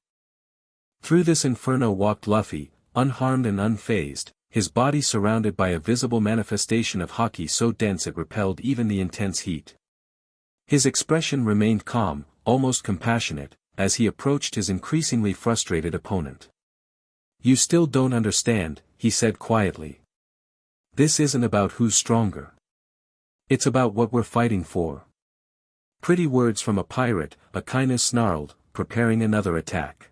Through this inferno walked Luffy, unharmed and unfazed, his body surrounded by a visible manifestation of haki so dense it repelled even the intense heat. His expression remained calm, almost compassionate, as he approached his increasingly frustrated opponent. You still don't understand, he said quietly. This isn't about who's stronger. It's about what we're fighting for. Pretty words from a pirate, Akainu snarled, preparing another attack.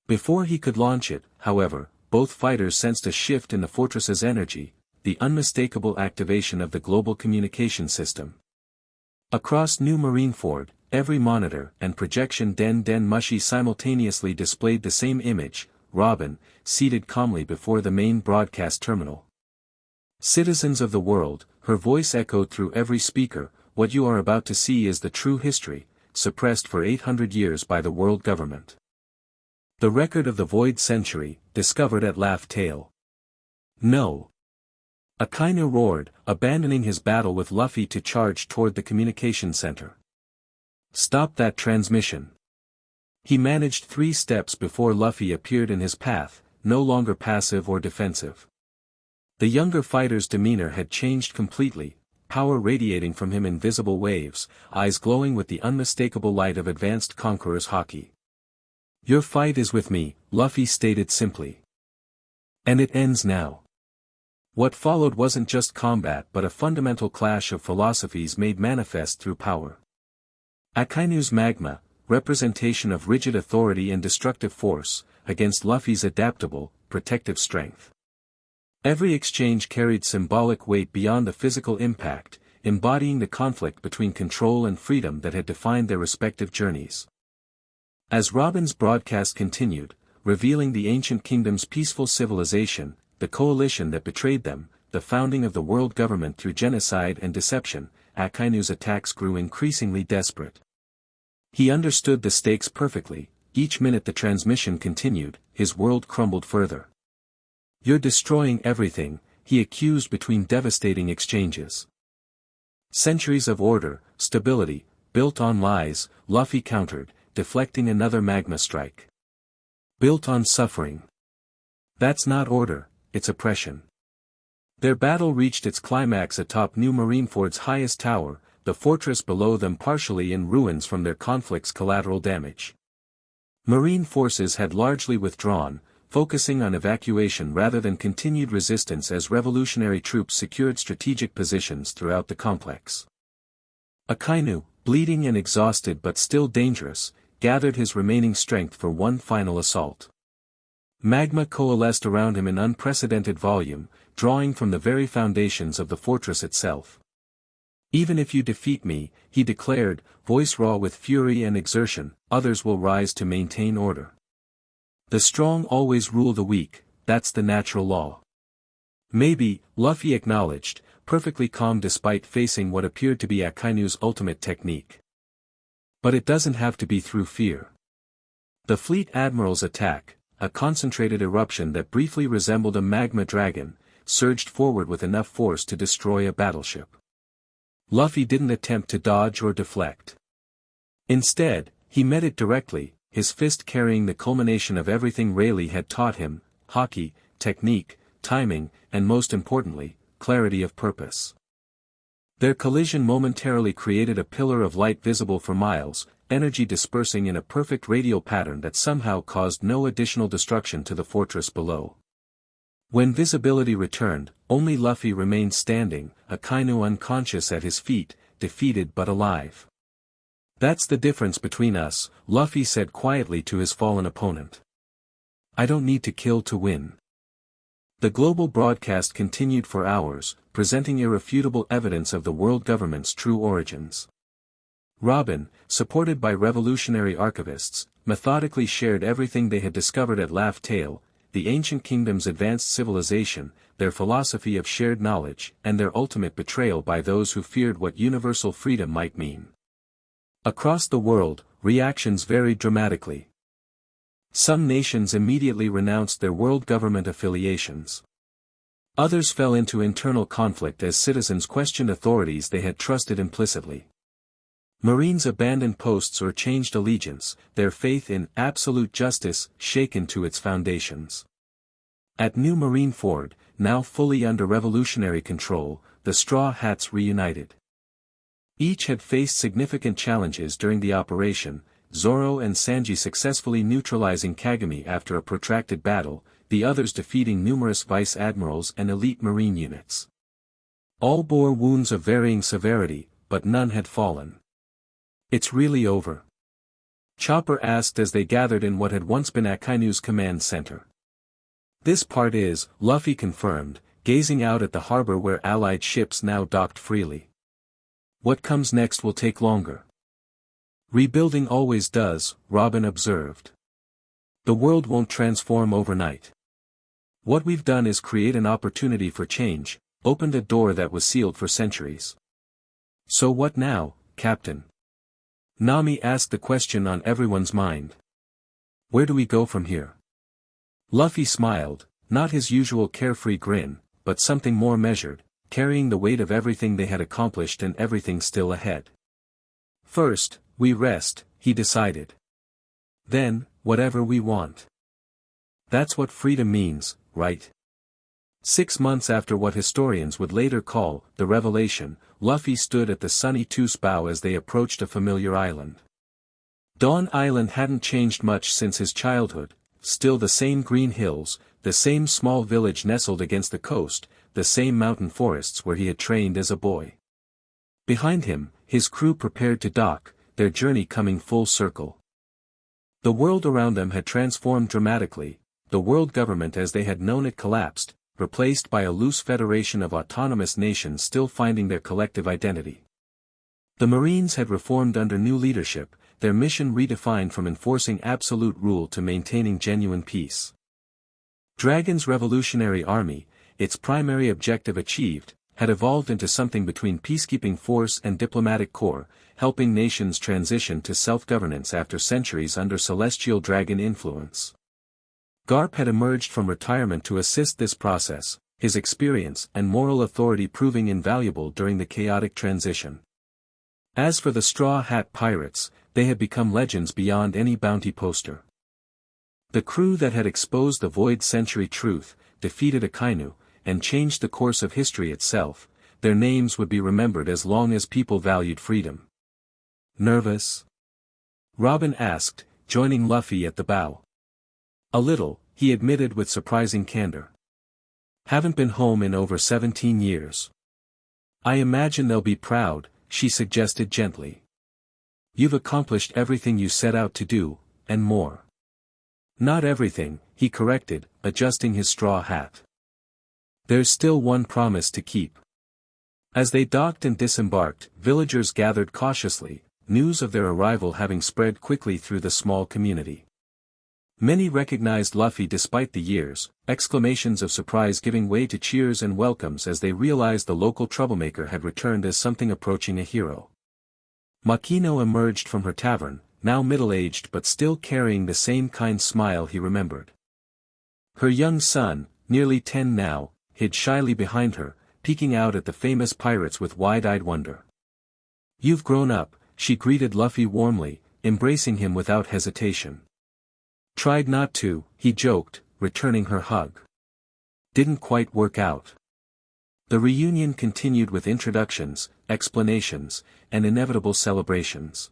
Before he could launch it, however, both fighters sensed a shift in the fortress's energy, the unmistakable activation of the global communication system. Across New Marineford, every monitor and projection den Mushi simultaneously displayed the same image, Robin, seated calmly before the main broadcast terminal. Citizens of the world, her voice echoed through every speaker, what you are about to see is the true history, suppressed for 800 years by the world government. The record of the Void Century, discovered at Laugh Tale. No. Akainu roared, abandoning his battle with Luffy to charge toward the communication center. Stop that transmission. He managed 3 steps before Luffy appeared in his path, no longer passive or defensive. The younger fighter's demeanor had changed completely, power radiating from him in visible waves, eyes glowing with the unmistakable light of advanced Conqueror's haki. Your fight is with me, Luffy stated simply. And it ends now. What followed wasn't just combat but a fundamental clash of philosophies made manifest through power. Akainu's magma, representation of rigid authority and destructive force, against Luffy's adaptable, protective strength. Every exchange carried symbolic weight beyond the physical impact, embodying the conflict between control and freedom that had defined their respective journeys. As Robin's broadcast continued, revealing the ancient kingdom's peaceful civilization, the coalition that betrayed them, the founding of the world government through genocide and deception, Akainu's attacks grew increasingly desperate. He understood the stakes perfectly, each minute the transmission continued, his world crumbled further. "You're destroying everything," he accused between devastating exchanges. "Centuries of order, stability, built on lies," Luffy countered, deflecting another magma strike. "Built on suffering. That's not order, it's oppression." Their battle reached its climax atop New Marineford's highest tower, the fortress below them partially in ruins from their conflict's collateral damage. Marine forces had largely withdrawn, focusing on evacuation rather than continued resistance as revolutionary troops secured strategic positions throughout the complex. Akainu, bleeding and exhausted but still dangerous, gathered his remaining strength for one final assault. Magma coalesced around him in unprecedented volume, drawing from the very foundations of the fortress itself. "Even if you defeat me," he declared, voice raw with fury and exertion, "others will rise to maintain order. The strong always rule the weak, that's the natural law." "Maybe," Luffy acknowledged, perfectly calm despite facing what appeared to be Akainu's ultimate technique. "But it doesn't have to be through fear." The fleet admiral's attack, a concentrated eruption that briefly resembled a magma dragon, surged forward with enough force to destroy a battleship. Luffy didn't attempt to dodge or deflect. Instead, he met it directly, his fist carrying the culmination of everything Rayleigh had taught him: haki, technique, timing, and most importantly, clarity of purpose. Their collision momentarily created a pillar of light visible for miles, energy dispersing in a perfect radial pattern that somehow caused no additional destruction to the fortress below. When visibility returned, only Luffy remained standing, Akainu unconscious at his feet, defeated but alive. "That's the difference between us," Luffy said quietly to his fallen opponent. "I don't need to kill to win." The global broadcast continued for hours, presenting irrefutable evidence of the world government's true origins. Robin, supported by revolutionary archivists, methodically shared everything they had discovered at Laugh Tale, the ancient kingdom's advanced civilization, their philosophy of shared knowledge, and their ultimate betrayal by those who feared what universal freedom might mean. Across the world, reactions varied dramatically. Some nations immediately renounced their world government affiliations. Others fell into internal conflict as citizens questioned authorities they had trusted implicitly. Marines abandoned posts or changed allegiance, their faith in absolute justice shaken to its foundations. At New Marineford, now fully under revolutionary control, the Straw Hats reunited. Each had faced significant challenges during the operation, Zoro and Sanji successfully neutralizing Kagami after a protracted battle, the others defeating numerous vice admirals and elite marine units. All bore wounds of varying severity, but none had fallen. "It's really over?" Chopper asked as they gathered in what had once been Akainu's command center. "This part is," Luffy confirmed, gazing out at the harbor where Allied ships now docked freely. "What comes next will take longer." "Rebuilding always does," Robin observed. "The world won't transform overnight. What we've done is create an opportunity for change, opened a door that was sealed for centuries." "So what now, Captain?" Nami asked the question on everyone's mind. "Where do we go from here?" Luffy smiled, not his usual carefree grin, but something more measured, carrying the weight of everything they had accomplished and everything still ahead. "First, we rest," he decided. "Then, whatever we want. That's what freedom means, right?" 6 months after what historians would later call the revelation, Luffy stood at the sunny Toos bow as they approached a familiar island. Dawn Island hadn't changed much since his childhood, still the same green hills, the same small village nestled against the coast, the same mountain forests where he had trained as a boy. Behind him, his crew prepared to dock, their journey coming full circle. The world around them had transformed dramatically, the world government as they had known it collapsed, replaced by a loose federation of autonomous nations still finding their collective identity. The Marines had reformed under new leadership, their mission redefined from enforcing absolute rule to maintaining genuine peace. Dragon's Revolutionary Army, its primary objective achieved, had evolved into something between peacekeeping force and diplomatic corps, helping nations transition to self-governance after centuries under celestial dragon influence. Garp had emerged from retirement to assist this process, his experience and moral authority proving invaluable during the chaotic transition. As for the Straw Hat Pirates, they had become legends beyond any bounty poster. The crew that had exposed the Void Century truth, defeated Akainu, and changed the course of history itself, their names would be remembered as long as people valued freedom. Nervous? Robin asked, joining Luffy at the bow. A little, he admitted with surprising candor. Haven't been home in over 17 years. I imagine they'll be proud, she suggested gently. You've accomplished everything you set out to do, and more. Not everything, he corrected, adjusting his straw hat. There's still one promise to keep. As they docked and disembarked, villagers gathered cautiously, news of their arrival having spread quickly through the small community. Many recognized Luffy despite the years, exclamations of surprise giving way to cheers and welcomes as they realized the local troublemaker had returned as something approaching a hero. Makino emerged from her tavern, now middle-aged but still carrying the same kind smile he remembered. Her young son, nearly 10 now, hid shyly behind her, peeking out at the famous pirates with wide-eyed wonder. You've grown up, she greeted Luffy warmly, embracing him without hesitation. Tried not to, he joked, returning her hug. Didn't quite work out. The reunion continued with introductions, explanations, and inevitable celebrations.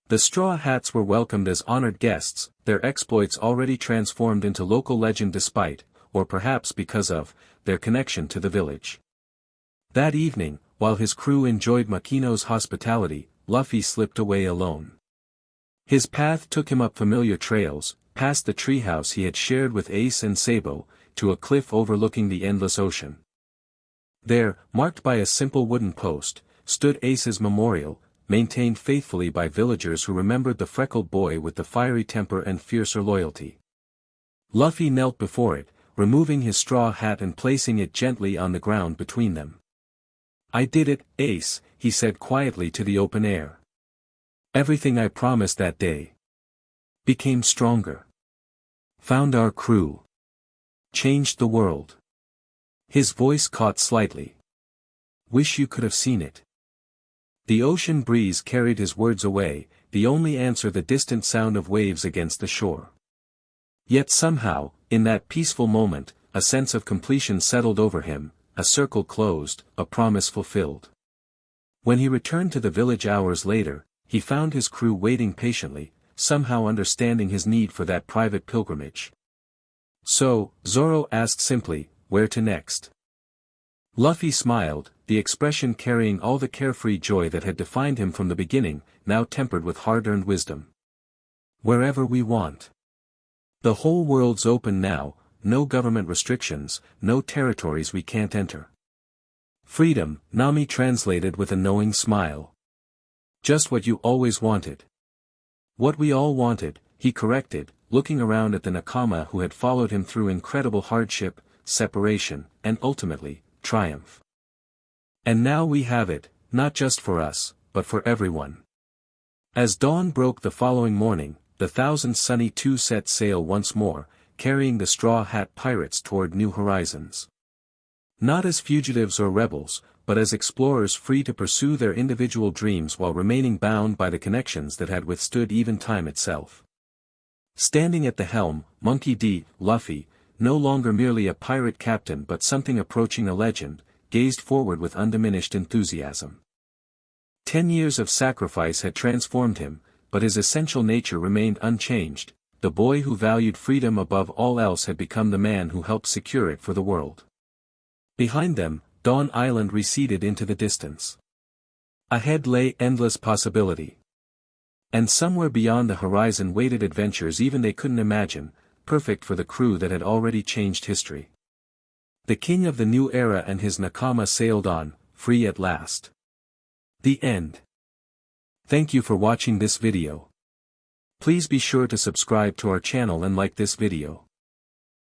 The Straw Hats were welcomed as honored guests, their exploits already transformed into local legend despite, or perhaps because of, their connection to the village. That evening, while his crew enjoyed Makino's hospitality, Luffy slipped away alone. His path took him up familiar trails, past the treehouse he had shared with Ace and Sabo, to a cliff overlooking the endless ocean. There, marked by a simple wooden post, stood Ace's memorial, maintained faithfully by villagers who remembered the freckled boy with the fiery temper and fiercer loyalty. Luffy knelt before it, removing his straw hat and placing it gently on the ground between them. I did it, Ace, he said quietly to the open air. Everything I promised that day. Became stronger. Found our crew. Changed the world. His voice caught slightly. Wish you could have seen it. The ocean breeze carried his words away, the only answer the distant sound of waves against the shore. Yet somehow, in that peaceful moment, a sense of completion settled over him, a circle closed, a promise fulfilled. When he returned to the village hours later, he found his crew waiting patiently, somehow understanding his need for that private pilgrimage. So, Zoro asked simply, where to next? Luffy smiled, the expression carrying all the carefree joy that had defined him from the beginning, now tempered with hard-earned wisdom. Wherever we want. The whole world's open now, no government restrictions, no territories we can't enter. Freedom, Nami translated with a knowing smile. Just what you always wanted. What we all wanted, he corrected, looking around at the Nakama who had followed him through incredible hardship, separation, and ultimately, triumph. And now we have it, not just for us, but for everyone. As dawn broke the following morning, the Thousand Sunny Two set sail once more, carrying the Straw Hat Pirates toward new horizons. Not as fugitives or rebels, but as explorers free to pursue their individual dreams while remaining bound by the connections that had withstood even time itself. Standing at the helm, Monkey D. Luffy, no longer merely a pirate captain but something approaching a legend, gazed forward with undiminished enthusiasm. 10 years of sacrifice had transformed him, but his essential nature remained unchanged. The boy who valued freedom above all else had become the man who helped secure it for the world. Behind them, Dawn Island receded into the distance. Ahead lay endless possibility. And somewhere beyond the horizon waited adventures even they couldn't imagine, perfect for the crew that had already changed history. The king of the new era and his Nakama sailed on, free at last. The end. Thank you for watching this video. Please be sure to subscribe to our channel and like this video.